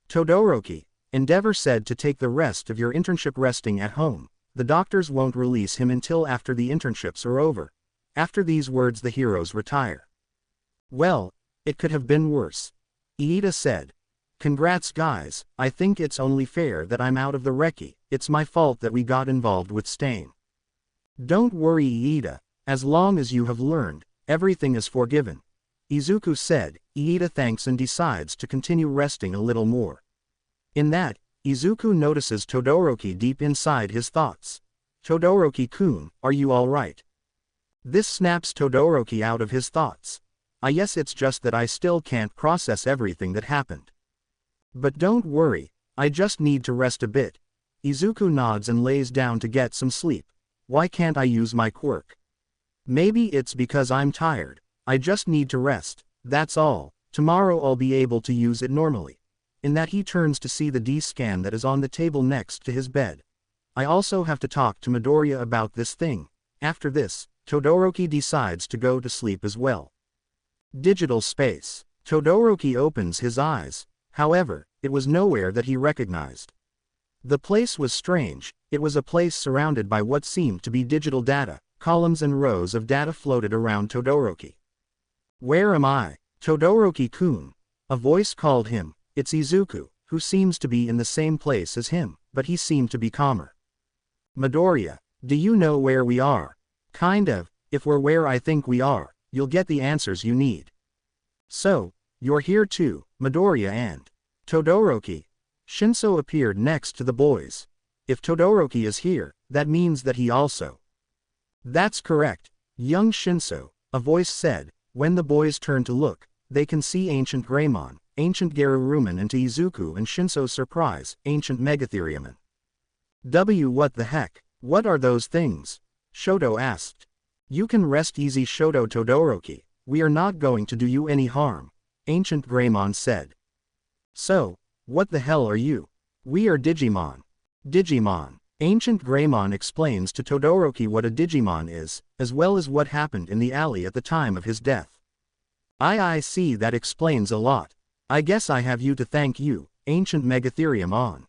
[SPEAKER 1] Todoroki, Endeavor said to take the rest of your internship resting at home. The doctors won't release him until after the internships are over. After these words the heroes retire. Well, it could have been worse. Iida said. Congrats guys, I think it's only fair that I'm out of the recce. It's my fault that we got involved with Stain. Don't worry Iida, as long as you have learned, everything is forgiven. Izuku said. Iida thanks and decides to continue resting a little more. In that, Izuku notices Todoroki deep inside his thoughts. Todoroki-kun, are you alright? This snaps Todoroki out of his thoughts. Yes, it's just that I still can't process everything that happened. But don't worry, I just need to rest a bit. Izuku nods and lays down to get some sleep. Why can't I use my quirk? Maybe it's because I'm tired. I just need to rest, that's all. Tomorrow I'll be able to use it normally. In that he turns to see the D-scan that is on the table next to his bed. I also have to talk to Midoriya about this thing. After this, Todoroki decides to go to sleep as well. Digital space. Todoroki opens his eyes. However, it was nowhere that he recognized. The place was strange. It was a place surrounded by what seemed to be digital data. Columns and rows of data floated around Todoroki. Where am I? Todoroki-kun. A voice called him. It's Izuku, who seems to be in the same place as him, but he seemed to be calmer. Midoriya, do you know where we are? Kind of. If we're where I think we are, you'll get the answers you need. So, you're here too, Midoriya and Todoroki. Shinso appeared next to the boys. If Todoroki is here, that means that he also. That's correct, young Shinso, a voice said. When the boys turn to look, they can see Ancient Greymon, Ancient Geruruman, and to Izuku and Shinso's surprise, Ancient Megatheriumon. What the heck? What are those things? Shoto asked. You can rest easy Shoto Todoroki, we are not going to do you any harm, Ancient Greymon said. So, what the hell are you? We are Digimon. Digimon. Ancient Greymon explains to Todoroki what a Digimon is, as well as what happened in the alley at the time of his death. I see, that explains a lot. I guess I have you to thank you, Ancient Megatheriumon.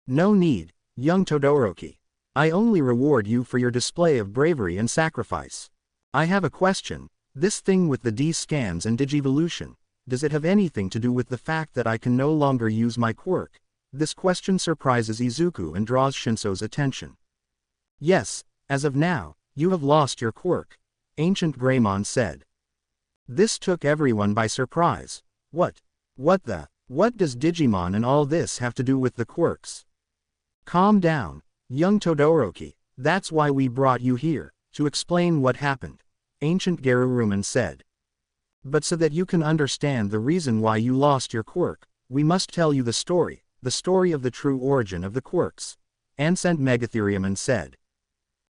[SPEAKER 1] No need, young Todoroki. I only reward you for your display of bravery and sacrifice. I have a question. This thing with the D-scans and Digivolution, does it have anything to do with the fact that I can no longer use my quirk? This question surprises Izuku and draws Shinso's attention. Yes, as of now, you have lost your quirk, Ancient Greymon said. This took everyone by surprise. What does Digimon and all this have to do with the quirks? Calm down, young Todoroki, that's why we brought you here, to explain what happened, Ancient Geruruman said. But so that you can understand the reason why you lost your quirk, we must tell you the story of the true origin of the quirks, Ancient Megatheriumon said.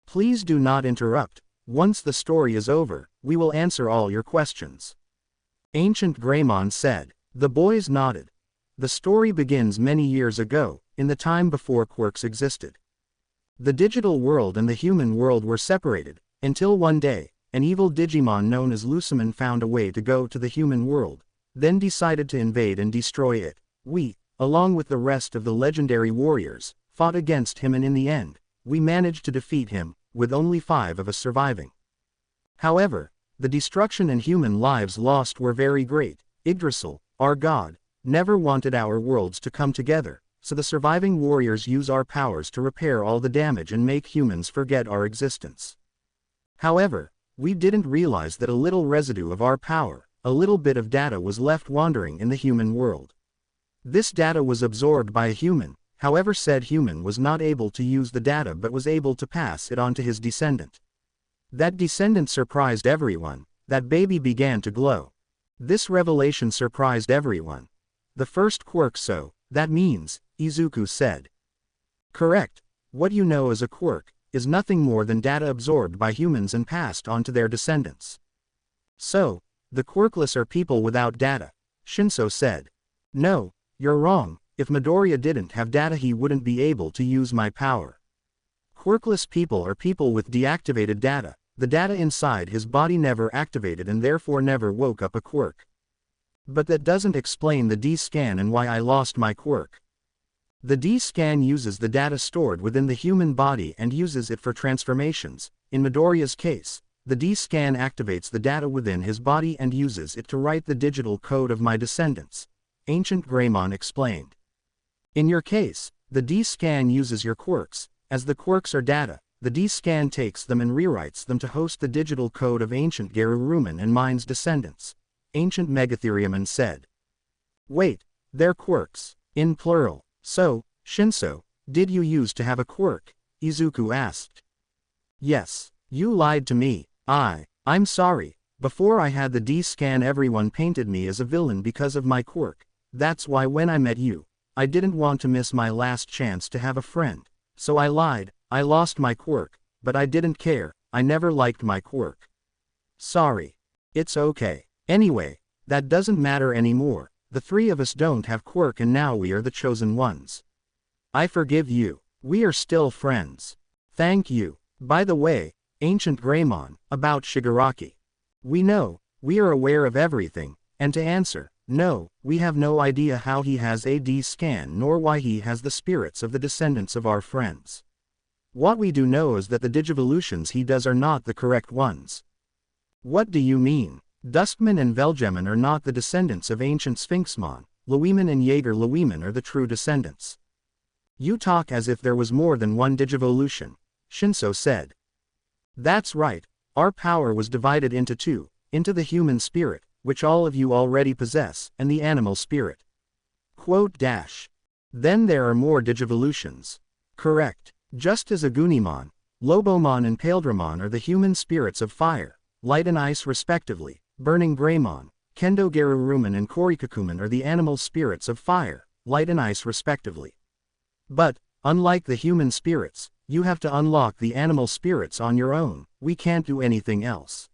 [SPEAKER 1] Please do not interrupt. Once the story is over, we will answer all your questions, Ancient Greymon said. The boys nodded. The story begins many years ago, in the time before quirks existed. The digital world and the human world were separated, until one day, an evil Digimon known as Luciman found a way to go to the human world, then decided to invade and destroy it. We, along with the rest of the legendary warriors, fought against him, and in the end, we managed to defeat him, with only 5 of us surviving. However, the destruction and human lives lost were very great. Yggdrasil, our god, never wanted our worlds to come together, so the surviving warriors use our powers to repair all the damage and make humans forget our existence. However, we didn't realize that a little residue of our power, a little bit of data was left wandering in the human world. This data was absorbed by a human, However, said human was not able to use the data but was able to pass it on to his descendant. That descendant surprised everyone. That baby began to glow. This revelation surprised everyone. The first quirk, so that means, Izuku said. Correct. What you know as a quirk is nothing more than data absorbed by humans and passed on to their descendants. So, the quirkless are people without data, Shinso said. No, you're wrong. If Midoriya didn't have data, he wouldn't be able to use my power. Quirkless people are people with deactivated data. The data inside his body never activated and therefore never woke up a quirk. But that doesn't explain the D-scan and why I lost my quirk. The D-scan uses the data stored within the human body and uses it for transformations. In Midoriya's case, the D-scan activates the data within his body and uses it to write the digital code of my descendants, Ancient Greymon explained. In your case, the D-scan uses your quirks. As the quirks are data, the D-scan takes them and rewrites them to host the digital code of Ancient Geruruman and mine's descendants, Ancient Megatheriumon said. Wait, they're quirks, in plural. So, Shinso, did you used to have a quirk? Izuku asked. Yes, you lied to me. I'm sorry. Before I had the D-scan, everyone painted me as a villain because of my quirk. That's why when I met you, I didn't want to miss my last chance to have a friend. So I lied. I lost my quirk, but I didn't care. I never liked my quirk. Sorry. It's okay. Anyway, that doesn't matter anymore. The three of us don't have quirk and now we are the chosen ones. I forgive you. We are still friends. Thank you. By the way, Ancient Greymon, about Shigaraki. We know, we are aware of everything, and to answer, no, we have no idea how he has a D-scan nor why he has the spirits of the descendants of our friends. What we do know is that the digivolutions he does are not the correct ones. What do you mean? Duskman and Velgemon are not the descendants of ancient Sphinxmon. Luimon and Jaeger Luimon are the true descendants. You talk as if there was more than one digivolution, Shinso said. That's right. Our power was divided into two, into the human spirit, which all of you already possess, and the animal spirit. Quote dash. Then there are more digivolutions. Correct. Just as Agunimon, Lobomon and Paildramon are the human spirits of fire, light and ice respectively, Burning Greymon, Kendo Geruruman and Korikakuman are the animal spirits of fire, light and ice respectively. But, unlike the human spirits, you have to unlock the animal spirits on your own. We can't do anything else.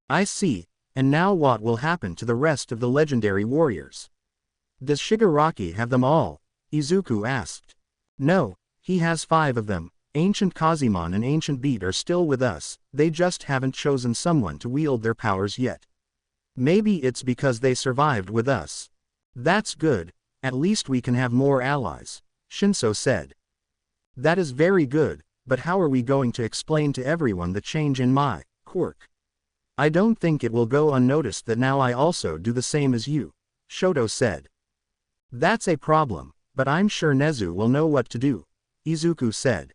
[SPEAKER 1] I see, and now what will happen to the rest of the legendary warriors? Does Shigaraki have them all? Izuku asked. No, he has 5 of them. Ancient Kazimon and Ancient Beat are still with us, they just haven't chosen someone to wield their powers yet. Maybe it's because they survived with us. That's good, at least we can have more allies, Shinso said. That is very good, but how are we going to explain to everyone the change in my quirk? I don't think it will go unnoticed that now I also do the same as you, Shoto said. That's a problem, but I'm sure Nezu will know what to do, Izuku said.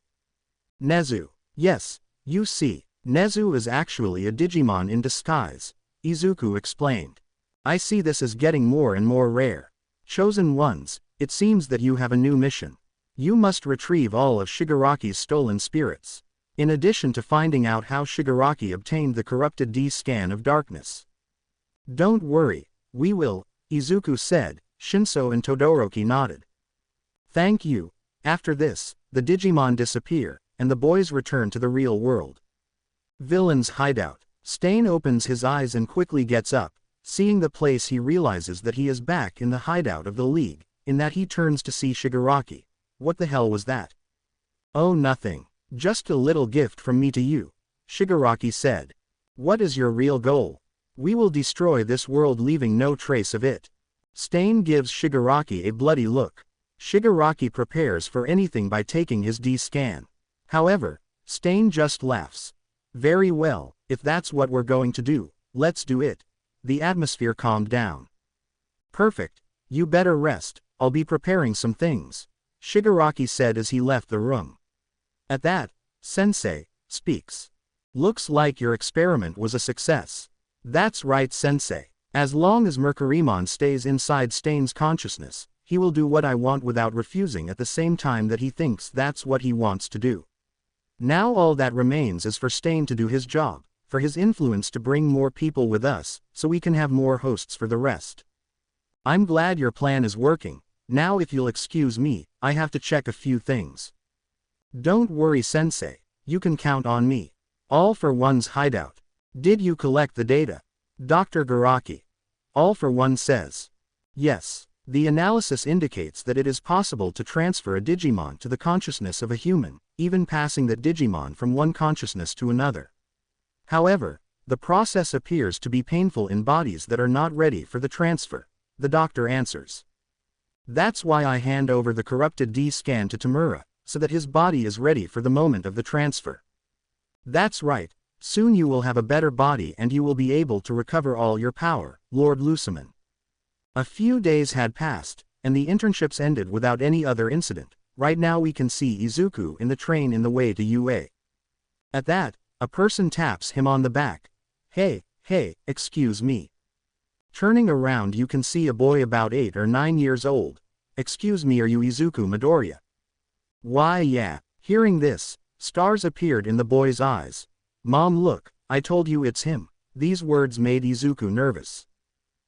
[SPEAKER 1] Nezu. Yes, you see, Nezu is actually a Digimon in disguise, Izuku explained. I see this as getting more and more rare. Chosen ones, it seems that you have a new mission. You must retrieve all of Shigaraki's stolen spirits, in addition to finding out how Shigaraki obtained the corrupted D-scan of darkness. Don't worry, we will, Izuku said. Shinso and Todoroki nodded. Thank you. After this, the Digimon disappear, and the boys return to the real world. Villain's hideout. Stain opens his eyes and quickly gets up. Seeing the place, he realizes that he is back in the hideout of the League, in that he turns to see Shigaraki. What the hell was that? Oh, nothing. Just a little gift from me to you, Shigaraki said. What is your real goal? We will destroy this world, leaving no trace of it. Stain gives Shigaraki a bloody look. Shigaraki prepares for anything by taking his D-scan. However, Stain just laughs. Very well, if that's what we're going to do, let's do it. The atmosphere calmed down. Perfect. You better rest, I'll be preparing some things, Shigaraki said as he left the room. At that, Sensei speaks. Looks like your experiment was a success. That's right, Sensei. As long as Mercurymon stays inside Stain's consciousness, he will do what I want without refusing at the same time that he thinks that's what he wants to do. Now all that remains is for Stain to do his job, for his influence to bring more people with us, so we can have more hosts for the rest. I'm glad your plan is working. Now if you'll excuse me, I have to check a few things. Don't worry Sensei, you can count on me. All for One's hideout. Did you collect the data? Dr. Garaki. All for One says. Yes. The analysis indicates that it is possible to transfer a Digimon to the consciousness of a human, even passing that Digimon from one consciousness to another. However, the process appears to be painful in bodies that are not ready for the transfer, the doctor answers. That's why I hand over the corrupted D-scan to Tamura, so that his body is ready for the moment of the transfer. That's right, soon you will have a better body and you will be able to recover all your power, Lord Luciman. A few days had passed, and the internships ended without any other incident. Right now we can see Izuku in the train in the way to UA. At that, a person taps him on the back. Hey, excuse me. Turning around you can see a boy about 8 or 9 years old. Excuse me, are you Izuku Midoriya? Why yeah. Hearing this, stars appeared in the boy's eyes. Mom look, I told you it's him. These words made Izuku nervous.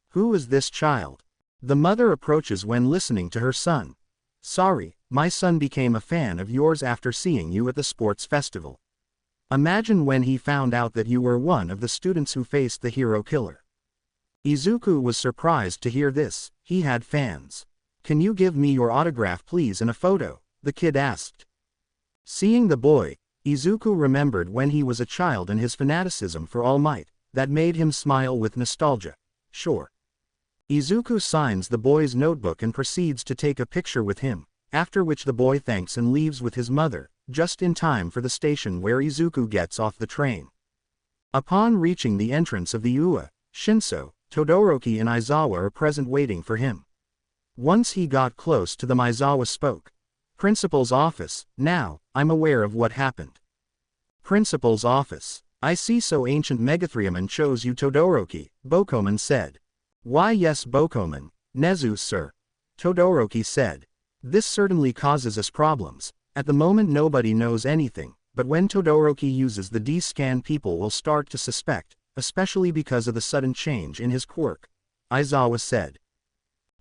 [SPEAKER 1] Who is this child? The mother approaches when listening to her son. Sorry, my son became a fan of yours after seeing you at the sports festival. Imagine when he found out that you were one of the students who faced the hero killer. Izuku was surprised to hear this. He had fans. Can you give me your autograph please and a photo? The kid asked. Seeing the boy, Izuku remembered when he was a child and his fanaticism for All Might. That made him smile with nostalgia. Sure. Izuku signs the boy's notebook and proceeds to take a picture with him, after which the boy thanks and leaves with his mother, just in time for the station where Izuku gets off the train. Upon reaching the entrance of the UA, Shinso, Todoroki and Aizawa are present waiting for him. Once he got close to them, Aizawa spoke. Principal's office. Now, I'm aware of what happened. Principal's office. I see, so ancient Megathriumon chose you Todoroki, Bokoman said. Why yes Bokoman, Nezu sir. Todoroki said. This certainly causes us problems. At the moment nobody knows anything, but when Todoroki uses the D-scan people will start to suspect, especially because of the sudden change in his quirk. Aizawa said.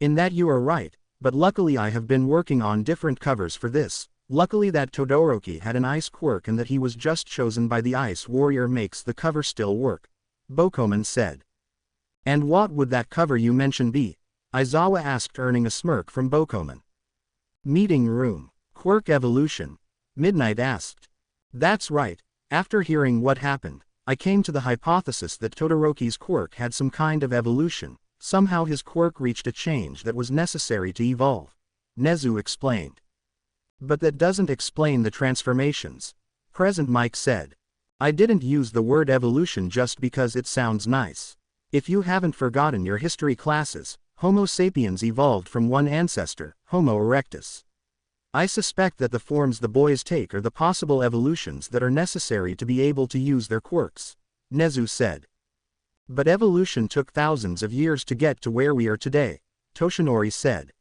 [SPEAKER 1] In that you are right, but luckily I have been working on different covers for this. Luckily that Todoroki had an ice quirk and that he was just chosen by the Ice Warrior makes the cover still work. Bokoman said. And what would that cover you mentioned be? Aizawa asked, earning a smirk from Bokoman. Meeting room. Quirk evolution. Midnight asked. That's right. After hearing what happened, I came to the hypothesis that Todoroki's quirk had some kind of evolution. Somehow his quirk reached a change that was necessary to evolve. Nezu explained. But that doesn't explain the transformations. Present Mike said. I didn't use the word evolution just because it sounds nice. If you haven't forgotten your history classes, Homo sapiens evolved from one ancestor, Homo erectus. I suspect that the forms the boys take are the possible evolutions that are necessary to be able to use their quirks, Nezu said. But evolution took thousands of years to get to where we are today, Toshinori said.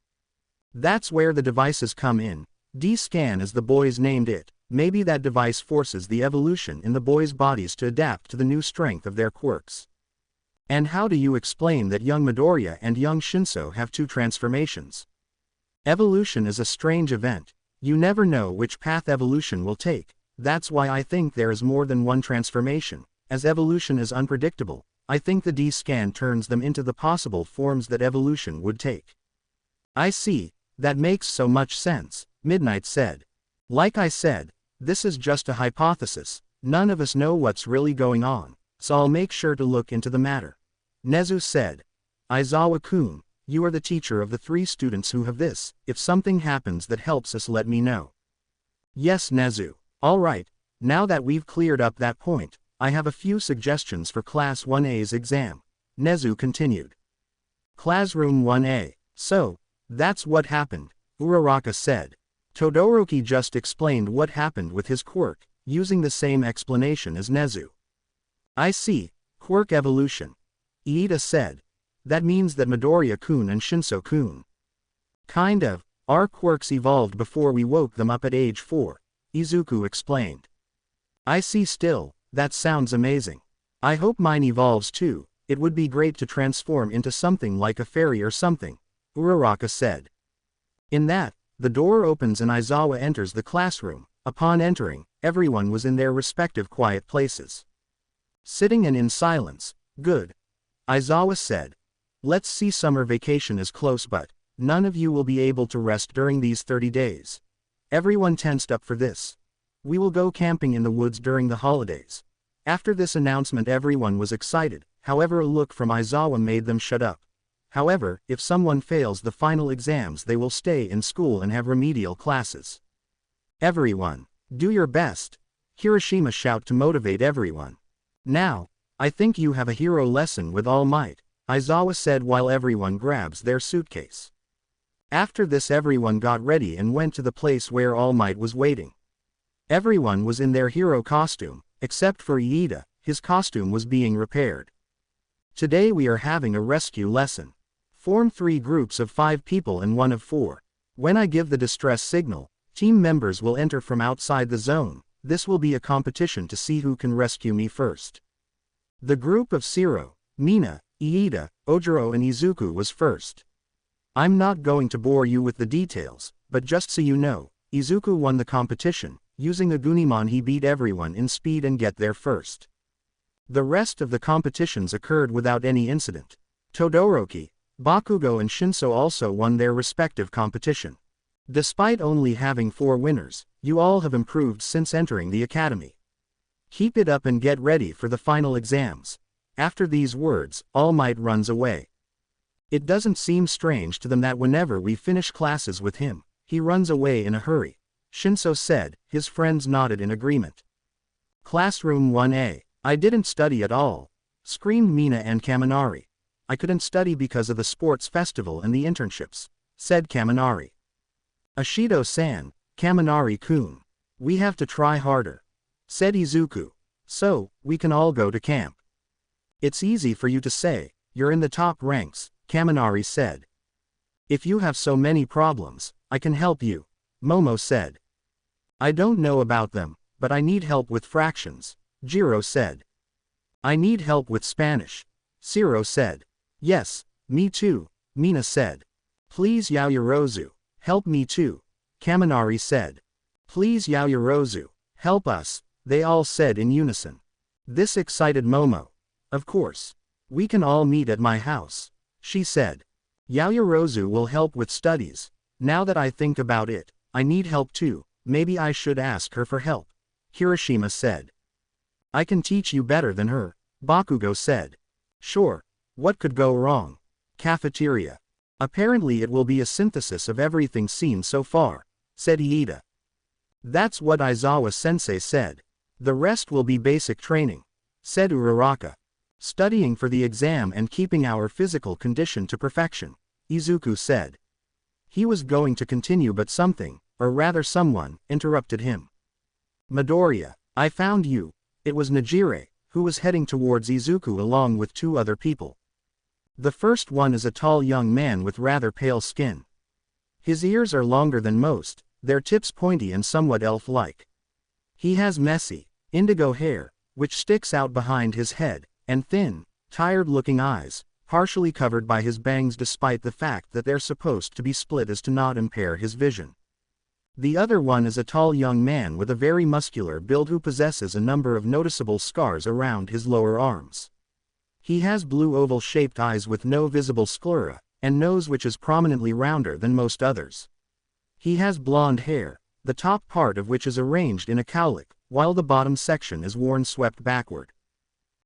[SPEAKER 1] That's where the devices come in. D-scan as the boys named it. Maybe that device forces the evolution in the boys' bodies to adapt to the new strength of their quirks. And how do you explain that young Midoriya and young Shinso have two transformations? Evolution is a strange event. You never know which path evolution will take. That's why I think there is more than one transformation. As evolution is unpredictable, I think the D-scan turns them into the possible forms that evolution would take. I see, that makes so much sense, Midnight said. Like I said, this is just a hypothesis. None of us know what's really going on, so I'll make sure to look into the matter. Nezu said. Aizawa-kun, you are the teacher of the 3 students who have this. If something happens that helps us, let me know. Yes Nezu. Alright, now that we've cleared up that point, I have a few suggestions for Class 1A's exam. Nezu continued. Classroom 1A. So, that's what happened, Uraraka said. Todoroki just explained what happened with his quirk, using the same explanation as Nezu. I see, quirk evolution. Iida said. That means that Midoriya-kun and Shinso-kun. Kind of. Our quirks evolved before we woke them up at age 4, Izuku explained. I see still, that sounds amazing. I hope mine evolves too, it would be great to transform into something like a fairy or something, Uraraka said. In that, the door opens and Aizawa enters the classroom. Upon entering, everyone was in their respective quiet places. Sitting and in silence. Good. Aizawa said. Let's see, summer vacation is close, but none of you will be able to rest during these 30 days. Everyone tensed up for this. We will go camping in the woods during the holidays. After this announcement everyone was excited, however a look from Aizawa made them shut up. However, if someone fails the final exams they will stay in school and have remedial classes. Everyone, do your best. Hiroshima shout to motivate everyone. Now, I think you have a hero lesson with All Might, Aizawa said while everyone grabs their suitcase. After this everyone got ready and went to the place where All Might was waiting. Everyone was in their hero costume, except for Iida, his costume was being repaired. Today we are having a rescue lesson. Form 3 groups of 5 people and 1 of 4. When I give the distress signal, team members will enter from outside the zone. This will be a competition to see who can rescue me first. The group of Shiro, Mina, Iida, Ojiro and Izuku was first. I'm not going to bore you with the details, but just so you know, Izuku won the competition. Using a Gunimon he beat everyone in speed and get there first. The rest of the competitions occurred without any incident. Todoroki, Bakugo and Shinso also won their respective competition. Despite only having 4 winners, you all have improved since entering the academy. Keep it up and get ready for the final exams. After these words, All Might runs away. It doesn't seem strange to them that whenever we finish classes with him, he runs away in a hurry, Shinso said. His friends nodded in agreement. Classroom 1A. I didn't study at all, screamed Mina and Kaminari. I couldn't study because of the sports festival and the internships, said Kaminari. Ashido-san, Kaminari-kun. We have to try harder, said Izuku. So, we can all go to camp. It's easy for you to say, you're in the top ranks, Kaminari said. If you have so many problems, I can help you, Momo said. I don't know about them, but I need help with fractions, Jiro said. I need help with Spanish, Shiro said. Yes, me too, Mina said. Please Yaoyorozu, help me too, Kaminari said. Please Yaoyorozu, help us, they all said in unison. This excited Momo. Of course. We can all meet at my house, she said. Yaoyorozu will help with studies. Now that I think about it, I need help too, maybe I should ask her for help, Hiroshima said. I can teach you better than her, Bakugo said. Sure. What could go wrong? Cafeteria. Apparently it will be a synthesis of everything seen so far, said Iida. That's what Aizawa-sensei said. The rest will be basic training, said Uraraka. Studying for the exam and keeping our physical condition to perfection, Izuku said. He was going to continue but something, or rather someone, interrupted him. Midoriya, I found you. It was Nejire, who was heading towards Izuku along with 2 other people. The first one is a tall young man with rather pale skin. His ears are longer than most, their tips pointy and somewhat elf-like. He has messy, indigo hair, which sticks out behind his head, and thin, tired-looking eyes, partially covered by his bangs despite the fact that they're supposed to be split as to not impair his vision. The other one is a tall young man with a very muscular build who possesses a number of noticeable scars around his lower arms. He has blue oval-shaped eyes with no visible sclera, and nose which is prominently rounder than most others. He has blonde hair, the top part of which is arranged in a cowlick, while the bottom section is worn swept backward.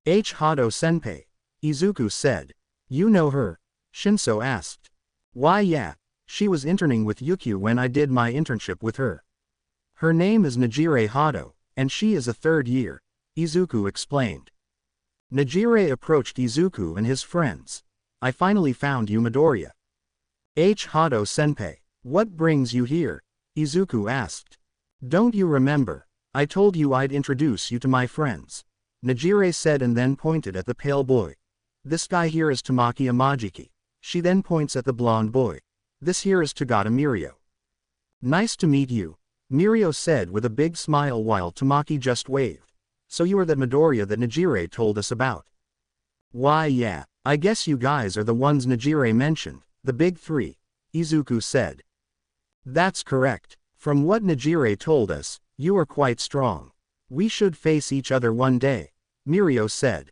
[SPEAKER 1] Hado Senpei, Izuku said. You know her? Shinso asked. Why yeah, she was interning with Yukio when I did my internship with her. Her name is Nejire Hado, and she is a 3rd year, Izuku explained. Nejire approached Izuku and his friends. I finally found you, Midoriya. Hado Senpei, what brings you here? Izuku asked. Don't you remember? I told you I'd introduce you to my friends, Nejire said and then pointed at the pale boy. This guy here is Tamaki Amajiki. She then points at the blonde boy. This here is Tagata Mirio. Nice to meet you, Mirio said with a big smile while Tamaki just waved. So you are that Midoriya that Nejire told us about. Why yeah, I guess you guys are the ones Nejire mentioned, the big three, Izuku said. That's correct. From what Nejire told us, you are quite strong. We should face each other one day, Mirio said.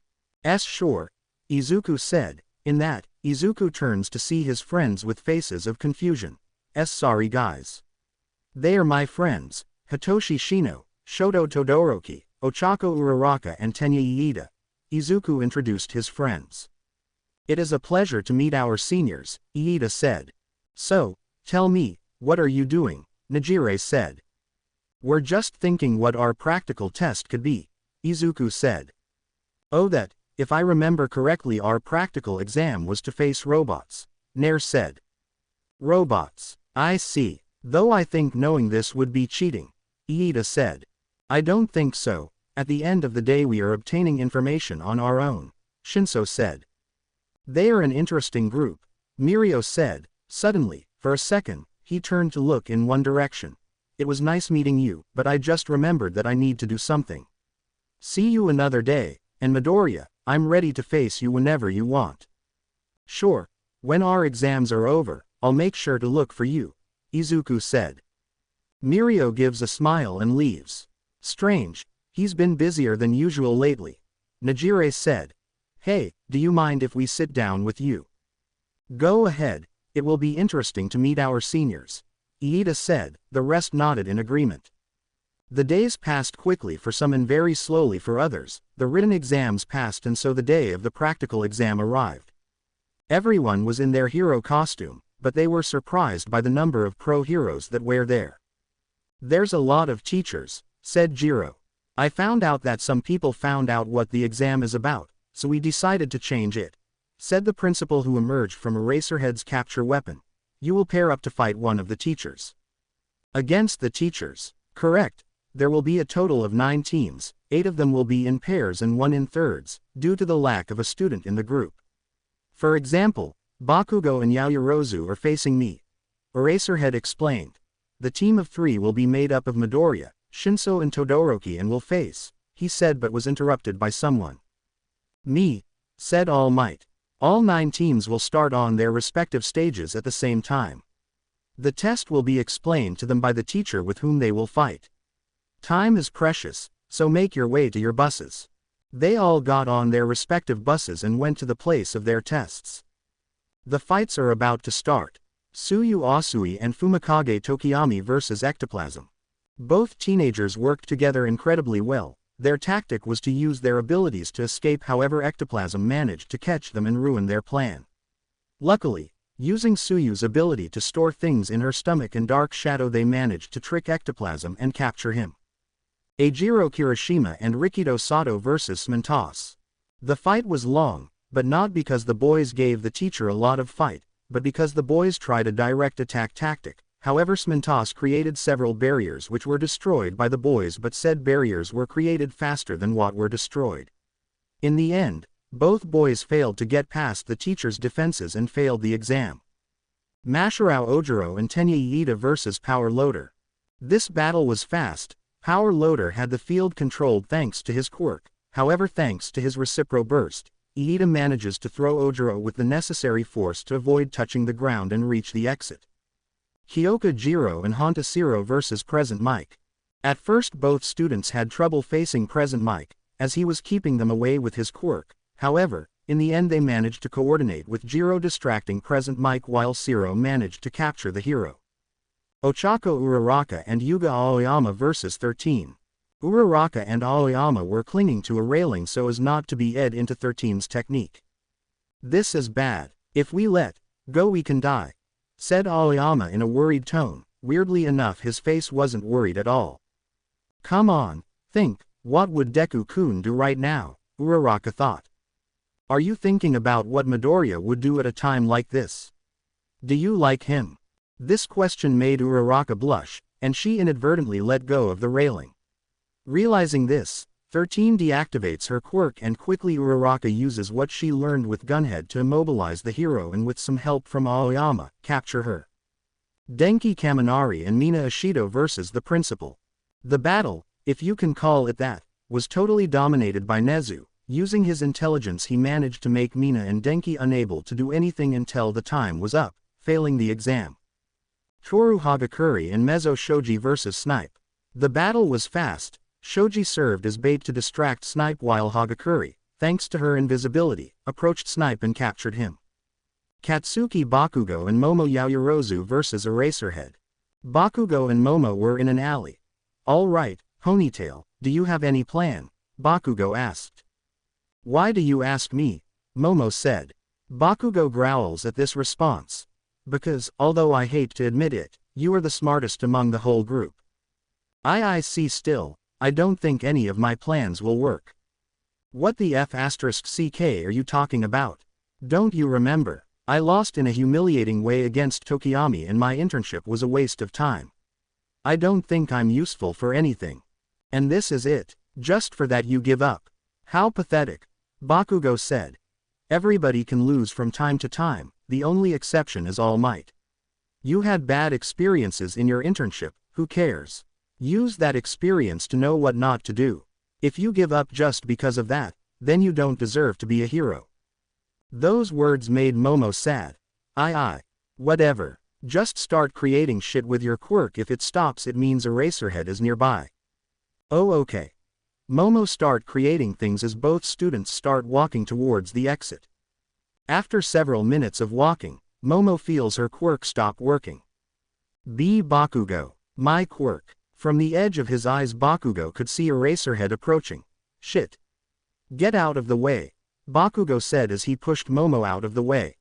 [SPEAKER 1] Sure, Izuku said. In that, Izuku turns to see his friends with faces of confusion. Sorry guys. They are my friends, Hitoshi Shino, Shoto Todoroki, Ochako Uraraka and Tenya Iida. Izuku introduced his friends. It is a pleasure to meet our seniors, Iida said. So, tell me, what are you doing? Nejire said. We're just thinking what our practical test could be, Izuku said. Oh that, if I remember correctly our practical exam was to face robots, Nair said. Robots, I see, though I think knowing this would be cheating, Iida said. I don't think so, at the end of the day we are obtaining information on our own, Shinso said. They are an interesting group, Mirio said. Suddenly, for a second, he turned to look in one direction. It was nice meeting you, but I just remembered that I need to do something. See you another day, and Midoriya, I'm ready to face you whenever you want. Sure, when our exams are over, I'll make sure to look for you, Izuku said. Mirio gives a smile and leaves. Strange, he's been busier than usual lately, Nejire said. Hey, do you mind if we sit down with you? Go ahead, it will be interesting to meet our seniors, Iida said. The rest nodded in agreement. The days passed quickly for some and very slowly for others. The written exams passed and so the day of the practical exam arrived. Everyone was in their hero costume, but they were surprised by the number of pro heroes that were there. There's a lot of teachers, said Jiro. I found out that some people found out what the exam is about, so we decided to change it, said the principal who emerged from Eraserhead's capture weapon. You will pair up to fight one of the teachers. Against the teachers, correct. There will be a total of 9 teams, 8 of them will be in pairs and 1 in thirds, due to the lack of a student in the group. For example, Bakugo and Yaoyorozu are facing me, Eraserhead explained. The team of 3 will be made up of Midoriya, Shinso and Todoroki and will face, he said but was interrupted by someone. Me, said All Might. All 9 teams will start on their respective stages at the same time. The test will be explained to them by the teacher with whom they will fight. Time is precious, so make your way to your buses. They all got on their respective buses and went to the place of their tests. The fights are about to start. Tsuyu Asui and Fumikage Tokiyami versus Ectoplasm. Both teenagers worked together incredibly well. Their tactic was to use their abilities to escape, however Ectoplasm managed to catch them and ruin their plan. Luckily, using Tsuyu's ability to store things in her stomach and Dark Shadow, they managed to trick Ectoplasm and capture him. Eijiro Kirishima and Rikido Sato vs. Smintos. The fight was long, but not because the boys gave the teacher a lot of fight, but because the boys tried a direct attack tactic. However, Smintos created several barriers which were destroyed by the boys, but said barriers were created faster than what were destroyed. In the end, both boys failed to get past the teacher's defenses and failed the exam. Masharao Ojiro and Tenya Iida vs. Power Loader. This battle was fast. Power Loader had the field controlled thanks to his quirk, however thanks to his Recipro Burst, Iida manages to throw Ojiro with the necessary force to avoid touching the ground and reach the exit. Kyoka Jiro and Hontasiro vs. Present Mike. At first both students had trouble facing Present Mike, as he was keeping them away with his quirk. However, in the end they managed to coordinate with Jiro distracting Present Mike while Siro managed to capture the hero. Ochako Uraraka and Yuga Aoyama vs. 13. Uraraka and Aoyama were clinging to a railing so as not to be ed into 13's technique. This is bad. If we let go we can die, said Aoyama in a worried tone. Weirdly enough his face wasn't worried at all. Come on, think, what would Deku-kun do right now, Uraraka thought. Are you thinking about what Midoriya would do at a time like this? Do you like him? This question made Uraraka blush, and she inadvertently let go of the railing. Realizing this, 13 deactivates her quirk and quickly Uraraka uses what she learned with Gunhead to immobilize the hero and with some help from Aoyama, capture her. Denki Kaminari and Mina Ishido versus the principal. The battle, if you can call it that, was totally dominated by Nezu. Using his intelligence he managed to make Mina and Denki unable to do anything until the time was up, failing the exam. Toru Hagakure and Mezzo Shoji versus Snipe. The battle was fast. Shoji served as bait to distract Snipe while Hagakure, thanks to her invisibility, approached Snipe and captured him. Katsuki Bakugo and Momo Yaoyorozu versus Eraserhead. Bakugo and Momo were in an alley. "All right, Ponytail, do you have any plan?" Bakugo asked. "Why do you ask me?" Momo said. Bakugo growls at this response. "Because, although I hate to admit it, you are the smartest among the whole group." I see still, I don't think any of my plans will work." "What the F***ck are you talking about? Don't you remember? I lost in a humiliating way against Tokiyami and my internship was a waste of time. I don't think I'm useful for anything. And this is it, just for that you give up. How pathetic," Bakugo said. "Everybody can lose from time to time, the only exception is All Might. You had bad experiences in your internship, who cares? Use that experience to know what not to do. If you give up just because of that, then you don't deserve to be a hero." Those words made Momo sad. Whatever. Just start creating shit with your quirk. If it stops it means Eraserhead is nearby. Oh okay. Momo start creating things as both students start walking towards the exit. After several minutes of walking, Momo feels her quirk stop working. Bakugo. My quirk. From the edge of his eyes Bakugo could see Eraserhead approaching. "Shit. Get out of the way," Bakugo said as he pushed Momo out of the way.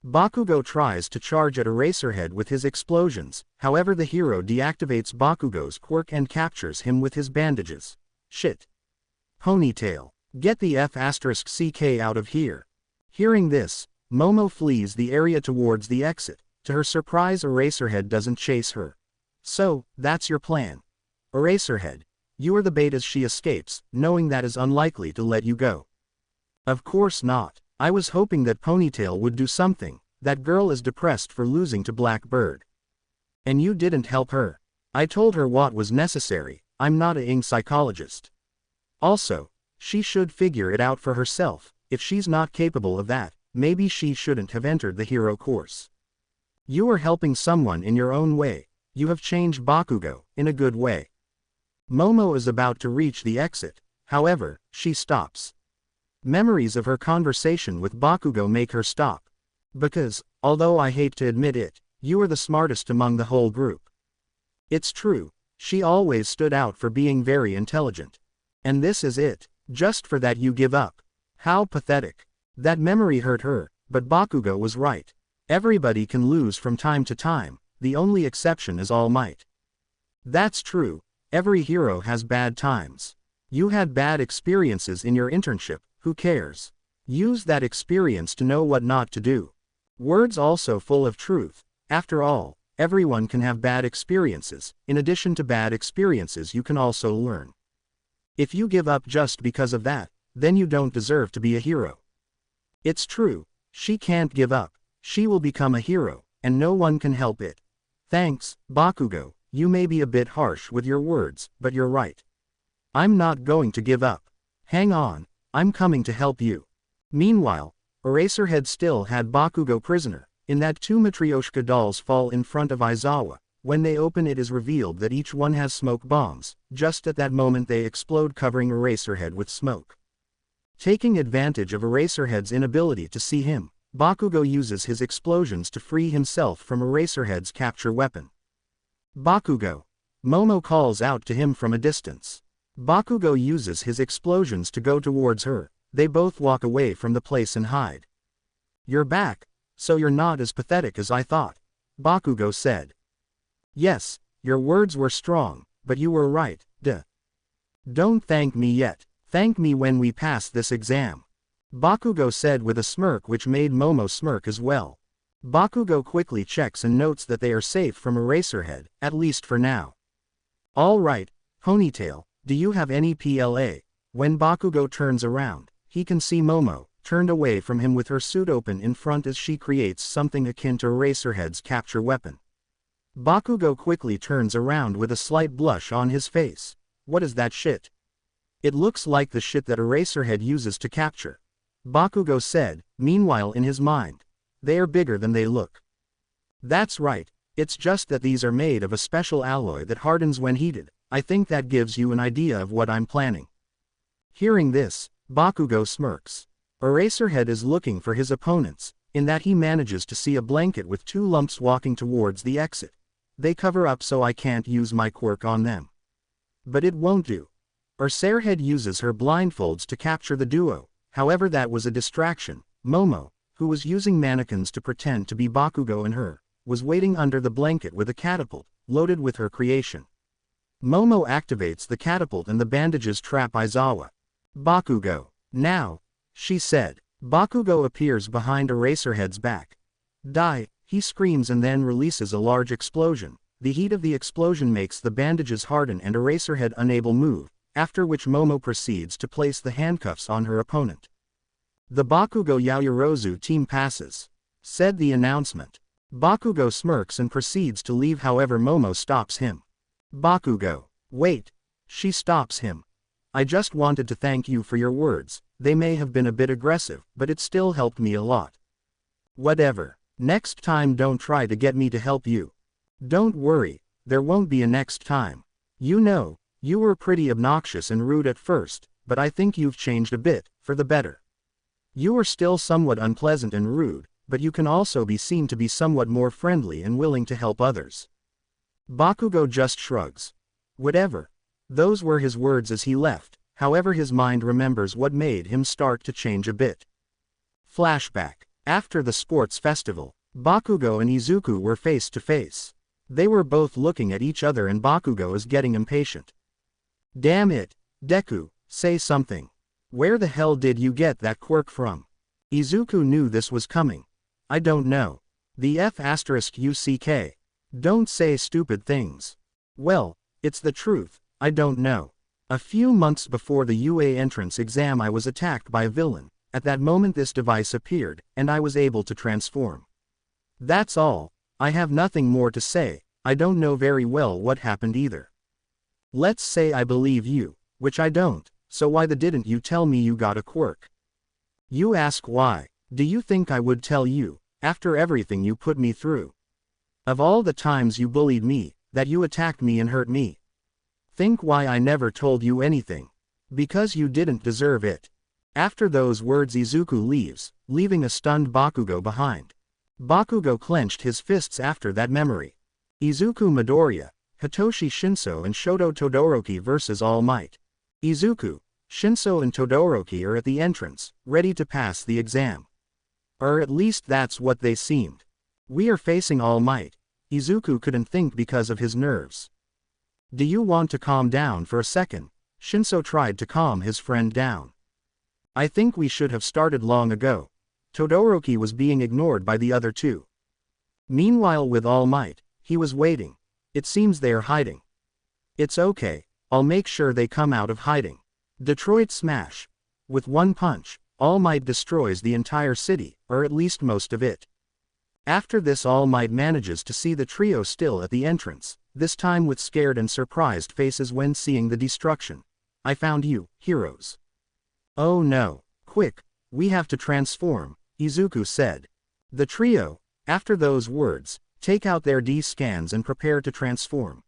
[SPEAKER 1] Bakugo tries to charge at Eraserhead with his explosions, however the hero deactivates Bakugo's quirk and captures him with his bandages. "Shit. Ponytail. Get the F***ck out of here." Hearing this, Momo flees the area towards the exit. To her surprise Eraserhead doesn't chase her. "So, that's your plan. Eraserhead. You are the bait as she escapes, knowing that is unlikely to let you go." "Of course not. I was hoping that Ponytail would do something. That girl is depressed for losing to Blackbird. And you didn't help her. I told her what was necessary. I'm not a psychologist. Also, she should figure it out for herself. If she's not capable of that, maybe she shouldn't have entered the hero course. You are helping someone in your own way. You have changed Bakugo, in a good way." Momo is about to reach the exit, however, she stops. Memories of her conversation with Bakugo make her stop. "Because, although I hate to admit it, you are the smartest among the whole group." It's true, she always stood out for being very intelligent. And this is it, just for that you give up. How pathetic. That memory hurt her, but Bakugo was right. Everybody can lose from time to time, the only exception is All Might. That's true, every hero has bad times. You had bad experiences in your internship, who cares? Use that experience to know what not to do. Words also full of truth. After all, everyone can have bad experiences. In addition to bad experiences you can also learn. If you give up just because of that, then you don't deserve to be a hero. It's true, she can't give up. She will become a hero, and no one can help it. Thanks, Bakugo, you may be a bit harsh with your words, but you're right. I'm not going to give up. Hang on, I'm coming to help you. Meanwhile, Eraserhead still had Bakugo prisoner. In that two Matryoshka dolls fall in front of Aizawa. When they open it is revealed that each one has smoke bombs. Just at that moment they explode covering Eraserhead with smoke. Taking advantage of Eraserhead's inability to see him, Bakugo uses his explosions to free himself from Eraserhead's capture weapon. "Bakugo!" Momo calls out to him from a distance. Bakugo uses his explosions to go towards her. They both walk away from the place and hide. "You're back, so you're not as pathetic as I thought," Bakugo said. "Yes, your words were strong, but you were right, duh. Don't thank me yet, thank me when we pass this exam," Bakugo said with a smirk which made Momo smirk as well. Bakugo quickly checks and notes that they are safe from Eraserhead, at least for now. "All right, Ponytail, do you have any PLA?" When Bakugo turns around, he can see Momo, turned away from him with her suit open in front as she creates something akin to Eraserhead's capture weapon. Bakugo quickly turns around with a slight blush on his face. What is that shit? It looks like the shit that Eraserhead uses to capture. Bakugo said, meanwhile in his mind. They are bigger than they look. That's right, it's just that these are made of a special alloy that hardens when heated. I think that gives you an idea of what I'm planning. Hearing this, Bakugo smirks. Eraserhead is looking for his opponents, in that he manages to see a blanket with two lumps walking towards the exit. They cover up so I can't use my quirk on them. But it won't do. Eraserhead uses her blindfolds to capture the duo, however that was a distraction. Momo, who was using mannequins to pretend to be Bakugo and her, was waiting under the blanket with a catapult, loaded with her creation. Momo activates the catapult and the bandages trap Aizawa. Bakugo. Now, she said. Bakugo appears behind Eraserhead's back. Die, he screams and then releases a large explosion. The heat of the explosion makes the bandages harden and Eraserhead unable move, after which Momo proceeds to place the handcuffs on her opponent. The Bakugo Yaoyorozu team passes, said the announcement. Bakugo smirks and proceeds to leave, however Momo stops him. Bakugo. Wait. She stops him. I just wanted to thank you for your words. They may have been a bit aggressive, but it still helped me a lot. Whatever. Next time don't try to get me to help you. Don't worry, there won't be a next time. You know, you were pretty obnoxious and rude at first, but I think you've changed a bit, for the better. You are still somewhat unpleasant and rude, but you can also be seen to be somewhat more friendly and willing to help others. Bakugo just shrugs. Whatever. Those were his words as he left, however his mind remembers what made him start to change a bit. Flashback. After the sports festival, Bakugo and Izuku were face to face. They were both looking at each other and Bakugo is getting impatient. Damn it, Deku, say something. Where the hell did you get that quirk from? Izuku knew this was coming. I don't know. The F***UCK. Don't say stupid things. Well, it's the truth, I don't know. A few months before the UA entrance exam I was attacked by a villain. At that moment this device appeared, and I was able to transform. That's all. I have nothing more to say. I don't know very well what happened either. Let's say I believe you, which I don't, so why didn't you tell me you got a quirk? You ask why. Do you think I would tell you, after everything you put me through? Of all the times you bullied me, that you attacked me and hurt me. Think why I never told you anything. Because you didn't deserve it. After those words Izuku leaves, leaving a stunned Bakugo behind. Bakugo clenched his fists after that memory. Izuku Midoriya, Hitoshi Shinso and Shoto Todoroki versus All Might. Izuku, Shinso and Todoroki are at the entrance, ready to pass the exam. Or at least that's what they seemed. We are facing All Might. Izuku couldn't think because of his nerves. Do you want to calm down for a second? Shinso tried to calm his friend down. I think we should have started long ago. Todoroki was being ignored by the other two. Meanwhile with All Might, he was waiting. It seems they are hiding. It's okay, I'll make sure they come out of hiding. Detroit Smash. With one punch, All Might destroys the entire city, or at least most of it. After this All Might manages to see the trio still at the entrance, this time with scared and surprised faces when seeing the destruction. I found you, heroes. Oh no, quick, we have to transform, Izuku said. The trio, after those words, take out their D-scans and prepare to transform.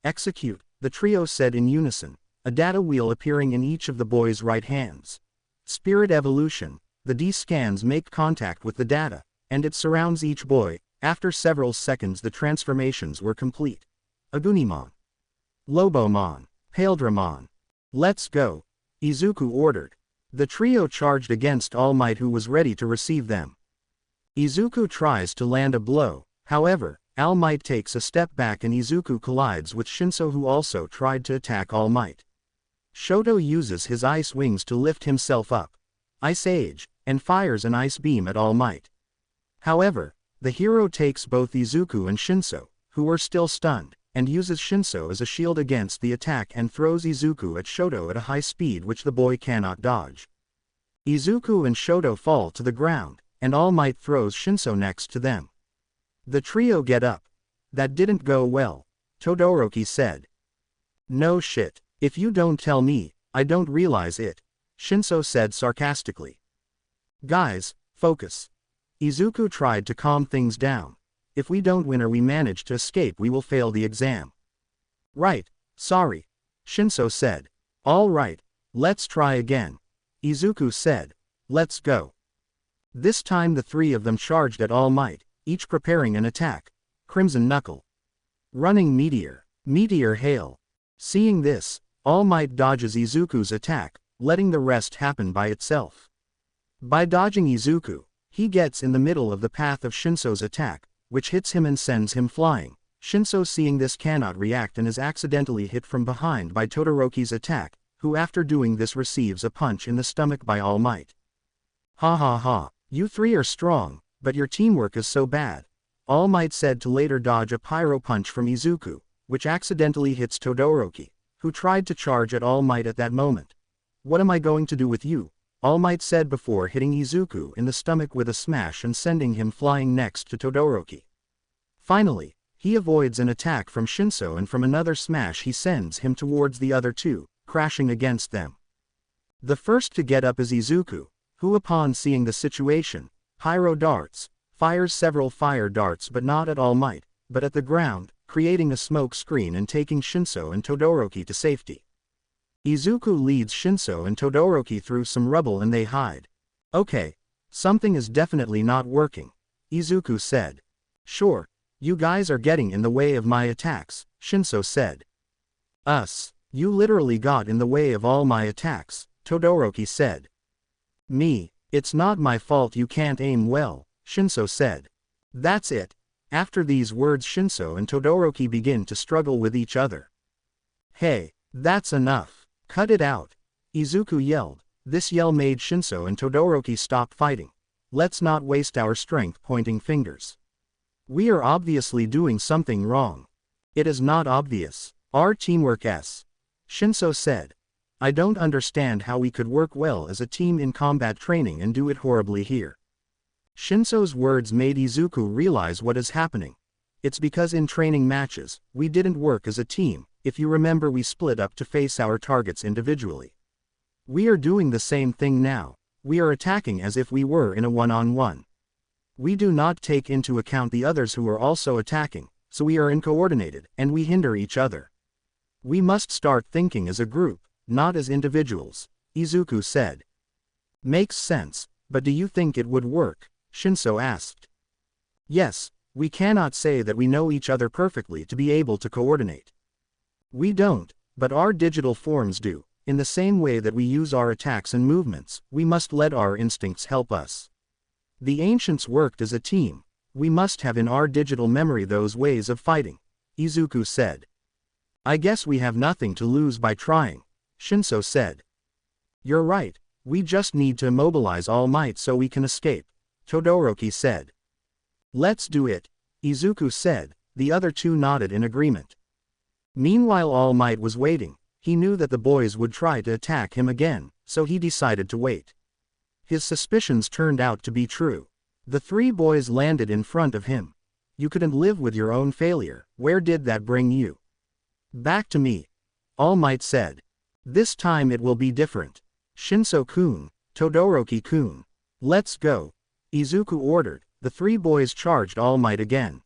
[SPEAKER 1] Execute, the trio said in unison, a data wheel appearing in each of the boys' right hands. Spirit evolution, the D-scans make contact with the data, and it surrounds each boy. After several seconds the transformations were complete. Agunimon. Lobomon. Paildramon. Let's go, Izuku ordered. The trio charged against All Might who was ready to receive them. Izuku tries to land a blow, however, All Might takes a step back and Izuku collides with Shinso who also tried to attack All Might. Shoto uses his ice wings to lift himself up. Ice Age, and fires an ice beam at All Might. However, the hero takes both Izuku and Shinso, who are still stunned, and uses Shinso as a shield against the attack and throws Izuku at Shoto at a high speed which the boy cannot dodge. Izuku and Shoto fall to the ground, and All Might throws Shinso next to them. The trio get up. That didn't go well, Todoroki said. No shit. If you don't tell me, I don't realize it, Shinso said sarcastically. Guys, focus. Izuku tried to calm things down. If we don't win or we manage to escape, we will fail the exam. Right, sorry, Shinso said. All right, let's try again, Izuku said. Let's go. This time the three of them charged at all might, each preparing an attack. Crimson Knuckle. Running Meteor. Meteor Hail. Seeing this, All Might dodges Izuku's attack, letting the rest happen by itself. By dodging Izuku, he gets in the middle of the path of Shinso's attack, which hits him and sends him flying. Shinso, seeing this, cannot react and is accidentally hit from behind by Todoroki's attack, who after doing this receives a punch in the stomach by All Might. Ha ha ha, you three are strong, but your teamwork is so bad, All Might said to later dodge a pyro punch from Izuku, which accidentally hits Todoroki, who tried to charge at All Might at that moment. What am I going to do with you? All Might said before hitting Izuku in the stomach with a smash and sending him flying next to Todoroki. Finally, he avoids an attack from Shinso, and from another smash he sends him towards the other two, crashing against them. The first to get up is Izuku, who upon seeing the situation, pyro darts, fires several fire darts but not at All Might, but at the ground, creating a smoke screen and taking Shinso and Todoroki to safety. Izuku leads Shinso and Todoroki through some rubble and they hide. Okay, something is definitely not working, Izuku said. Sure, you guys are getting in the way of my attacks, Shinso said. You literally got in the way of all my attacks, Todoroki said. Me, it's not my fault you can't aim well, Shinso said. That's it. After these words, Shinso and Todoroki begin to struggle with each other. Hey, that's enough. Cut it out, Izuku yelled. This yell made Shinso and Todoroki stop fighting. Let's not waste our strength pointing fingers. We are obviously doing something wrong. It is not obvious. Our teamwork Shinso said. I don't understand how we could work well as a team in combat training and do it horribly here. Shinso's words made Izuku realize what is happening. It's because in training matches, we didn't work as a team. If you remember, we split up to face our targets individually. We are doing the same thing now. We are attacking as if we were in a one-on-one. We do not take into account the others who are also attacking, so we are uncoordinated, and we hinder each other. We must start thinking as a group, not as individuals, Izuku said. Makes sense, but do you think it would work? Shinso asked. Yes, we cannot say that we know each other perfectly to be able to coordinate. We don't, but our digital forms do. In the same way that we use our attacks and movements, we must let our instincts help us. The ancients worked as a team. We must have in our digital memory those ways of fighting, Izuku said. I guess we have nothing to lose by trying, Shinso said. You're right, we just need to immobilize All Might so we can escape, Todoroki said. Let's do it, Izuku said. The other two nodded in agreement. Meanwhile, All Might was waiting. He knew that the boys would try to attack him again, so he decided to wait. His suspicions turned out to be true. The three boys landed in front of him. You couldn't live with your own failure. Where did that bring you? Back to me, All Might said. This time it will be different. Shinso-kun, Todoroki-kun. Let's go, Izuku ordered. The three boys charged All Might again.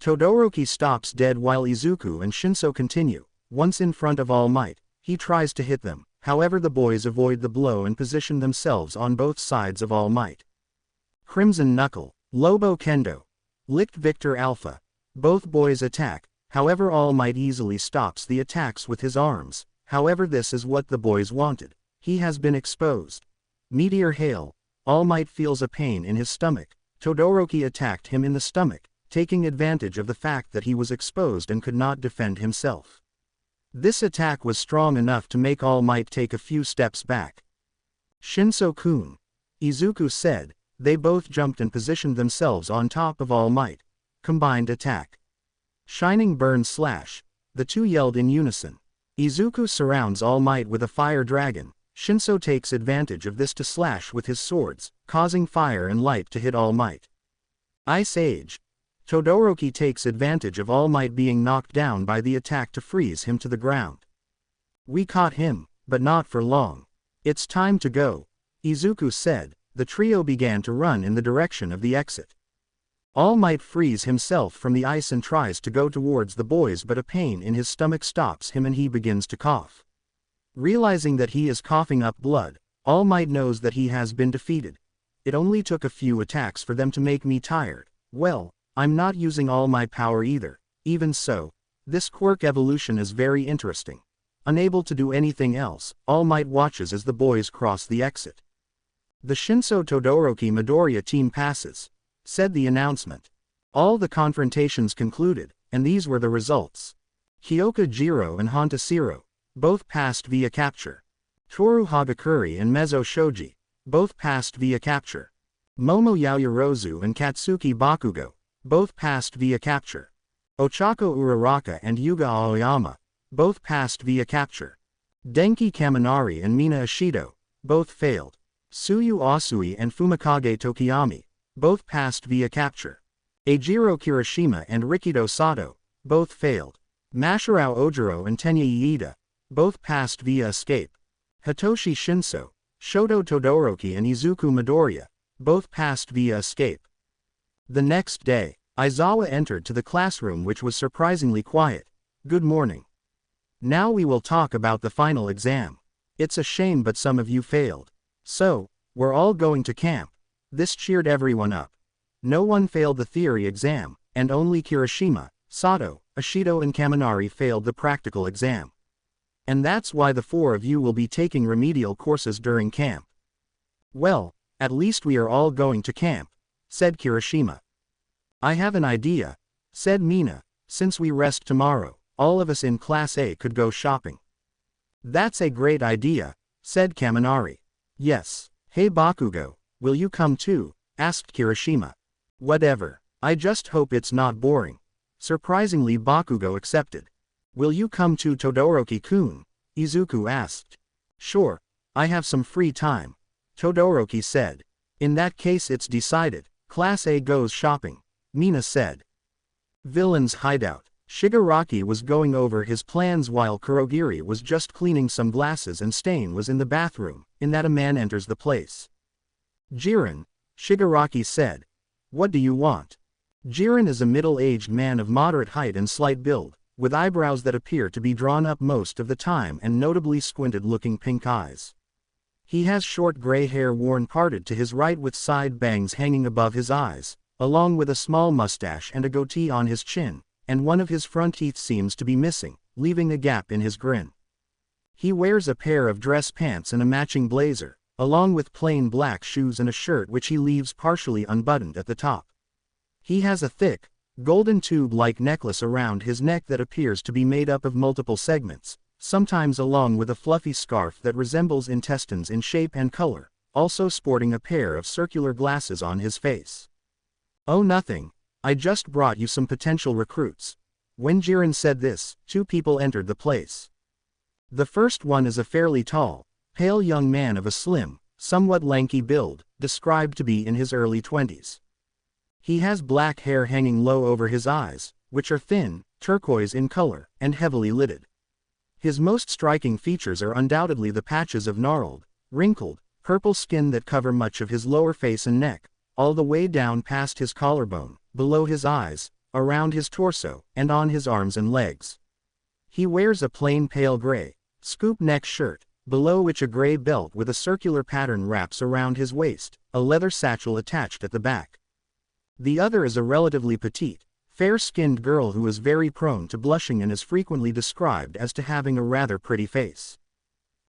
[SPEAKER 1] Todoroki stops dead while Izuku and Shinso continue. Once in front of All Might, he tries to hit them. However, the boys avoid the blow and position themselves on both sides of All Might. Crimson Knuckle, Lobo Kendo, Licked Victor Alpha. Both boys attack. However, All Might easily stops the attacks with his arms. However, this is what the boys wanted. He has been exposed. Meteor Hail. All Might feels a pain in his stomach. Todoroki attacked him in the stomach, taking advantage of the fact that he was exposed and could not defend himself. This attack was strong enough to make All Might take a few steps back. Shinso-kun, Izuku said. They both jumped and positioned themselves on top of All Might. Combined attack. Shining Burn Slash. The two yelled in unison. Izuku surrounds All Might with a fire dragon. Shinso takes advantage of this to slash with his swords, causing fire and light to hit All Might. Ice Age. Todoroki takes advantage of All Might being knocked down by the attack to freeze him to the ground. We caught him, but not for long. It's time to go, Izuku said. The trio began to run in the direction of the exit. All Might frees himself from the ice and tries to go towards the boys, but a pain in his stomach stops him and he begins to cough. Realizing that he is coughing up blood, All Might knows that he has been defeated. It only took a few attacks for them to make me tired. Well, I'm not using all my power either. Even so, this quirk evolution is very interesting. Unable to do anything else, All Might watches as the boys cross the exit. The Shinso Todoroki Midoriya team passes, said the announcement. All the confrontations concluded, and these were the results. Kyoka Jiro and Hantasiro both passed via capture. Toru Hagakure and Mezzo Shoji both passed via capture. Momo Yaoyorozu and Katsuki Bakugo both passed via capture. Ochako Uraraka and Yuga Aoyama both passed via capture. Denki Kaminari and Mina Ishido both failed. Tsuyu Asui and Fumikage Tokiyami both passed via capture. Eijiro Kirishima and Rikido Sato both failed. Masharao Ojiro and Tenya Iida both passed via escape. Hitoshi Shinso, Shoto Todoroki and Izuku Midoriya both passed via escape. The next day, Aizawa entered to the classroom, which was surprisingly quiet. Good morning. Now we will talk about the final exam. It's a shame, but some of you failed. So, we're all going to camp. This cheered everyone up. No one failed the theory exam, and only Kirishima, Sato, Ishido and Kaminari failed the practical exam. And that's why the four of you will be taking remedial courses during camp. Well, at least we are all going to camp, said Kirishima. I have an idea, said Mina. Since we rest tomorrow, all of us in Class A could go shopping. That's a great idea, said Kaminari. Yes. Hey Bakugo, will you come too? Asked Kirishima. Whatever. I just hope it's not boring. Surprisingly, Bakugo accepted. Will you come to Todoroki-kun? Izuku asked. Sure, I have some free time, Todoroki said. In that case it's decided, Class A goes shopping, Mina said. Villain's hideout. Shigaraki was going over his plans while Kurogiri was just cleaning some glasses and Stain was in the bathroom. In that a man enters the place. Jiren, Shigaraki said. What do you want? Jiren is a middle-aged man of moderate height and slight build, with eyebrows that appear to be drawn up most of the time and notably squinted-looking pink eyes. He has short gray hair worn parted to his right with side bangs hanging above his eyes, along with a small mustache and a goatee on his chin, and one of his front teeth seems to be missing, leaving a gap in his grin. He wears a pair of dress pants and a matching blazer, along with plain black shoes and a shirt which he leaves partially unbuttoned at the top. He has a thick, golden tube-like necklace around his neck that appears to be made up of multiple segments, sometimes along with a fluffy scarf that resembles intestines in shape and color, also sporting a pair of circular glasses on his face. Oh, nothing. I just brought you some potential recruits. When Jiren said this, two people entered the place. The first one is a fairly tall, pale young man of a slim, somewhat lanky build, described to be in his early 20s. He has black hair hanging low over his eyes, which are thin, turquoise in color, and heavily lidded. His most striking features are undoubtedly the patches of gnarled, wrinkled, purple skin that cover much of his lower face and neck, all the way down past his collarbone, below his eyes, around his torso, and on his arms and legs. He wears a plain pale gray, scoop neck shirt, below which a gray belt with a circular pattern wraps around his waist, a leather satchel attached at the back. The other is a relatively petite, fair-skinned girl who is very prone to blushing and is frequently described as to having a rather pretty face.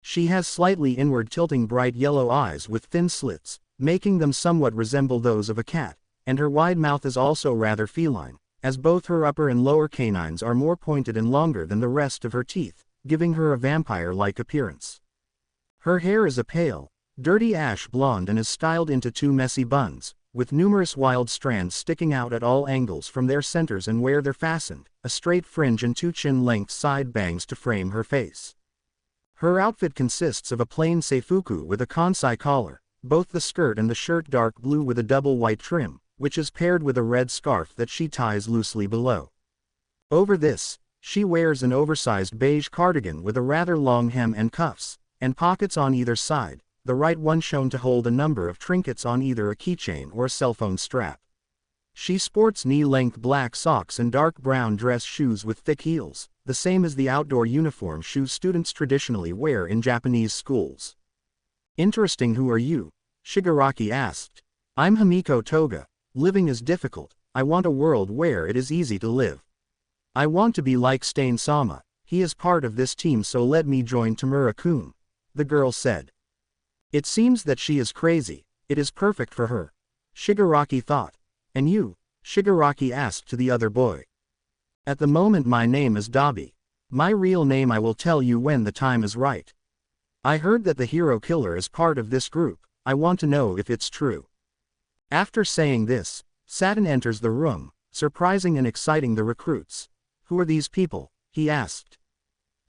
[SPEAKER 1] She has slightly inward-tilting bright yellow eyes with thin slits, making them somewhat resemble those of a cat, and her wide mouth is also rather feline, as both her upper and lower canines are more pointed and longer than the rest of her teeth, giving her a vampire-like appearance. Her hair is a pale, dirty ash blonde and is styled into two messy buns, with numerous wild strands sticking out at all angles from their centers and where they're fastened, a straight fringe and two chin-length side bangs to frame her face. Her outfit consists of a plain seifuku with a kansai collar, both the skirt and the shirt dark blue with a double white trim, which is paired with a red scarf that she ties loosely below. Over this, she wears an oversized beige cardigan with a rather long hem and cuffs, and pockets on either side, the right one shown to hold a number of trinkets on either a keychain or a cell phone strap. She sports knee-length black socks and dark brown dress shoes with thick heels, the same as the outdoor uniform shoes students traditionally wear in Japanese schools. Interesting. Who are you? Shigaraki asked. I'm Himiko Toga. Living is difficult. I want a world where it is easy to live. I want to be like Stain-sama. He is part of this team, so let me join Tamura-kun, the girl said. It seems that she is crazy. It is perfect for her, Shigaraki thought. And you? Shigaraki asked to the other boy. At the moment my name is Dabi. My real name I will tell you when the time is right. I heard that the hero killer is part of this group. I want to know if it's true. After saying this, Saturn enters the room, surprising and exciting the recruits. Who are these people? He asked.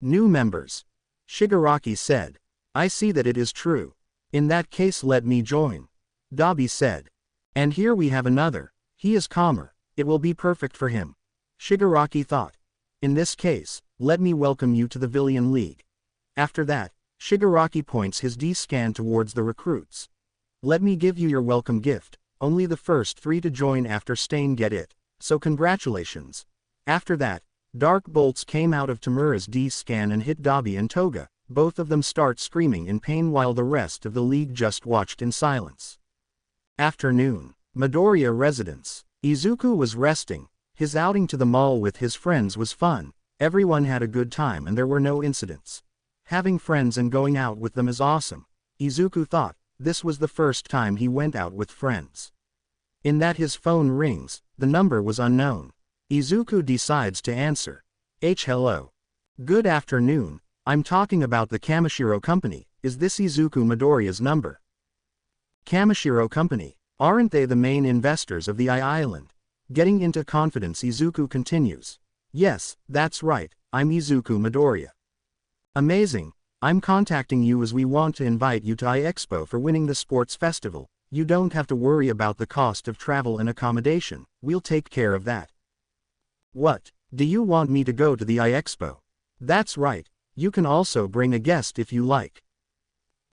[SPEAKER 1] New members, Shigaraki said. I see that it is true. In that case let me join, Dabi said. And here we have another. He is calmer. It will be perfect for him, Shigaraki thought. In this case, let me welcome you to the Villain League. After that, Shigaraki points his D-scan towards the recruits. Let me give you your welcome gift. Only the first 3 to join after Stain get it, so congratulations. After that, dark bolts came out of Tamura's D-scan and hit Dabi and Toga. Both of them start screaming in pain while the rest of the league just watched in silence. Afternoon. Midoriya residence. Izuku was resting. His outing to the mall with his friends was fun. Everyone had a good time and there were no incidents. Having friends and going out with them is awesome, Izuku thought. This was the first time he went out with friends. In that his phone rings, the number was unknown. Izuku decides to answer. Hello. Good afternoon, I'm talking about the Kamishiro Company. Is this Izuku Midoriya's number? Kamishiro Company. Aren't they the main investors of the Island? Getting into confidence, Izuku continues. Yes, that's right, I'm Izuku Midoriya. Amazing. I'm contacting you as we want to invite you to Expo for winning the sports festival. You don't have to worry about the cost of travel and accommodation, we'll take care of that. What? Do you want me to go to the Expo? That's right, you can also bring a guest if you like.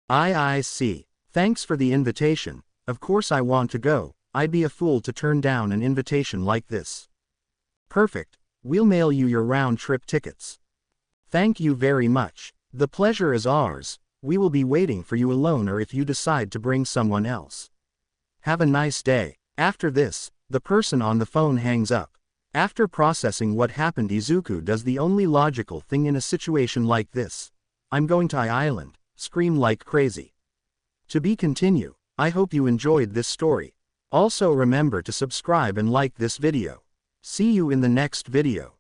[SPEAKER 1] I see. Thanks for the invitation. Of course I want to go. I'd be a fool to turn down an invitation like this. Perfect. We'll mail you your round-trip tickets. Thank you very much. The pleasure is ours. We will be waiting for you alone or if you decide to bring someone else. Have a nice day. After this, the person on the phone hangs up. After processing what happened, Izuku does the only logical thing in a situation like this. I'm going to Island. Scream like crazy. To be continued. I hope you enjoyed this story. Also remember to subscribe and like this video. See you in the next video.